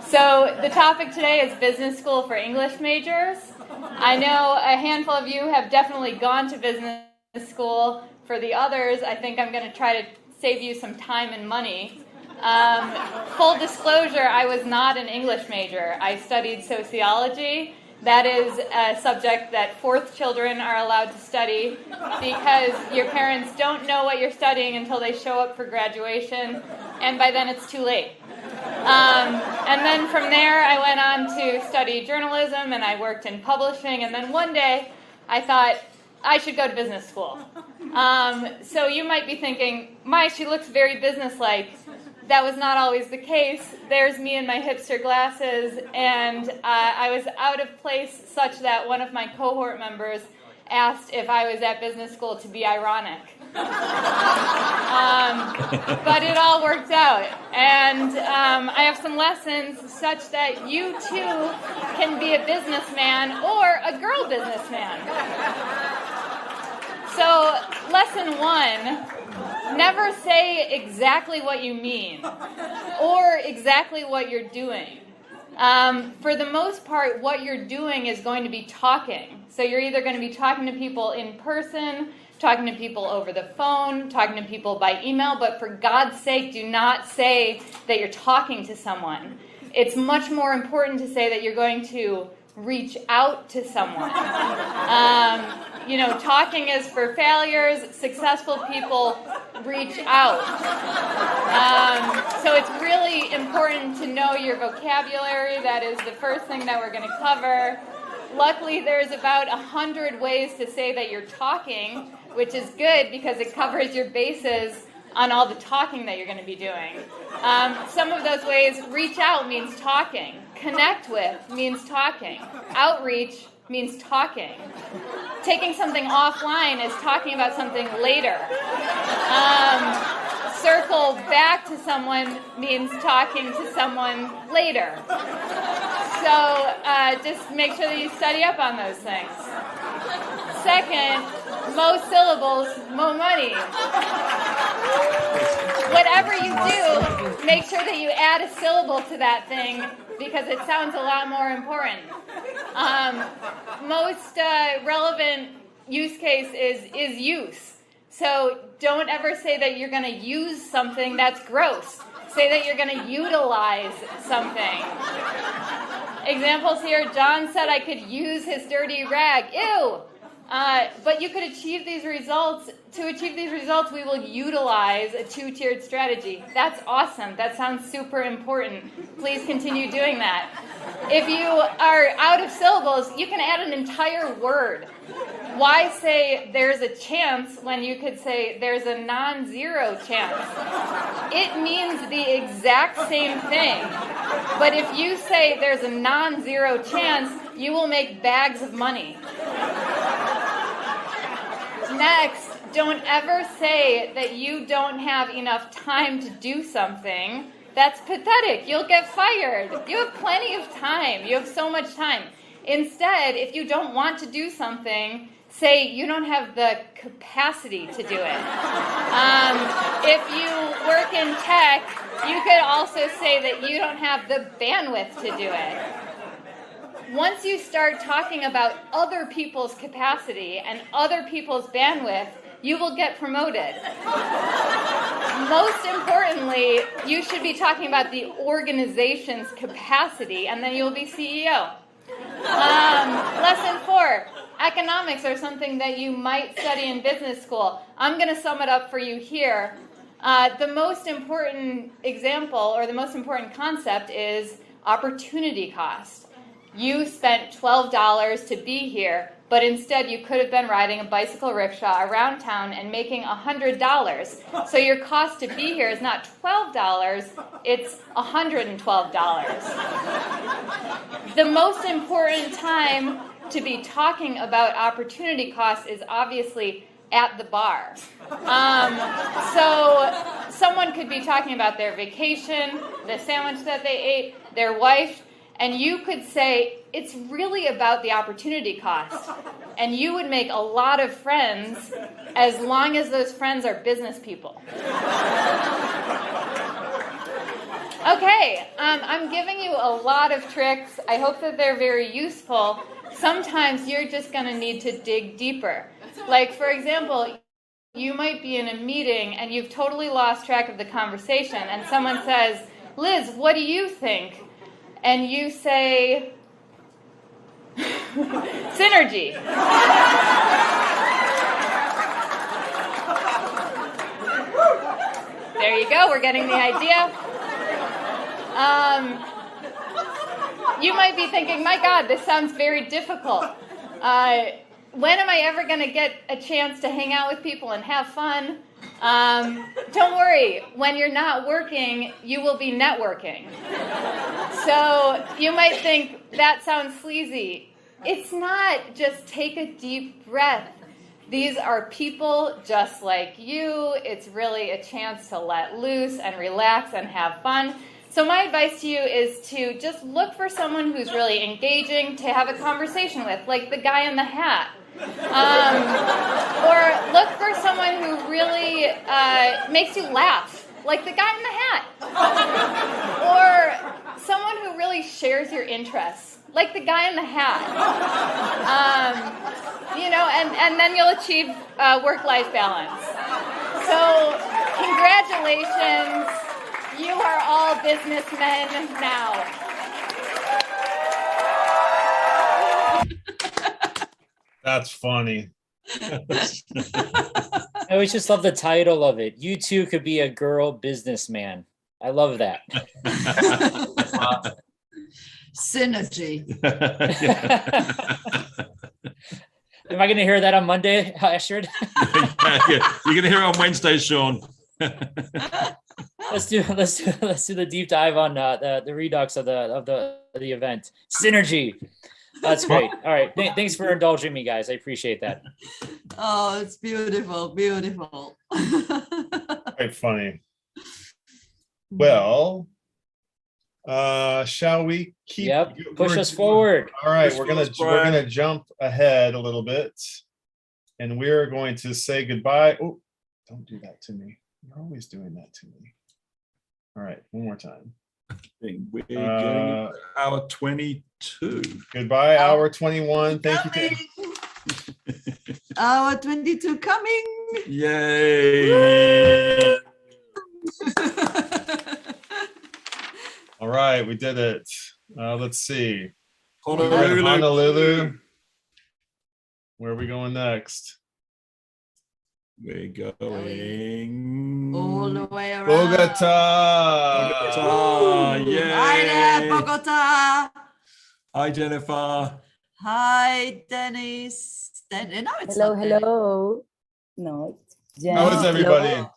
So the topic today is business school for English majors. I know a handful of you have definitely gone to business school. For the others, I think I'm going to try to save you some time and money. Full disclosure, I was not an English major. I studied sociology. That is a subject that 4th children are allowed to study because your parents don't know what you're studying until they show up for graduation, and by then it's too late. And then from there, I went on to study journalism, and I worked in publishing, and then one day I thought I should go to business school. So you might be thinking, she looks very businesslike. That was not always the case. There's me in my hipster glasses, and I was out of place such that one of my cohort members asked if I was at business school to be ironic. But it all worked out, and I have some lessons such that you too can be a businessman or a girl businessman. So, lesson 1, never say exactly what you mean or exactly what you're doing. For the most part, what you're doing is going to be talking. So you're either going to be talking to people in person, talking to people over the phone, talking to people by email, but for God's sake, do not say that you're talking to someone. It's much more important to say that you're going to reach out to someone. Talking is for failures. Successful people reach out. So it's really important to know your vocabulary. That is the first thing that we're going to cover. Luckily, there's about 100 ways to say that you're talking, which is good because it covers your bases on all the talking that you're going to be doing. Some of those ways, reach out means talking. Connect with means talking. Outreach means talking. Taking something offline is talking about something later. Circle back to someone means talking to someone later. So just make sure that you study up on those things. Second, most syllables, more money. Whatever you do, make sure that you add a syllable to that thing because it sounds a lot more important. Most relevant use case is use. So don't ever say that you're going to use something that's gross. Say that you're going to utilize something. Examples here, John said I could use his dirty rag. Ew! But you could achieve these results. To achieve these results, we will utilize a two-tiered strategy. That's awesome. That sounds super important. Please continue doing that. If you are out of syllables, you can add an entire word. Why say there's a chance when you could say there's a non-zero chance? It means the exact same thing. But if you say there's a non-zero chance, you will make bags of money. Next, don't ever say that you don't have enough time to do something. That's pathetic. You'll get fired. You have plenty of time. You have so much time. Instead, if you don't want to do something, say you don't have the capacity to do it. If you work in tech, you could also say that you don't have the bandwidth to do it. Once you start talking about other people's capacity and other people's bandwidth, you will get promoted. Most importantly, you should be talking about the organization's capacity, and then you'll be CEO. Lesson 4, economics are something that you might study in business school. I'm going to sum it up for you here. The most important example or the most important concept is opportunity cost. You spent $12 to be here, but instead you could have been riding a bicycle rickshaw around town and making $100. So your cost to be here is not $12, it's $112. The most important time to be talking about opportunity cost is obviously at the bar. So someone could be talking about their vacation, the sandwich that they ate, their wife, and you could say, it's really about the opportunity cost. And you would make a lot of friends as long as those friends are business people. Okay, I'm giving you a lot of tricks. I hope that they're very useful. Sometimes you're just going to need to dig deeper. Like, for example, you might be in a meeting and you've totally lost track of the conversation, and someone says, Liz, what do you think? And you say, synergy. There you go, we're getting the idea. You might be thinking, my God, this sounds very difficult. When am I ever going to get a chance to hang out with people and have fun? Don't worry, when you're not working, you will be networking. So you might think, that sounds sleazy. It's not. Just take a deep breath. These are people just like you. It's really a chance to let loose and relax and have fun. So my advice to you is to just look for someone who's really engaging to have a conversation with, like the guy in the hat. Or look for someone who really makes you laugh, like the guy in the hat. Or someone who really shares your interests, like the guy in the hat. And then you'll achieve work-life balance. So congratulations, you are all businessmen now. That's funny. I always just love the title of it. You too could be a girl businessman. I love that. Synergy. Am I going to hear that on Monday, Astrid? Yeah. You're going to hear it on Wednesday, Sean. Let's do the deep dive on the redux of the event. Synergy. That's great. All right. Thanks for indulging me, guys. I appreciate that. Oh, it's beautiful, beautiful. Quite funny. Well, shall we keep? Yep. Push us forward. All right, we're gonna jump ahead a little bit, and we're going to say goodbye. Oh, don't do that to me. You're always doing that to me. All right, one more time. think we're getting into hour 22. Goodbye, hour 21. Thank you. Hour 22 coming. Yay. All right, we did it. Let's see. Honolulu. Honolulu. Where are we going next? We're going all the way around. Bogota. Bogota. Yay. Hi there, Bogota. Hi, Jennifer. Hi, Dennis. No, it's hello, not hello. No, it's Jen. How is everybody? Dennis.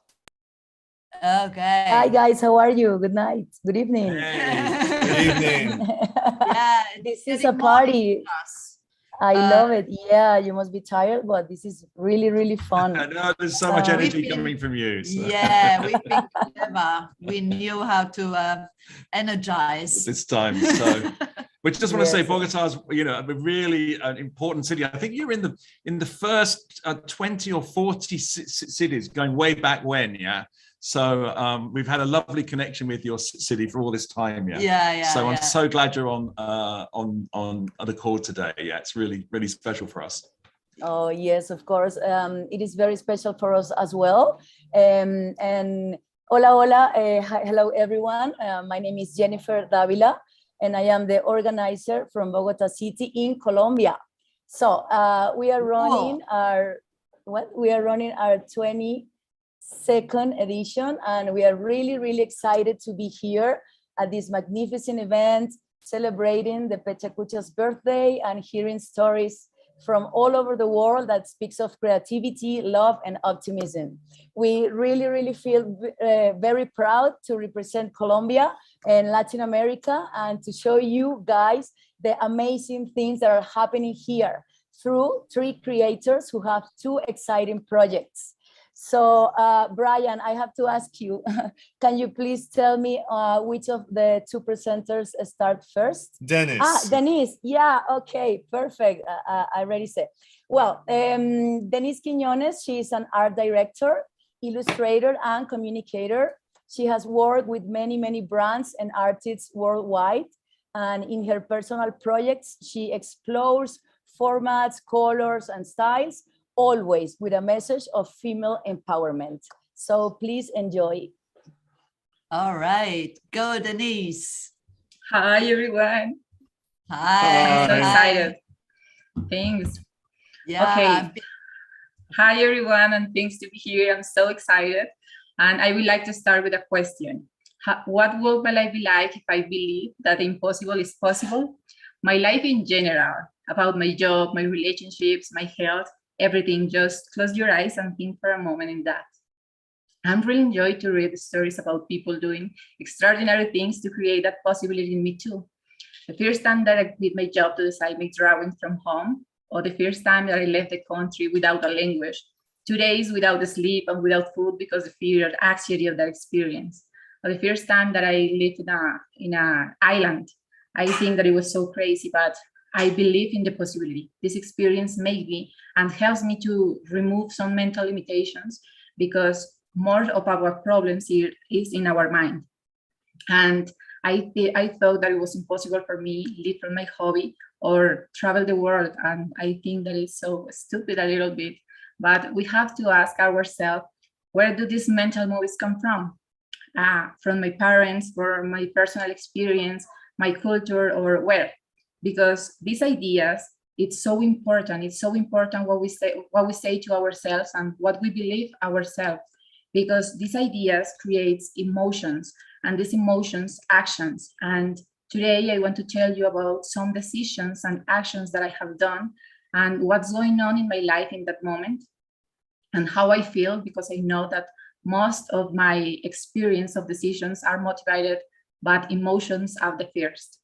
Okay. Hi guys, how are you? Good night. Good evening. Good evening. Yeah, This is a party. I love it. Yeah, you must be tired, but this is really, really fun. I know there's so much energy coming from you. So. Yeah, we've been clever. We knew how to energize. This time, so we just want to say Bogota's, you know, a really important city. I think you're in the first 20 or 40 cities going way back when, yeah. So we've had a lovely connection with your city for all this time, yeah. Yeah. So I'm so glad you're on the call today. Yeah, it's really, really special for us. Oh yes, of course. It is very special for us as well. And hola, hello everyone. My name is Jennifer Davila, and I am the organizer from Bogota City in Colombia. So we are running our 22nd edition, and we are really, really excited to be here at this magnificent event, celebrating the PechaKucha's birthday and hearing stories from all over the world that speaks of creativity, love, and optimism. We really, really feel very proud to represent Colombia and Latin America and to show you guys the amazing things that are happening here through 3 creators who have 2 exciting projects. So, Brian, I have to ask you, can you please tell me which of the 2 presenters start first? Dennis. Denise. Yeah, okay, perfect. I already said. Well, Denise Quiñones, she is an art director, illustrator, and communicator. She has worked with many, many brands and artists worldwide. And in her personal projects, she explores formats, colors, and styles, always with a message of female empowerment. So please enjoy. All right, go Denise. Hi everyone. Hi. I'm so excited. Thanks. Yeah. Okay. Hi everyone, and thanks to be here. I'm so excited. And I would like to start with a question. What would my life be like if I believe that the impossible is possible? My life in general, about my job, my relationships, my health, everything. Just close your eyes and think for a moment in that. I'm really enjoyed to read the stories about people doing extraordinary things to create that possibility in me too. The first time that I quit my job to decide my drawings from home, or the first time that I left the country without a language, 2 days without sleep and without food because of the fear and anxiety of that experience. Or the first time that I lived in an island, I think that it was so crazy, but I believe in the possibility. This experience made me and helps me to remove some mental limitations, because more of our problems here is in our mind. And I thought that it was impossible for me to live from my hobby or travel the world. And I think that it's so stupid a little bit, but we have to ask ourselves, where do these mental movies come from? From my parents, or my personal experience, my culture, or where? Because these ideas, it's so important. It's so important what we say to ourselves and what we believe ourselves, because these ideas creates emotions, and these emotions, actions. And today I want to tell you about some decisions and actions that I have done and what's going on in my life in that moment and how I feel, because I know that most of my experience of decisions are motivated, but emotions are the first.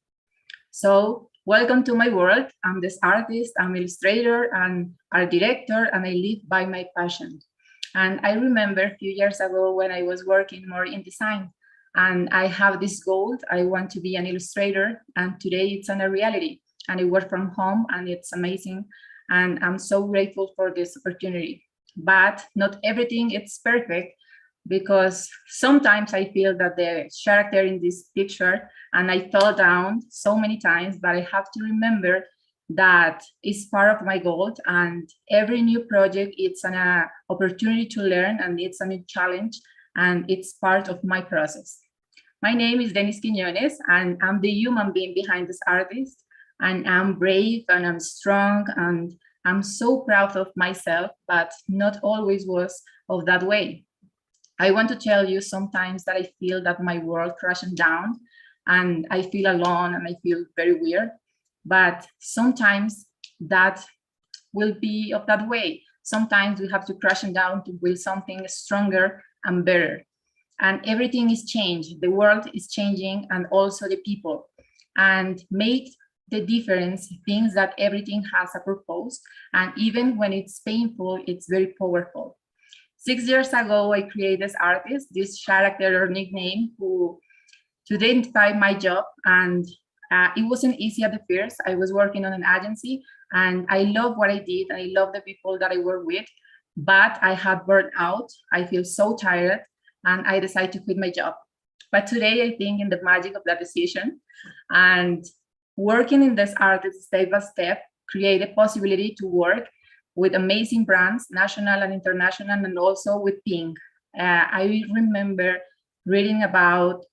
So welcome to my world. I'm this artist, I'm illustrator and art director, and I live by my passion. And I remember a few years ago when I was working more in design, and I have this goal, I want to be an illustrator, and today it's a reality. And I work from home, and it's amazing. And I'm so grateful for this opportunity. But not everything is perfect. because sometimes I feel that the character in this picture, and I fell down so many times, but I have to remember that it's part of my goal, and every new project, it's an opportunity to learn, and it's a new challenge, and it's part of my process. My name is Dennis Quiñones, and I'm the human being behind this artist, and I'm brave, and I'm strong, and I'm so proud of myself, but not always was of that way. I want to tell you sometimes that I feel that my world crashing down, and I feel alone, and I feel very weird. But sometimes that will be of that way. Sometimes we have to crash down to build something stronger and better. And everything is changed. The world is changing, and also the people. And make the difference, things that everything has a purpose. And even when it's painful, it's very powerful. 6 years ago, I created this artist, this character or nickname to identify my job. And it wasn't easy at the first. I was working on an agency, and I love what I did, and I love the people that I work with, but I had burned out. I feel so tired, and I decided to quit my job. But today I think in the magic of that decision, and working in this artist step by step, create a possibility to work with amazing brands, national and international, and also with Pink. I remember reading about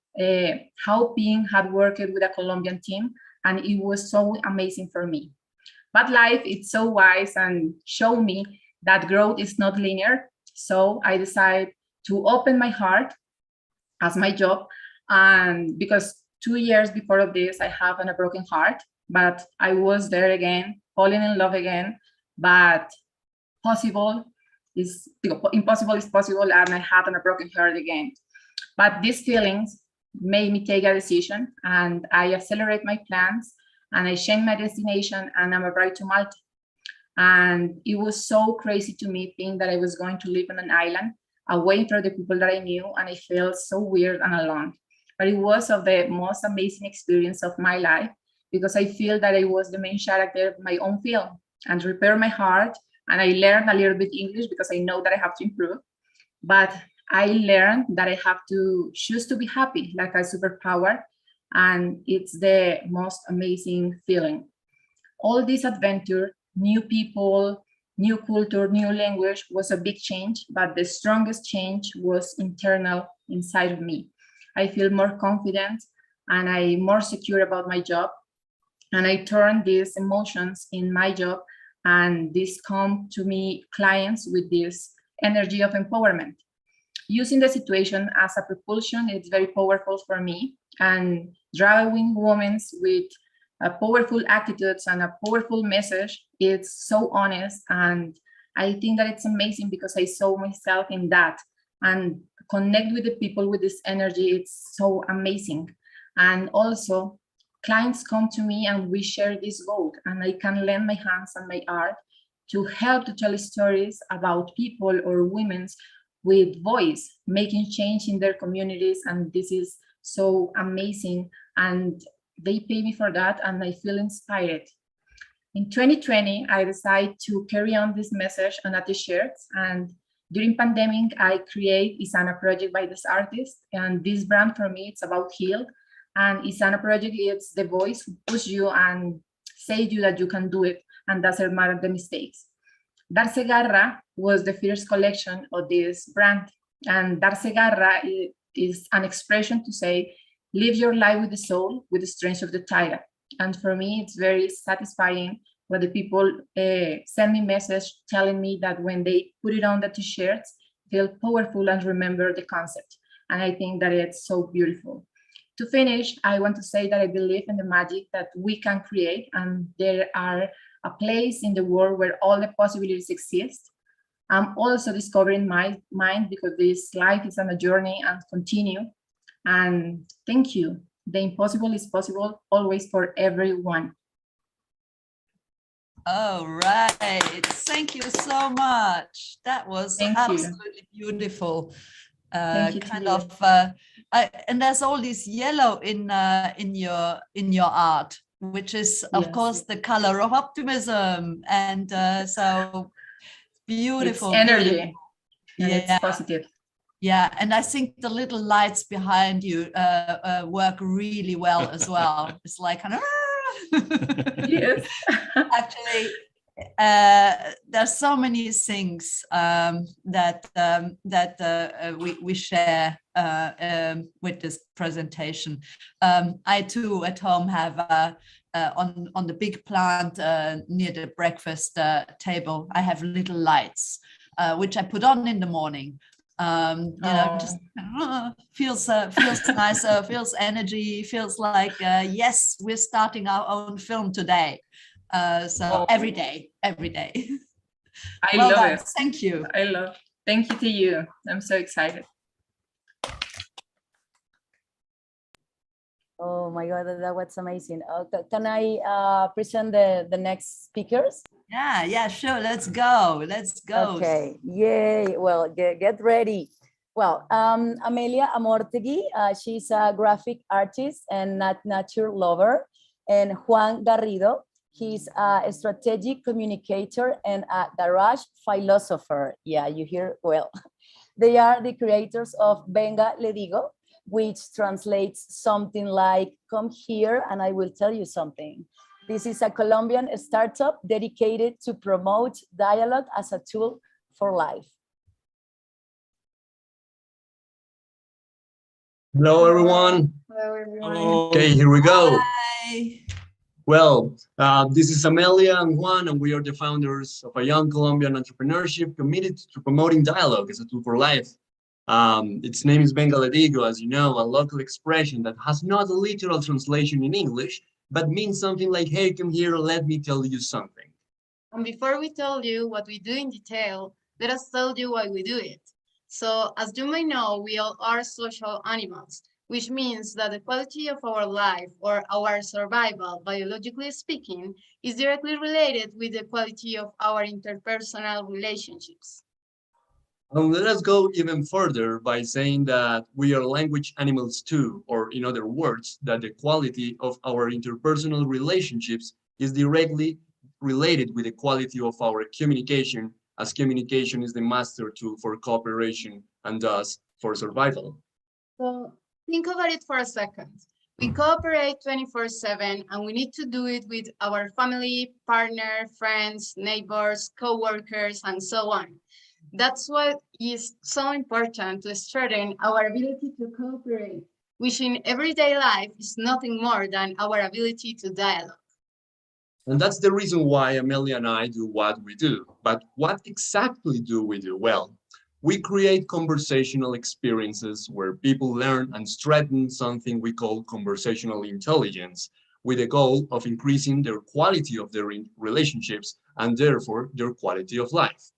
how Pink had worked with a Colombian team, and it was so amazing for me. But life is so wise and showed me that growth is not linear. So I decided to open my heart as my job, and because 2 years before of this, I have a broken heart, but I was there again, falling in love again, but impossible is possible, and I had a broken heart again. But these feelings made me take a decision, and I accelerate my plans, and I changed my destination, and I'm arrived to Malta. And it was so crazy to me think that I was going to live on an island away from the people that I knew, and I felt so weird and alone. But it was of the most amazing experience of my life, because I feel that I was the main character of my own film, and repair my heart. And I learned a little bit English because I know that I have to improve. But I learned that I have to choose to be happy, like a superpower, and it's the most amazing feeling. All this adventure, new people, new culture, new language, was a big change, but the strongest change was internal inside of me. I feel more confident, and I'm more secure about my job, and I turn these emotions in my job, and this come to me clients with this energy of empowerment. Using the situation as a propulsion, it's very powerful for me, and drawing women with powerful attitudes and a powerful message, it's so honest, and I think that it's amazing because I saw myself in that, and connect with the people with this energy. It's so amazing. And also clients come to me, and we share this goal, and I can lend my hands and my art to help to tell stories about people or women with voice, making change in their communities. And this is so amazing, and they pay me for that, and I feel inspired. In 2020, I decided to carry on this message on a t-shirts, and during pandemic, I create Isana project by this artist, and this brand for me, it's about heal. And Isana project, it's the voice who push you and say you that you can do it, and doesn't matter the mistakes. Darse Garra was the first collection of this brand, and Darse Garra is an expression to say, live your life with the soul, with the strength of the tiger. And for me, it's very satisfying when the people send me message telling me that when they put it on the t-shirts, feel powerful and remember the concept. And I think that it's so beautiful. To finish, I want to say that I believe in the magic that we can create, and there are a place in the world where all the possibilities exist. I'm also discovering my mind, because this life is on a journey and continue. And thank you. The impossible is possible always for everyone. All right. Thank you so much. That was absolutely beautiful. Kind of, and there's all this yellow in your art, which is of course the color of optimism, and so beautiful. It's energy. Beautiful. And it's positive. Yeah, and I think the little lights behind you work really well as well. It's like kind of Yes. actually there's so many things that we share with this presentation. I too at home have on the big plant near the breakfast table, I have little lights which I put on in the morning. You know, just feels nicer, feels energy, feels like yes, we're starting our own film today. So every day. I Well love done. it. Thank you. Thank you to you. I'm so excited. Oh my God, that was amazing. Can I present the next speakers? Yeah, sure. Let's go. Okay, yay. Well, get ready. Well, Amelia Amortegui, she's a graphic artist and nature lover. And Juan Garrido, he's a strategic communicator and a garage philosopher. Yeah, you hear well. They are the creators of Venga Le Digo, which translates something like, come here and I will tell you something. This is a Colombian startup dedicated to promote dialogue as a tool for life. Hello, everyone. Hello, everyone. Okay, here we go. Hi. Well, this is Amelia and Juan, and we are the founders of a young Colombian entrepreneurship committed to promoting dialogue as a tool for life. Its name is Venga Le Digo, as you know, a local expression that has not a literal translation in English, but means something like, hey, come here, let me tell you something. And before we tell you what we do in detail, let us tell you why we do it. So, as you may know, we all are social animals, which means that the quality of our life or our survival, biologically speaking, is directly related with the quality of our interpersonal relationships. And let us go even further by saying that we are language animals too, or in other words, that the quality of our interpersonal relationships is directly related with the quality of our communication, as communication is the master tool for cooperation and thus for survival. So think about it for a second. We cooperate 24/7 and we need to do it with our family, partner, friends, neighbors, co-workers, and so on. That's what is so important to strengthen our ability to cooperate, which in everyday life is nothing more than our ability to dialogue. And that's the reason why Amelia and I do what we do. But what exactly do we do? Well, we create conversational experiences where people learn and strengthen something we call conversational intelligence, with the goal of increasing their quality of their relationships and therefore their quality of life.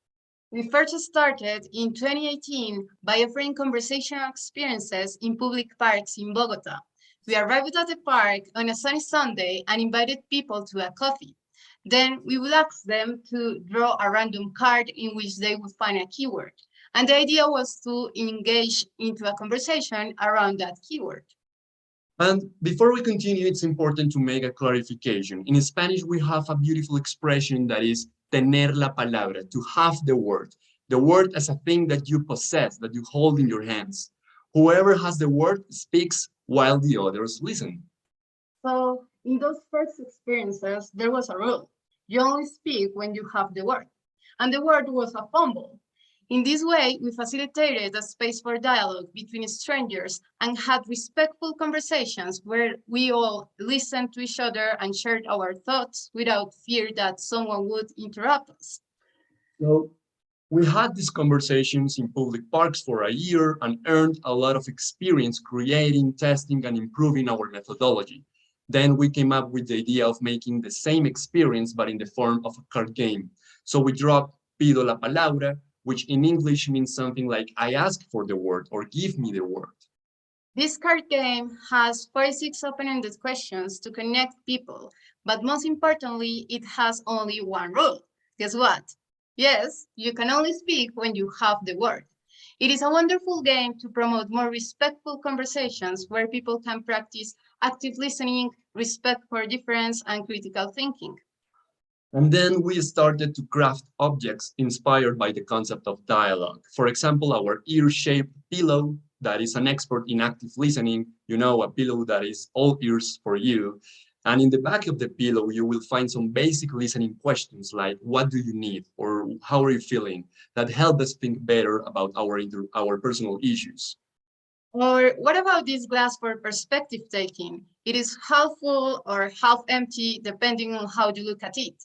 We first started in 2018 by offering conversational experiences in public parks in Bogota. We arrived at the park on a sunny Sunday and invited people to a coffee. Then we would ask them to draw a random card in which they would find a keyword. And the idea was to engage into a conversation around that keyword. And before we continue, it's important to make a clarification. In Spanish, we have a beautiful expression that is tener la palabra, to have the word as a thing that you possess, that you hold in your hands. Whoever has the word speaks while the others listen. So in those first experiences, there was a rule. You only speak when you have the word. And the word was a fumble. In this way, we facilitated a space for dialogue between strangers and had respectful conversations where we all listened to each other and shared our thoughts without fear that someone would interrupt us. So we had these conversations in public parks for a year and earned a lot of experience creating, testing, and improving our methodology. Then we came up with the idea of making the same experience, but in the form of a card game. So we dropped Pido la Palabra, which in English means something like I ask for the word or give me the word. This card game has 46 open-ended questions to connect people, but most importantly, it has only one rule. Guess what? Yes, you can only speak when you have the word. It is a wonderful game to promote more respectful conversations where people can practice active listening, respect for difference, and critical thinking. And then we started to craft objects inspired by the concept of dialogue. For example, our ear-shaped pillow that is an expert in active listening, you know, a pillow that is all ears for you. And in the back of the pillow, you will find some basic listening questions like, what do you need? Or how are you feeling? That help us think better about our personal issues. Or what about this glass for perspective taking? It is half full or half empty, depending on how you look at it.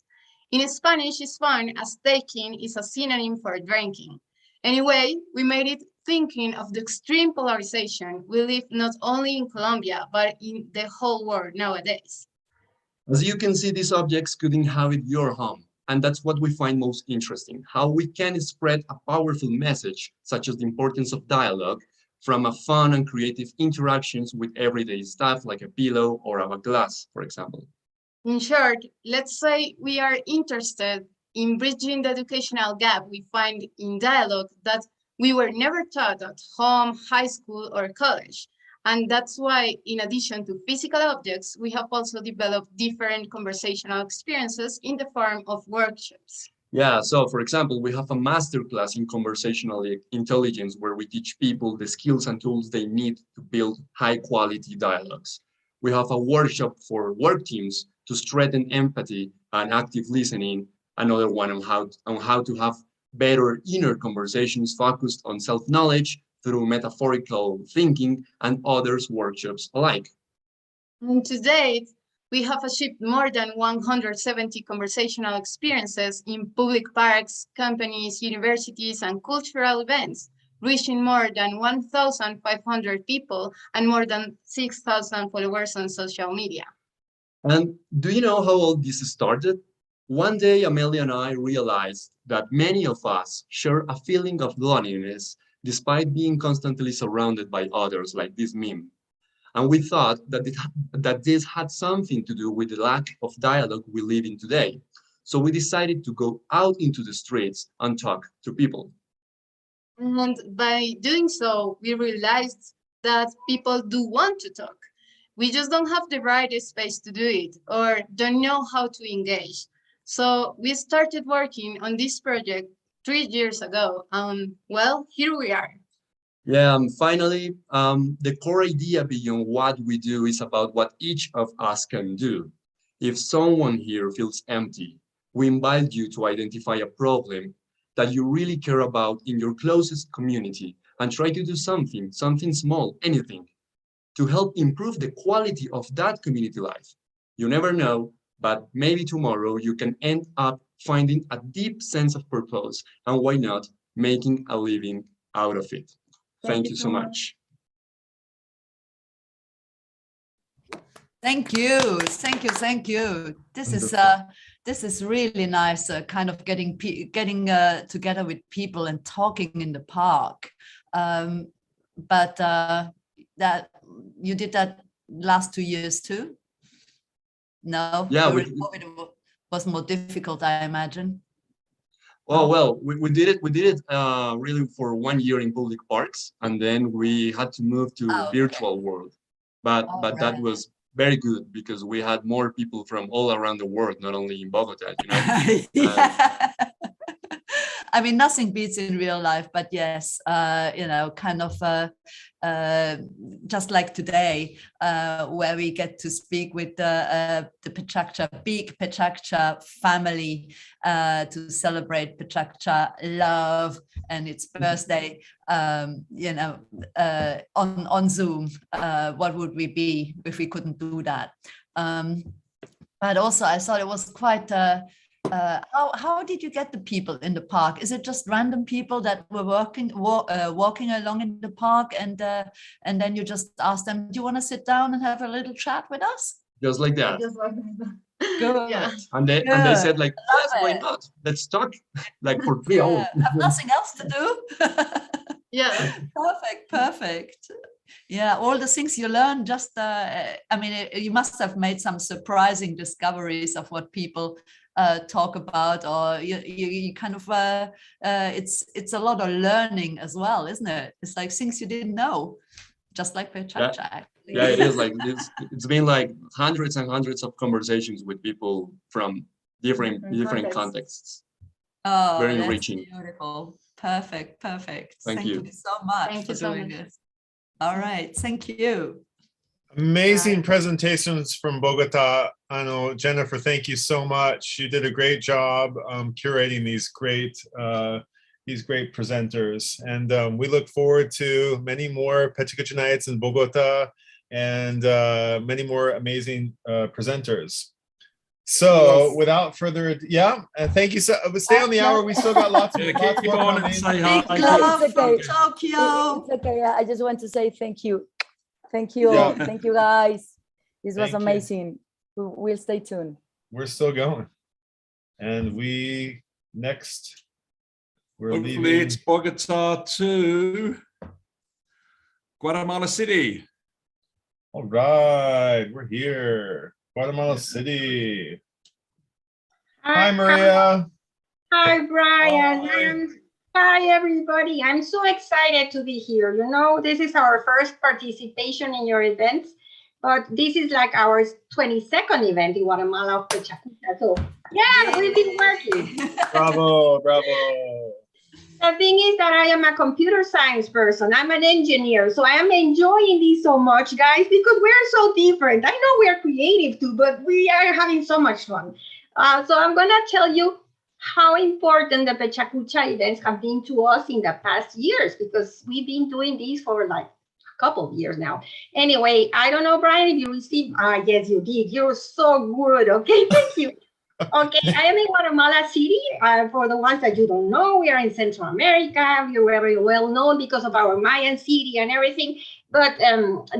In Spanish, it's fun as taking is a synonym for drinking. Anyway, we made it thinking of the extreme polarization we live not only in Colombia, but in the whole world nowadays. As you can see, these objects could inhabit your home. And that's what we find most interesting, how we can spread a powerful message, such as the importance of dialogue, from a fun and creative interactions with everyday stuff like a pillow or a glass, for example. In short, let's say we are interested in bridging the educational gap we find in dialogue that we were never taught at home, high school, or college. And that's why, in addition to physical objects, we have also developed different conversational experiences in the form of workshops. Yeah, so for example, we have a masterclass in conversational intelligence where we teach people the skills and tools they need to build high quality dialogues. We have a workshop for work teams to strengthen empathy and active listening, another one on how to have better inner conversations focused on self-knowledge through metaphorical thinking, and others workshops alike. And to date, we have achieved more than 170 conversational experiences in public parks, companies, universities, and cultural events, reaching more than 1,500 people and more than 6,000 followers on social media. And do you know how all this started? One day, Amelia and I realized that many of us share a feeling of loneliness despite being constantly surrounded by others, like this meme. And we thought that this had something to do with the lack of dialogue we live in today. So we decided to go out into the streets and talk to people. And by doing so, we realized that people do want to talk. We just don't have the right space to do it or don't know how to engage. So we started working on this project 3 years ago. Well, here we are. Yeah, finally, the core idea beyond what we do is about what each of us can do. If someone here feels empty, we invite you to identify a problem that you really care about in your closest community and try to do something small, anything, to help improve the quality of that community life. You never know, but maybe tomorrow you can end up finding a deep sense of purpose, and why not making a living out of it. Thank you so much. Thank you. This is really nice. Kind of getting together with people and talking in the park. But that you did that last 2 years too? No. Yeah, it was more difficult, I imagine. Oh, well, we did it really for 1 year in public parks, and then we had to move to virtual world. But that was very good because we had more people from all around the world, not only in Bogota, you know. Yeah. I mean, nothing beats in real life, but yes, you know, kind of just like today, where we get to speak with the big PechaKucha family to celebrate PechaKucha love and its birthday, you know, on Zoom. What would we be if we couldn't do that? But also, I thought it was quite. How did you get the people in the park? Is it just random people that were walking along in the park, and then you just ask them, "Do you want to sit down and have a little chat with us?" Just like that. Good. Yeah. And they said like, yes, why not? Let's talk like for 3 hours. Have nothing else to do. Yeah. Perfect. Yeah, all the things you learn. Just, I mean, you must have made some surprising discoveries of what people talk about, or you kind of it's a lot of learning as well, isn't it? It's like things you didn't know, just like PechaKucha. Yeah, it is like it's been like hundreds and hundreds of conversations with people from different contexts. Oh, Very that's enriching. beautiful. Perfect, perfect. Thank you. You so much Thank for you so doing much. this. All right, thank you. Amazing presentations from Bogota. I know, Jennifer, thank you so much. You did a great job curating these great presenters. And we look forward to many more PechaKucha nights in Bogota and many more amazing presenters. So Yes. without further ado, and thank you. So stay on the hour. We still got lots more coming. Say Big hi. love It's from okay. Tokyo. It's okay. I just want to say thank you. Thank you. Yeah. Thank you, guys. This was Thank you. amazing. We'll stay tuned. We're still going. And we're Hopefully leaving. it's Bogota to Guatemala City. All right, we're here. Guatemala City. Hi, Maria. Hi, Brian. And hi, everybody. I'm so excited to be here. You know, this is our first participation in your event, but this is like our 22nd event in Guatemala of PechaKucha. So, yeah, we've been working. Bravo, bravo. The thing is that I am a computer science person. I'm an engineer, so I am enjoying this so much, guys, because we're so different. I know we're creative too, but we are having so much fun. So I'm going to tell you how important the PechaKucha events have been to us in the past years, because we've been doing these for like a couple of years now. Anyway, I don't know, Brian, if you received, yes, you did. You're so good. Okay, thank you. Okay, I am in Guatemala City. For the ones that you don't know, we are in Central America. We are very well known because of our Mayan city and everything. But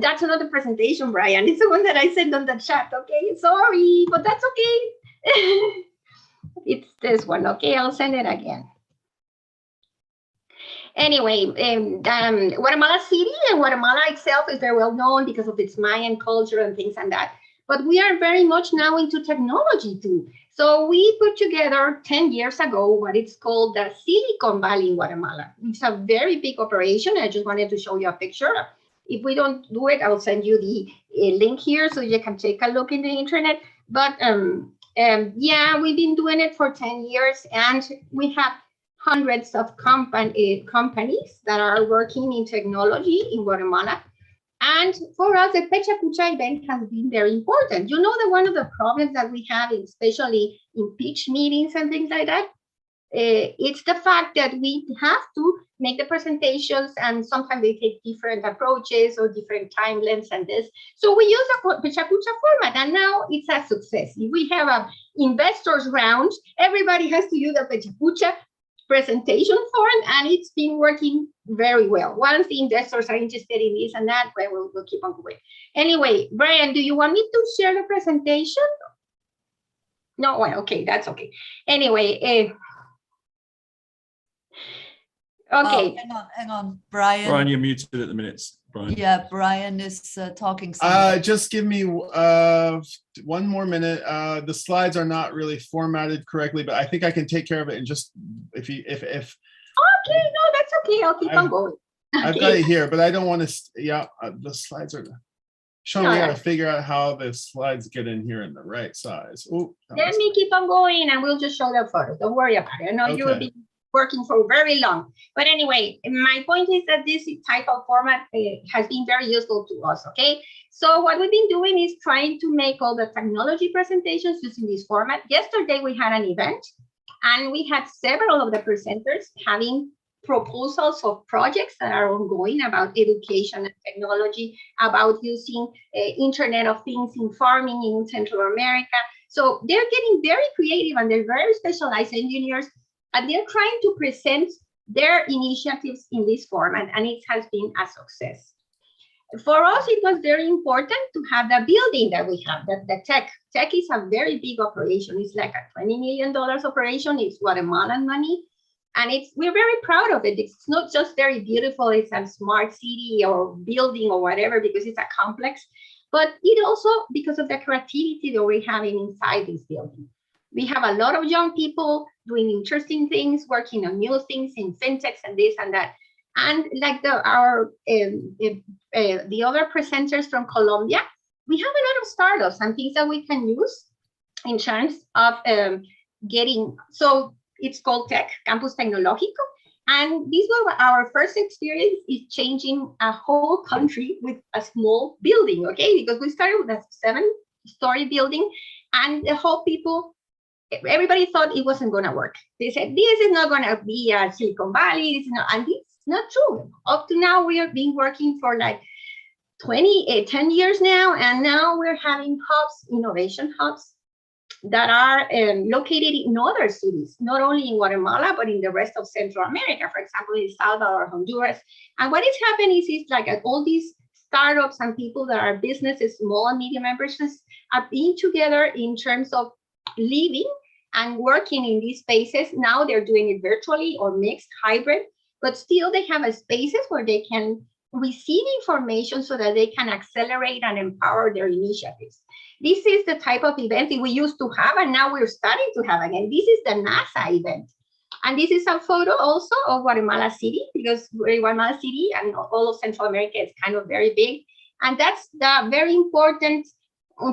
that's another presentation, Brian. It's the one that I sent on the chat. Okay, sorry, but that's okay. It's this one. Okay, I'll send it again. Anyway, Guatemala City and Guatemala itself is very well known because of its Mayan culture and things like that. But we are very much now into technology too. So we put together 10 years ago what it's called the Silicon Valley in Guatemala. It's a very big operation. I just wanted to show you a picture. If we don't do it, I'll send you the link here so you can take a look in the internet. But yeah, we've been doing it for 10 years and we have hundreds of companies that are working in technology in Guatemala. And for us, the PechaKucha event has been very important. You know that one of the problems that we have, especially in pitch meetings and things like that, it's the fact that we have to make the presentations and sometimes they take different approaches or different time lengths and this. So we use a PechaKucha format and now it's a success. If we have a investors round, everybody has to use the PechaKucha presentation form and it's been working very well. Once the investors are interested in this and that, well, we'll keep on going. Anyway, Brian, do you want me to share the presentation? No, well, okay, that's okay. Anyway, okay. Oh, hang on, Brian. Brian, you're muted at the minute. Brian. Yeah, Brian is talking. Just give me 1 more minute. The slides are not really formatted correctly, but I think I can take care of it. And just if Okay, no, that's okay. I'll keep on going. I've got it here, but I don't want to. Yeah, the slides are. Sean, we got to figure out how the slides get in here in the right size. Ooh, let me keep on going, and we'll just show the photos. Don't worry about it. I know you will be working for very long. But anyway, my point is that this type of format has been very useful to us, okay? So what we've been doing is trying to make all the technology presentations using this format. Yesterday, we had an event, and we had several of the presenters having proposals of projects that are ongoing about education and technology, about using Internet of Things in farming in Central America. So they're getting very creative and they're very specialized engineers, and they're trying to present their initiatives in this format, and it has been a success. For us, it was very important to have the building that we have, the tech. Tech is a very big operation. It's like a $20 million operation. It's Guatemalan money. And we're very proud of it. It's not just very beautiful, it's a smart city or building or whatever, because it's a complex, but it also because of the creativity that we're having inside this building. We have a lot of young people doing interesting things, working on new things in fintechs and this and that. And like the other presenters from Colombia, we have a lot of startups and things that we can use in terms of getting, so it's called Tech, Campus Tecnológico. And this was our first experience is changing a whole country with a small building, okay? Because we started with a 7-story building and the whole people, everybody thought it wasn't gonna work. They said, this is not gonna be a Silicon Valley, this is not, and it's not true. Up to now, we have been working for like 10 years now, and now we're having hubs, innovation hubs, that are located in other cities, not only in Guatemala, but in the rest of Central America, for example, in Salvador, Honduras. And what is happening is like all these startups and people that are businesses, small and medium businesses, are being together in terms of living and working in these spaces. Now they're doing it virtually or mixed, hybrid, but still they have a spaces where they can receive information so that they can accelerate and empower their initiatives. This is the type of event that we used to have, and now we're starting to have again. This is the NASA event. And this is a photo also of Guatemala City, because Guatemala City and all of Central America is kind of very big. And that's the very important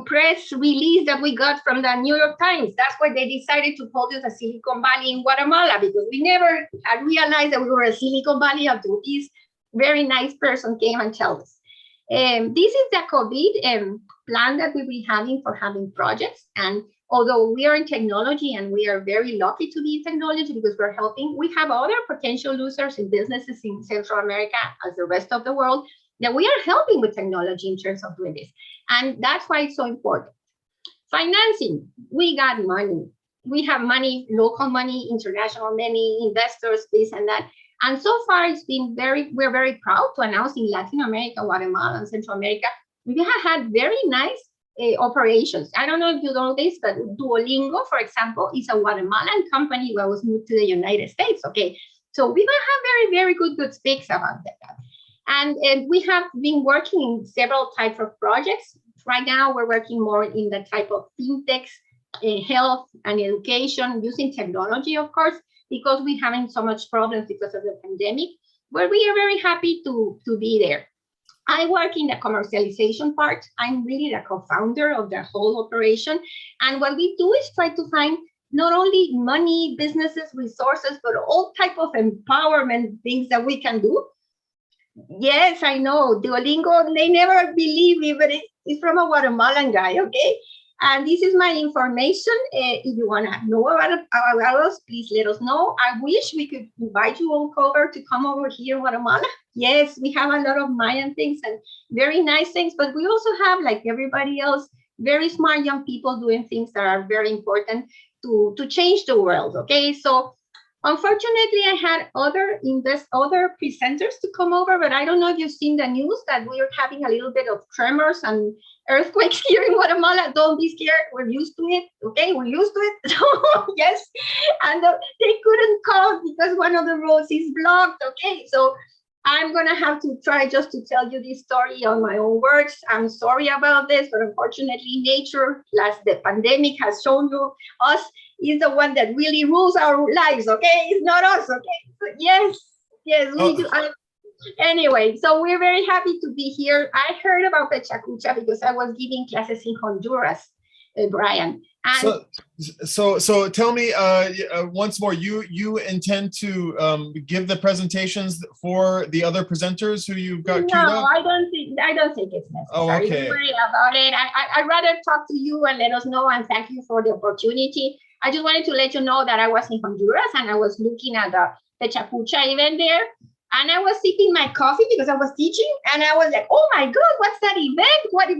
press release that we got from the New York Times. That's why they decided to call it a Silicon Valley in Guatemala, because we never had realized that we were a Silicon Valley until this very nice person came and told us. This is the COVID plan that we've been having for having projects. And although we are in technology and we are very lucky to be in technology because we're helping, we have other potential users in businesses in Central America as the rest of the world that we are helping with technology in terms of doing this. And that's why it's so important. Financing, we got money. We have money, local money, international money, investors, this and that. And so far, it's been we're very proud to announce in Latin America, Guatemala, and Central America, we have had very nice operations. I don't know if you know this, but Duolingo, for example, is a Guatemalan company that was moved to the United States, okay? So we're gonna have very, very good speaks about that. And we have been working in several types of projects. Right now, we're working more in the type of fintechs, health and education, using technology, of course, because we're having so much problems because of the pandemic, but we are very happy to be there. I work in the commercialization part. I'm really the co-founder of the whole operation. And what we do is try to find not only money, businesses, resources, but all type of empowerment things that we can do. Yes, I know, Duolingo, they never believe me, but it's from a Guatemalan guy, okay? And this is my information. If you want to know about us, please let us know. I wish we could invite you all over to come over here in Guatemala. Yes, we have a lot of Mayan things and very nice things, but we also have, like everybody else, very smart young people doing things that are very important to change the world, okay? So unfortunately, I had other presenters to come over, but I don't know if you've seen the news that we are having a little bit of tremors and earthquakes here in Guatemala. Don't be scared. We're used to it. Okay, we're used to it. Yes, and they couldn't come because one of the roads is blocked. Okay, so I'm gonna have to try just to tell you this story on my own words. I'm sorry about this, but unfortunately, nature, as the pandemic has shown us, is the one that really rules our lives. Okay, it's not us. Okay, so yes, we do. Anyway, so we're very happy to be here. I heard about PechaKucha because I was giving classes in Honduras, Brian. And so tell me once more, you intend to give the presentations for the other presenters who you've got queued up? No, I don't think it's necessary. Oh, okay. Don't worry about it. I'd rather talk to you and let us know, and thank you for the opportunity. I just wanted to let you know that I was in Honduras and I was looking at the PechaKucha event there. And I was sipping my coffee because I was teaching, and I was like, "Oh my God, what's that event? What's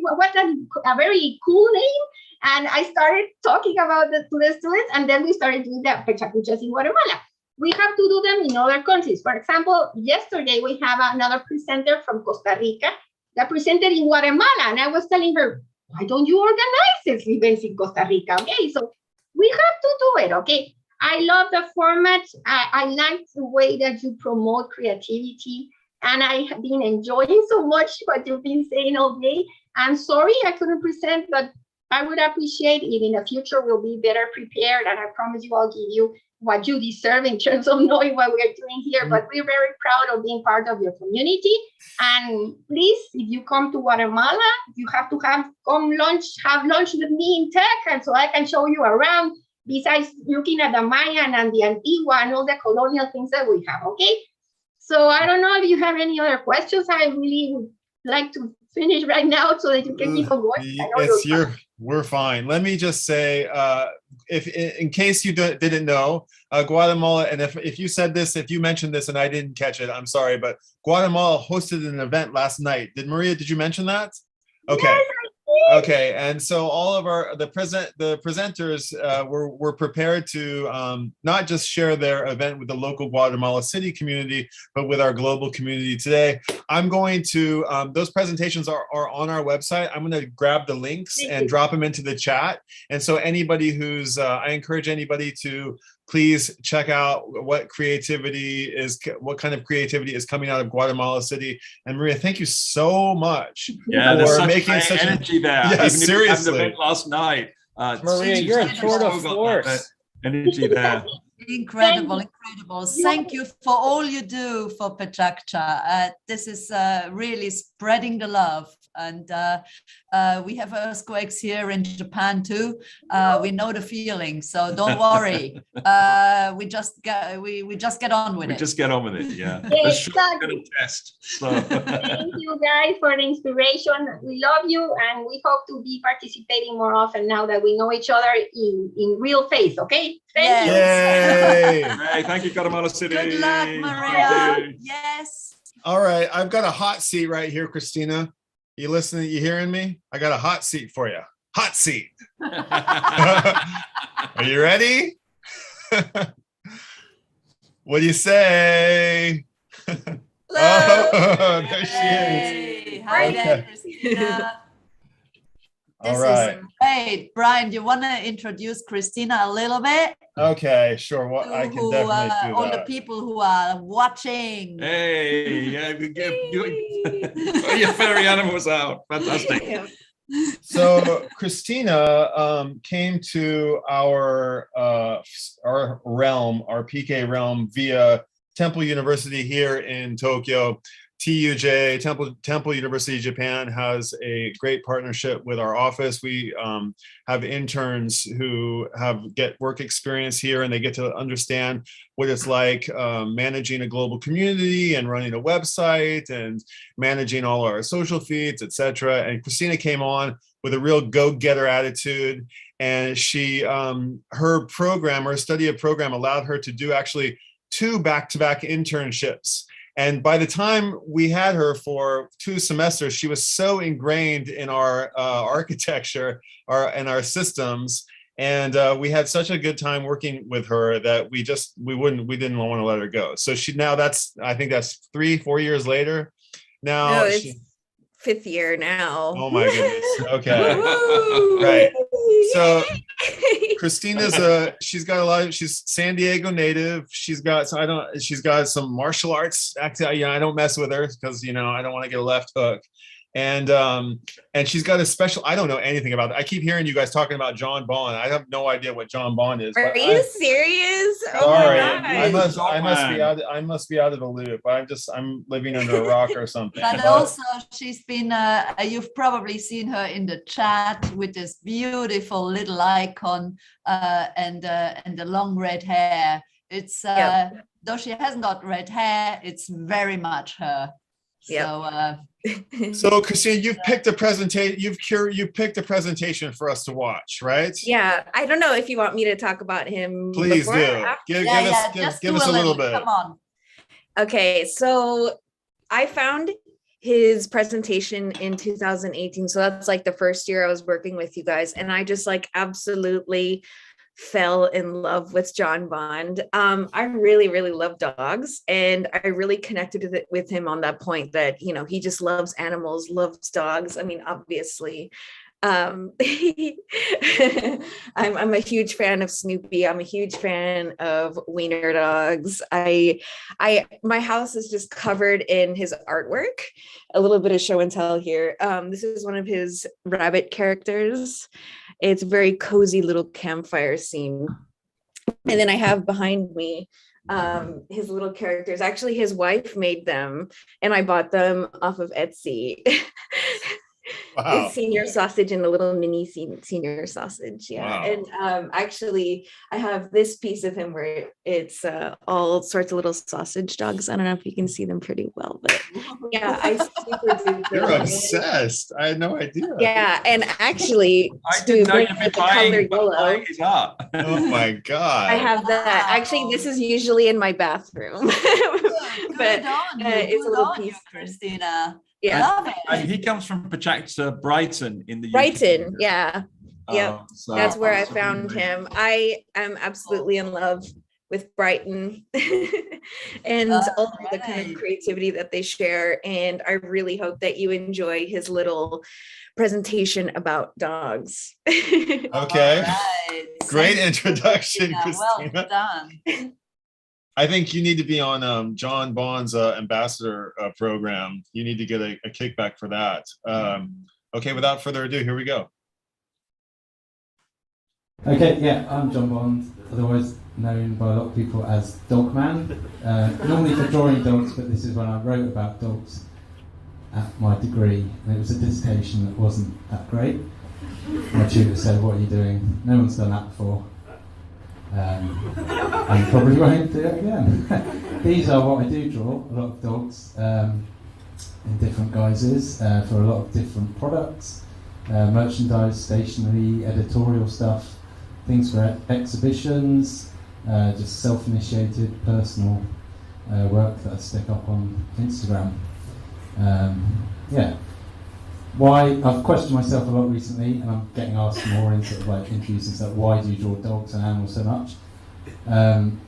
a very cool name?" And I started talking about to the students, and then we started doing the PechaKuchas in Guatemala. We have to do them in other countries. For example, yesterday we have another presenter from Costa Rica that presented in Guatemala, and I was telling her, "Why don't you organize these events in Costa Rica?" Okay, so we have to do it. Okay. I love the format. I like the way that you promote creativity, and I have been enjoying so much what you've been saying all day. I'm sorry I couldn't present, but I would appreciate it in the future. We'll be better prepared, and I promise you I'll give you what you deserve in terms of knowing what we are doing here, but we're very proud of being part of your community. And please, if you come to Guatemala, you have to have lunch with me in tech, and so I can show you around, besides looking at the Mayan and the Antigua and all the colonial things that we have, okay? So I don't know if you have any other questions. I really would like to finish right now so that you can keep on going. We're fine. Let me just say, if in case you didn't know, Guatemala, and if you said this, if you mentioned this and I didn't catch it, I'm sorry, but Guatemala hosted an event last night. Did you mention that? Okay. Yes, okay, and so all of the presenters were prepared to not just share their event with the local Guatemala City community, but with our global community today. I'm going to, those presentations are on our website. I'm going to grab the links and drop them into the chat. And so anybody who's, I encourage anybody to please check out what kind of creativity is coming out of Guatemala City. And Maria, thank you so much for making such energy there. Yeah, Even seriously. if you had an event last night. Maria, you're a tour de force. Energy there. Incredible. Thank you for all you do for PechaKucha. This is really spreading the love. And we have earthquakes here in Japan too. We know the feeling, so don't worry. We just get on with it. We just get on with it, yeah. Yes, test. So. Thank you guys for the inspiration. We love you, and we hope to be participating more often now that we know each other in real face. Okay, thank you. Yay. Hey, thank you, Guatemala City. Good luck, Maria. Yes. All right, I've got a hot seat right here, Christina. You listening? You hearing me? I got a hot seat for you. Hot seat. Are you ready? What do you say? Oh, there she is. Hi there, Christina. All right. Great. Brian, do you want to introduce Christina a little bit? Okay, sure. Well, I can definitely do that. All the people who are watching. Hey, yeah, your fairy animals out. Fantastic. So Christina came to our realm, our PK realm, via Temple University here in Tokyo. TUJ, Temple University Japan, has a great partnership with our office. We have interns who get work experience here, and they get to understand what it's like managing a global community and running a website and managing all our social feeds, etc. And Christina came on with a real go-getter attitude, and her study of program allowed her to do actually 2 back-to-back internships. And by the time we had her for 2 semesters, she was so ingrained in our architecture and our systems. And we had such a good time working with her that we didn't want to let her go. So I think that's 3-4 years later. Now no, it's 5th year now. Oh my goodness. Okay. Right. So Christina's she's San Diego native. She's got some martial arts. Actually, I don't mess with her because I don't want to get a left hook. And she's got a special, I don't know anything about that. I keep hearing you guys talking about John Bond. I have no idea what John Bond is. Are you serious? Sorry, I must be out of the loop. I'm living under a rock or something. But also she's been you've probably seen her in the chat with this beautiful little icon and the long red hair. It's though she hasn't got red hair, it's very much her. So so Christina, you've picked a presentation. You've picked a presentation for us to watch, right? Yeah, I don't know if you want me to talk about him. Please do. Give us a little bit. Come on. Okay, so I found his presentation in 2018. So that's like the first year I was working with you guys, and I just absolutely fell in love with John Bond. I really, really love dogs, and I really connected with him on that point that, he just loves animals, loves dogs. I mean, obviously, I'm a huge fan of Snoopy. I'm a huge fan of wiener dogs. My house is just covered in his artwork. A little bit of show and tell here. This is one of his rabbit characters. It's a very cozy little campfire scene. And then I have behind me his little characters. Actually, his wife made them, and I bought them off of Etsy. Wow. A senior sausage and a little mini senior sausage. Yeah. Wow. And actually, I have this piece of him where it's all sorts of little sausage dogs. I don't know if you can see them pretty well, but yeah, I super do. You're obsessed. I had no idea. Yeah, and actually, I didn't know you'd be buying his art. Oh my God. I have that. Actually, this is usually in my bathroom, but it's a little piece. Christina. Yeah. Love it. And he comes from PechaKucha Brighton in the UK. Brighton, yeah. Yep. So that's where I found him. I am absolutely in love with Brighton and all of the kind of creativity that they share. And I really hope that you enjoy his little presentation about dogs. Okay. Right. Great introduction, Christina. Christina. Well done. I think you need to be on John Bond's ambassador program. You need to get a kickback for that. Okay, without further ado, here we go. Okay, yeah, I'm John Bond, otherwise known by a lot of people as Dogman. Normally for drawing dogs, but this is when I wrote about dogs at my degree, and it was a dissertation that wasn't that great. My tutor said, "What are you doing? No one's done that before. And probably won't do it again." These are what I do draw, a lot of dogs in different guises for a lot of different products, merchandise, stationery, editorial stuff, things for exhibitions, just self-initiated personal work that I stick up on Instagram. Yeah. Why, I've questioned myself a lot recently, and I'm getting asked more in sort of like interviews and stuff, why do you draw dogs and animals so much?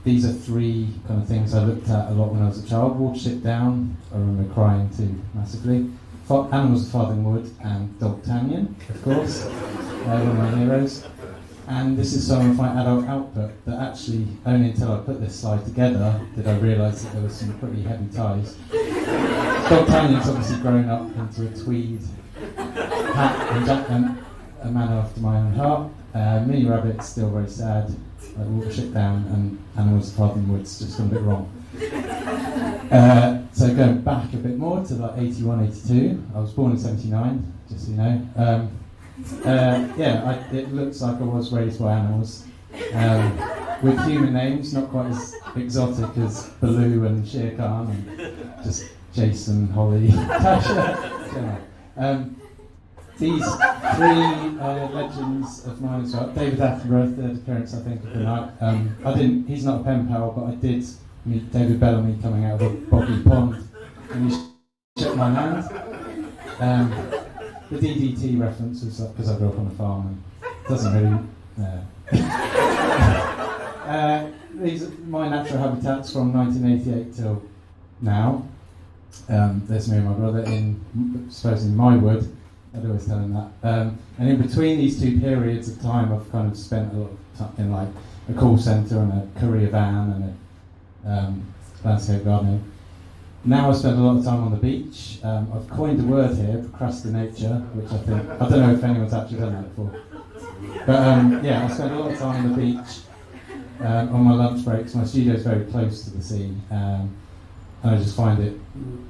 These are three kind of things I looked at a lot when I was a child. Watership Down, I remember crying too massively. Animals of Farthing Wood and Dogtanian, of course, one of my heroes. And this is some of my adult output that actually, only until I put this slide together, did I realise that there was some pretty heavy ties. Dogtanian's obviously grown up into a tweed hat and jacket, a man after my own heart. Mini Rabbit's still very sad, like Watership Down, and Animals of Farthing Wood's just gone a bit wrong. So going back a bit more to like 81, 82, I was born in 79, just so you know. Yeah, it looks like I was raised by animals, with human names, not quite as exotic as Baloo and Shere Khan, and just Jason, Holly, Tasha. These three legends of mine as well. David Attenborough, third appearance I think of the night. He's not a pen pal, but I did meet David Bellamy coming out of a boggy pond, and he shook my hand. The DDT reference was because I grew up on a farm and doesn't really. These are my natural habitats from 1988 till now. There's me and my brother in my wood. I'd always tell him that. And in between these two periods of time, I've kind of spent a lot of time in like a call centre and a courier van and a landscape gardening. Now I spend a lot of time on the beach. I've coined a word here, procrastinature, which I don't know if anyone's actually done that before. But yeah, I spend a lot of time on the beach on my lunch breaks. My studio is very close to the sea, and I just find it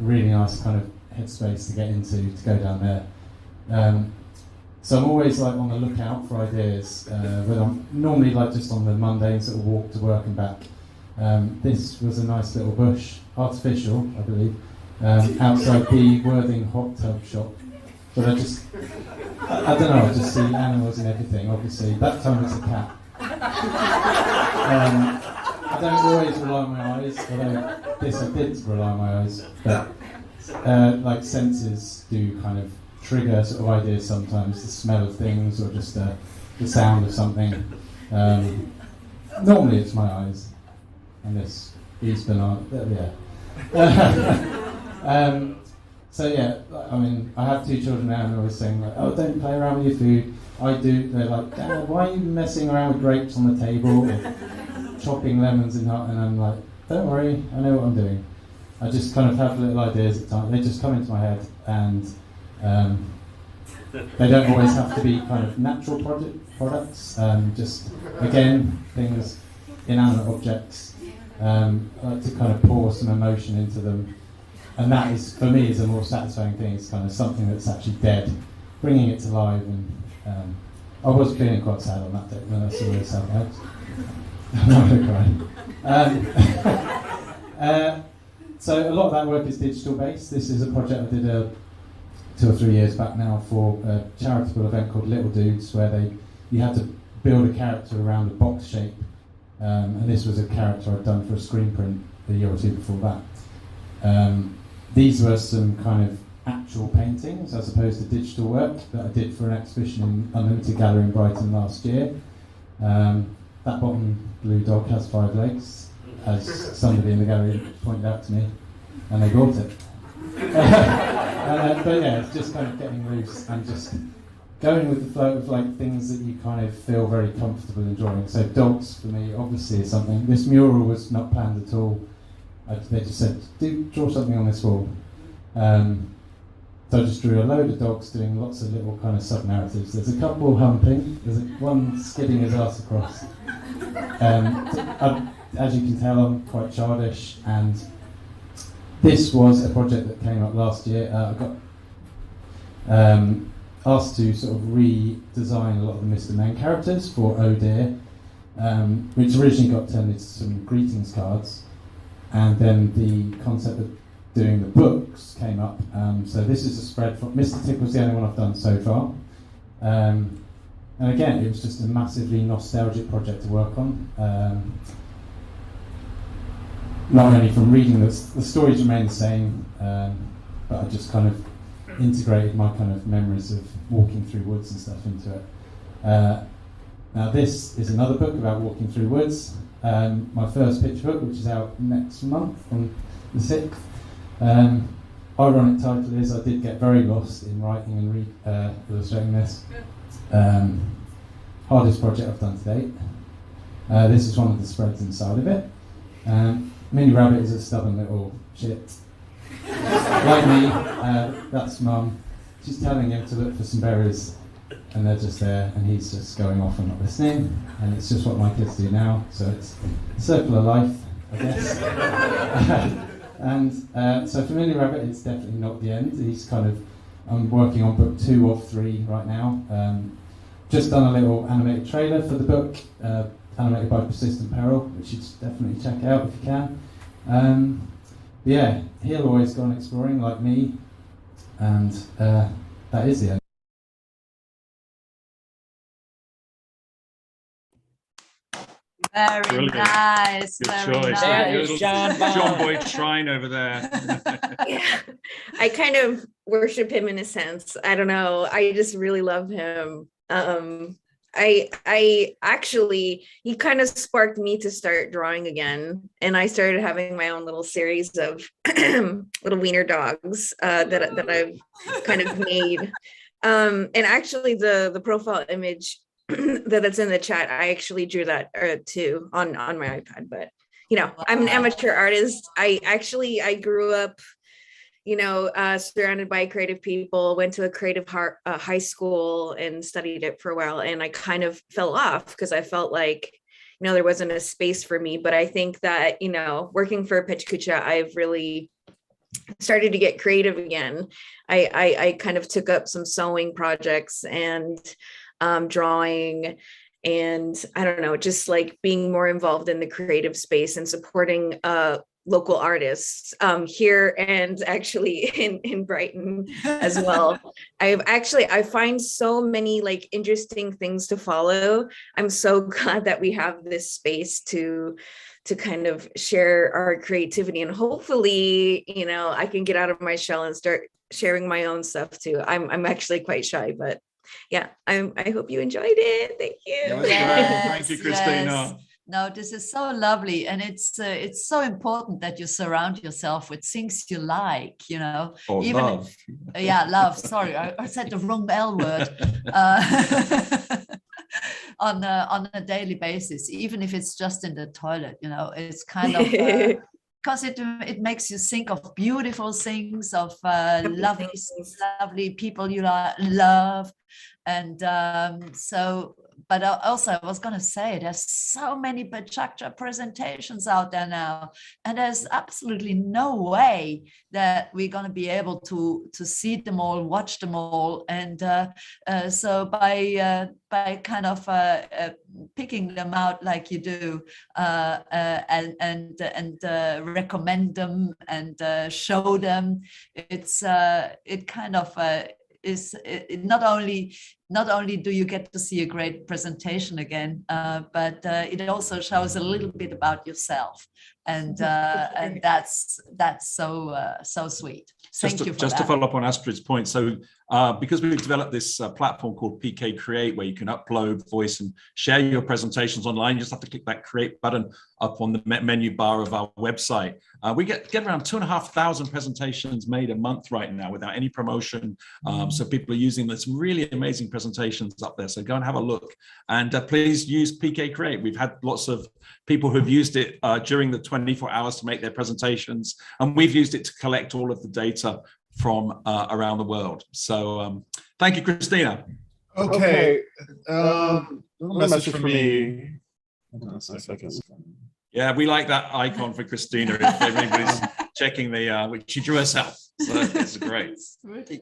really nice kind of headspace to get into, to go down there. So I'm always like on the lookout for ideas, but I'm normally like just on the mundane sort of walk to work and back. This was a nice little bush, artificial, I believe, outside the Worthing hot tub shop. But I don't know, I just see animals and everything, obviously. That time it's a cat. I don't always rely on my eyes, although this I did rely on my eyes. But like senses do kind of trigger sort of ideas sometimes, the smell of things or just the sound of something. Normally it's my eyes. And these banana, yeah. So yeah, I mean, I have two children now, and they're always saying like, "Oh, don't play around with your food." I do. They're like, "Dad, why are you messing around with grapes on the table or chopping lemons in hot?" And I'm like, "Don't worry, I know what I'm doing." I just kind of have little ideas at times. They just come into my head, and they don't always have to be kind of natural products. Just again, things inanimate objects. I like to kind of pour some emotion into them. And that is, for me, is a more satisfying thing. It's kind of something that's actually dead, bringing it to life. And I was feeling quite sad on that day when I saw this out loud. I'm not going to cry. So a lot of that work is digital based. This is a project I did 2 or 3 years back now for a charitable event called Little Dudes, where you had to build a character around a box shape. And this was a character I'd done for a screen print a year or two before that. These were some kind of actual paintings as opposed to digital work that I did for an exhibition in Unlimited Gallery in Brighton last year. That bottom blue dog has 5 legs, as somebody in the gallery pointed out to me, and they bought it. But yeah, it's just kind of getting loose and just going with the flow of like things that you kind of feel very comfortable enjoying. So dogs for me obviously is something. This mural was not planned at all. They just said, draw something on this wall. So I just drew a load of dogs doing lots of little kind of sub-narratives. There's a couple humping, there's one skidding his ass across. As you can tell, I'm quite childish, and this was a project that came up last year. I got asked to sort of redesign a lot of the Mr. Men characters for Oh Dear, which originally got turned into some greetings cards, and then the concept of doing the books came up. So this is a spread from Mr. Tickle's the only one I've done so far. And again, it was just a massively nostalgic project to work on. Not only from reading the stories remain the same, but I just kind of integrated my kind of memories of walking through woods and stuff into it. Now this is another book about walking through woods. My first picture book, which is out next month on the 6th. Ironic title is I did get very lost in writing and illustrating this. Hardest project I've done to date. This is one of the spreads inside of it. Mini Rabbit is a stubborn little shit. Like me, that's Mum. She's telling him to look for some berries, and they're just there, and he's just going off and not listening, and it's just what my kids do now, so it's a circle of life, I guess. And so for Mini Rabbit, it's definitely not the end. He's kind of, I'm working on book 2 of 3 right now. Just done a little animated trailer for the book, animated by Persistent Peril, which you should definitely check out if you can. Yeah, he'll always go on exploring like me, and that is the end. Very Brilliant. nice. Good Very choice. nice. John Boyd Shrine over there. Yeah, I kind of worship him in a sense. I don't know. I just really love him. I actually, he kind of sparked me to start drawing again, and I started having my own little series of little wiener dogs that I've kind of made. And actually, the profile image that's in the chat, I actually drew that too on my iPad. But you know, I'm an amateur artist. I grew up, you know, surrounded by creative people, went to a creative high school and studied it for a while. And I kind of fell off because I felt like, you know, there wasn't a space for me. But I think that, you know, working for PechaKucha, I've really started to get creative again. I kind of took up some sewing projects and drawing, and I don't know, just like being more involved in the creative space and supporting local artists here and actually in Brighton as well. I find so many like interesting things to follow. I'm so glad that we have this space to kind of share our creativity, and hopefully, you know, I can get out of my shell and start sharing my own stuff too. I'm actually quite shy, but yeah, I hope you enjoyed it. Thank you. Yes, Thank you, Christina. yes. No, this is so lovely, and it's so important that you surround yourself with things you like, you know. Or even love. Yeah, love. Sorry, I said the wrong L word. On a daily basis, even if it's just in the toilet, you know, it's kind of because it makes you think of beautiful things, of lovely people you love, and so but also I was going to say there's so many PechaKucha presentations out there now, and there's absolutely no way that we're going to be able to see them all, watch them all, and so by kind of picking them out like you do, and recommend them and show them, it kind of is not only do you get to see a great presentation again, but it also shows a little bit about yourself, and that's so sweet. Thank you for just that. to follow up on Astrid's point, so because we've developed this platform called PK Create, where you can upload, voice, and share your presentations online, you just have to click that Create button up on the menu bar of our website. We get around 2,500 presentations made a month right now without any promotion. So people are using this really amazing presentations up there. So go and have a look, and please use PK Create. We've had lots of people who've used it during the 24 hours to make their presentations, and we've used it to collect all of the data from around the world. So thank you, Christina. Okay. Little message for me. Hold on a second. Yeah, we like that icon for Christina. If anybody's checking which she drew herself. So it's great.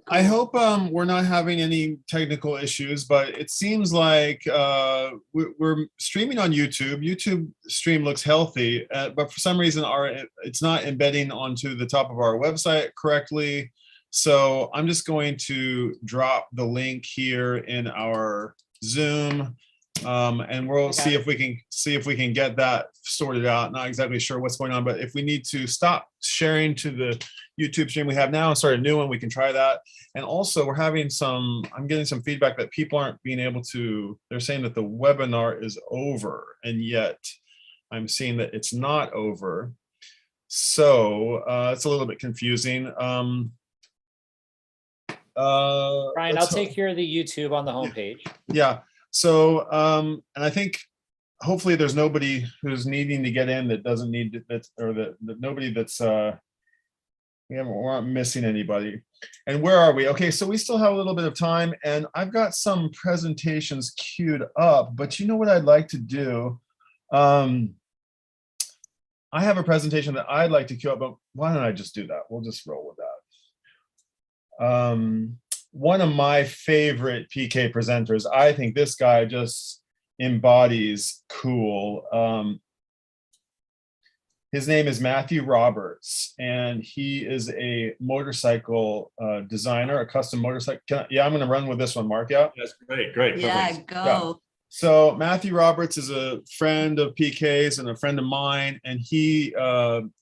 I hope we're not having any technical issues, but it seems like we're streaming on YouTube. YouTube stream looks healthy, but for some reason it's not embedding onto the top of our website correctly. So I'm just going to drop the link here in our Zoom, and we'll see if we can get that sorted out. Not exactly sure what's going on, but if we need to stop sharing to the YouTube stream we have now and start a new one, we can try that. And also I'm getting some feedback that people aren't being able to, they're saying that the webinar is over, and yet I'm seeing that it's not over. So it's a little bit confusing. Brian, I'll take care of the YouTube on the homepage. Yeah. So, and I think hopefully there's nobody who's needing to get in that doesn't need that, or that nobody that's we aren't missing anybody. And where are we? Okay, so we still have a little bit of time, and I've got some presentations queued up. But you know what I'd like to do? I have a presentation that I'd like to queue up, but why don't I just do that? We'll just roll with that. One of my favorite PK presenters, I think this guy just embodies cool. His name is Matthew Roberts, and he is a motorcycle designer, a custom motorcycle. I'm going to run with this one, Mark. Yeah, that's great. Yeah, perfect. go. Yeah. So Matthew Roberts is a friend of PK's and a friend of mine, and he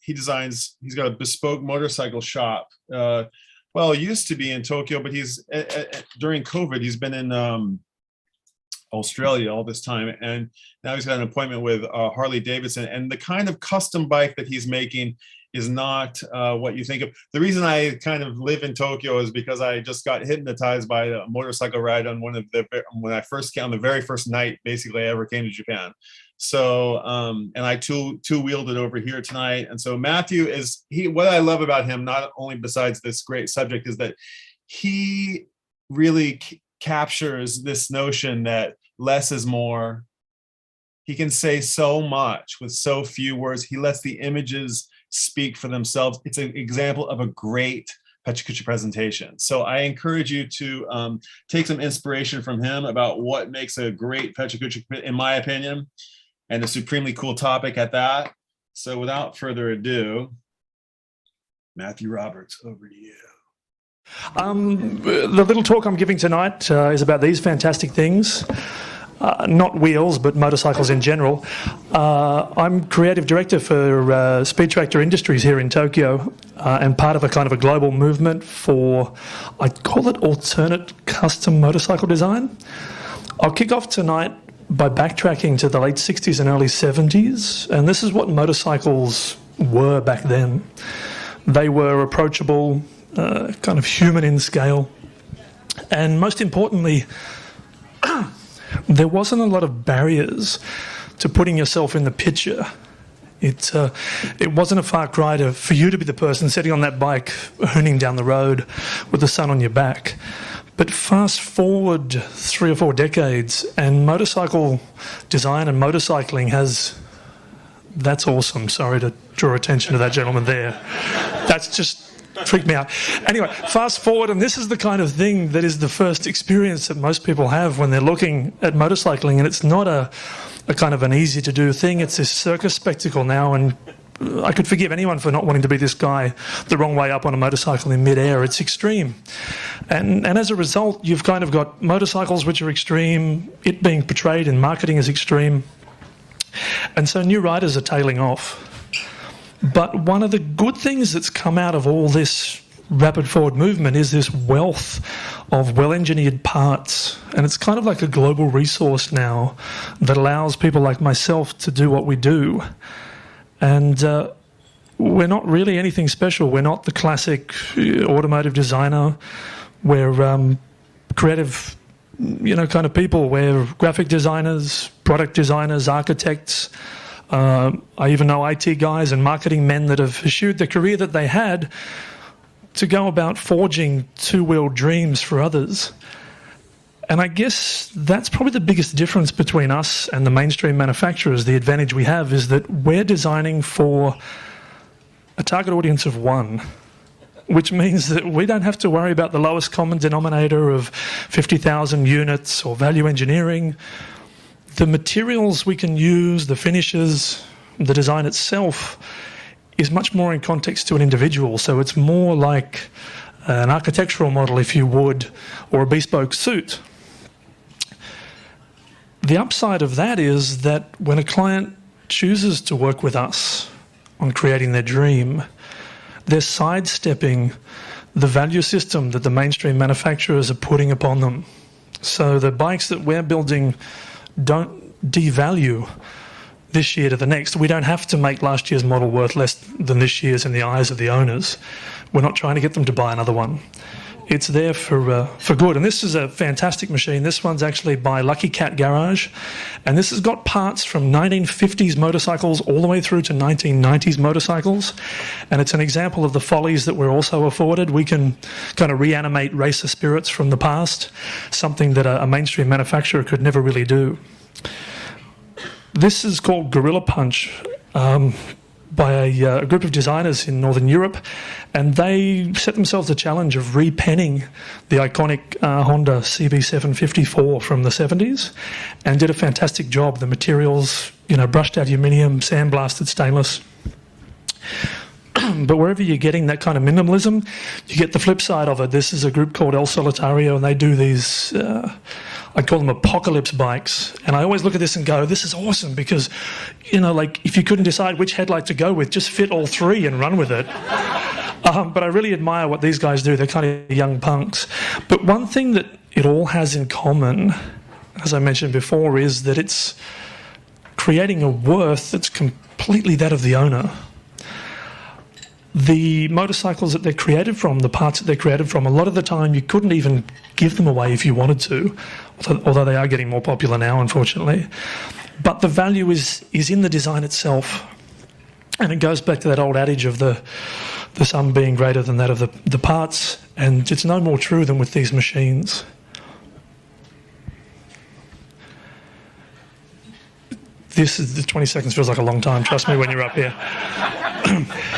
designs. He's got a bespoke motorcycle shop. Well, it used to be in Tokyo, but he's during COVID, he's been in Australia all this time, and now he's got an appointment with Harley Davidson. And the kind of custom bike that he's making is not what you think of. The reason I kind of live in Tokyo is because I just got hypnotized by a motorcycle ride on on the very first night, basically, I ever came to Japan. So, and I two-wheeled it over here tonight. And so Matthew what I love about him, not only besides this great subject, is that he really captures this notion that less is more. He can say so much with so few words. He lets the images speak for themselves. It's an example of a great PechaKucha presentation. So I encourage you to take some inspiration from him about what makes a great PechaKucha, in my opinion, and a supremely cool topic at that. So without further ado, Matthew Roberts, over to you. The little talk I'm giving tonight is about these fantastic things. Not wheels, but motorcycles in general. I'm creative director for Speed Tractor Industries here in Tokyo, and part of a global movement for, I'd call it alternate custom motorcycle design. I'll kick off tonight by backtracking to the late 60s and early 70s, and this is what motorcycles were back then. They were approachable, kind of human in scale, and most importantly, there wasn't a lot of barriers to putting yourself in the picture. It wasn't a far cry for you to be the person sitting on that bike, hooning down the road with the sun on your back. But fast forward 3 or 4 decades, and motorcycle design and motorcycling has... That's awesome. Sorry to draw attention to that gentleman there. That's just freaked me out. Anyway, fast forward, and this is the kind of thing that is the first experience that most people have when they're looking at motorcycling, and it's not a kind of an easy to do thing. It's this circus spectacle now, and I could forgive anyone for not wanting to be this guy the wrong way up on a motorcycle in midair. It's extreme. And as a result, you've kind of got motorcycles which are extreme, it being portrayed in marketing as extreme. And so new riders are tailing off. But one of the good things that's come out of all this rapid forward movement is this wealth of well-engineered parts. And it's kind of like a global resource now that allows people like myself to do what we do. And we're not really anything special. We're not the classic automotive designer. We're creative, kind of people. We're graphic designers, product designers, architects. I even know IT guys and marketing men that have pursued the career that they had to go about forging two-wheel dreams for others. And I guess that's probably the biggest difference between us and the mainstream manufacturers. The advantage we have is that we're designing for a target audience of one, which means that we don't have to worry about the lowest common denominator of 50,000 units or value engineering. The materials we can use, the finishes, the design itself is much more in context to an individual. So it's more like an architectural model, if you would, or a bespoke suit. The upside of that is that when a client chooses to work with us on creating their dream, they're sidestepping the value system that the mainstream manufacturers are putting upon them. So the bikes that we're building don't devalue this year to the next. We don't have to make last year's model worth less than this year's in the eyes of the owners. We're not trying to get them to buy another one. It's there for good. And this is a fantastic machine. This one's actually by Lucky Cat Garage. And this has got parts from 1950s motorcycles all the way through to 1990s motorcycles. And it's an example of the follies that we're also afforded. We can kind of reanimate racer spirits from the past, something that a mainstream manufacturer could never really do. This is called Gorilla Punch. By a group of designers in Northern Europe, and they set themselves the challenge of repenning the iconic Honda CB754 from the 70s and did a fantastic job. The materials, brushed aluminium, sandblasted stainless. But wherever you're getting that kind of minimalism, you get the flip side of it. This is a group called El Solitario, and they do these, I call them apocalypse bikes. And I always look at this and go, this is awesome because, if you couldn't decide which headlight to go with, just fit all three and run with it. But I really admire what these guys do. They're kind of young punks. But one thing that it all has in common, as I mentioned before, is that it's creating a worth that's completely that of the owner. The motorcycles that they're created from, the parts that they're created from, a lot of the time you couldn't even give them away if you wanted to, although they are getting more popular now, unfortunately. But the value is in the design itself. And it goes back to that old adage of the sum being greater than that of the parts, and it's no more true than with these machines. This is the 20 seconds feels like a long time, trust me, when you're up here.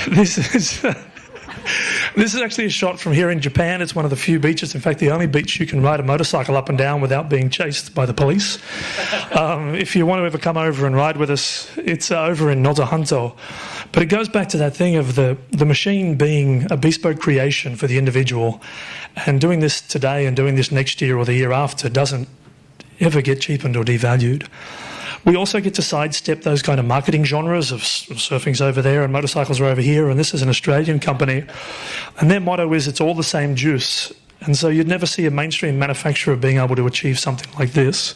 This is actually a shot from here in Japan. It's one of the few beaches, in fact, the only beach you can ride a motorcycle up and down without being chased by the police. If you want to ever come over and ride with us, it's over in Nozohanto. But it goes back to that thing of the machine being a bespoke creation for the individual. And doing this today and doing this next year or the year after doesn't ever get cheapened or devalued. We also get to sidestep those kind of marketing genres of surfing's over there and motorcycles are over here, and this is an Australian company. And their motto is it's all the same juice. And so you'd never see a mainstream manufacturer being able to achieve something like this.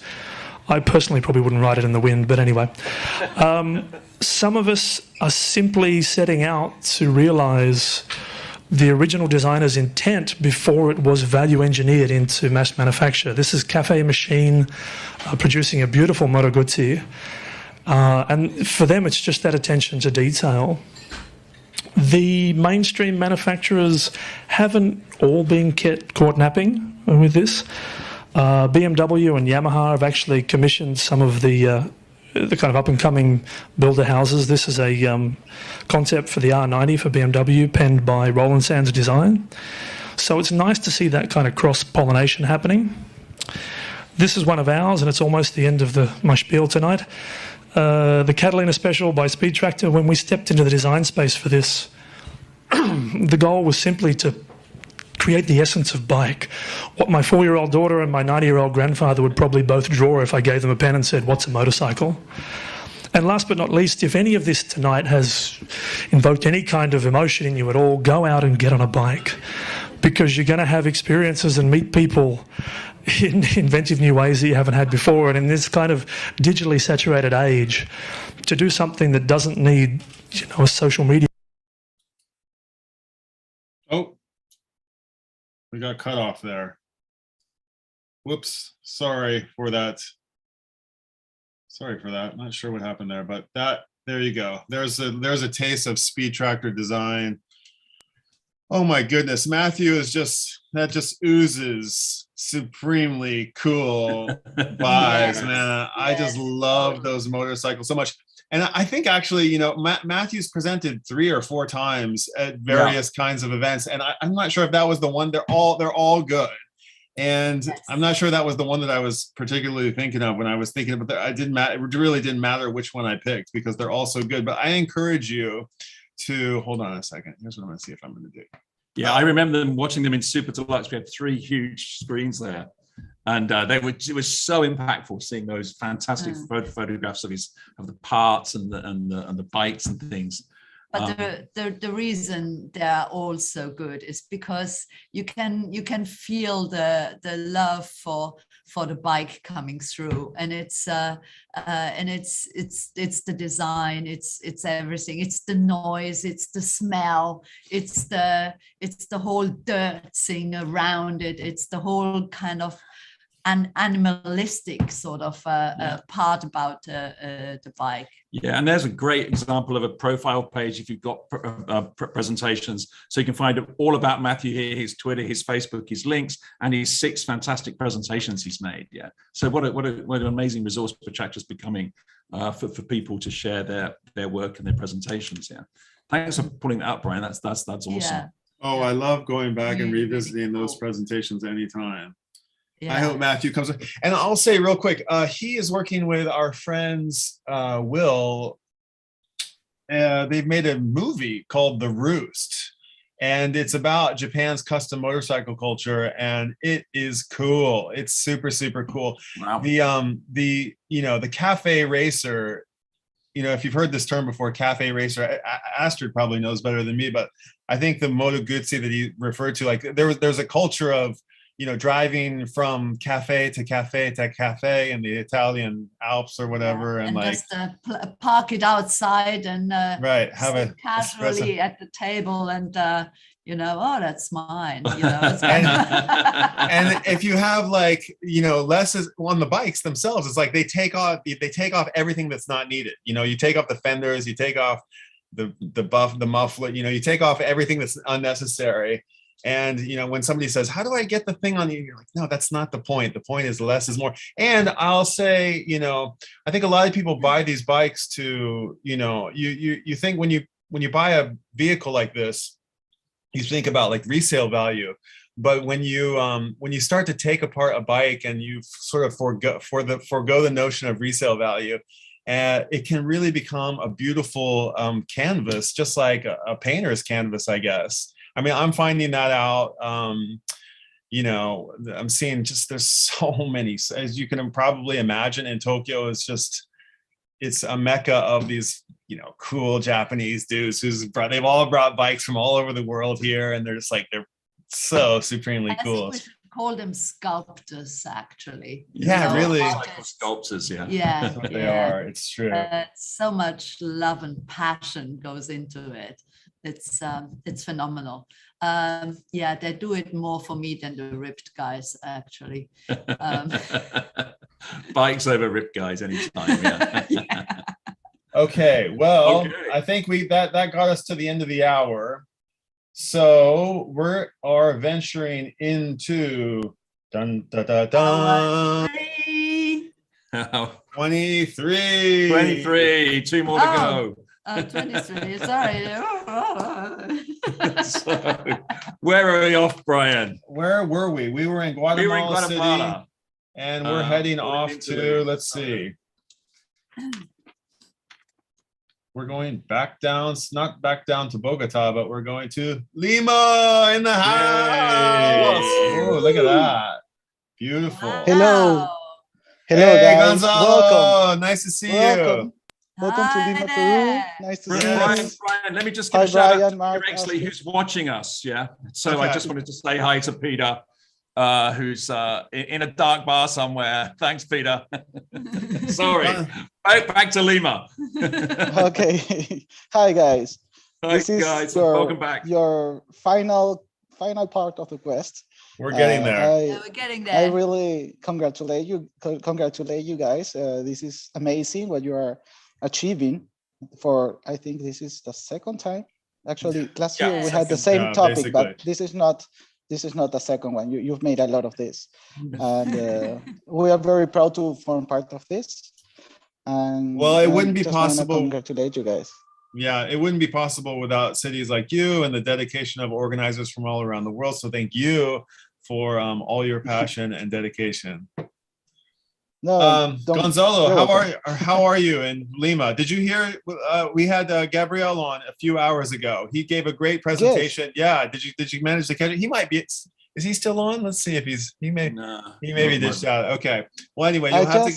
I personally probably wouldn't ride it in the wind, but anyway. Some of us are simply setting out to realise the original designer's intent before it was value engineered into mass manufacture. This is Cafe Machine producing a beautiful Moto Guzzi. And for them, it's just that attention to detail. The mainstream manufacturers haven't all been caught napping. with this. BMW and Yamaha have actually commissioned some of the kind of up-and-coming builder houses. This is a concept for the R90 for BMW, penned by Roland Sands Design. So it's nice to see that kind of cross-pollination happening. This is one of ours, and it's almost the end of my spiel tonight. The Catalina Special by Speed Tractor. When we stepped into the design space for this, the goal was simply to create the essence of bike. What my 4-year-old daughter and my 90-year-old grandfather would probably both draw if I gave them a pen and said, "What's a motorcycle?" And last but not least, if any of this tonight has invoked any kind of emotion in you at all, go out and get on a bike, because you're going to have experiences and meet people in inventive new ways that you haven't had before. And in this kind of digitally saturated age, to do something that doesn't need, a social media. Oh, we got cut off there. Whoops, sorry for that. Sorry for that. Not sure what happened there, but there you go. There's a taste of Speed Tractor design. Oh my goodness, Matthew is just oozes supremely cool vibes, man. I just love those motorcycles so much. And I think actually, Matthew's presented 3 or 4 times at various kinds of events, and I'm not sure if that was the one. They're all good, and I'm not sure that was the one that I was particularly thinking of when I was thinking about that. It really didn't matter which one I picked, because they're all so good. But I encourage you to hold on a second. Here's what I'm going to see if I'm going to do. Yeah, I remember watching them in Super Deluxe. We had 3 huge screens there, and it was so impactful seeing those fantastic photographs of the parts and the bikes and things. But the reason they're all so good is because you can feel the love for the bike coming through, and it's the design, it's everything, it's the noise, it's the smell, it's the whole dirt thing around it, it's the whole kind of an animalistic sort of part about the bike. Yeah, and there's a great example of a profile page if you've got presentations. So you can find all about Matthew here, his Twitter, his Facebook, his links, and his 6 fantastic presentations he's made. Yeah. So what an amazing resource PechaKucha is becoming for people to share their work and their presentations. Yeah. Thanks for pulling that up, Brian. That's awesome. Yeah. Oh, I love going back and revisiting those presentations anytime. Yeah. I hope Matthew comes. And I'll say real quick, he is working with our friends, Will. They've made a movie called The Roost, and it's about Japan's custom motorcycle culture, and it is cool. It's super, super cool. Wow. The cafe racer, if you've heard this term before, cafe racer, Astrid probably knows better than me, but I think the Moto Guzzi that he referred to, like there's a culture of driving from cafe to cafe in the Italian Alps or whatever, and like just park it outside and have it casually at the table, and oh, that's mine. And if you have less is on the bikes themselves, it's like they take off everything that's not needed. You take off the fenders, you take off the muffler, you take off everything that's unnecessary. And, when somebody says, "How do I get the thing on you?" You're like, no, that's not the point. The point is less is more. And I'll say, I think a lot of people buy these bikes to, you think when you buy a vehicle like this, you think about like resale value. But when you start to take apart a bike and you sort of forgo the notion of resale value, it can really become a beautiful canvas, just like a painter's canvas, I guess. I mean, I'm finding that out. I'm seeing there's so many, as you can probably imagine, in Tokyo, it's a mecca of these, cool Japanese dudes they've all brought bikes from all over the world here, and they're so supremely cool. We should call them sculptors, actually. Yeah, really. Sculptors, yeah. Yeah, that's what they are. It's true. So much love and passion goes into it. It's phenomenal. They do it more for me than the ripped guys, actually. Bikes over ripped guys anytime. Yeah. Okay. Well, I think that got us to the end of the hour. So we are venturing into Dun, da, da, dun. 23. 23. 2 more to go. 23. Sorry. So, where are we off, Brian? Where were we? We were in Guatemala, City, and we're heading off to, let's see. We're going back down, not back down to Bogota, but we're going to Lima in the house. Oh, look at that. Beautiful. Hello. Hello, Hey, guys. Gonzalo. Welcome. Nice to see Welcome. you. Welcome to Lima, Peru. Nice to see you. Brian, let me just Hi, give a shout out Brian, to Mark, Peter Exley, Ashley. who's watching us. Yeah. So I Okay. just wanted to say hi to Peter, who's in a dark bar somewhere. Thanks, Peter. Sorry. Back to Lima. Okay. Hi, guys. Hi, This is guys. your, Welcome back. your final part of the quest. We're getting there. We're getting I there. really congratulate you guys. This is amazing what you are achieving. For I think this is the second time. Actually, last year we had the same topic, but this is not the second one. You've made a lot of this, and we are very proud to form part of this. And Well, it I wouldn't be just wanna possible. Congratulate you guys. Yeah, it wouldn't be possible without cities like you and the dedication of organizers from all around the world. So thank you for all your passion and dedication. No, Gonzalo, you're how are you in Lima? Did you hear we had Gabriel on a few hours ago? He gave a great presentation. Yeah, did you manage to catch it? He might be. Is he still on? Let's see if he may be dished out. Okay. Well, anyway, you'll have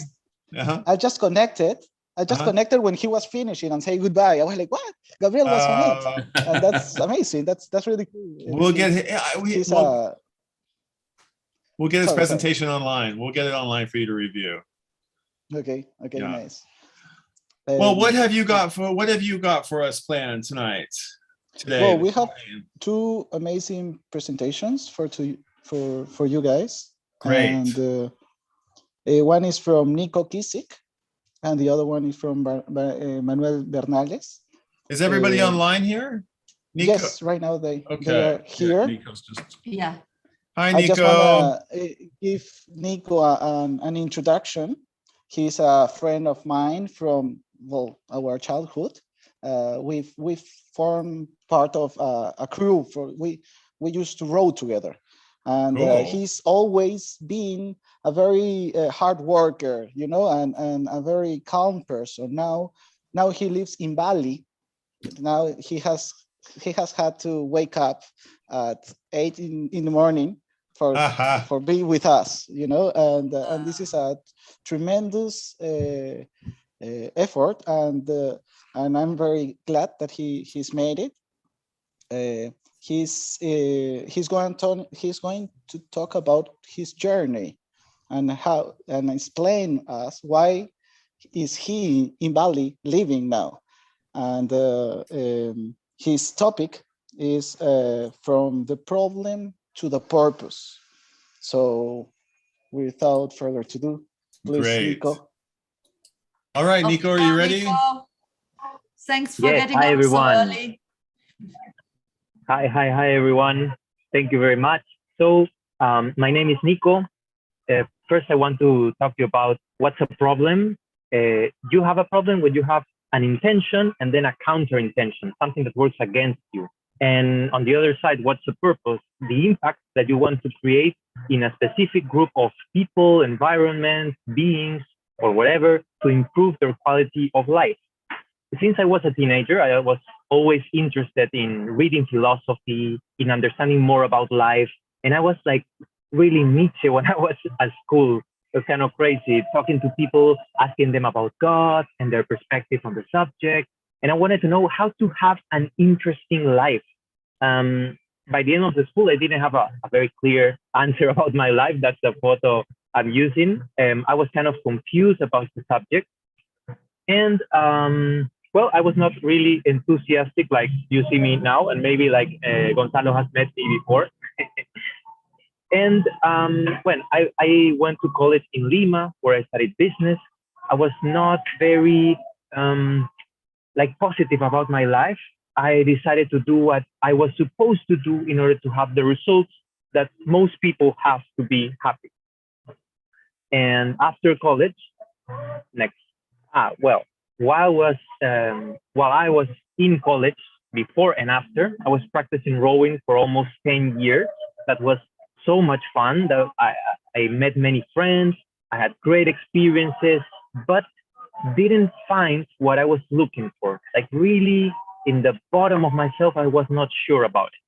to. I just connected. I just connected when he was finishing and say goodbye. I was like, "What? Gabriel was on it," and that's amazing. That's really cool. We'll get we'll get his presentation online. We'll get it online for you to review. Okay. Okay. Yeah. Nice. Well, what have you got for us planned tonight? Today. Well, we have two amazing presentations for you guys. Great. And one is from Nico Kisik, and the other one is from Manuel Bernales. Is everybody online here? Nico? Yes, right now they are here. Yeah, Nico's just... Yeah. Hi, I just Nico. want to give Nico an introduction. He's a friend of mine from our childhood. We've formed part of a crew we used to row together, and Cool. he's always been a very hard worker, and a very calm person. Now he lives in Bali. Now he has had to wake up at 8 in the morning for being with us, and this is a tremendous effort, and I'm very glad that he's made it. He's going to talk about his journey and explain us why is he in Bali living now, and his topic is from the problem to the purpose. So without further ado, please, Great. Nico. All right, Nico, are you ready? Nico. Thanks for Yes, getting hi, up everyone. so early. Hi, everyone. Thank you very much. So my name is Nico. First, I want to talk to you about what's a problem. You have a problem when you have an intention and then a counter intention, something that works against you. And on the other side, what's the purpose? The impact that you want to create in a specific group of people, environments, beings, or whatever to improve their quality of life. Since I was a teenager, I was always interested in reading philosophy, in understanding more about life. And I was like really Nietzsche when I was at school. It was kind of crazy, talking to people, asking them about God and their perspective on the subject. And I wanted to know how to have an interesting life. By the end of the school, I didn't have a very clear answer about my life. That's the photo I'm using. I was kind of confused about the subject. And well, I was not really enthusiastic like you see me now, and maybe like Gonzalo has met me before. And when I went to college in Lima, where I studied business, I was not very like positive about my life. I decided to do what I was supposed to do in order to have the results that most people have to be happy. And after college, well, while I was in college, before and after, I was practicing rowing for almost 10 years. That was so much fun. That I met many friends. I had great experiences, but didn't find what I was looking for. Like really, in the bottom of myself, I was not sure about it.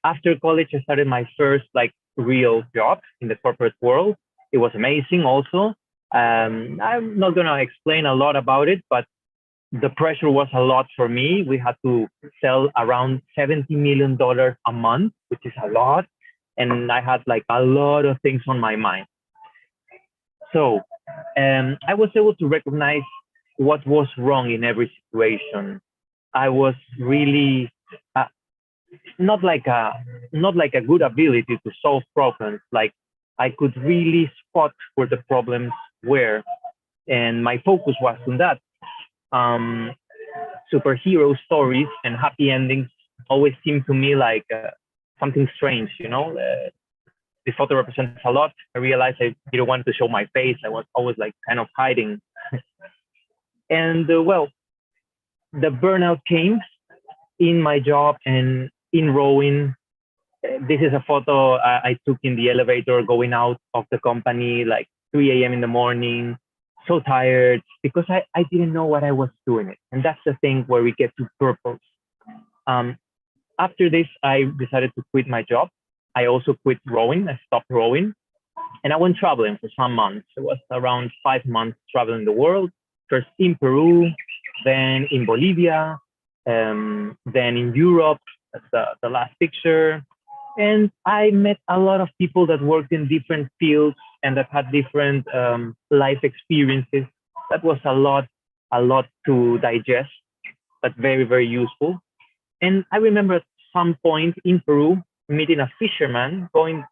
After college, I started my first like real job in the corporate world. It was amazing also. I'm not gonna explain a lot about it, but the pressure was a lot for me. We had to sell around $70 million a month, which is a lot. And I had like a lot of things on my mind. So I was able to recognize what was wrong in every situation. I was really not like a good ability to solve problems. Like I could really spot where the problems were, and my focus was on that. Superhero stories and happy endings always seem to me like something strange, you know. The photo represents a lot. I realized I didn't want to show my face. I was always like kind of hiding. And well, the burnout came in my job and in rowing. This is a photo I took in the elevator going out of the company, like 3 a.m. in the morning, so tired because I didn't know what I was doing it. And that's the thing where we get to purpose. After this, I decided to quit my job. I also quit rowing. I stopped rowing and I went traveling for some months. It was around 5 months traveling the world, first in Peru, then in Bolivia, then in Europe. That's the last picture. And I met a lot of people that worked in different fields and that had different life experiences. That was a lot to digest, but very, very useful. And I remember at some point in Peru, meeting a fisherman, going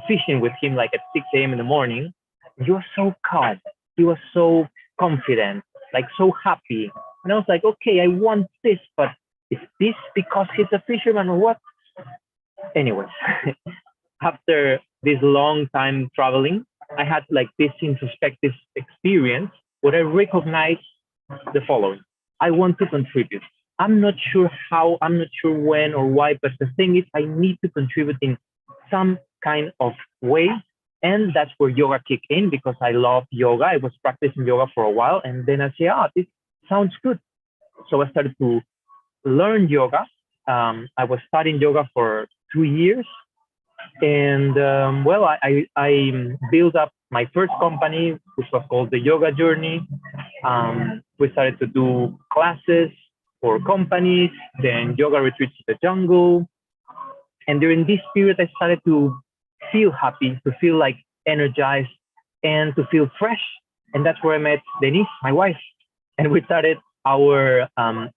fishing with him like at 6 a.m. in the morning. He was so calm. He was so confident, like so happy. And I was like, okay, I want this, but is this because he's a fisherman or what? Anyways, after this long time traveling, I had like this introspective experience where I recognized the following. I want to contribute. I'm not sure how, I'm not sure when or why, but the thing is I need to contribute in some kind of way. And that's where yoga kicked in because I love yoga. I was practicing yoga for a while and then I said, this sounds good. So I started to learn yoga. I was studying yoga for 2 years. And well, I built up my first company, which was called The Yoga Journey. We started to do classes for companies, then yoga retreats to the jungle. And during this period, I started to feel happy, to feel like energized and to feel fresh. And that's where I met Denise, my wife. And we started our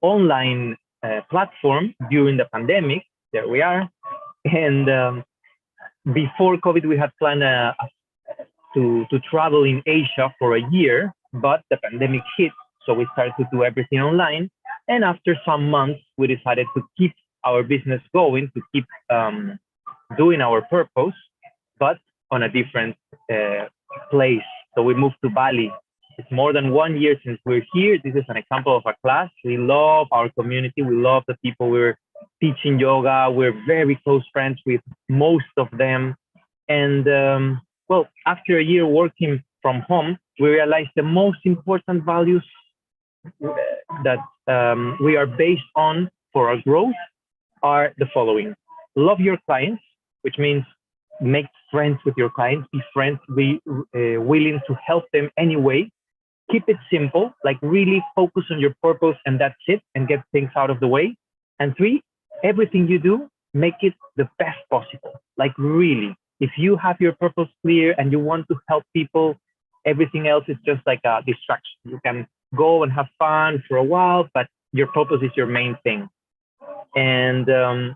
online platform during the pandemic. There we are. And before COVID, we had planned to travel in Asia for a year, but the pandemic hit. So we started to do everything online. And after some months, we decided to keep our business going, to keep doing our purpose, but on a different place. So we moved to Bali. It's more than 1 year since we're here. This is an example of a class. We love our community. We love the people we're teaching yoga. We're very close friends with most of them. And well, after a year working from home, we realized the most important values that we are based on for our growth are the following. Love your clients, which means make friends with your clients, be friends, be willing to help them anyway. Keep it simple, like really focus on your purpose and that's it, and get things out of the way. And 3, everything you do, make it the best possible. Like really, if you have your purpose clear and you want to help people, everything else is just like a distraction. You can go and have fun for a while, but your purpose is your main thing. And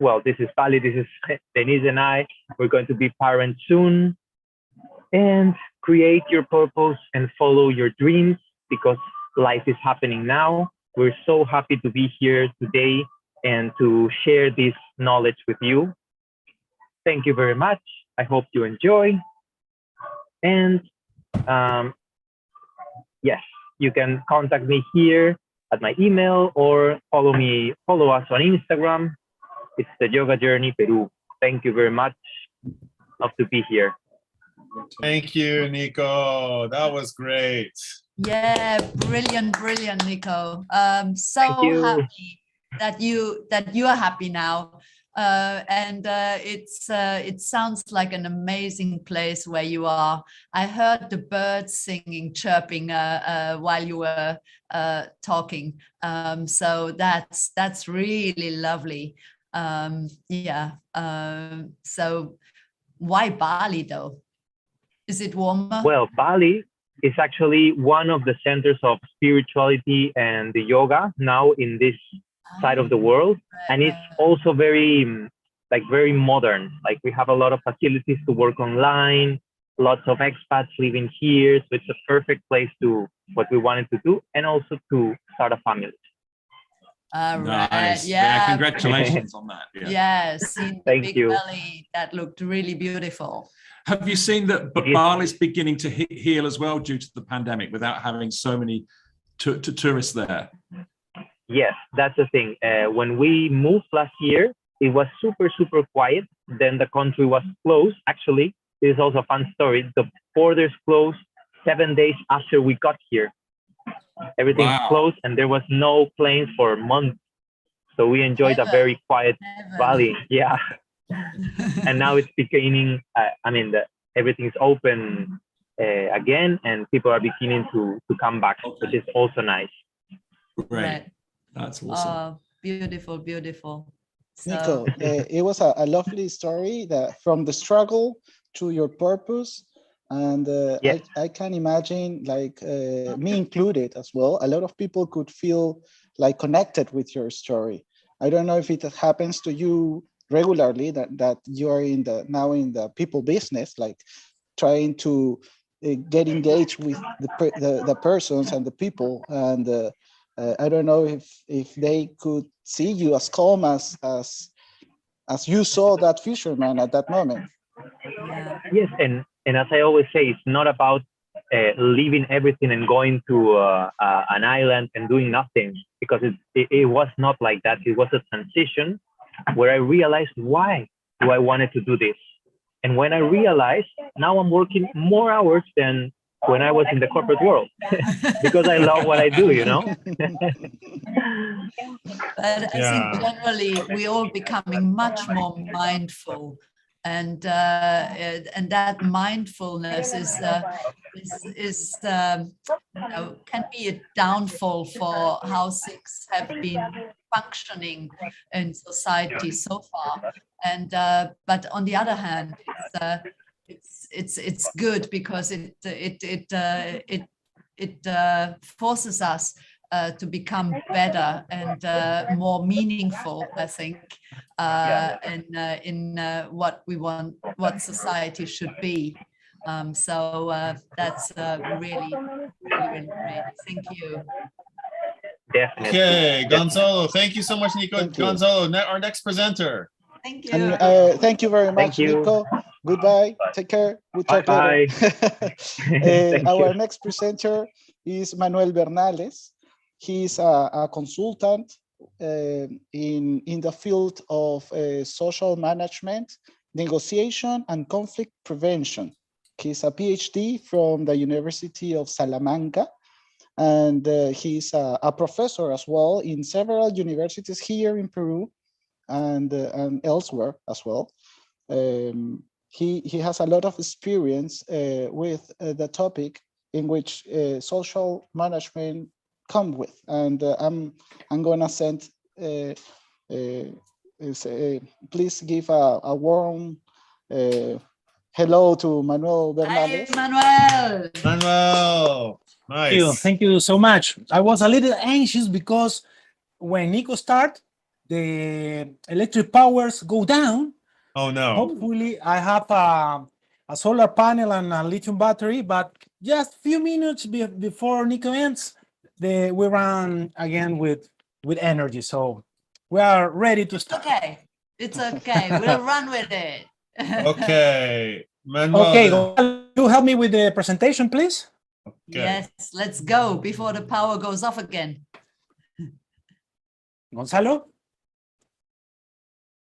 well, this is Pali, this is Denise and I. We're going to be parents soon. And create your purpose and follow your dreams because life is happening now. We're so happy to be here today and to share this knowledge with you. Thank you very much. I hope you enjoy. And yes, you can contact me here at my email or follow us on Instagram. It's the Yoga Journey Peru. Thank you very much. Love to be here. Thank you, Nico. That was great. Yeah, brilliant, Nico. So happy that you are happy now. It sounds like an amazing place where you are. I heard the birds singing, chirping while you were talking. So that's really lovely. So why Bali though? Is it warmer? Well, Bali is actually one of the centers of spirituality and the yoga now in this side of the world, and it's also very modern. Like we have a lot of facilities to work online, lots of expats living here, so it's a perfect place to what we wanted to do, and also to start a family. Nice. Yeah, Congratulations on that. Yes, in the Thank big you. belly, that looked really beautiful. Have you seen that Bali's beginning to heal as well due to the pandemic without having so many tourists there? Yes, that's the thing. When we moved last year, it was super, super quiet. Then the country was closed. Actually, this is also a fun story. The borders closed 7 days after we got here. Everything's closed and there was no planes for months. So we enjoyed a very quiet Bali. Yeah. And now it's beginning, everything's open again and people are beginning to come back, which is also nice. Great. That's awesome. Beautiful. So, Nico, it was a lovely story that from the struggle to your purpose. And yes. I can imagine, like me included as well, a lot of people could feel like connected with your story. I don't know if it happens to you regularly that you are now in the people business, like trying to get engaged with the persons and the people. And I don't know if they could see you as calm as you saw that fisherman at that moment. Yes, and as I always say, it's not about leaving everything and going to an island and doing nothing, because it was not like that. It was a transition where I realized, why do I wanted to do this? And when I realized, now I'm working more hours than when I was in the corporate world because I love what I do, you know? But I think generally we're all becoming much more mindful, and that mindfulness can be a downfall for how things have been functioning in society so far. And but on the other hand, it's good because it forces us to become better and more meaningful, I think, in what we want, what society should be. So that's really great. Thank you. Definitely. Okay, Gonzalo. Thank you so much, Nico. Gonzalo, our next presenter. Thank you. And, thank you very much, Nico. Goodbye. Take care. We'll talk later. Our next presenter is Manuel Bernales. He's a consultant in the field of social management, negotiation, and conflict prevention. He's a PhD from the University of Salamanca, and he's a professor as well in several universities here in Peru and elsewhere as well. He has a lot of experience with the topic in which social management come with, and I'm gonna send please give a warm hello to Manuel Bernales. Hi, Manuel. Manuel, nice. Thank you so much. I was a little anxious because when Nico start, the electric powers go down. Oh no. Hopefully I have a solar panel and a lithium battery, but just a few minutes before Nico ends, we run again with energy. So We are ready to start. Okay, it's okay. We'll run with it. Okay, Manuel. Okay, you help me with the presentation, please. Okay. Yes, let's go before the power goes off again. Gonzalo?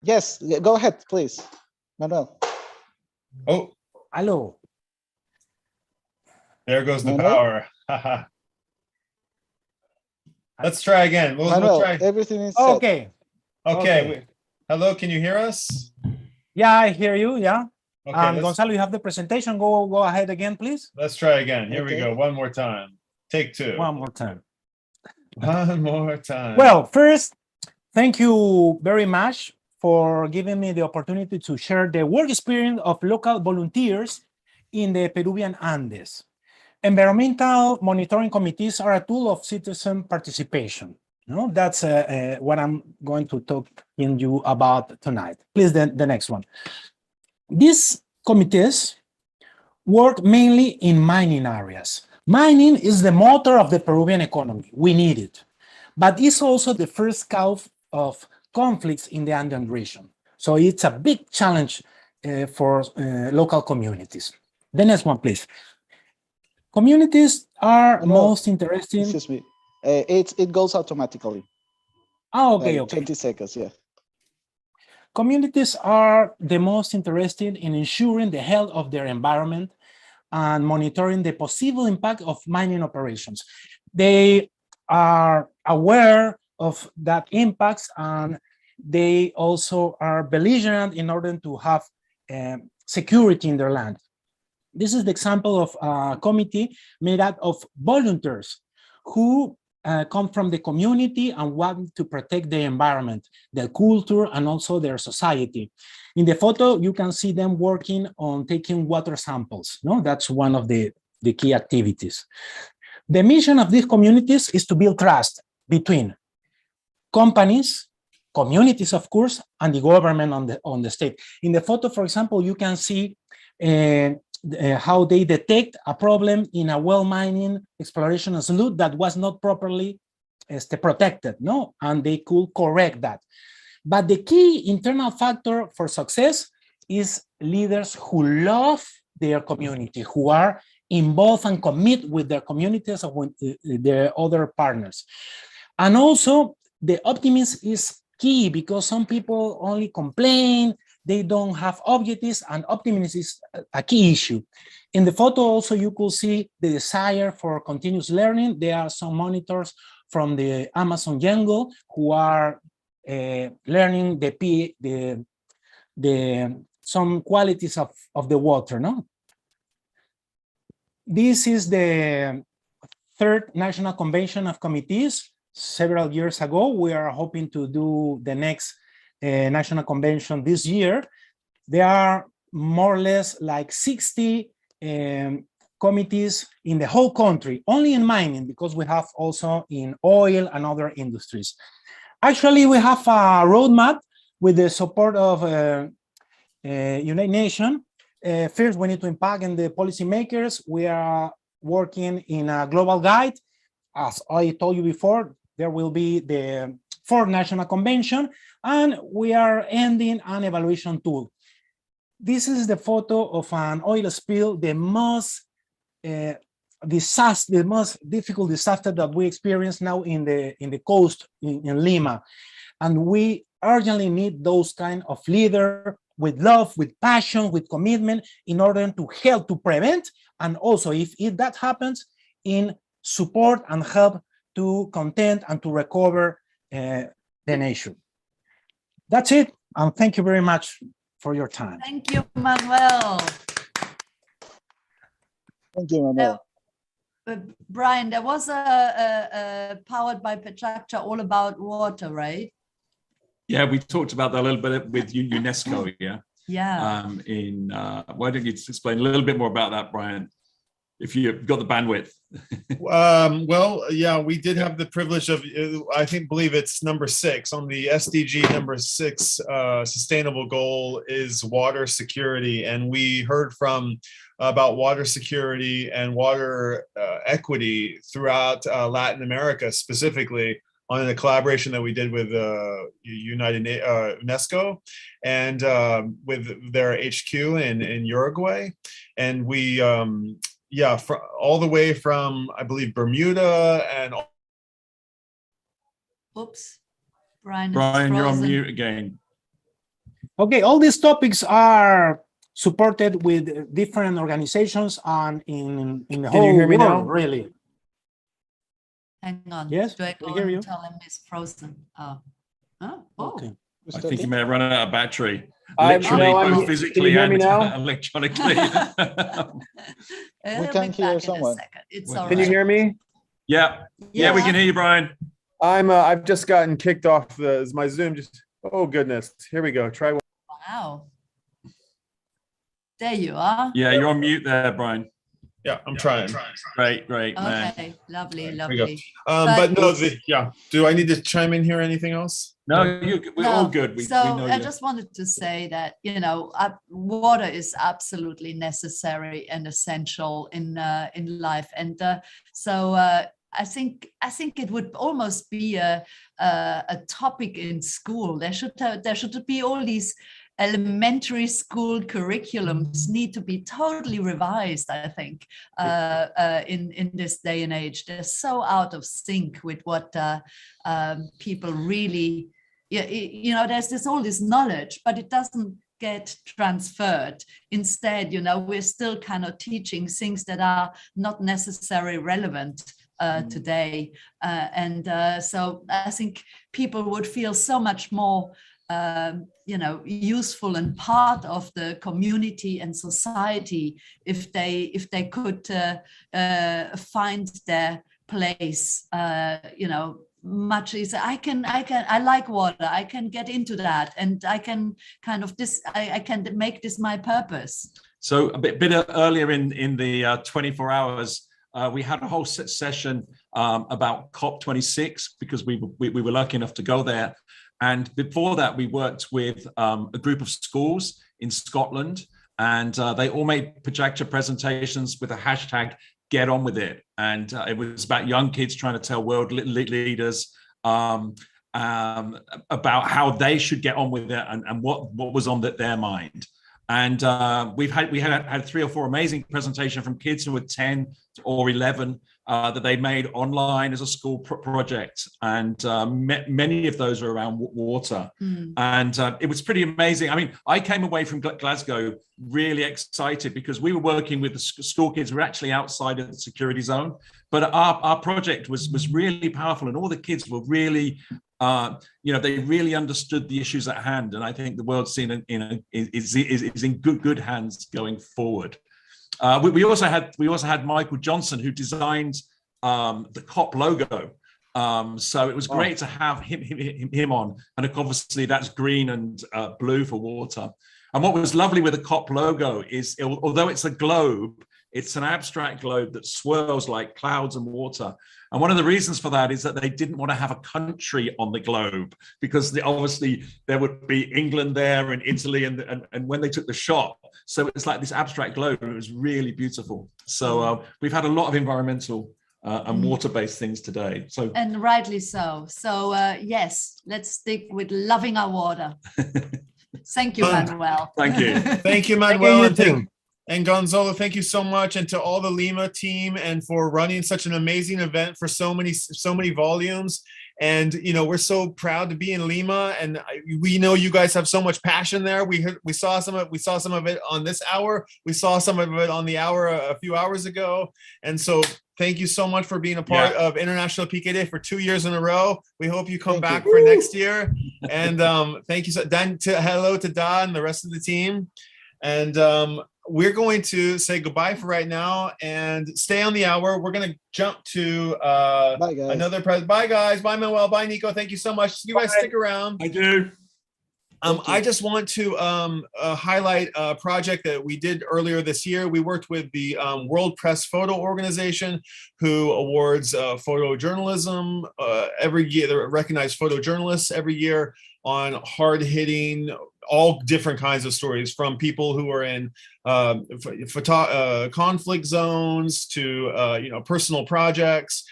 Yes, go ahead, please, Manuel. Oh, hello. There goes the Manuel? power. Let's try again. Manuel, we'll try. everything is set. Okay. Okay. Hello, can you hear us? Yeah, I hear you. Yeah. Okay, Gonzalo, you have the presentation. Go ahead again, please. Let's try again. Here we go. One more time. Take two. One more time. One more time. Well, first, thank you very much for giving me the opportunity to share the work experience of local volunteers in the Peruvian Andes. Environmental monitoring committees are a tool of citizen participation. That's what I'm going to talk to you about tonight. Please, the next one. These committees work mainly in mining areas. Mining is the motor of the Peruvian economy. We need it. But it's also the first cause of conflicts in the Andean region. So it's a big challenge for local communities. The next one, please. Communities are most interesting. Excuse me. It goes automatically. Oh, okay, like 20 seconds, yeah. Communities are the most interested in ensuring the health of their environment and monitoring the possible impact of mining operations. They are aware of that impacts, and they also are belligerent in order to have security in their land. This is the example of a committee made up of volunteers who come from the community and want to protect the environment, their culture, and also their society. In the photo, you can see them working on taking water samples. That's one of the key activities. The mission of these communities is to build trust between companies, communities, of course, and the government on the state. In the photo, for example, you can see how they detect a problem in a well mining exploration slough that was not properly protected, and they could correct that. But the key internal factor for success is leaders who love their community, who are involved and commit with their communities and with their other partners. And also the optimism is key, because some people only complain, they don't have objectives, and optimism is a key issue. In the photo also, you could see the desire for continuous learning. There are some monitors from the Amazon jungle who are learning some qualities of the water. This is the third National Convention of Committees. Several years ago, we are hoping to do the next National Convention this year. There are more or less like 60 committees in the whole country, only in mining, because we have also in oil and other industries. Actually, we have a roadmap with the support of United Nations. First, we need to impact in the policymakers. We are working in a global guide. As I told you before, there will be the fourth National Convention, and we are ending an evaluation tool. This is the photo of an oil spill, the most difficult disaster that we experience now in the coast in Lima. And we urgently need those kind of leaders with love, with passion, with commitment, in order to help to prevent, and also if that happens, in support and help to contain and to recover the nation. That's it, and thank you very much for your time. Thank you, Manuel. Thank you, Manuel. Brian, there was a Powered by PechaKucha all about water, right? Yeah, we talked about that a little bit with UNESCO, yeah? Yeah. Why don't you explain a little bit more about that, Brian, if you've got the bandwidth? Well, yeah, we did have the privilege of, believe it's number 6 on the SDG number 6 sustainable goal is water security. And we heard about water security and water equity throughout Latin America specifically. on a collaboration that we did with UNESCO and with their HQ in Uruguay. And we, all the way from, I believe, Bermuda and. Oops, Brian, you're on mute again. Okay, all these topics are supported with different organizations and in the whole hear me world, now? really. Hang on. Yes, Do I we go hear you. and tell him it's frozen? Oh. Oh. Okay. I think you may have run out of battery. I'm- Literally, no, I'm- both can physically you hear me and now? electronically. He'll can be hear back in someone. a second. It's all Can you right. hear me? Yeah, we can hear you, Brian. I've just gotten kicked off my Zoom. Oh goodness. Here we go. Try one. Wow. There you are. Yeah, you're on mute there, Brian. Yeah, I'm trying. Great, man. Okay, lovely, There we go. lovely. But no, it's- do I need to chime in here? Anything else? No, we're all good. We So know I you. just wanted to say that, water is absolutely necessary and essential in life. And so I think it would almost be a topic in school. There should be all these elementary school curriculums need to be totally revised, I think, in this day and age. They're so out of sync with what people really, there's all this knowledge, but it doesn't get transferred. Instead, we're still kind of teaching things that are not necessarily relevant today. So I think people would feel so much more useful and part of the community and society if they could find their place. Much easier. I like water. I can get into that, and I can kind of I can make this my purpose. So a bit earlier in the 24 hours, we had a whole session about COP26 because we were lucky enough to go there. And before that, we worked with a group of schools in Scotland, and they all made PechaKucha presentations with a hashtag "Get On With It," and it was about young kids trying to tell world leaders about how they should get on with it and what was on their mind. And we had 3 or 4 amazing presentations from kids who were 10 or 11 that they made online as a school project, and many of those are around water. And it was pretty amazing. I mean, I came away from Glasgow really excited because we were working with the school kids who were actually outside of the security zone, but our project was really powerful, and all the kids were really they really understood the issues at hand, and I think the world scene is in good hands going forward. We also had Michael Johnson, who designed the COP logo. So it was great to have him on, and obviously that's green and blue for water. And what was lovely with the COP logo is, although it's a globe, it's an abstract globe that swirls like clouds and water. And one of the reasons for that is that they didn't want to have a country on the globe, because obviously there would be England there and Italy, and when they took the shot, so it's like this abstract globe, and it was really beautiful. So we've had a lot of environmental and water-based things today. So and rightly so. So yes, let's stick with loving our water. Thank you, Manuel. Thank you. Thank you, Manuel. And Gonzalo, thank you so much, and to all the Lima team, and for running such an amazing event for so many volumes. And we're so proud to be in Lima, and we know you guys have so much passion there. We saw some of it on this hour. We saw some of it on the hour a few hours ago. And so thank you so much for being a part of International PK Day for 2 years in a row. We hope you come back for next year. And thank you. Hello to Da and the rest of the team. And we're going to say goodbye for right now and stay on the hour. We're going to jump to another Bye, guys. Bye, Manuel. Bye, Nico. Thank you so much. You guys stick around. I do. I just want to highlight a project that we did earlier this year. We worked with the World Press Photo Organization, who awards photojournalism every year. They recognize photojournalists every year on hard-hitting all different kinds of stories, from people who are in conflict zones to personal projects.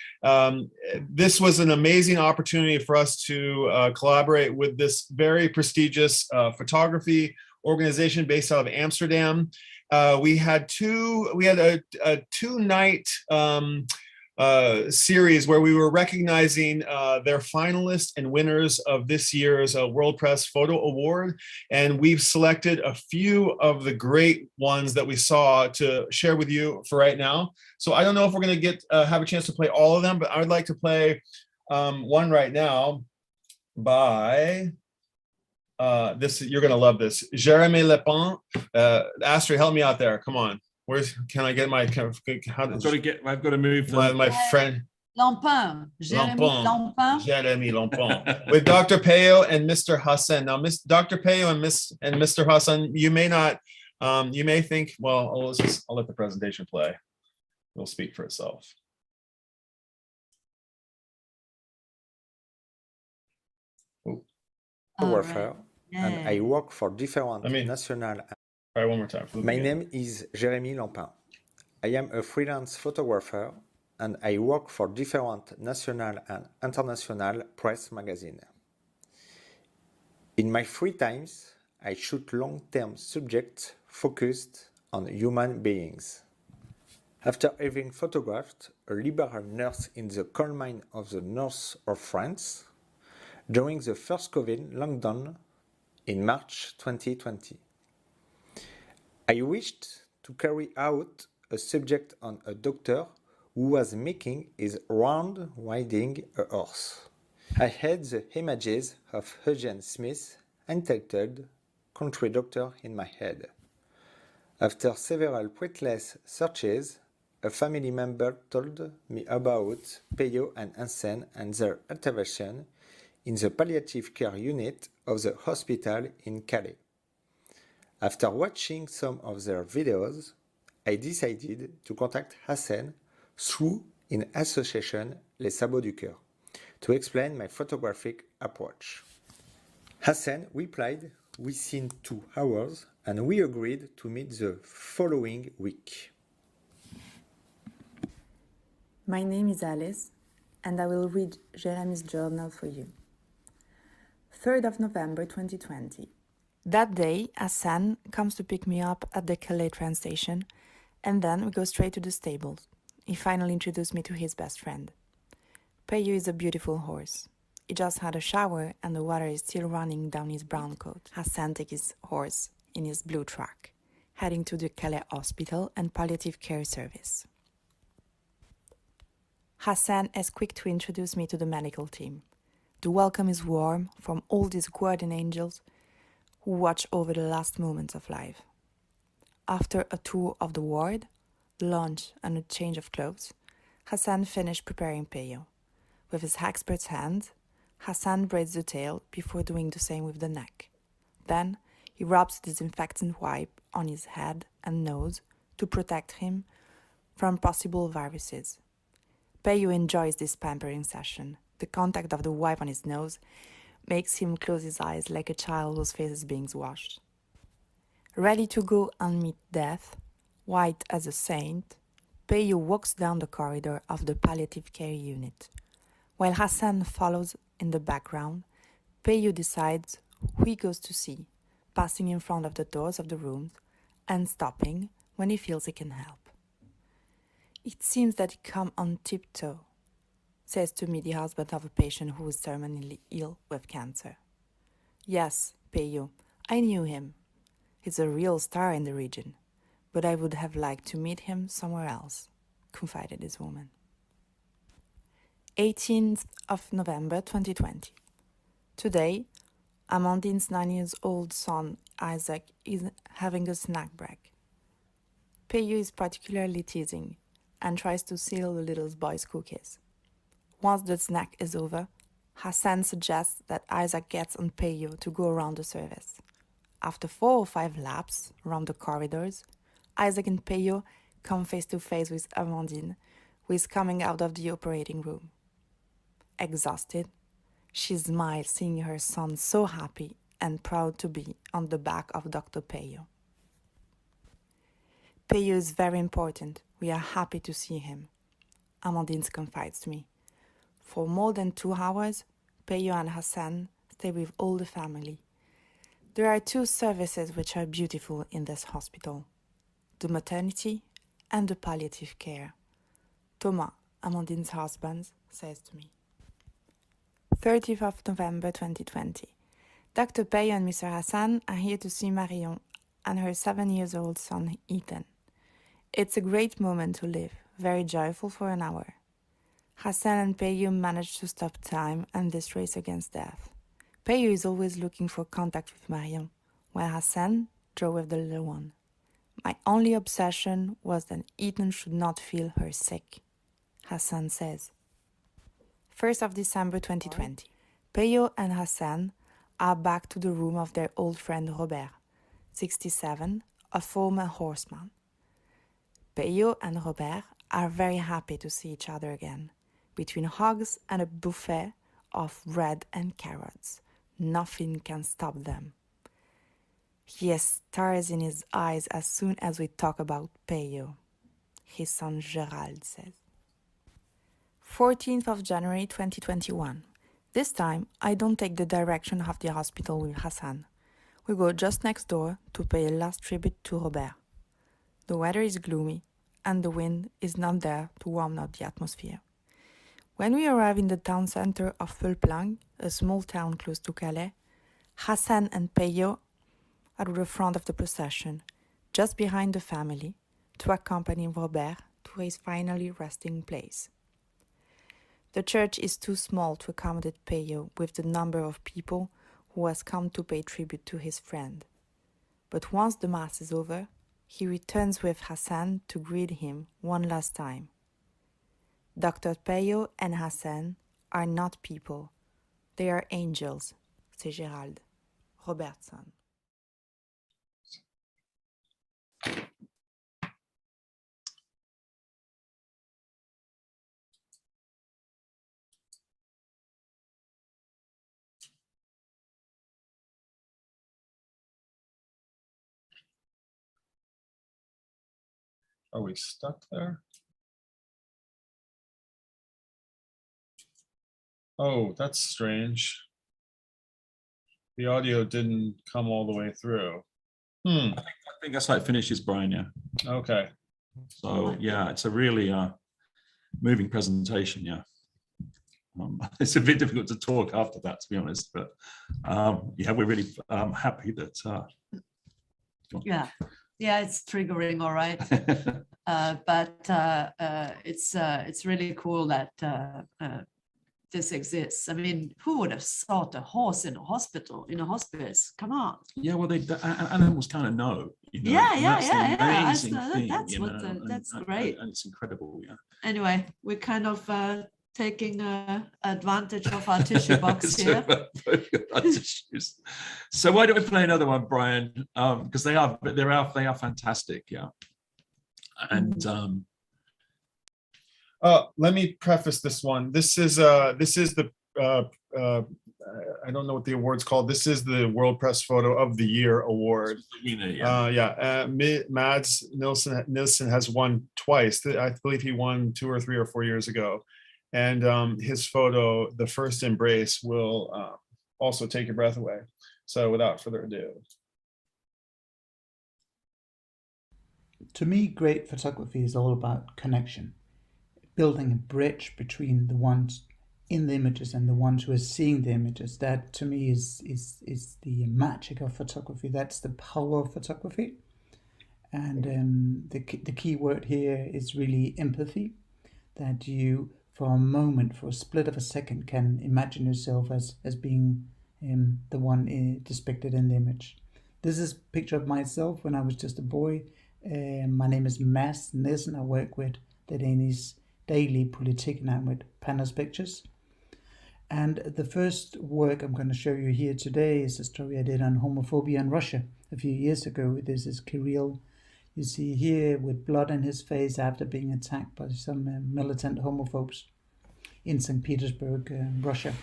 This was an amazing opportunity for us to collaborate with this very prestigious photography organization based out of Amsterdam. We had a 2-night series where we were recognizing their finalists and winners of this year's World Press Photo Award. And we've selected a few of the great ones that we saw to share with you for right now. So I don't know if we're going to have a chance to play all of them, but I would like to play one right now by you're going to love this. Jérémy Lepin. Astrid, help me out there. Come on. Can I get my, I've got to move my friend. Lampin. Jérémy Lampin. With Dr. Peyo and Mr. Hassan. Now, Dr. Peyo and Mr. Hassan, you may not, you may think, well, I'll let the presentation play. It'll speak for itself. Warfare, and I work for different national. Try one more time. My name is Jérémy Lampin. I am a freelance photographer and I work for different national and international press magazines. In my free times, I shoot long-term subjects focused on human beings. After having photographed a liberal nurse in the coal mine of the north of France during the first COVID lockdown in March 2020, I wished to carry out a subject on a doctor who was making his round riding a horse. I had the images of Eugene Smith entitled Country Doctor in my head. After several fruitless searches, a family member told me about Peyo and Hansen and their intervention in the palliative care unit of the hospital in Calais. After watching some of their videos, I decided to contact Hassan through in association Les Sabots du Cœur to explain my photographic approach. Hassan replied within 2 hours and we agreed to meet the following week. My name is Alice and I will read Jérémy's journal for you. 3rd of November 2020. That day, Hassan comes to pick me up at the Calais train station, and then we go straight to the stables. He finally introduced me to his best friend. Peyo is a beautiful horse. He just had a shower and the water is still running down his brown coat. Hassan takes his horse in his blue truck, heading to the Calais hospital and palliative care service. Hassan is quick to introduce me to the medical team. The welcome is warm from all these guardian angels who watch over the last moments of life. After a tour of the ward, lunch and a change of clothes, Hassan finished preparing Peyo. With his expert's hand, Hassan braids the tail before doing the same with the neck. Then he rubs disinfectant wipe on his head and nose to protect him from possible viruses. Peyo enjoys this pampering session. The contact of the wipe on his nose makes him close his eyes like a child whose face is being washed. Ready to go and meet death, white as a saint, Peyo walks down the corridor of the palliative care unit. While Hassan follows in the background, Peyo decides who he goes to see, passing in front of the doors of the rooms and stopping when he feels he can help. It seems that he comes on tiptoe, says to me the husband of a patient who is terminally ill with cancer. Yes, Peyo, I knew him. He's a real star in the region, but I would have liked to meet him somewhere else, confided this woman. 18th of November 2020. Today, Amandine's 9-year-old son, Isaac, is having a snack break. Peyo is particularly teasing and tries to steal the little boy's cookies. Once the snack is over, Hassan suggests that Isaac gets on Peyo to go around the service. After 4 or 5 laps around the corridors, Isaac and Peyo come face to face with Amandine, who is coming out of the operating room. Exhausted, she smiles seeing her son so happy and proud to be on the back of Dr. Peyo. Peyo is very important. We are happy to see him. Amandine confides to me. For more than 2 hours, Peyo and Hassan stay with all the family. There are 2 services which are beautiful in this hospital: the maternity and the palliative care. Thomas, Amandine's husband, says to me. 30th of November 2020. Dr. Peyo and Mr. Hassan are here to see Marion and her 7-year-old son, Ethan. It's a great moment to live, very joyful for an hour. Hassan and Peyo managed to stop time and this race against death. Peyo is always looking for contact with Marion, while Hassan drove with the little one. My only obsession was that Ethan should not feel her sick, Hassan says. 1st of December 2020. Peyo and Hassan are back to the room of their old friend Robert, 67, a former horseman. Peyo and Robert are very happy to see each other again. Between hugs and a buffet of bread and carrots, nothing can stop them. He has stars in his eyes as soon as we talk about Peyo, his son Gerald says. 14th of January 2021. This time, I don't take the direction of the hospital with Hassan. We go just next door to pay a last tribute to Robert. The weather is gloomy, and the wind is not there to warm up the atmosphere. When we arrive in the town center of Fulplang, a small town close to Calais, Hassan and Peyo are at the front of the procession, just behind the family, to accompany Robert to his finally resting place. The church is too small to accommodate Peyo with the number of people who has come to pay tribute to his friend. But once the mass is over, he returns with Hassan to greet him one last time. Dr. Peyo and Hassan are not people. They are angels, says Gerald, Robert's son. Are we stuck there? Oh, that's strange. The audio didn't come all the way through. I think that's how it finishes, Brian, yeah. Okay. So, yeah, it's a really moving presentation, yeah. It's a bit difficult to talk after that, to be honest, but yeah, we're really happy that... Yeah, it's triggering, all right. But it's really cool that this exists. I mean, who would have thought a horse in a hospital, in a hospice? Come on. Yeah, well, animals kind of know. You know, That's great. And it's incredible, yeah. Anyway, we're kind of taking advantage of our tissue box here. So why don't we play another one, Brian? Because they are fantastic, yeah. And let me preface this one. This is the I don't know what the award's called. This is the World Press Photo of the Year award. Mads Nielsen has won twice. I believe he won 2 or 3 or 4 years ago. And his photo, The First Embrace, will also take your breath away. So without further ado. To me, great photography is all about connection, building a bridge between the ones in the images and the ones who are seeing the images. That to me is the magic of photography. That's the power of photography. And the key word here is really empathy, that you, for a moment, for a split of a second, can imagine yourself as being the one depicted in the image. This is a picture of myself when I was just a boy. My name is Mads Nielsen. I work with the Danish daily Politiken and with Pandas Pictures. And the first work I'm going to show you here today is a story I did on homophobia in Russia a few years ago. This is Kirill. You see here with blood in his face after being attacked by some militant homophobes in St. Petersburg, Russia.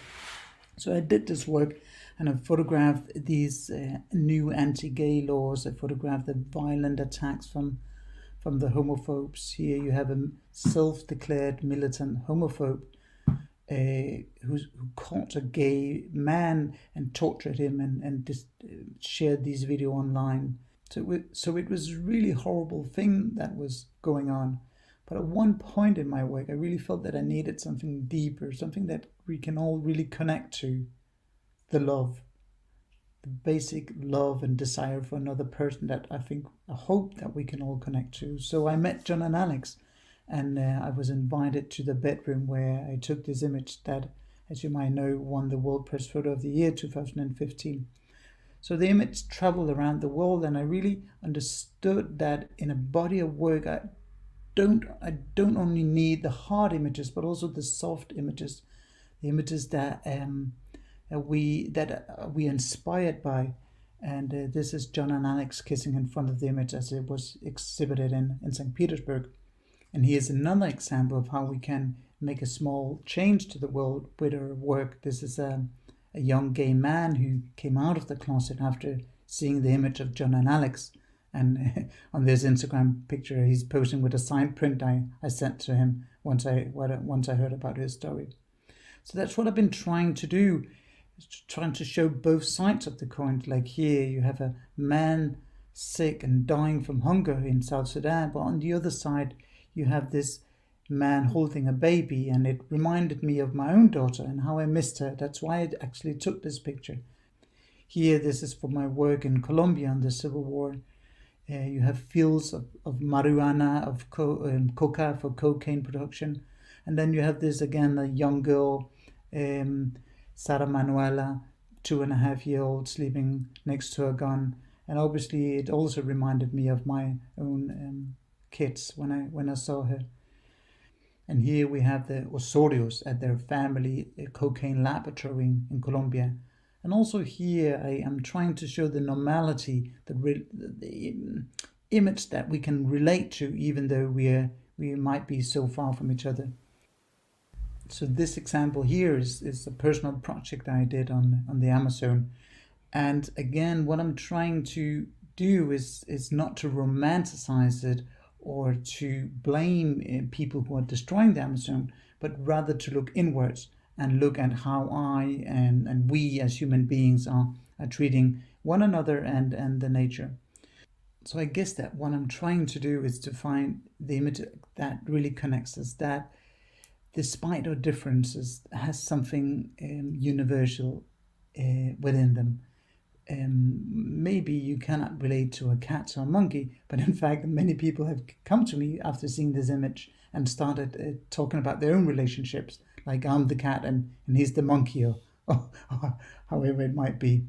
So I did this work and I photographed these new anti-gay laws. I photographed the violent attacks from the homophobes. Here you have a self-declared militant homophobe who caught a gay man and tortured him and just shared these video online. So it was a really horrible thing that was going on. But at one point in my work, I really felt that I needed something deeper, something that we can all really connect to, the love, the basic love and desire for another person that I hope that we can all connect to. So I met John and Alex, and I was invited to the bedroom where I took this image that, as you might know, won the World Press Photo of the Year 2015. So the image traveled around the world, and I really understood that in a body of work, I don't only need the hard images, but also the soft images, the images that we inspired by. And this is John and Alex kissing in front of the image as it was exhibited in St. Petersburg. And here's another example of how we can make a small change to the world with our work. This is a young gay man who came out of the closet after seeing the image of John and Alex. And on this Instagram picture, he's posing with a signed print I sent to him once I heard about his story. So that's what I've been trying to do, trying to show both sides of the coin. Like here, you have a man sick and dying from hunger in South Sudan, but on the other side, you have this man holding a baby, and it reminded me of my own daughter and how I missed her. That's why I actually took this picture. Here, this is for my work in Colombia in the Civil War. You have fields of marijuana, of coca for cocaine production. And then you have this again, a young girl, Sara Manuela, 2.5-year-old, sleeping next to a gun. And obviously it also reminded me of my own kids when I saw her. And here we have the Osorios at their family cocaine laboratory in Colombia. And also here I am trying to show the normality, the image that we can relate to, even though we might be so far from each other. So this example here is a personal project I did on the Amazon. And again, what I'm trying to do is not to romanticize it or to blame people who are destroying the Amazon, but rather to look inwards and look at how I and we as human beings are treating one another and the nature. So I guess that what I'm trying to do is to find the image that really connects us, that despite our differences has something universal within them. Maybe you cannot relate to a cat or a monkey, but in fact many people have come to me after seeing this image and started talking about their own relationships, like I'm the cat and he's the monkey, or however it might be.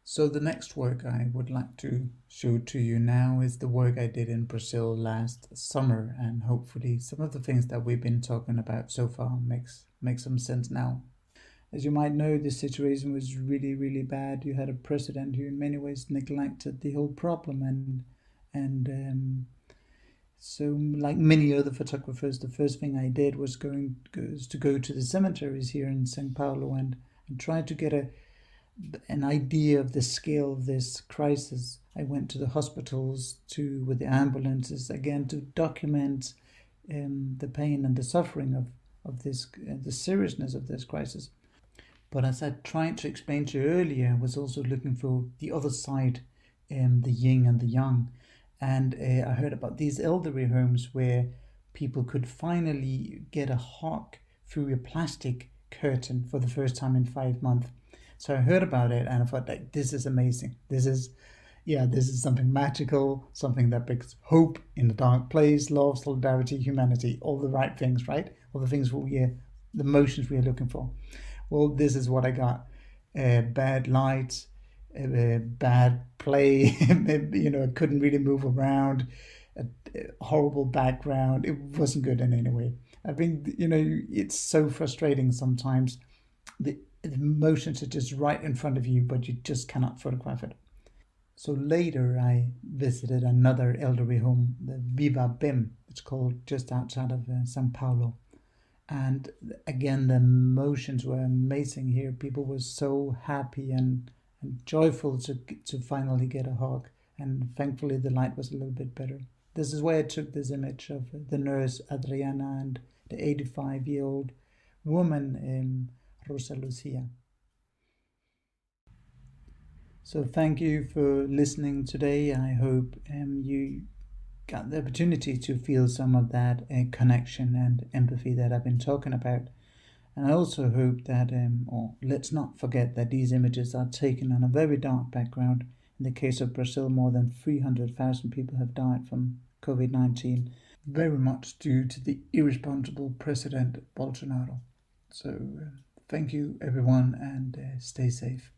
So the next work I would like to show to you now is the work I did in Brazil last summer, and hopefully some of the things that we've been talking about so far makes some sense now. As you might know, the situation was really, really bad. You had a president who in many ways neglected the whole problem, and so like many other photographers, the first thing I did was to go to the cemeteries here in São Paulo and try to get an idea of the scale of this crisis. I went to the hospitals with the ambulances again to document the pain and the suffering of this, the seriousness of this crisis. But as I tried to explain to you earlier, I was also looking for the other side, the yin and the yang. And I heard about these elderly homes where people could finally get a hug through a plastic curtain for the first time in 5 months. So I heard about it and I thought, like, this is amazing. This is something magical, something that brings hope in a dark place, love, solidarity, humanity, all the right things, right? All the things the emotions we are looking for. Well, this is what I got. Bad light, bad play, I couldn't really move around, a horrible background. It wasn't good in any way. I think, it's so frustrating sometimes. The emotions are just right in front of you, but you just cannot photograph it. So later I visited another elderly home, the Viva Bim, it's called, just outside of São Paulo. And again, the emotions were amazing here. People were so happy and joyful to finally get a hug. And thankfully the light was a little bit better. This is where I took this image of the nurse Adriana and the 85-year-old woman, Rosa Lucia. So thank you for listening today. I hope you got the opportunity to feel some of that connection and empathy that I've been talking about. And I also hope that, or let's not forget that these images are taken on a very dark background. In the case of Brazil, more than 300,000 people have died from COVID-19, very much due to the irresponsible President Bolsonaro. So thank you everyone, and stay safe.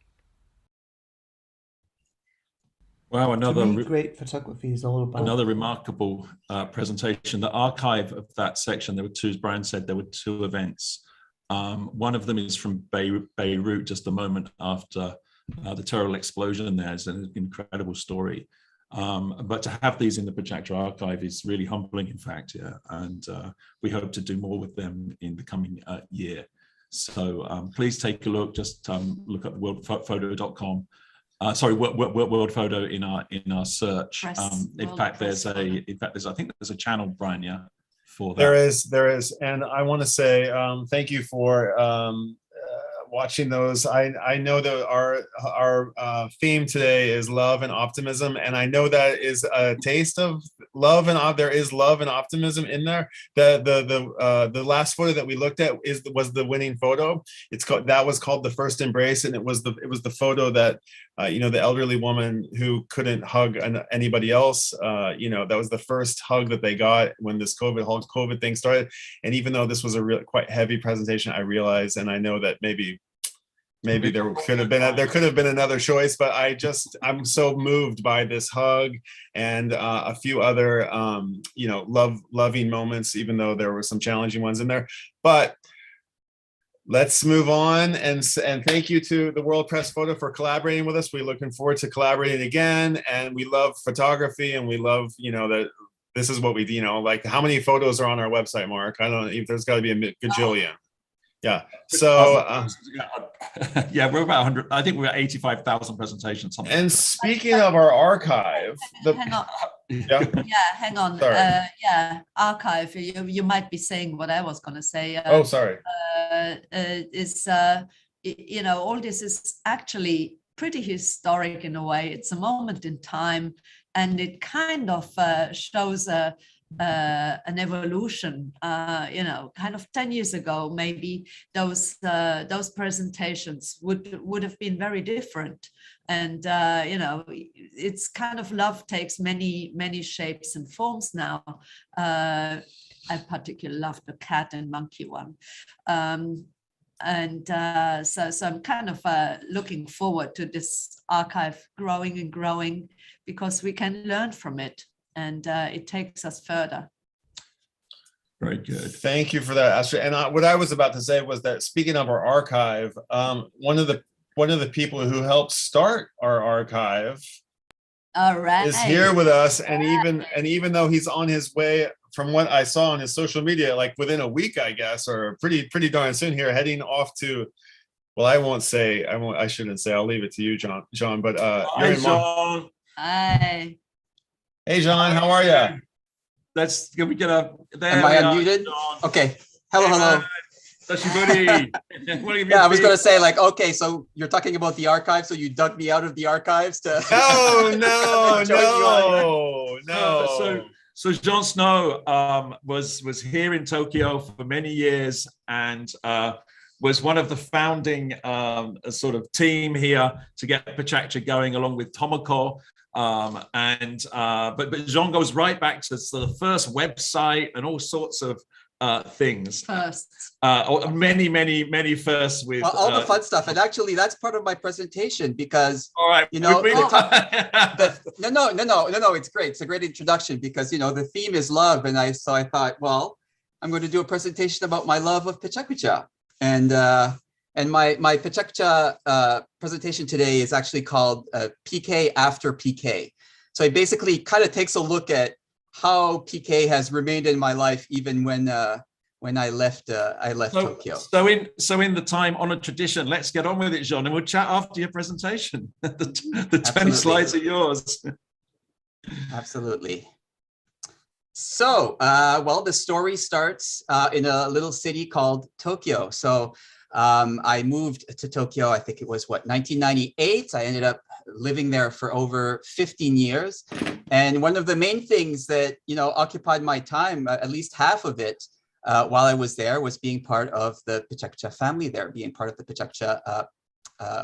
Wow, To me, great photography is all about another remarkable presentation. The archive of that section, there were two, as Brian said, there were two events. One of them is from Beirut, just a moment after the terrible explosion there. It's an incredible story. But to have these in the PechaKucha archive is really humbling, in fact, yeah. And we hope to do more with them in the coming year. So please take a look, just look at worldphoto.com. Sorry, World Photo in our search. In fact, there's I think there's a channel, Brian, yeah, for that. There is, and I want to say thank you for watching those. I know that our theme today is love and optimism, and I know that is a taste of love, and there is love and optimism in there. The last photo that we looked at was the winning photo. That was called The First Embrace, and it was the photo that the elderly woman who couldn't hug anybody else. That was the first hug that they got when this COVID thing started. And even though this was a quite heavy presentation, I realized, and I know that maybe there could have been another choice, but I'm so moved by this hug and a few other loving moments, even though there were some challenging ones in there. But let's move on, and thank you to the World Press Photo for collaborating with us. We're looking forward to collaborating again, and we love photography, and we love that this is what we like. How many photos are on our website, Mark? I don't know if there's got to be a gajillion. Yeah. So yeah, we're about 100. I think we're at 85,000 presentations. And speaking of our archive, hang on. Hang on. Archive. You might be saying what I was going to say. Sorry. All this is actually pretty historic in a way. It's a moment in time, and it kind of shows an evolution. Kind of 10 years ago, maybe those presentations would have been very different. And it's kind of love takes many shapes and forms now. I particularly love the cat and monkey one. So I'm kind of looking forward to this archive growing and growing, because we can learn from it, and it takes us further. Very good. Thank you for that, Astrid. And what I was about to say was that, speaking of our archive, one of the people who helped start our archive is here with us, and even though he's on his way, from what I saw on his social media, like within a week, I guess, or pretty darn soon here, heading off to, well, I shouldn't say, I'll leave it to you, John, but you're in John. Hi. Hey, John, how are you? Can we get a, there Am I unmuted? Okay. Hello. That's your buddy. Yeah, I was going to say, okay, so you're talking about the archive, so you dug me out of the archives to. No. So Jon Snow was here in Tokyo for many years, and was one of the founding sort of team here to get PechaKucha going, along with Tomoko. But Jon goes right back to the first website and all sorts of things. Firsts. Many firsts with all the fun stuff. And actually, that's part of my presentation, because all right, no, it's great. It's a great introduction, because the theme is love, and I thought, well, I'm going to do a presentation about my love of PechaKucha, and my PechaKucha presentation today is actually called PK after PK. So it basically kind of takes a look at how PK has remained in my life, even when when I left Tokyo. So in the time on a tradition, let's get on with it, Jean, and we'll chat after your presentation. the 10 slides are yours. Absolutely. So, well, the story starts in a little city called Tokyo. So I moved to Tokyo, I think it was 1998. I ended up living there for over 15 years. And one of the main things that, occupied my time, at least half of it, while I was there, was being part of the PechaKucha family there, being part of the PechaKucha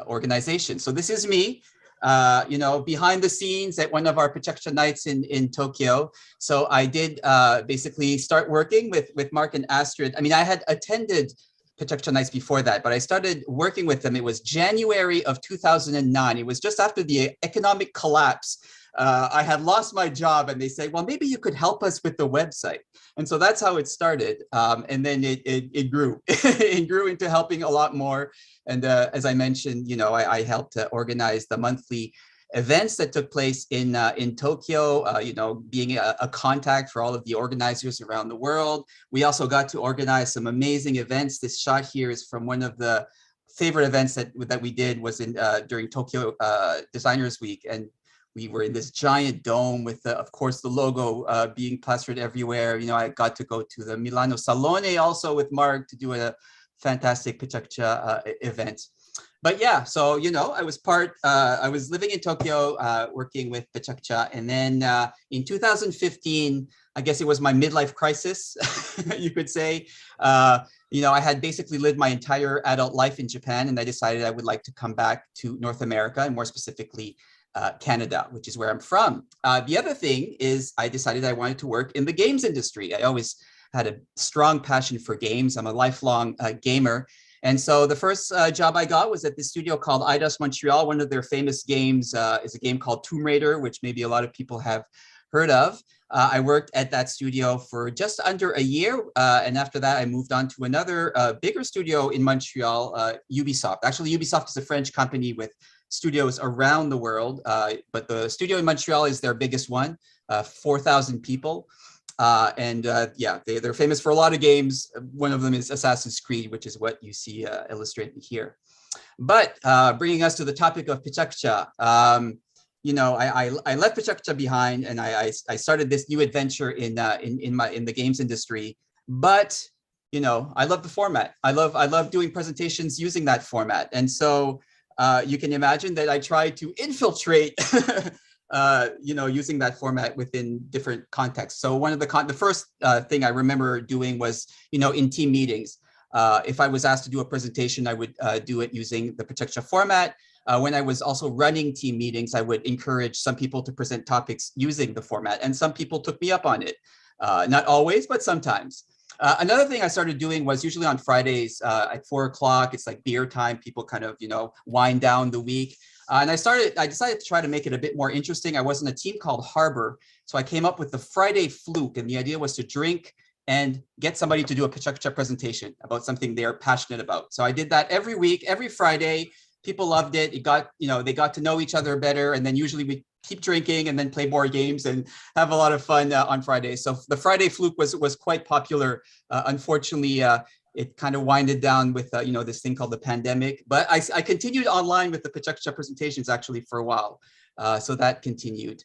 organization. So this is me, behind the scenes at one of our PechaKucha nights in Tokyo. So I did basically start working with Mark and Astrid. I mean, I had attended PechaKucha nights before that, but I started working with them. It was January of 2009. It was just after the economic collapse. I had lost my job and they said, well, maybe you could help us with the website. And so that's how it started. And then it grew. It grew into helping a lot more. And as I mentioned, I helped organize the monthly events that took place in Tokyo, being a contact for all of the organizers around the world. We also got to organize some amazing events. This shot here is from one of the favorite events that we did was during Tokyo Designers Week. And we were in this giant dome with, of course, the logo being plastered everywhere. I got to go to the Milano Salone also with Mark to do a fantastic PechaKucha event. But yeah, so, I was living in Tokyo, working with PechaKucha. And then in 2015, I guess it was my midlife crisis, you could say. I had basically lived my entire adult life in Japan, and I decided I would like to come back to North America, and more specifically, Canada, which is where I'm from. The other thing is I decided I wanted to work in the games industry. I always had a strong passion for games. I'm a lifelong gamer. And so the first job I got was at this studio called Eidos Montreal. One of their famous games is a game called Tomb Raider, which maybe a lot of people have heard of. I worked at that studio for just under a year. And after that, I moved on to another bigger studio in Montreal, Ubisoft. Actually, Ubisoft is a French company with studios around the world, but the studio in Montreal is their biggest one, 4,000 people. They're famous for a lot of games. One of them is Assassin's Creed, which is what you see illustrated here. But bringing us to the topic of PechaKucha, I left PechaKucha behind, and I started this new adventure in the games industry. But I love the format. I love doing presentations using that format, and so you can imagine that I tried to infiltrate. Using that format within different contexts. So one of the first thing I remember doing was, in team meetings. If I was asked to do a presentation, I would do it using the PechaKucha format. When I was also running team meetings, I would encourage some people to present topics using the format, and some people took me up on it. Not always, but sometimes. Another thing I started doing was usually on Fridays at 4 o'clock, it's like beer time. People kind of, wind down the week. And I decided to try to make it a bit more interesting. I was in a team called Harbor. So I came up with the Friday Fluke. And the idea was to drink and get somebody to do a PechaKucha presentation about something they're passionate about. So I did that every week, every Friday. People loved it. They got to know each other better. And then usually we keep drinking and then play more games and have a lot of fun on Fridays. So the Friday Fluke was quite popular. Unfortunately, it kind of winded down with this thing called the pandemic. But I continued online with the PechaKucha presentations actually for a while. So that continued.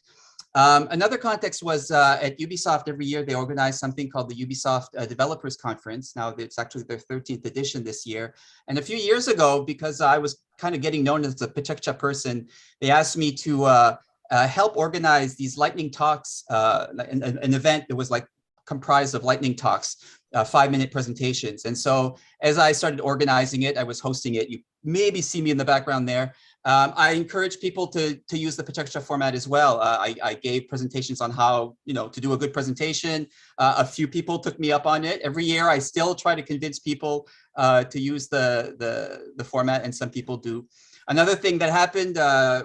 Another context was at Ubisoft. Every year they organize something called the Ubisoft Developers Conference. Now it's actually their 13th edition this year. And a few years ago, because I was kind of getting known as a PechaKucha person, they asked me to help organize these lightning talks, an event that was like comprised of lightning talks, 5-minute presentations. And so as I started organizing it, I was hosting it. You maybe see me in the background there. I encourage people to use the PechaKucha format as well. I gave presentations on how to do a good presentation. A few people took me up on it. Every year, I still try to convince people to use the format, and some people do. Another thing that happened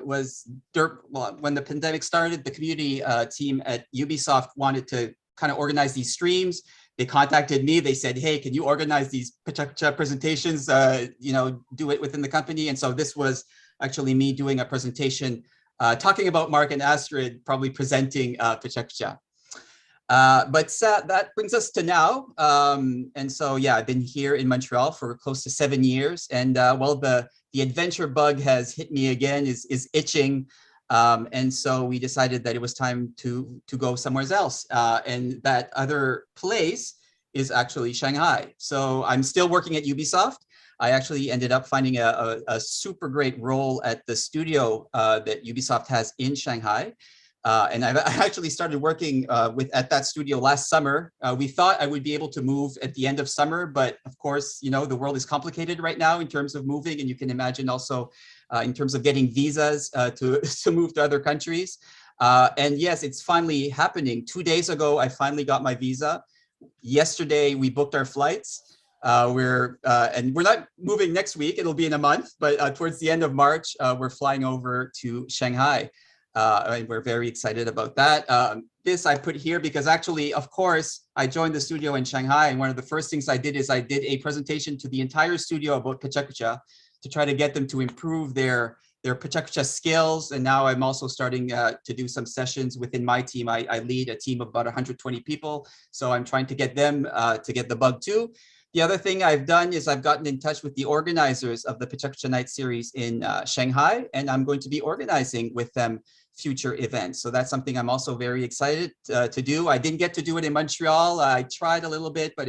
was when the pandemic started, the community team at Ubisoft wanted to kind of organize these streams. They contacted me. They said, "Hey, can you organize these PechaKucha presentations? Do it within the company." And so this was actually me doing a presentation talking about Mark and Astrid, probably presenting PechaKucha. But that brings us to now. And so, yeah, I've been here in Montreal for close to 7 years. And well, the adventure bug has hit me again, is itching. And so we decided that it was time to go somewhere else. And that other place is actually Shanghai. So I'm still working at Ubisoft. I actually ended up finding a super great role at the studio that Ubisoft has in Shanghai. And I actually started working at that studio last summer. We thought I would be able to move at the end of summer, but of course, you know, the world is complicated right now in terms of moving, and you can imagine also in terms of getting visas to move to other countries. And yes, it's finally happening. 2 days ago, I finally got my visa. Yesterday, we booked our flights. And we're not moving next week, it'll be in a month, but towards the end of March, we're flying over to Shanghai. And we're very excited about that. This I put here because actually, of course, I joined the studio in Shanghai, and one of the first things I did is I did a presentation to the entire studio about PechaKucha to try to get them to improve their PechaKucha skills. And now I'm also starting to do some sessions within my team. I lead a team of about 120 people, so I'm trying to get them to get the bug too. The other thing I've done is I've gotten in touch with the organizers of the PechaKucha Night series in Shanghai, and I'm going to be organizing with them future events. So that's something I'm also very excited to do. I didn't get to do it in Montreal. I tried a little bit, but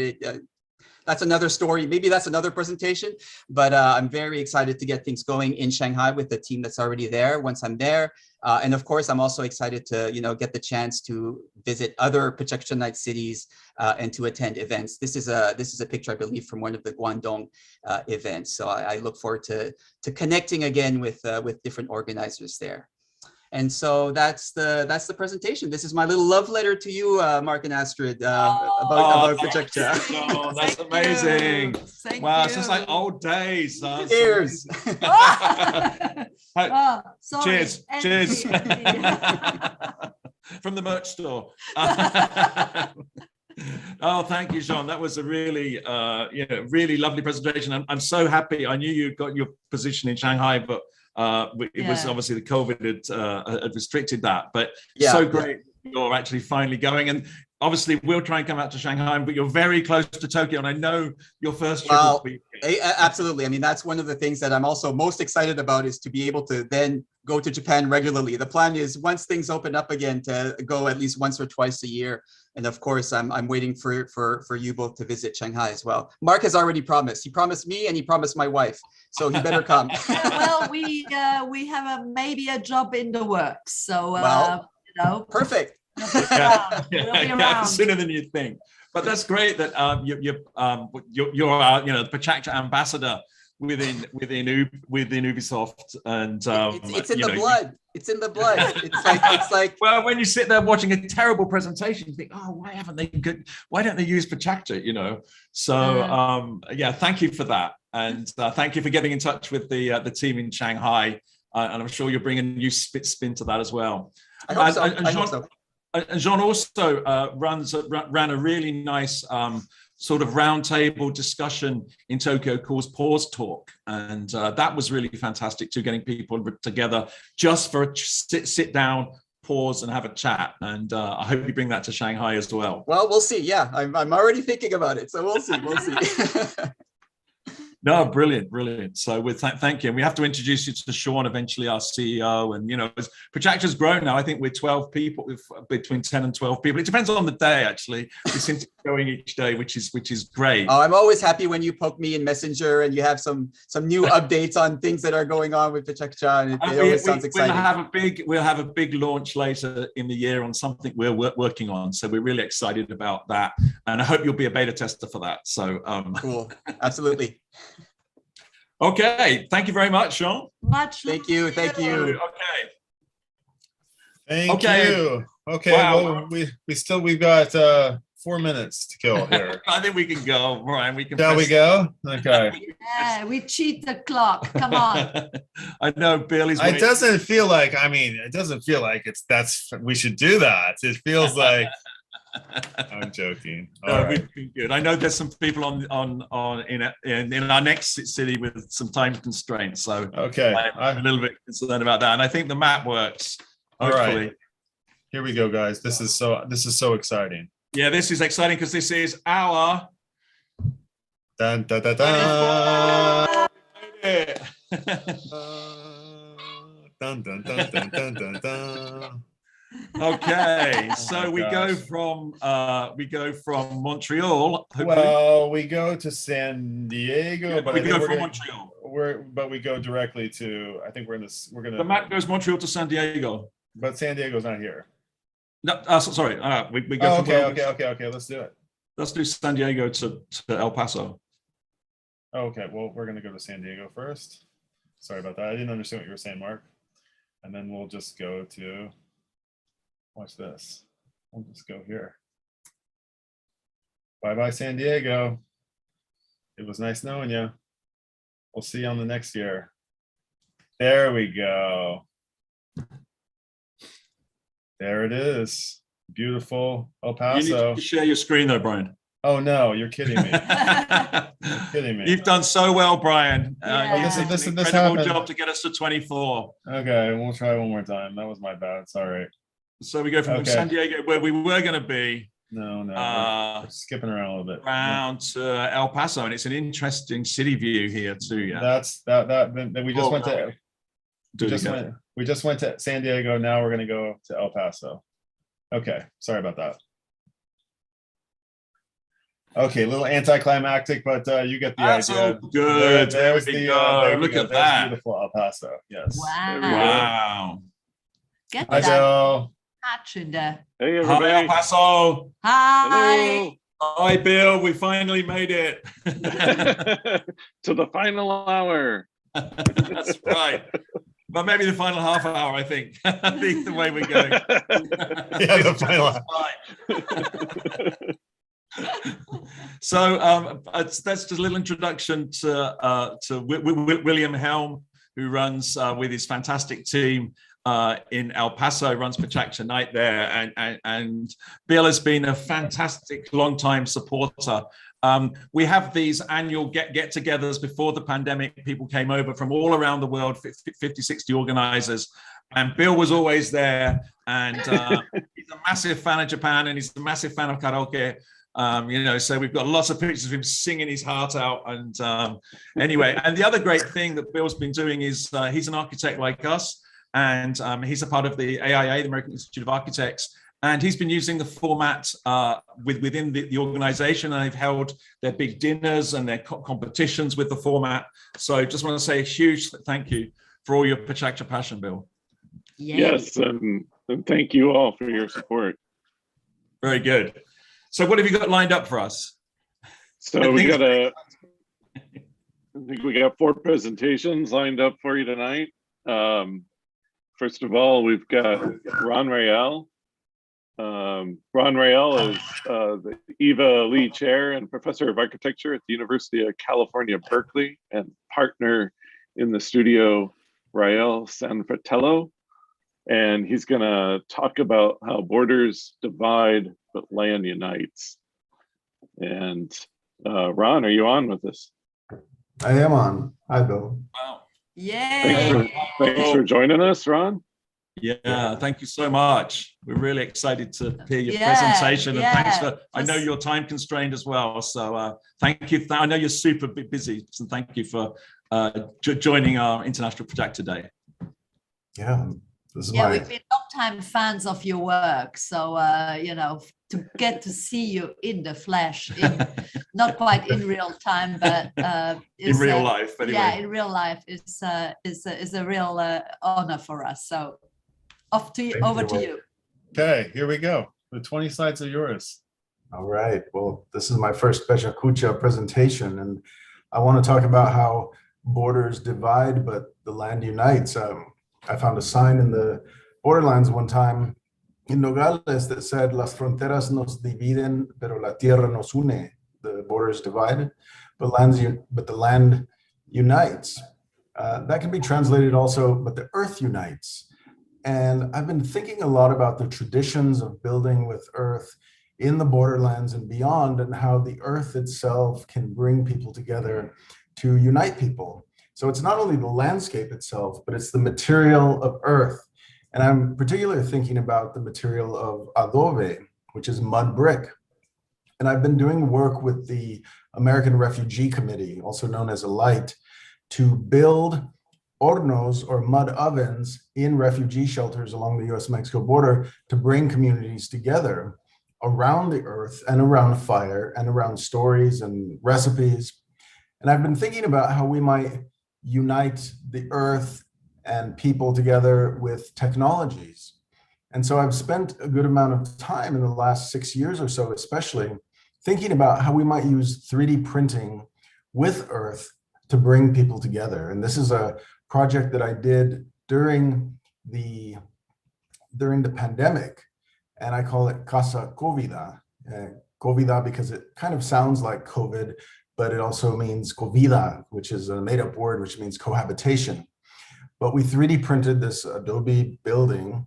that's another story. Maybe that's another presentation, but I'm very excited to get things going in Shanghai with the team that's already there once I'm there. And of course, I'm also excited to, you know, get the chance to visit other PechaKucha Night cities and to attend events. This is a picture, I believe, from one of the Guangdong events. So I look forward to connecting again with different organizers there. And so that's the presentation. This is my little love letter to you, Mark and Astrid, about PechaKucha. Oh, that's amazing. Wow, it's just like old days. Cheers. Cheers. Cheers. From the merch store. Oh, thank you, Jean. That was a really, really lovely presentation. I'm so happy. I knew you got your position in Shanghai, but it was obviously the COVID had restricted that. But so great you're actually finally going. And obviously, we'll try and come out to Shanghai, but you're very close to Tokyo, and I know your first trip will be. Absolutely. I mean, that's one of the things that I'm also most excited about, is to be able to then go to Japan regularly. The plan is, once things open up again, to go at least once or twice a year. And of course, I'm waiting for you both to visit Shanghai as well. Mark has already promised. He promised me, and he promised my wife, so he better come. Well, we have maybe a job in the works. So you know, perfect. Yeah, sooner than you think. But that's great that you're the PechaKucha ambassador within Ubisoft, and it's in the blood. It's in the blood. It's like well, when you sit there watching a terrible presentation, you think, oh, why don't they use PechaKucha? You know. So thank you for that, and thank you for getting in touch with the team in Shanghai, and I'm sure you'll bring a new spin to that as well. I hope so. And Jean also ran a really nice sort of roundtable discussion in Tokyo called Pause Talk, and that was really fantastic too, getting people together just for a sit down, pause, and have a chat. And I hope you bring that to Shanghai as well. Well, we'll see. Yeah, I'm already thinking about it, so we'll see. We'll see. No, brilliant. So thank you. And we have to introduce you to Sean, eventually, our CEO. And, you know, PechaKucha's grown now. I think we're 12 people, between 10 and 12 people. It depends on the day, actually. We seem to be going each day, which is great. Oh, I'm always happy when you poke me in Messenger and you have some new updates on things that are going on with PechaKucha, and it always sounds exciting. We'll have a big launch later in the year on something we're working on. So we're really excited about that. And I hope you'll be a beta tester for that. So cool. Absolutely. Okay, thank you very much, Sean. Thank you. Okay. Thank you. Okay, wow. Well, we've got 4 minutes to kill here. I think we can go, Brian. Shall we go? Okay. Yeah, we cheat the clock. Come on. I know Billy's. It doesn't feel like we should do that. It feels like. I'm joking. No, we've been good. I know there's some people in our next city with some time constraints, so okay, I'm a little bit concerned about that. And I think the map works. Hopefully. Here we go, guys. This is so exciting. Yeah, this is exciting because this is our dun, dun, dun, dun. Dun, dun, dun, dun, dun, dun, dun. Okay, so Oh we go from Montreal. Hopefully. Well, we go to San Diego, Yeah, but we I think go we're from gonna, Montreal. but we go directly to. I think we're gonna. The map goes Montreal to San Diego. But San Diego's not here. No, sorry. We go. Oh, from okay. Let's do it. Let's do San Diego to El Paso. Okay, well, we're gonna go to San Diego first. Sorry about that. I didn't understand what you were saying, Mark. And then we'll just go to. Watch this. We'll just go here. Bye-bye, San Diego. It was nice knowing you. We'll see you on the next year. There we go. There it is. Beautiful El Paso. You need to share your screen though, Brian. Oh no, you're kidding me. You're kidding me. You've done so well, Brian. This incredible happened. job to get us to 24. Okay, we'll try one more time. That was my bad. It's all right. So we go from San Diego, where we were going to be. No, we're skipping around a little bit. Around to El Paso, and it's an interesting city view here too. Yeah, that's that. Then we just went to. We just went to San Diego. Now we're going to go to El Paso. Okay, sorry about that. Okay, a little anticlimactic, but you get the That's idea. all good. There we go. there we Look go. at There's that. beautiful El Paso. Yes. Wow. Get Hi, that Bill. patch in there. Hi, Hey, El everybody. Paso. Hi. Hi, Bill. We finally made it. To the final hour. That's right. But maybe the final half hour, I think. I think the way we're going. Yeah, the final. So that's just a little introduction to William Helm, who runs with his fantastic team in El Paso, runs PechaKucha Night there, and Bill has been a fantastic long-time supporter. We have these annual get-togethers. Before the pandemic, people came over from all around the world, 50, 60 organizers, and Bill was always there. And he's a massive fan of Japan, and he's a massive fan of karaoke. So we've got lots of pictures of him singing his heart out. And anyway, and the other great thing that Bill's been doing is he's an architect like us, and he's a part of the AIA, the American Institute of Architects. And he's been using the format within the organization, and they've held their big dinners and their competitions with the format. So just want to say a huge thank you for all your PechaKucha passion, Bill. Yes, and thank you all for your support. Very good. So what have you got lined up for us? So I think we got 4 presentations lined up for you tonight. First of all, we've got Ron Rael. Ron Rael is the Eva Lee Chair and Professor of Architecture at the University of California, Berkeley, and partner in the studio Rael San Fratello. And he's going to talk about how borders divide but land unites. And Ron, are you on with us? I am on. Hi, Bill. Wow. Yay. Thanks for joining us, Ron. Yeah, thank you so much. We're really excited to hear your presentation, and thanks for. I know you're time constrained as well, so thank you. I know you're super busy, so thank you for joining our International PechaKucha Day. Yeah, this is we've been long-time fans of your work, so to get to see you in the flesh, not quite in real time, but in real life. Anyway. Yeah, in real life is a real honor for us. So. Over to you. Okay, here we go. The 20 slides are yours. All right. Well, this is my first PechaKucha presentation, and I want to talk about how borders divide, but the land unites. I found a sign in the borderlands one time in Nogales that said, "Las fronteras nos dividen, pero la tierra nos une." The borders divide, but the land unites. That can be translated also, but the earth unites. And I've been thinking a lot about the traditions of building with earth in the borderlands and beyond, and how the earth itself can bring people together to unite people. So it's not only the landscape itself, but it's the material of earth. And I'm particularly thinking about the material of adobe, which is mud brick. And I've been doing work with the American Refugee Committee, also known as ALIGHT, to build hornos or mud ovens in refugee shelters along the US-Mexico border to bring communities together around the earth and around fire and around stories and recipes. And I've been thinking about how we might unite the earth and people together with technologies. And so I've spent a good amount of time in the last 6 years or so, especially thinking about how we might use 3D printing with earth to bring people together. And this is a project that I did during the pandemic, and I call it Casa Covida. Covida because it kind of sounds like COVID, but it also means covida, which is a made-up word, which means cohabitation. But we 3D printed this adobe building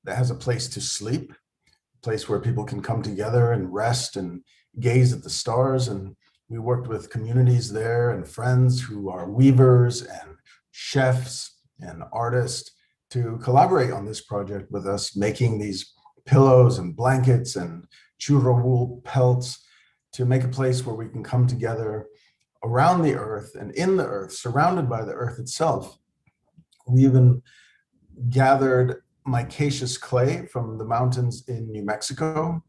that has a place to sleep, a place where people can come together and rest and gaze at the stars. And we worked with communities there and friends who are weavers and chefs and artists to collaborate on this project with us, making these pillows and blankets and churro wool pelts to make a place where we can come together around the earth and in the earth, surrounded by the earth itself. We even gathered micaceous clay from the mountains in New Mexico,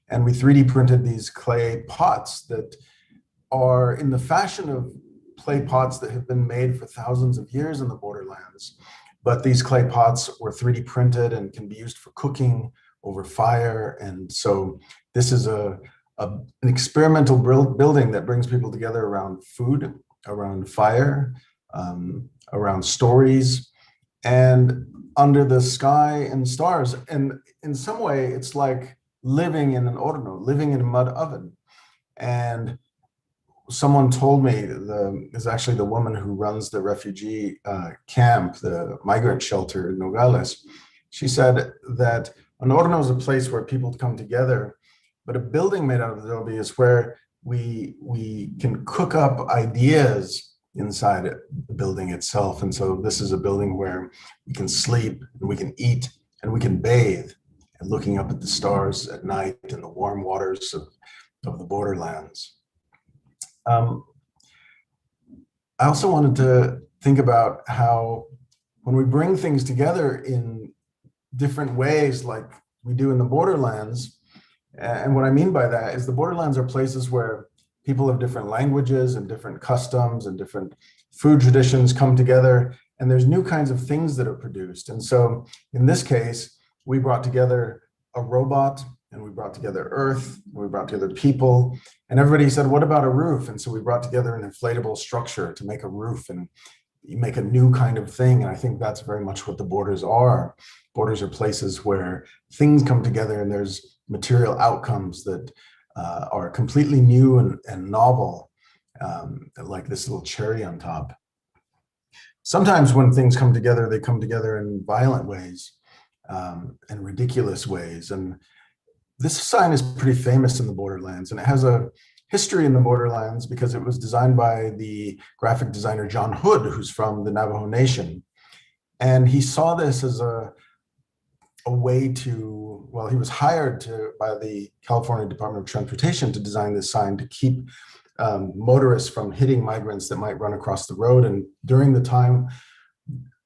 and we 3D printed these clay pots that are in the fashion of clay pots that have been made for thousands of years in the borderlands. But these clay pots were 3D printed and can be used for cooking over fire. And so this is an experimental building that brings people together around food, around fire, around stories, and under the sky and stars. And in some way, it's like living in an horno, living in a mud oven. And someone told me, is actually the woman who runs the refugee camp, the migrant shelter in Nogales. She said that an horno is a place where people come together, but a building made out of adobe is where we can cook up ideas inside the building itself. And so this is a building where we can sleep and we can eat and we can bathe, and looking up at the stars at night in the warm waters of the borderlands. I also wanted to think about how when we bring things together in different ways, like we do in the borderlands, and what I mean by that is the borderlands are places where people of different languages and different customs and different food traditions come together, and there's new kinds of things that are produced. And so in this case, we brought together a robot, and we brought together earth, and we brought together people, and everybody said, what about a roof? And so we brought together an inflatable structure to make a roof, and you make a new kind of thing. And I think that's very much what the borders are. Borders are places where things come together and there's material outcomes that are completely new and novel, like this little cherry on top. Sometimes when things come together, they come together in violent ways and ridiculous ways. And this sign is pretty famous in the borderlands, and it has a history in the borderlands because it was designed by the graphic designer John Hood, who's from the Navajo Nation. And he saw this as a way to, well, he was hired by the California Department of Transportation to design this sign to keep motorists from hitting migrants that might run across the road. And during the time,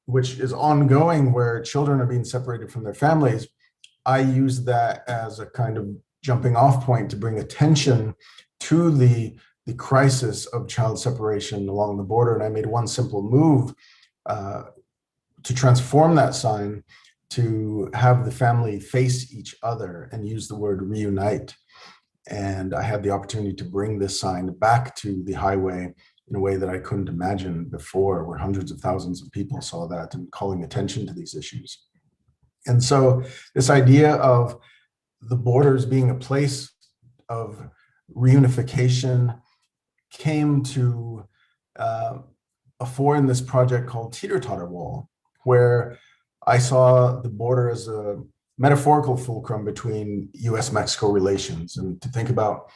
which is ongoing, where children are being separated from their families, I use that as a kind of jumping off point to bring attention to the crisis of child separation along the border. And I made one simple move to transform that sign to have the family face each other and use the word reunite. And I had the opportunity to bring this sign back to the highway in a way that I couldn't imagine before, where hundreds of thousands of people saw that and calling attention to these issues. And so this idea of the borders being a place of reunification came to a fore in this project called Teeter Totter Wall, where I saw the border as a metaphorical fulcrum between US-Mexico relations, and to think about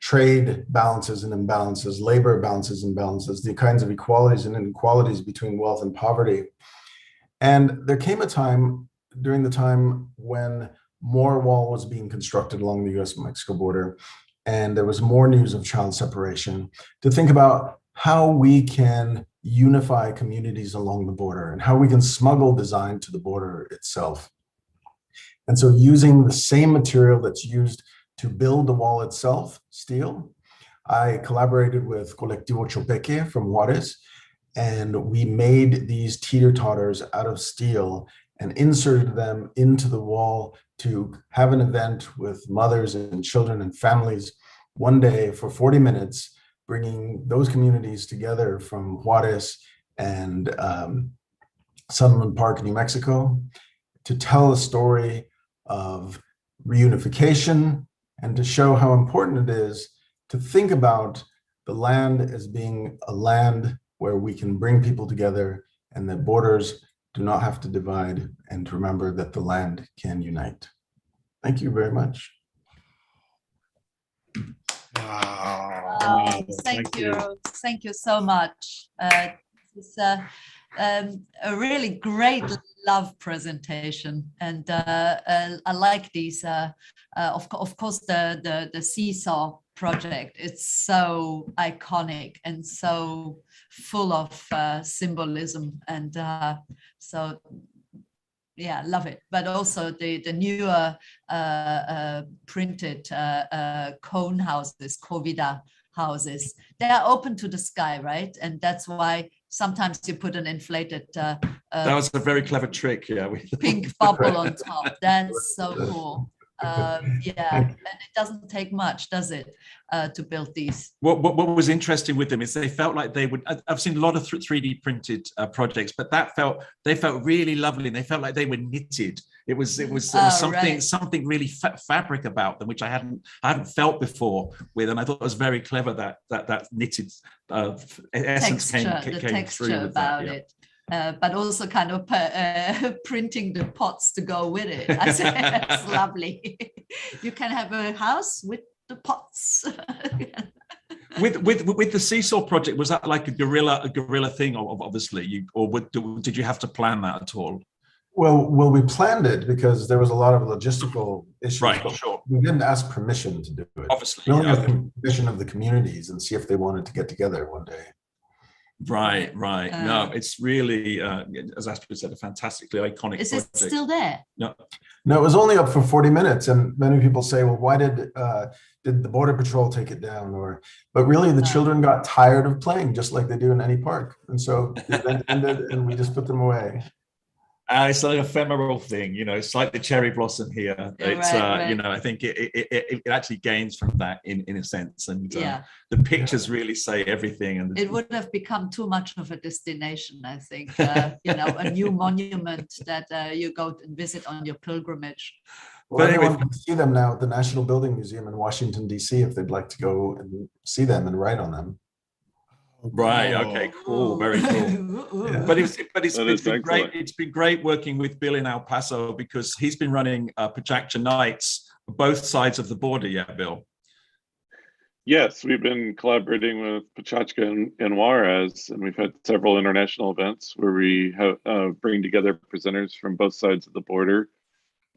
trade balances and imbalances, labor balances and imbalances, the kinds of equalities and inequalities between wealth and poverty. And there came a time during the time when more wall was being constructed along the US-Mexico border, and there was more news of child separation, to think about how we can unify communities along the border and how we can smuggle design to the border itself. And so using the same material that's used to build the wall itself, steel, I collaborated with Colectivo Chopeque from Juarez, and we made these teeter-totters out of steel and inserted them into the wall to have an event with mothers and children and families one day for 40 minutes, bringing those communities together from Juarez and Sunland Park, New Mexico, to tell a story of reunification and to show how important it is to think about the land as being a land where we can bring people together and that borders do not have to divide, and to remember that the land can unite. Thank you very much. Thank you. Thank you so much. It's a really great love presentation, and I like these. Of course, the seesaw project. It's so iconic and so full of symbolism, and so yeah, love it. But also the newer printed cone houses, Covida houses, they are open to the sky, right? And that's why sometimes you put an inflated that was a very clever trick, yeah. Pink bubble on top. That's so cool. Yeah, and it doesn't take much, does it, to build these? What was interesting with them is they felt like they would. I've seen a lot of 3D printed projects, but they felt really lovely, and they felt like they were knitted. It was something really fabric about them, which I hadn't felt before with, and I thought it was very clever that knitted essence came through with about that, it. But also kind of printing the pots to go with it. That's lovely. You can have a house with the pots. With the seesaw project, was that like a guerrilla thing? Obviously, did you have to plan that at all? Well, we planned it because there was a lot of logistical issues. Right, sure. We didn't ask permission to do it. Obviously, we only asked permission of the communities and see if they wanted to get together one day. Right. No, it's really, as Astrid said, a fantastically iconic project. Is it still there? No, it was only up for 40 minutes, and many people say, well, why did the Border Patrol take it down? But really, the children got tired of playing, just like they do in any park, and so the event ended, and we just put them away. It's like an ephemeral thing, it's like the cherry blossom here. It's right. I think it actually gains from that in a sense, and the pictures really say everything. And it would have become too much of a destination, I think. A new monument that you go and visit on your pilgrimage. Well, anyone can see them now at the National Building Museum in Washington, D.C. if they'd like to go and see them and write on them. Right. Okay. Cool. Very cool. Yeah. But it's been great. It's been great working with Bill in El Paso, because he's been running PechaKucha nights both sides of the border. Yeah, Bill. Yes, we've been collaborating with PechaKucha in Juarez, and we've had several international events where we have bring together presenters from both sides of the border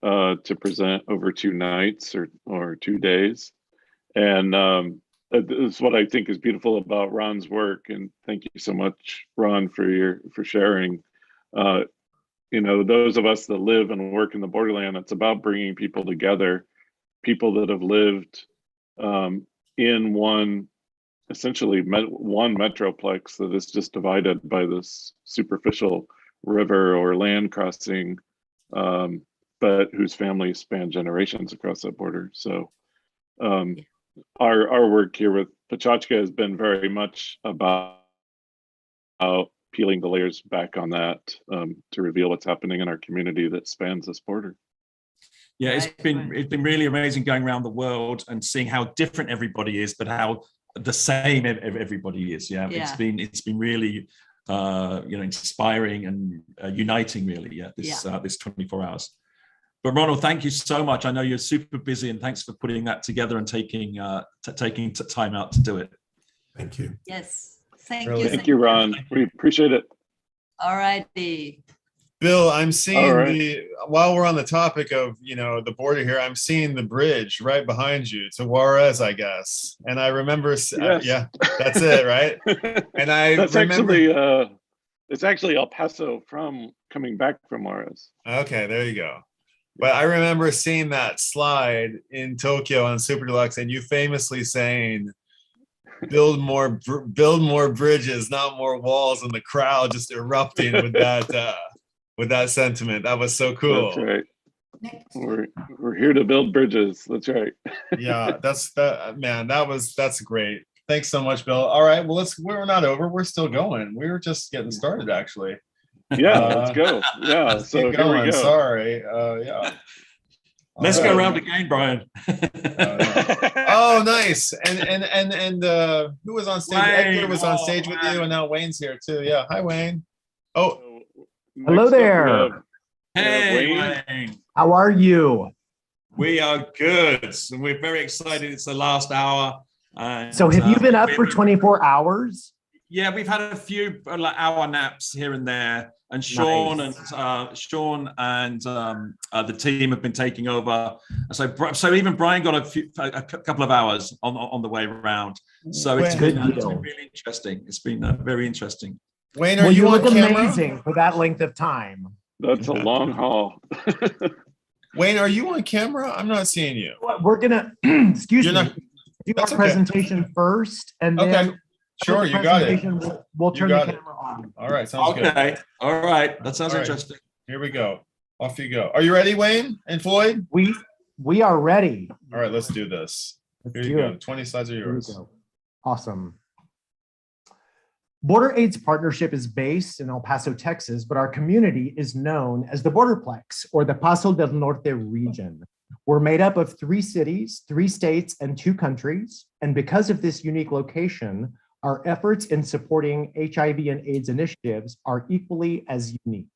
to present over 2 nights or 2 days, and. This is what I think is beautiful about Ron's work, and thank you so much, Ron, for sharing. Those of us that live and work in the borderland, it's about bringing people together, people that have lived in one metroplex that is just divided by this superficial river or land crossing, but whose families span generations across that border. So. Our work here with PechaKucha has been very much about peeling the layers back on that to reveal what's happening in our community that spans this border. Yeah, it's been really amazing going around the world and seeing how different everybody is, but how the same everybody is. Yeah. It's been really inspiring and uniting, really. This 24 hours. But Ronald, thank you so much. I know you're super busy, and thanks for putting that together and taking time out to do it. Thank you. Yes, thank you. Thank you, Ron. We appreciate it. All righty. Bill, I'm seeing right. while we're on the topic of, the border here, I'm seeing the bridge right behind you to Juarez, I guess. And I remember, Yes. yeah, that's it, right? And I That's remember. It's actually El Paso from coming back from Juarez. Okay, there you go. But I remember seeing that slide in Tokyo on Super Deluxe, and you famously saying, build more bridges, not more walls, and the crowd just erupting with that sentiment. That was so cool. That's right. We're here to build bridges. That's right. Yeah, that's great. Thanks so much, Bill. All right, well, we're not over. We're still going. We're just getting started, actually. Yeah, let's go. Yeah, let's so keep here we going. go. Sorry. Yeah. Let's go around again, Brian. Oh, nice. And who was on stage? Wayne. Edgar was on stage with you, and now Wayne's here too. Yeah. Hi, Wayne. Oh, hello there. Hey, Wayne. How are you? We are good. So we're very excited. It's the last hour. So have you been up for 24 hours? Yeah, we've had a few hour naps here and there. And Sean and the team have been taking over. So even Brian got a couple of hours on the way around. So it's been really interesting. It's been very interesting. Wayne, are you look on camera? Amazing for that length of time. That's a long haul. Wayne, are you on camera? I'm not seeing you. We're gonna excuse me. Do our presentation first, and then sure, you got it. We'll turn the camera on. All right, sounds good. Okay, all right, that sounds interesting. Here we go. Off you go. Are you ready, Wayne and Floyd? We are ready. All right, let's do this. Here you go. 20 slides are yours. Awesome. Border AIDS Partnership is based in El Paso, Texas, but our community is known as the Borderplex, or the Paso del Norte region. We're made up of 3 cities, 3 states, and 2 countries. And because of this unique location, our efforts in supporting HIV and AIDS initiatives are equally as unique.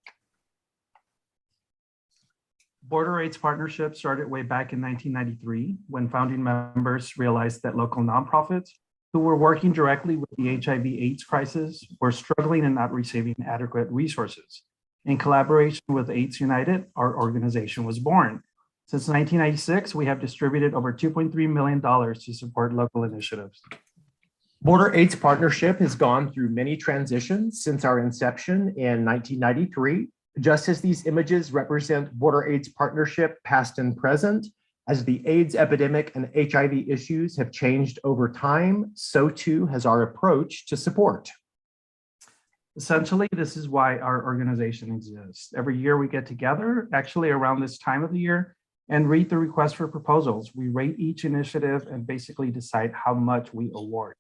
Border AIDS Partnership started way back in 1993 when founding members realized that local nonprofits who were working directly with the HIV/AIDS crisis were struggling and not receiving adequate resources. In collaboration with AIDS United, our organization was born. Since 1996, we have distributed over $2.3 million to support local initiatives. Border AIDS Partnership has gone through many transitions since our inception in 1993. Just as these images represent Border AIDS Partnership past and present, as the AIDS epidemic and HIV issues have changed over time, so too has our approach to support. Essentially, this is why our organization exists. Every year we get together, actually around this time of the year, and read the request for proposals. We rate each initiative and basically decide how much we award.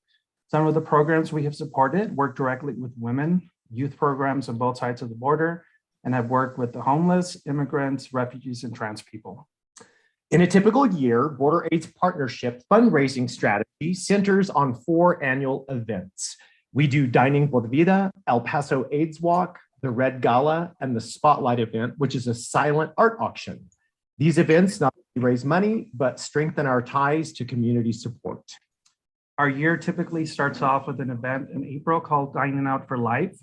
Some of the programs we have supported work directly with women, youth programs on both sides of the border, and have worked with the homeless, immigrants, refugees, and trans people. In a typical year, Border AIDS Partnership fundraising strategy centers on 4 annual events. We do Dining por Vida, El Paso AIDS Walk, the Red Gala, and the Spotlight event, which is a silent art auction. These events not only raise money, but strengthen our ties to community support. Our year typically starts off with an event in April called Dining Out for Life.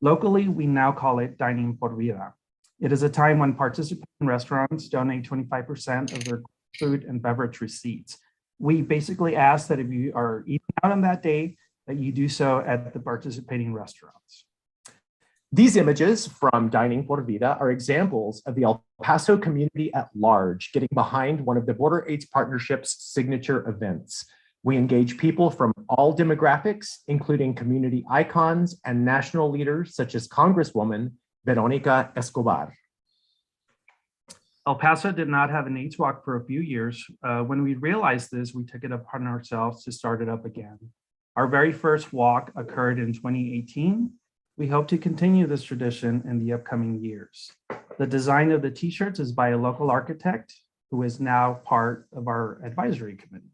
Locally, we now call it Dining por Vida. It is a time when participating restaurants donate 25% of their food and beverage receipts. We basically ask that if you are eating out on that day, that you do so at the participating restaurants. These images from Dining por Vida are examples of the El Paso community at large getting behind one of the Border AIDS Partnership's signature events. We engage people from all demographics, including community icons and national leaders such as Congresswoman Veronica Escobar. El Paso did not have an AIDS Walk for a few years. When we realized this, we took it upon ourselves to start it up again. Our very first walk occurred in 2018. We hope to continue this tradition in the upcoming years. The design of the t-shirts is by a local architect who is now part of our advisory committee.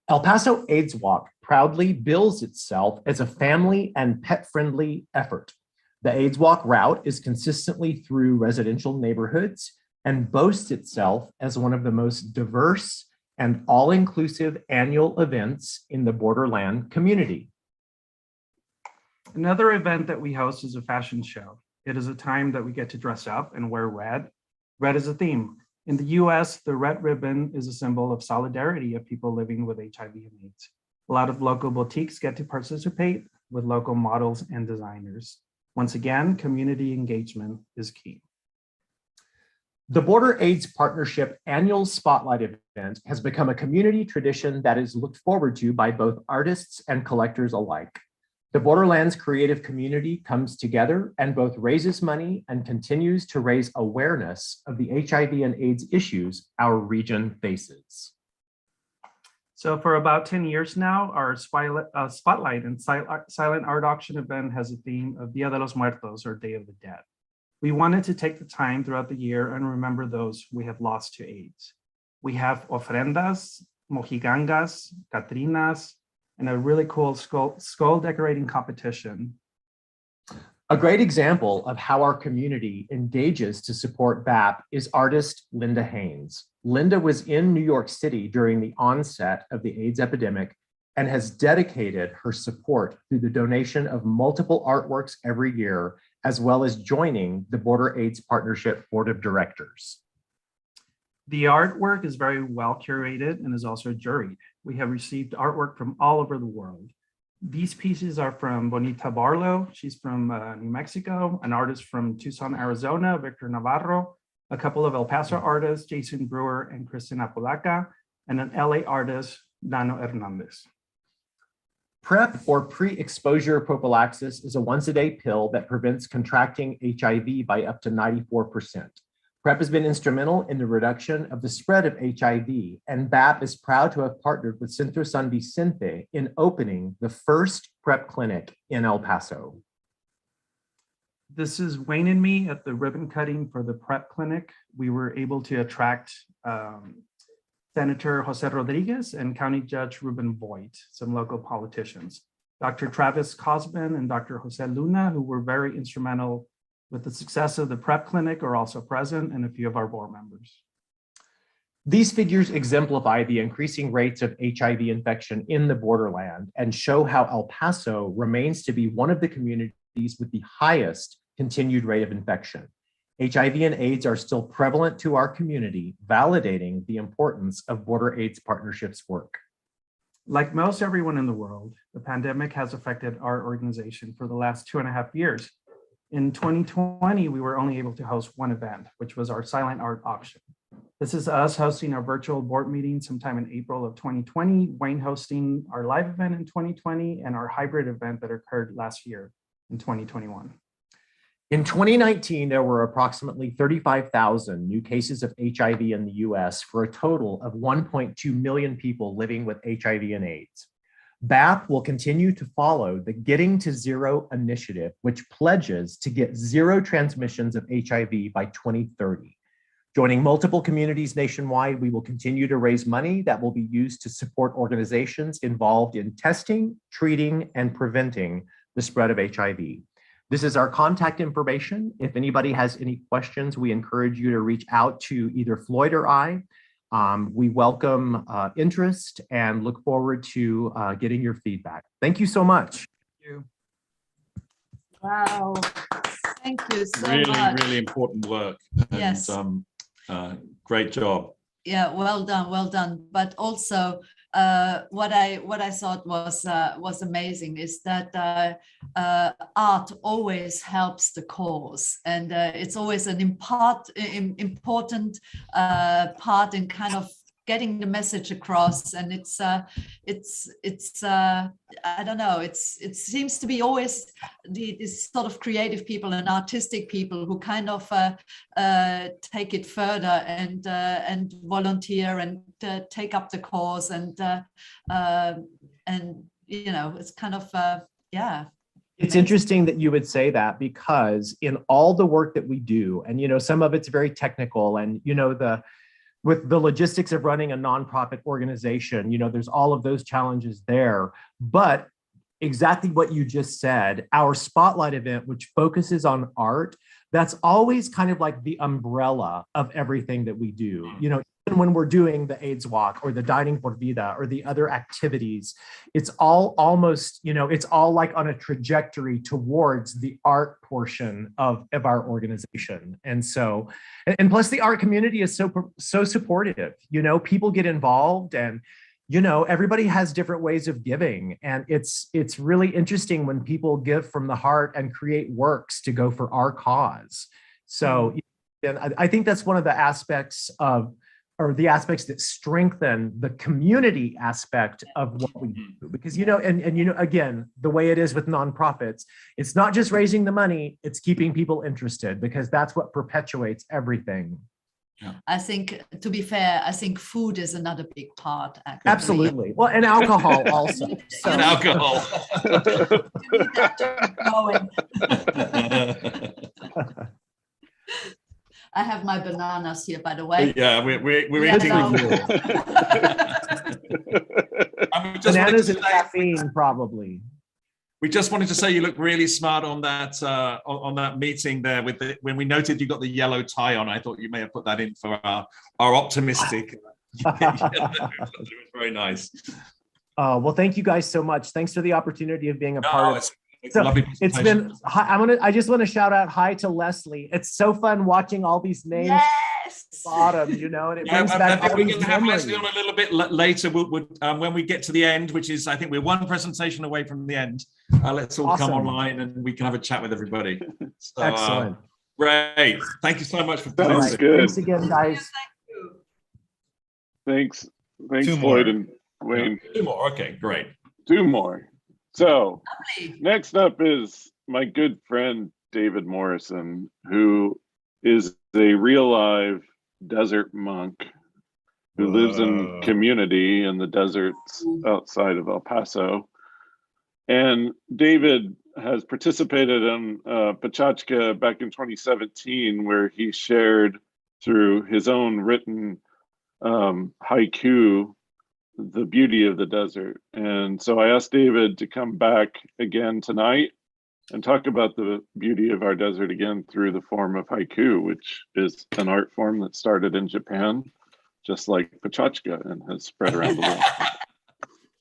El Paso AIDS Walk proudly bills itself as a family and pet-friendly effort. The AIDS Walk route is consistently through residential neighborhoods and boasts itself as one of the most diverse and all-inclusive annual events in the Borderland community. Another event that we host is a fashion show. It is a time that we get to dress up and wear red. Red is a theme. In the US, the red ribbon is a symbol of solidarity of people living with HIV and AIDS. A lot of local boutiques get to participate with local models and designers. Once again, community engagement is key. The Border AIDS Partnership annual Spotlight event has become a community tradition that is looked forward to by both artists and collectors alike. The Borderlands creative community comes together and both raises money and continues to raise awareness of the HIV and AIDS issues our region faces. So for about 10 years now, our Spotlight and Silent Art Auction event has a theme of Dia de los Muertos, or Day of the Dead. We wanted to take the time throughout the year and remember those we have lost to AIDS. We have ofrendas, mojigangas, catrinas, and a really cool skull decorating competition. A great example of how our community engages to support BAP is artist Linda Haynes. Linda was in New York City during the onset of the AIDS epidemic and has dedicated her support through the donation of multiple artworks every year, as well as joining the Border AIDS Partnership Board of Directors. The artwork is very well curated and is also juried. We have received artwork from all over the world. These pieces are from Bonita Barlow. She's from New Mexico, an artist from Tucson, Arizona, Victor Navarro, a couple of El Paso artists, Jason Brewer and Kristen Apodaca, and an LA artist, Dano Hernandez. PrEP, or pre-exposure prophylaxis, is a once-a-day pill that prevents contracting HIV by up to 94%. PrEP has been instrumental in the reduction of the spread of HIV, and BAP is proud to have partnered with Centro San Vicente in opening the first PrEP clinic in El Paso. This is Wayne and me at the ribbon cutting for the PrEP clinic. We were able to attract Senator Jose Rodriguez and County Judge Ruben Voigt, some local politicians. Dr. Travis Cosman and Dr. Jose Luna, who were very instrumental with the success of the PrEP clinic, are also present, and a few of our board members. These figures exemplify the increasing rates of HIV infection in the borderland and show how El Paso remains to be one of the communities with the highest continued rate of infection. HIV and AIDS are still prevalent to our community, validating the importance of Border AIDS Partnership's work. Like most everyone in the world, the pandemic has affected our organization for the last 2.5 years. In 2020, we were only able to host one event, which was our silent art auction. This is us hosting our virtual board meeting sometime in April of 2020, Wayne hosting our live event in 2020, and our hybrid event that occurred last year in 2021. In 2019, there were approximately 35,000 new cases of HIV in the US for a total of 1.2 million people living with HIV and AIDS. BAP will continue to follow the Getting to Zero initiative, which pledges to get zero transmissions of HIV by 2030. Joining multiple communities nationwide, we will continue to raise money that will be used to support organizations involved in testing, treating, and preventing the spread of HIV. This is our contact information. If anybody has any questions, we encourage you to reach out to either Floyd or I. We welcome interest and look forward to getting your feedback. Thank you so much. Thank you. Wow. Thank you so really, much. really important work. And, Yes. Great job. Yeah, well done, well done. But also, what I thought was amazing is that art always helps the cause, and it's always an important part in kind of getting the message across. And it's I don't know, it seems to be always this sort of creative people and artistic people who kind of take it further and volunteer and take up the cause, and you know, it's kind of yeah. It's interesting that you would say that, because in all the work that we do, and you know, some of it's very technical, and you know, with the logistics of running a nonprofit organization, you know, there's all of those challenges there. But exactly what you just said, our spotlight event, which focuses on art, that's always kind of like the umbrella of everything that we do. You know, when we're doing the AIDS walk or the Dining por Vida or the other activities, it's all almost, it's all like on a trajectory towards the art portion of our organization. And so, and plus the art community is so supportive, people get involved, and everybody has different ways of giving. And it's really interesting when people give from the heart and create works to go for our cause. So, and I think that's one of the aspects that strengthen the community aspect of what we do. Because, again, the way it is with nonprofits, it's not just raising the money, it's keeping people interested, because that's what perpetuates everything. I think, to be fair, I think food is another big part. Actually. Absolutely. Well, and alcohol also. So. And alcohol. I have my bananas here, by the way. Yeah, we're eating. Bananas and caffeine, probably. We just wanted to say you look really smart on that meeting there when we noted you got the yellow tie on. I thought you may have put that in for our optimistic. It was very nice. Well, thank you guys so much. Thanks for the opportunity of being a part of it. It's lovely. It's been. I just want to shout out hi to Leslie. It's so fun watching all these names. Yes. Bottom, and it brings back all we're these going to have memories. Leslie on a little bit later. When we get to the end, which is, I think we're one presentation away from the end. Let's all come online and we can have a chat with everybody. So, excellent. Great. Thank you so much for Sounds right. good. Thanks again, guys. Thanks, Two Lloyd more. and Wayne. Two more. Okay, great. Two more. So Lovely. next up is my good friend David Morrison, who is a real live desert monk who lives in community in the deserts outside of El Paso. And David has participated in PechaKucha back in 2017, where he shared through his own written haiku the beauty of the desert. And so I asked David to come back again tonight and talk about the beauty of our desert again through the form of haiku, which is an art form that started in Japan, just like PechaKucha, and has spread around the world.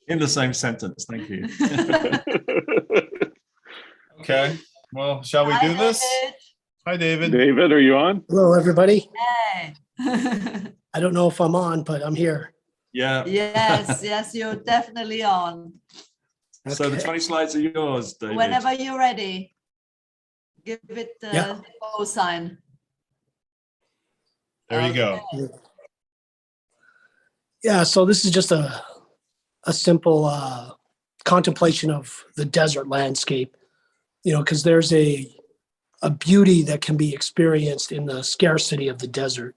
In the same sentence. Thank you. Okay. Well, shall we do this? Hi, David. David, are you on? Hello, everybody. Hey. I don't know if I'm on, but I'm here. Yeah. Yes, you're definitely on. So the 20 slides are yours, David. Whenever you're ready, give it the O sign. There you go. Yeah, so this is just a simple contemplation of the desert landscape, because there's a beauty that can be experienced in the scarcity of the desert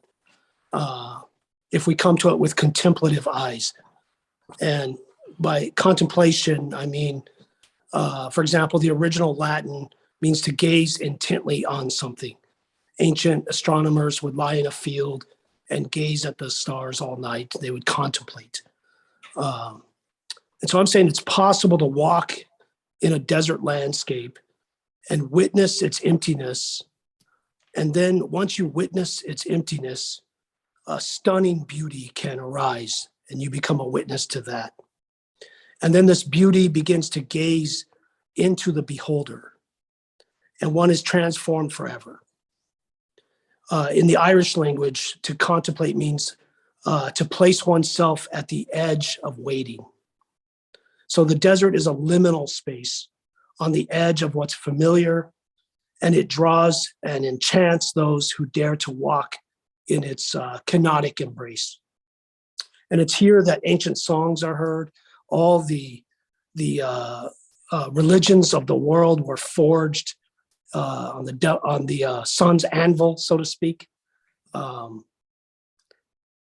if we come to it with contemplative eyes. And by contemplation, I mean, for example, the original Latin means to gaze intently on something. Ancient astronomers would lie in a field and gaze at the stars all night. They would contemplate. And so I'm saying it's possible to walk in a desert landscape and witness its emptiness. And then once you witness its emptiness, a stunning beauty can arise and you become a witness to that. And then this beauty begins to gaze into the beholder, and one is transformed forever. In the Irish language, to contemplate means to place oneself at the edge of waiting. So the desert is a liminal space on the edge of what's familiar, and it draws and enchants those who dare to walk in its kenotic embrace. And it's here that ancient songs are heard. All the religions of the world were forged on the sun's anvil, so to speak. And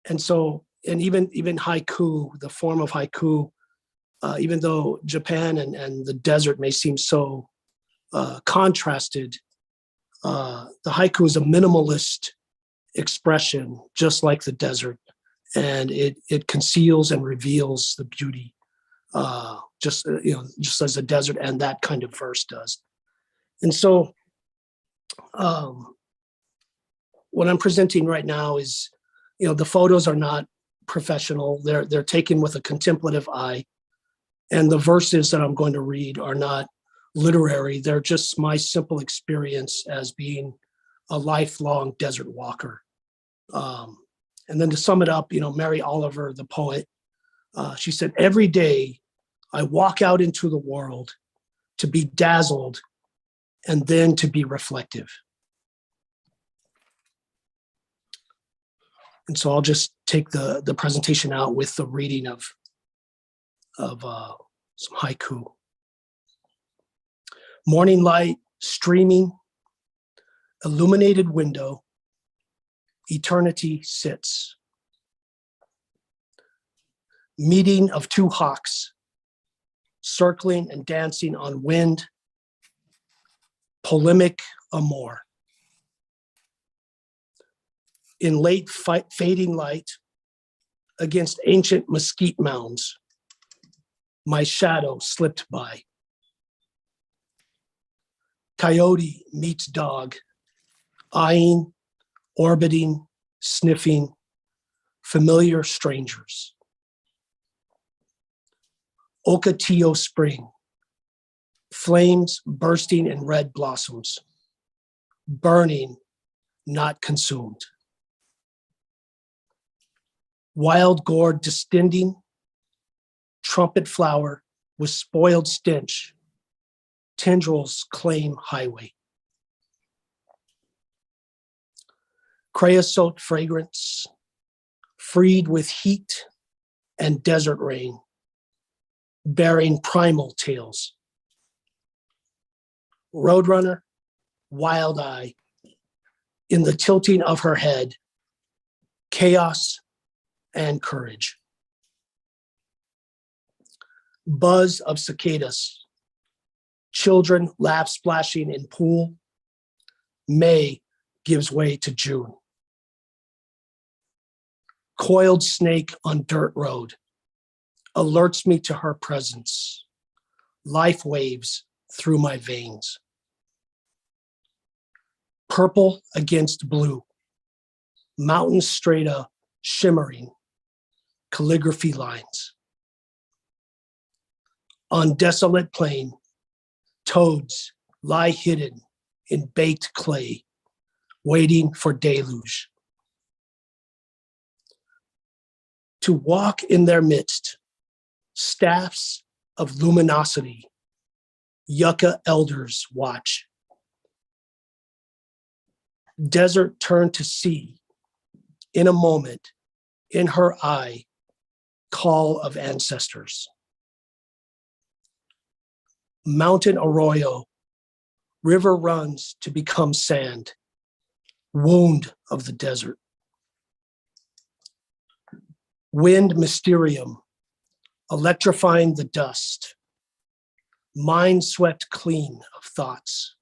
even haiku, the form of haiku, even though Japan and the desert may seem so contrasted, the haiku is a minimalist expression, just like the desert, and it conceals and reveals the beauty, just as the desert and that kind of verse does. And so, what I'm presenting right now is the photos are not professional. They're taken with a contemplative eye. And the verses that I'm going to read are not literary. They're just my simple experience as being a lifelong desert walker. And then to sum it up, Mary Oliver, the poet, she said, every day I walk out into the world to be dazzled and then to be reflective. And so I'll just take the presentation out with the reading of some haiku. Morning light streaming, illuminated window, eternity sits. Meeting of two hawks, circling and dancing on wind, polemic amour. In late fading light, against ancient mesquite mounds, my shadow slipped by. Coyote meets dog, eyeing, orbiting, sniffing, familiar strangers. Ocotillo Spring, flames bursting in red blossoms, burning, not consumed. Wild gourd distending, trumpet flower with spoiled stench, tendrils claim highway. Creosote fragrance, freed with heat and desert rain, bearing primal tales. Roadrunner, wild eye, in the tilting of her head, chaos and courage. Buzz of cicadas, children laugh splashing in pool. May gives way to June. Coiled snake on dirt road alerts me to her presence. Life waves through my veins. Purple against blue, mountain strata shimmering, calligraphy lines. On desolate plain, toads lie hidden in baked clay, waiting for deluge. To walk in their midst, staffs of luminosity, yucca elders watch. Desert turned to sea, in a moment, in her eye, call of ancestors. Mountain arroyo, river runs to become sand, wound of the desert. Wind mysterium, electrifying the dust, mind swept clean of thoughts.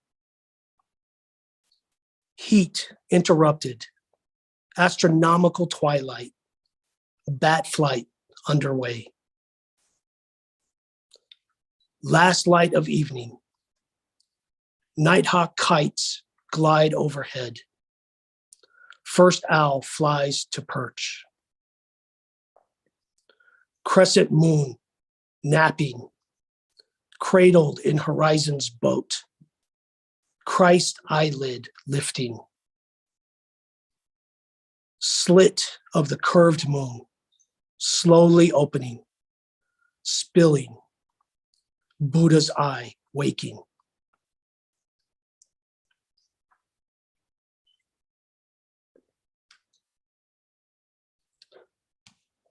Heat interrupted, astronomical twilight, bat flight underway. Last light of evening, nighthawk kites glide overhead. First owl flies to perch. Crescent moon, napping, cradled in horizon's boat. Christ eyelid lifting. Slit of the curved moon, slowly opening, spilling. Buddha's eye waking.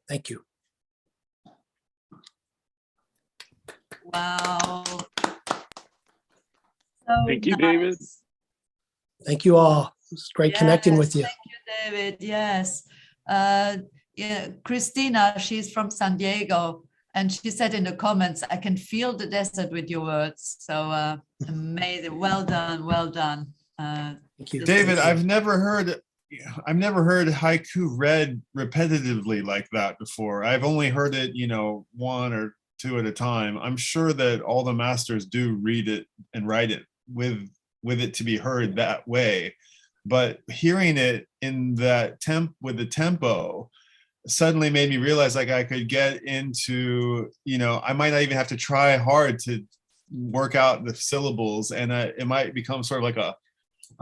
Thank you. Wow. Thank you, David. Thank you all. It's great connecting with you. Thank you, David. Yes. Yeah, Christina, she's from San Diego, and she said in the comments, I can feel the desert with your words. So amazing. Well done. Well done. Thank you. David, I've never heard haiku read repetitively like that before. I've only heard it, one or two at a time. I'm sure that all the masters do read it and write it with it to be heard that way. but hearing it in that with the tempo suddenly made me realize like I could get into, I might not even have to try hard to work out the syllables, and it might become sort of like a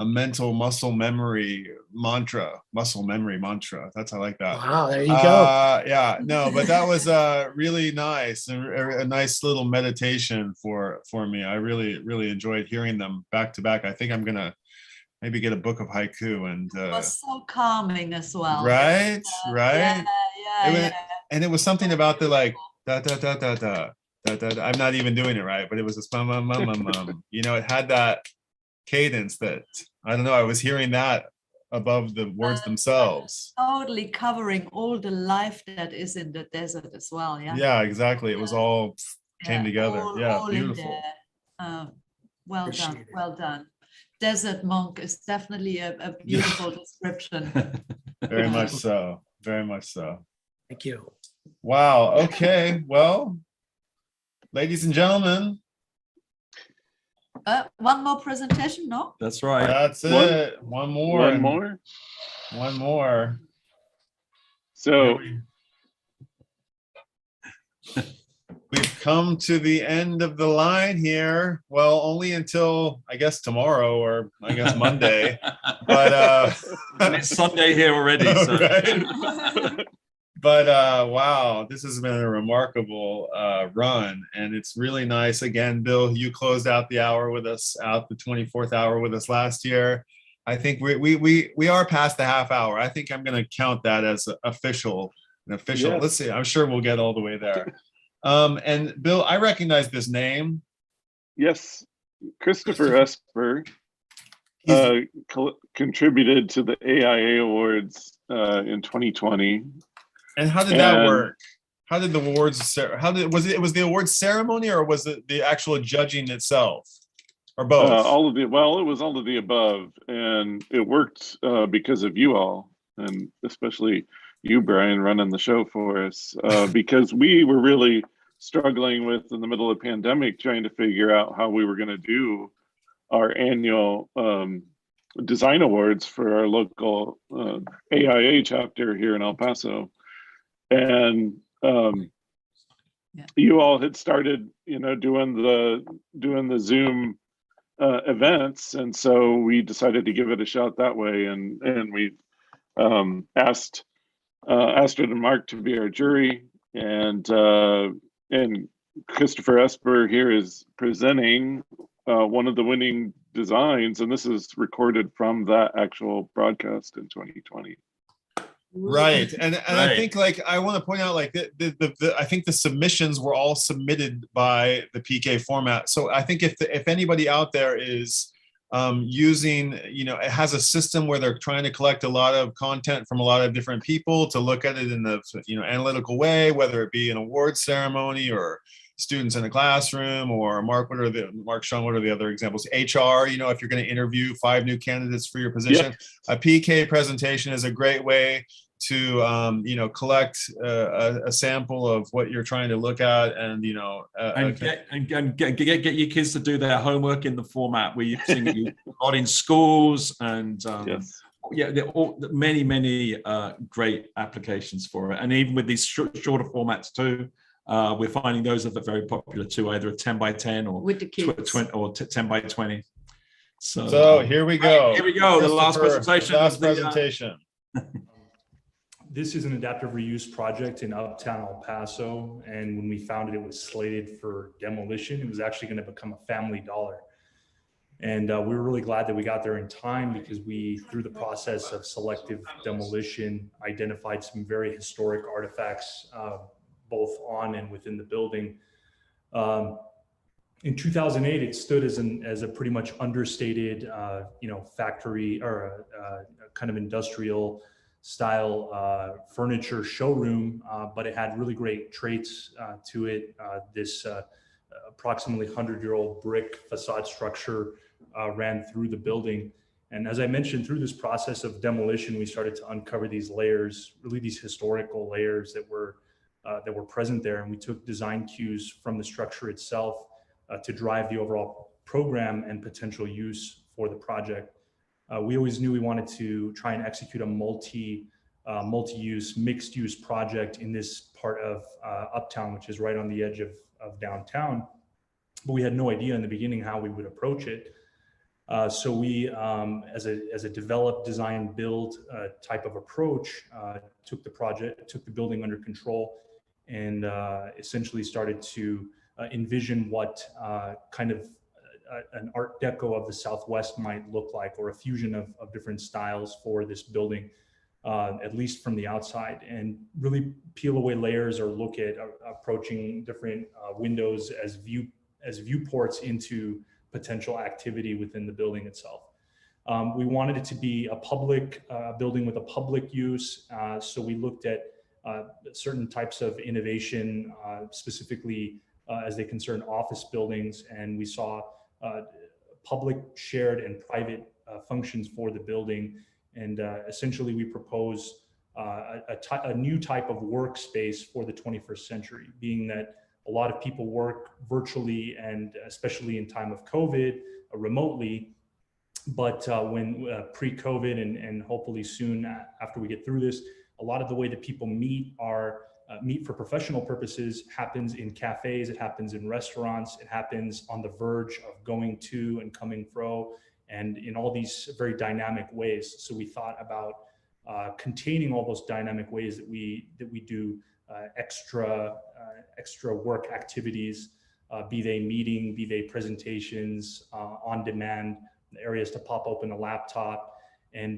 mental muscle memory mantra. That's, I like that. Wow, there you go. Yeah, no, but that was really nice, and a nice little meditation for me. I really enjoyed hearing them back to back. I think I'm gonna maybe get a book of haiku, and It was so calming as well. right. Yeah. And it was something about the like da da da da da da da. I'm not even doing it right, but it was this mum mum mum mum mum. It had that cadence that, I don't know, I was hearing that above the words themselves. Totally covering all the life that is in the desert as well. Yeah, exactly. It was all came together. All Beautiful. Well done. Desert monk is definitely a beautiful description. Very much so. Thank you. Wow. Okay. Well, ladies and gentlemen. One more presentation, no? That's right. That's it. One more. So we've come to the end of the line here. Well, only until I guess tomorrow, or I guess Monday. But and it's Sunday here already. So. Right? But wow, this has been a remarkable run, and it's really nice. Again, Bill, you closed out the 24th hour with us last year. I think we are past the half hour. I think I'm going to count that as an official. Yes. Let's see. I'm sure we'll get all the way there. And Bill, I recognize this name. Yes, Christopher Esper contributed to the AIA Awards in 2020. And how did that work? How did the awards? Was it the awards ceremony, or was it the actual judging itself, or both? It was all of the above, and it worked because of you all, and especially you, Brian, running the show for us, because we were really struggling with, in the middle of the pandemic, trying to figure out how we were going to do our annual design awards for our local AIA chapter here in El Paso. And you all had started, doing the Zoom events, and so we decided to give it a shot that way. And we asked Astrid and Mark to be our jury, and Christopher Esper here is presenting one of the winning designs, and this is recorded from that actual broadcast in 2020. Right. And I think, like, I want to point out, like, I think the submissions were all submitted by the PK format. So I think if anybody out there is using, it has a system where they're trying to collect a lot of content from a lot of different people to look at it in the, analytical way, whether it be an award ceremony or students in a classroom, or Mark, Sean, what are the other examples? HR, if you're going to interview 5 new candidates for your position, a PK presentation is a great way to collect a sample of what you're trying to look at, and get your kids to do their homework in the format where you're seeing it a lot in schools, and there are many great applications for it, and even with these shorter formats too. We're finding those are very popular too, either a 10 by 10 or with the kids. or 10 by 20. So here we go. Here we go. The last presentation. This is an adaptive reuse project in Uptown El Paso, and when we found it, it was slated for demolition. It was actually going to become a Family Dollar. And we were really glad that we got there in time, because we, through the process of selective demolition, identified some very historic artifacts, both on and within the building. In 2008, it stood as a pretty much understated, factory or a kind of industrial style furniture showroom, but it had really great traits to it. This approximately 100-year-old brick facade structure ran through the building. And as I mentioned, through this process of demolition, we started to uncover these layers, really these historical layers that were present there. And we took design cues from the structure itself to drive the overall program and potential use for the project. We always knew we wanted to try and execute a multi-use, mixed-use project in this part of Uptown, which is right on the edge of downtown. But we had no idea in the beginning how we would approach it. So we, as a develop, design, build type of approach, took the building under control, and essentially started to envision what kind of an Art Deco of the Southwest might look like, or a fusion of different styles for this building, at least from the outside, and really peel away layers or look at approaching different windows as viewports into potential activity within the building itself. We wanted it to be a public building with a public use, so we looked at certain types of innovation, specifically as they concern office buildings, and we saw public, shared, and private functions for the building. And essentially we propose a new type of workspace for the 21st century, being that a lot of people work virtually, and especially in time of COVID, remotely. But when pre-COVID and hopefully soon after we get through this, a lot of the way that people meet for professional purposes happens in cafes, it happens in restaurants, it happens on the verge of going to and coming fro, and in all these very dynamic ways. So we thought about containing all those dynamic ways that we do extra work activities, be they meeting, be they presentations, on demand, areas to pop open a laptop. And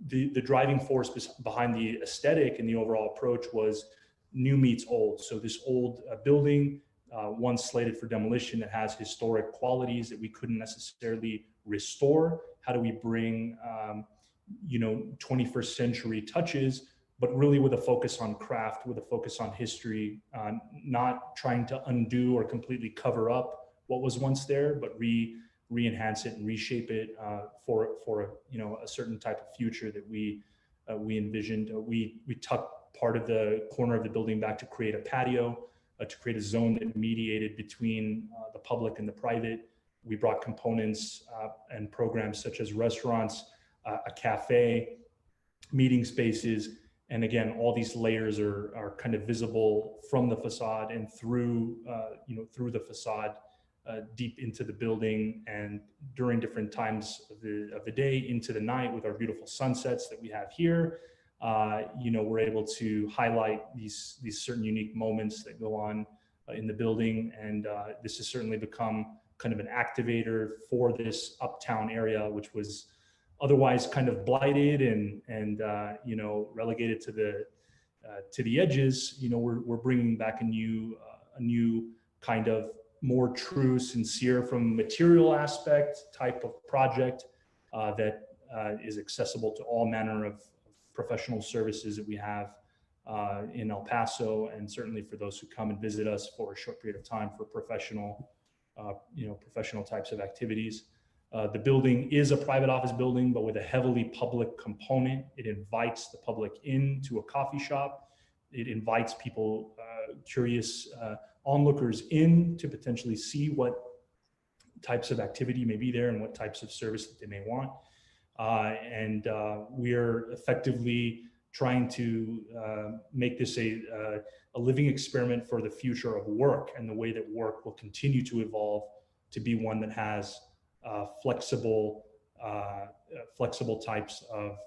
the driving force behind the aesthetic and the overall approach was new meets old. So this old building, once slated for demolition, that has historic qualities that we couldn't necessarily restore. How do we bring 21st century touches, but really with a focus on craft, with a focus on history, not trying to undo or completely cover up what was once there, but re-enhance it and reshape it for a certain type of future that we envisioned. We tucked part of the corner of the building back to create a patio, to create a zone that mediated between the public and the private. We brought components and programs such as restaurants, a cafe, meeting spaces, and again, all these layers are kind of visible from the facade and through the facade. Deep into the building, and during different times of the day into the night with our beautiful sunsets that we have here, we're able to highlight these certain unique moments that go on in the building. And this has certainly become kind of an activator for this Uptown area, which was otherwise kind of blighted and relegated to the edges. We're bringing back a new kind of more true, sincere, from material aspect type of project that is accessible to all manner of professional services that we have in El Paso, and certainly for those who come and visit us for a short period of time for professional types of activities. The building is a private office building, but with a heavily public component. It invites the public into a coffee shop. It invites people, curious onlookers in, to potentially see what types of activity may be there and what types of service that they may want. And we're effectively trying to make this a living experiment for the future of work, and the way that work will continue to evolve to be one that has flexible types of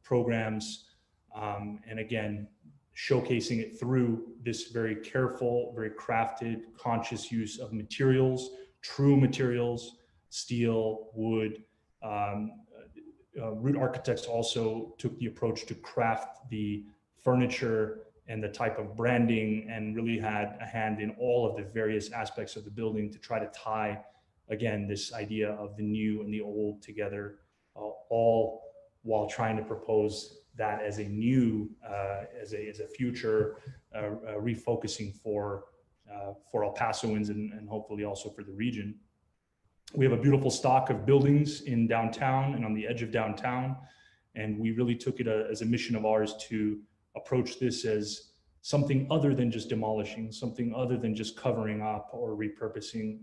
programs, and again, showcasing it through this very careful, very crafted, conscious use of materials, true materials, steel, wood. Root Architects also took the approach to craft the furniture and the type of branding, and really had a hand in all of the various aspects of the building to try to tie, again, this idea of the new and the old together, all while trying to propose that as a new, as a future refocusing for El Pasoans and hopefully also for the region. We have a beautiful stock of buildings in downtown and on the edge of downtown, and we really took it as a mission of ours to approach this as something other than just demolishing, something other than just covering up or repurposing,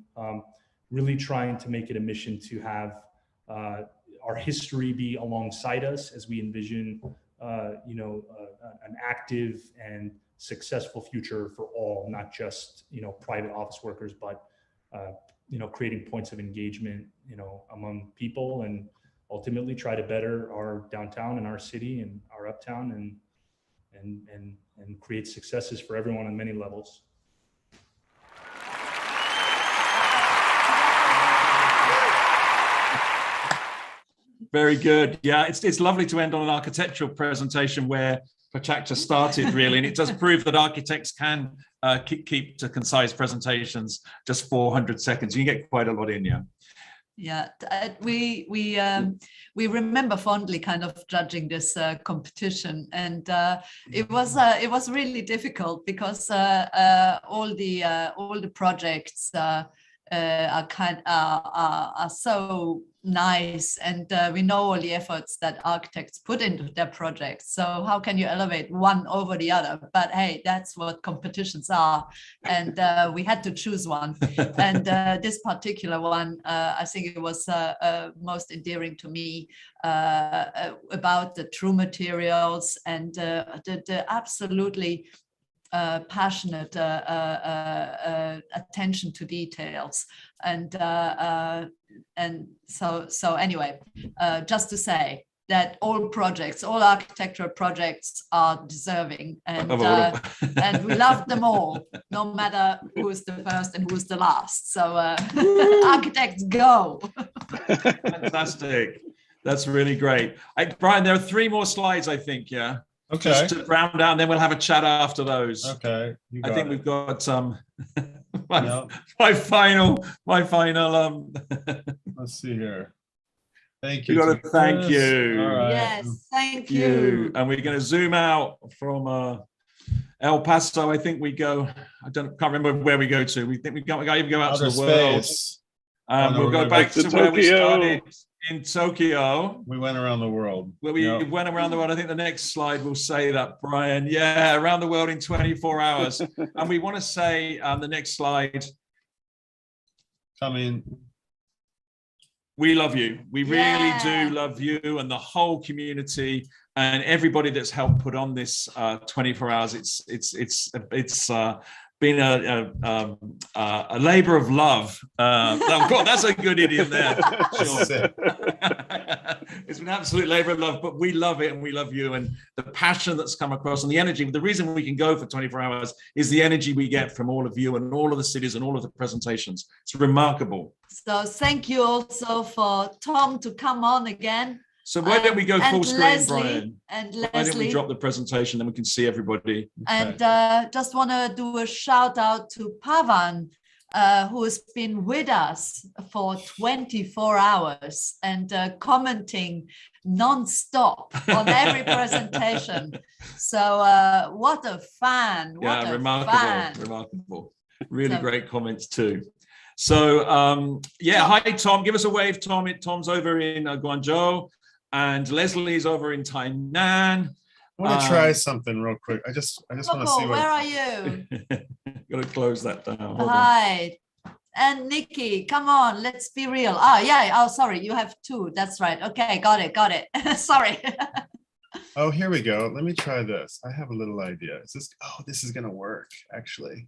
really trying to make it a mission to have our history be alongside us as we envision, an active and successful future for all, not just, private office workers, but, creating points of engagement, among people, and ultimately try to better our downtown and our city and our uptown and create successes for everyone on many levels. Very good. Yeah, it's lovely to end on an architectural presentation where PechaKucha started, really, and it does prove that architects can keep to concise presentations, just 400 seconds. You can get quite a lot in, yeah. Yeah, we remember fondly kind of judging this competition, and it was really difficult because all the projects are so nice, and we know all the efforts that architects put into their projects. So how can you elevate one over the other? But hey, that's what competitions are, and we had to choose one. And this particular one, I think it was most endearing to me, about the true materials and the absolutely passionate attention to details, and so anyway, just to say that all architectural projects are deserving, and and we love them all, no matter who's the first and who's the last. So architects, go. Fantastic. That's really great. Brian, there are 3 more slides, I think, yeah. Okay. Just to round out, and then we'll have a chat after those. Okay. I think we've got my final. Let's see here. Thank We you. got to thank you. All right. Yes, thank you. And we're going to zoom out from El Paso. I think we go. Can't remember where we go to. We think we even go out Outer to the world. space. We'll go back to where we started in Tokyo. We went around the world. Well, we went around the world. I think the next slide will say that, Brian. Yeah, around the world in 24 hours. And we want to say the next slide. Coming. We love you. We really do love you and the whole community and everybody that's helped put on this 24 hours. It's been a labor of love. Oh God, that's a good idiom there. Sure. It's an absolute labor of love, but we love it and we love you, and the passion that's come across and the energy. The reason we can go for 24 hours is the energy we get from all of you and all of the cities and all of the presentations. It's remarkable. So thank you also for Tom to come on again. So why don't we go full screen, Leslie, Brian? And why don't we Leslie. drop the presentation, then we can see everybody. And just want to do a shout out to Pavan, who has been with us for 24 hours and commenting non-stop on every presentation. So what a fan. What a fan. Remarkable. Really great comments too. So hi Tom, give us a wave, Tom. Tom's over in Guangzhou. And Leslie's over in Tainan. I want to try something real quick. I just want to see where are you? Got to close that down. Hold Hi. And Nikki, come on, let's be real. Oh, sorry, you have 2. That's right. Okay, got it. Sorry. Oh, here we go. Let me try this. I have a little idea. This is going to work, actually.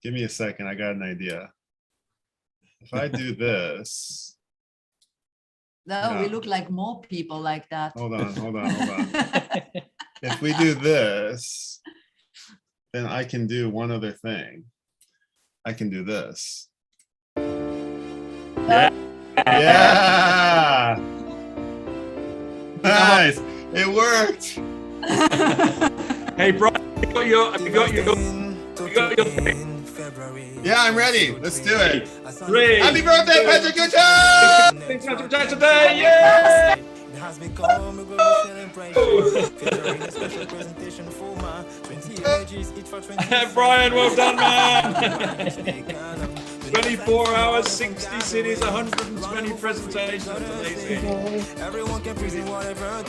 Give me a second. I got an idea. If I do this. No, we look like more people like that. Hold on. If we do this, then I can do one other thing. I can do this. Yeah. Nice. It worked. Hey, Brian, you got your thing. Yeah, I'm ready. Let's do it. 3. Happy birthday, PechaKucha! Thanks for today. Yay! Brian, well done, man. 24 hours, 60 cities, 120 presentations. Amazing.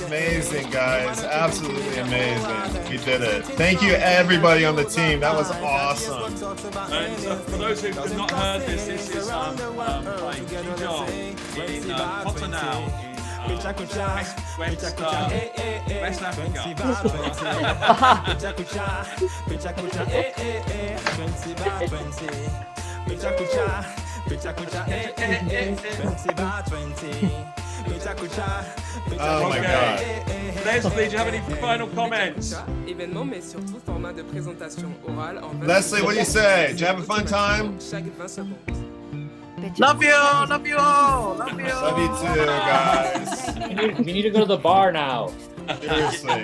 Amazing, guys. Absolutely amazing. We did it. Thank you, everybody on the team. That was awesome. And for those who have not heard this is by Gijol in Cotonou in West Africa. Oh my God. Leslie, do you have any final comments? Leslie, what do you say? Did you have a fun time? Love you all. Love you all. Love you. Love you too, guys. We need to go to the bar now. Seriously.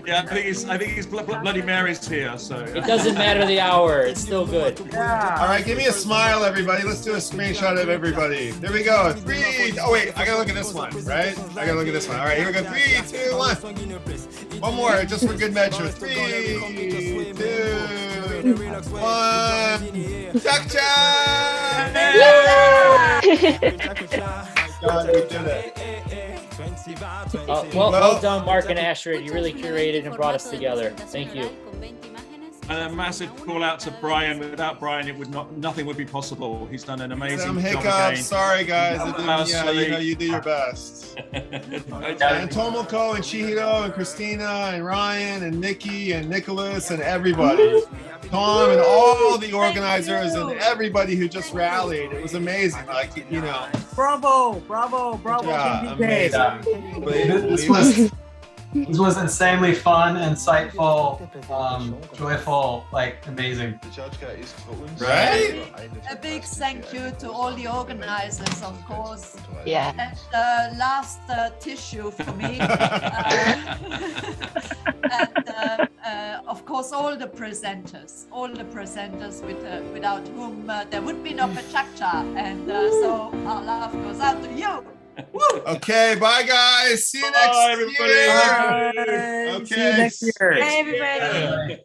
Yeah, I think it's Bloody Mary's here, so. It doesn't matter the hour. It's still good. Yeah. All right, give me a smile, everybody. Let's do a screenshot of everybody. There we go. 3. Oh wait, I gotta look at this one, right? I gotta look at this one. All right, here we go. 3, 2, 1. One more, just for good measure. 3, 2, 1. Cha-cha! God, we did it. Well done, Mark and Astrid. You really curated and brought us together. Thank you. And a massive call out to Brian. Without Brian, nothing would be possible. He's done an amazing Some job hiccups. again. Sorry, guys. You do your best. And Tomoko and Chihiro and Christina and Ryan and Nikki and Nicholas and everybody. Tom and all the organizers and everybody who just rallied. It was amazing. Like, you know. Bravo. Yeah, amazing. This was insanely fun, insightful, joyful, like amazing. Right? A big thank you to all the organizers, of course. Yeah. And last tissue for me. And of course, all the presenters without whom there would be no PechaKucha. And so our love goes out to you. Woo! Okay, bye guys. See you next year. Bye. Okay. See you next year. Bye, everybody.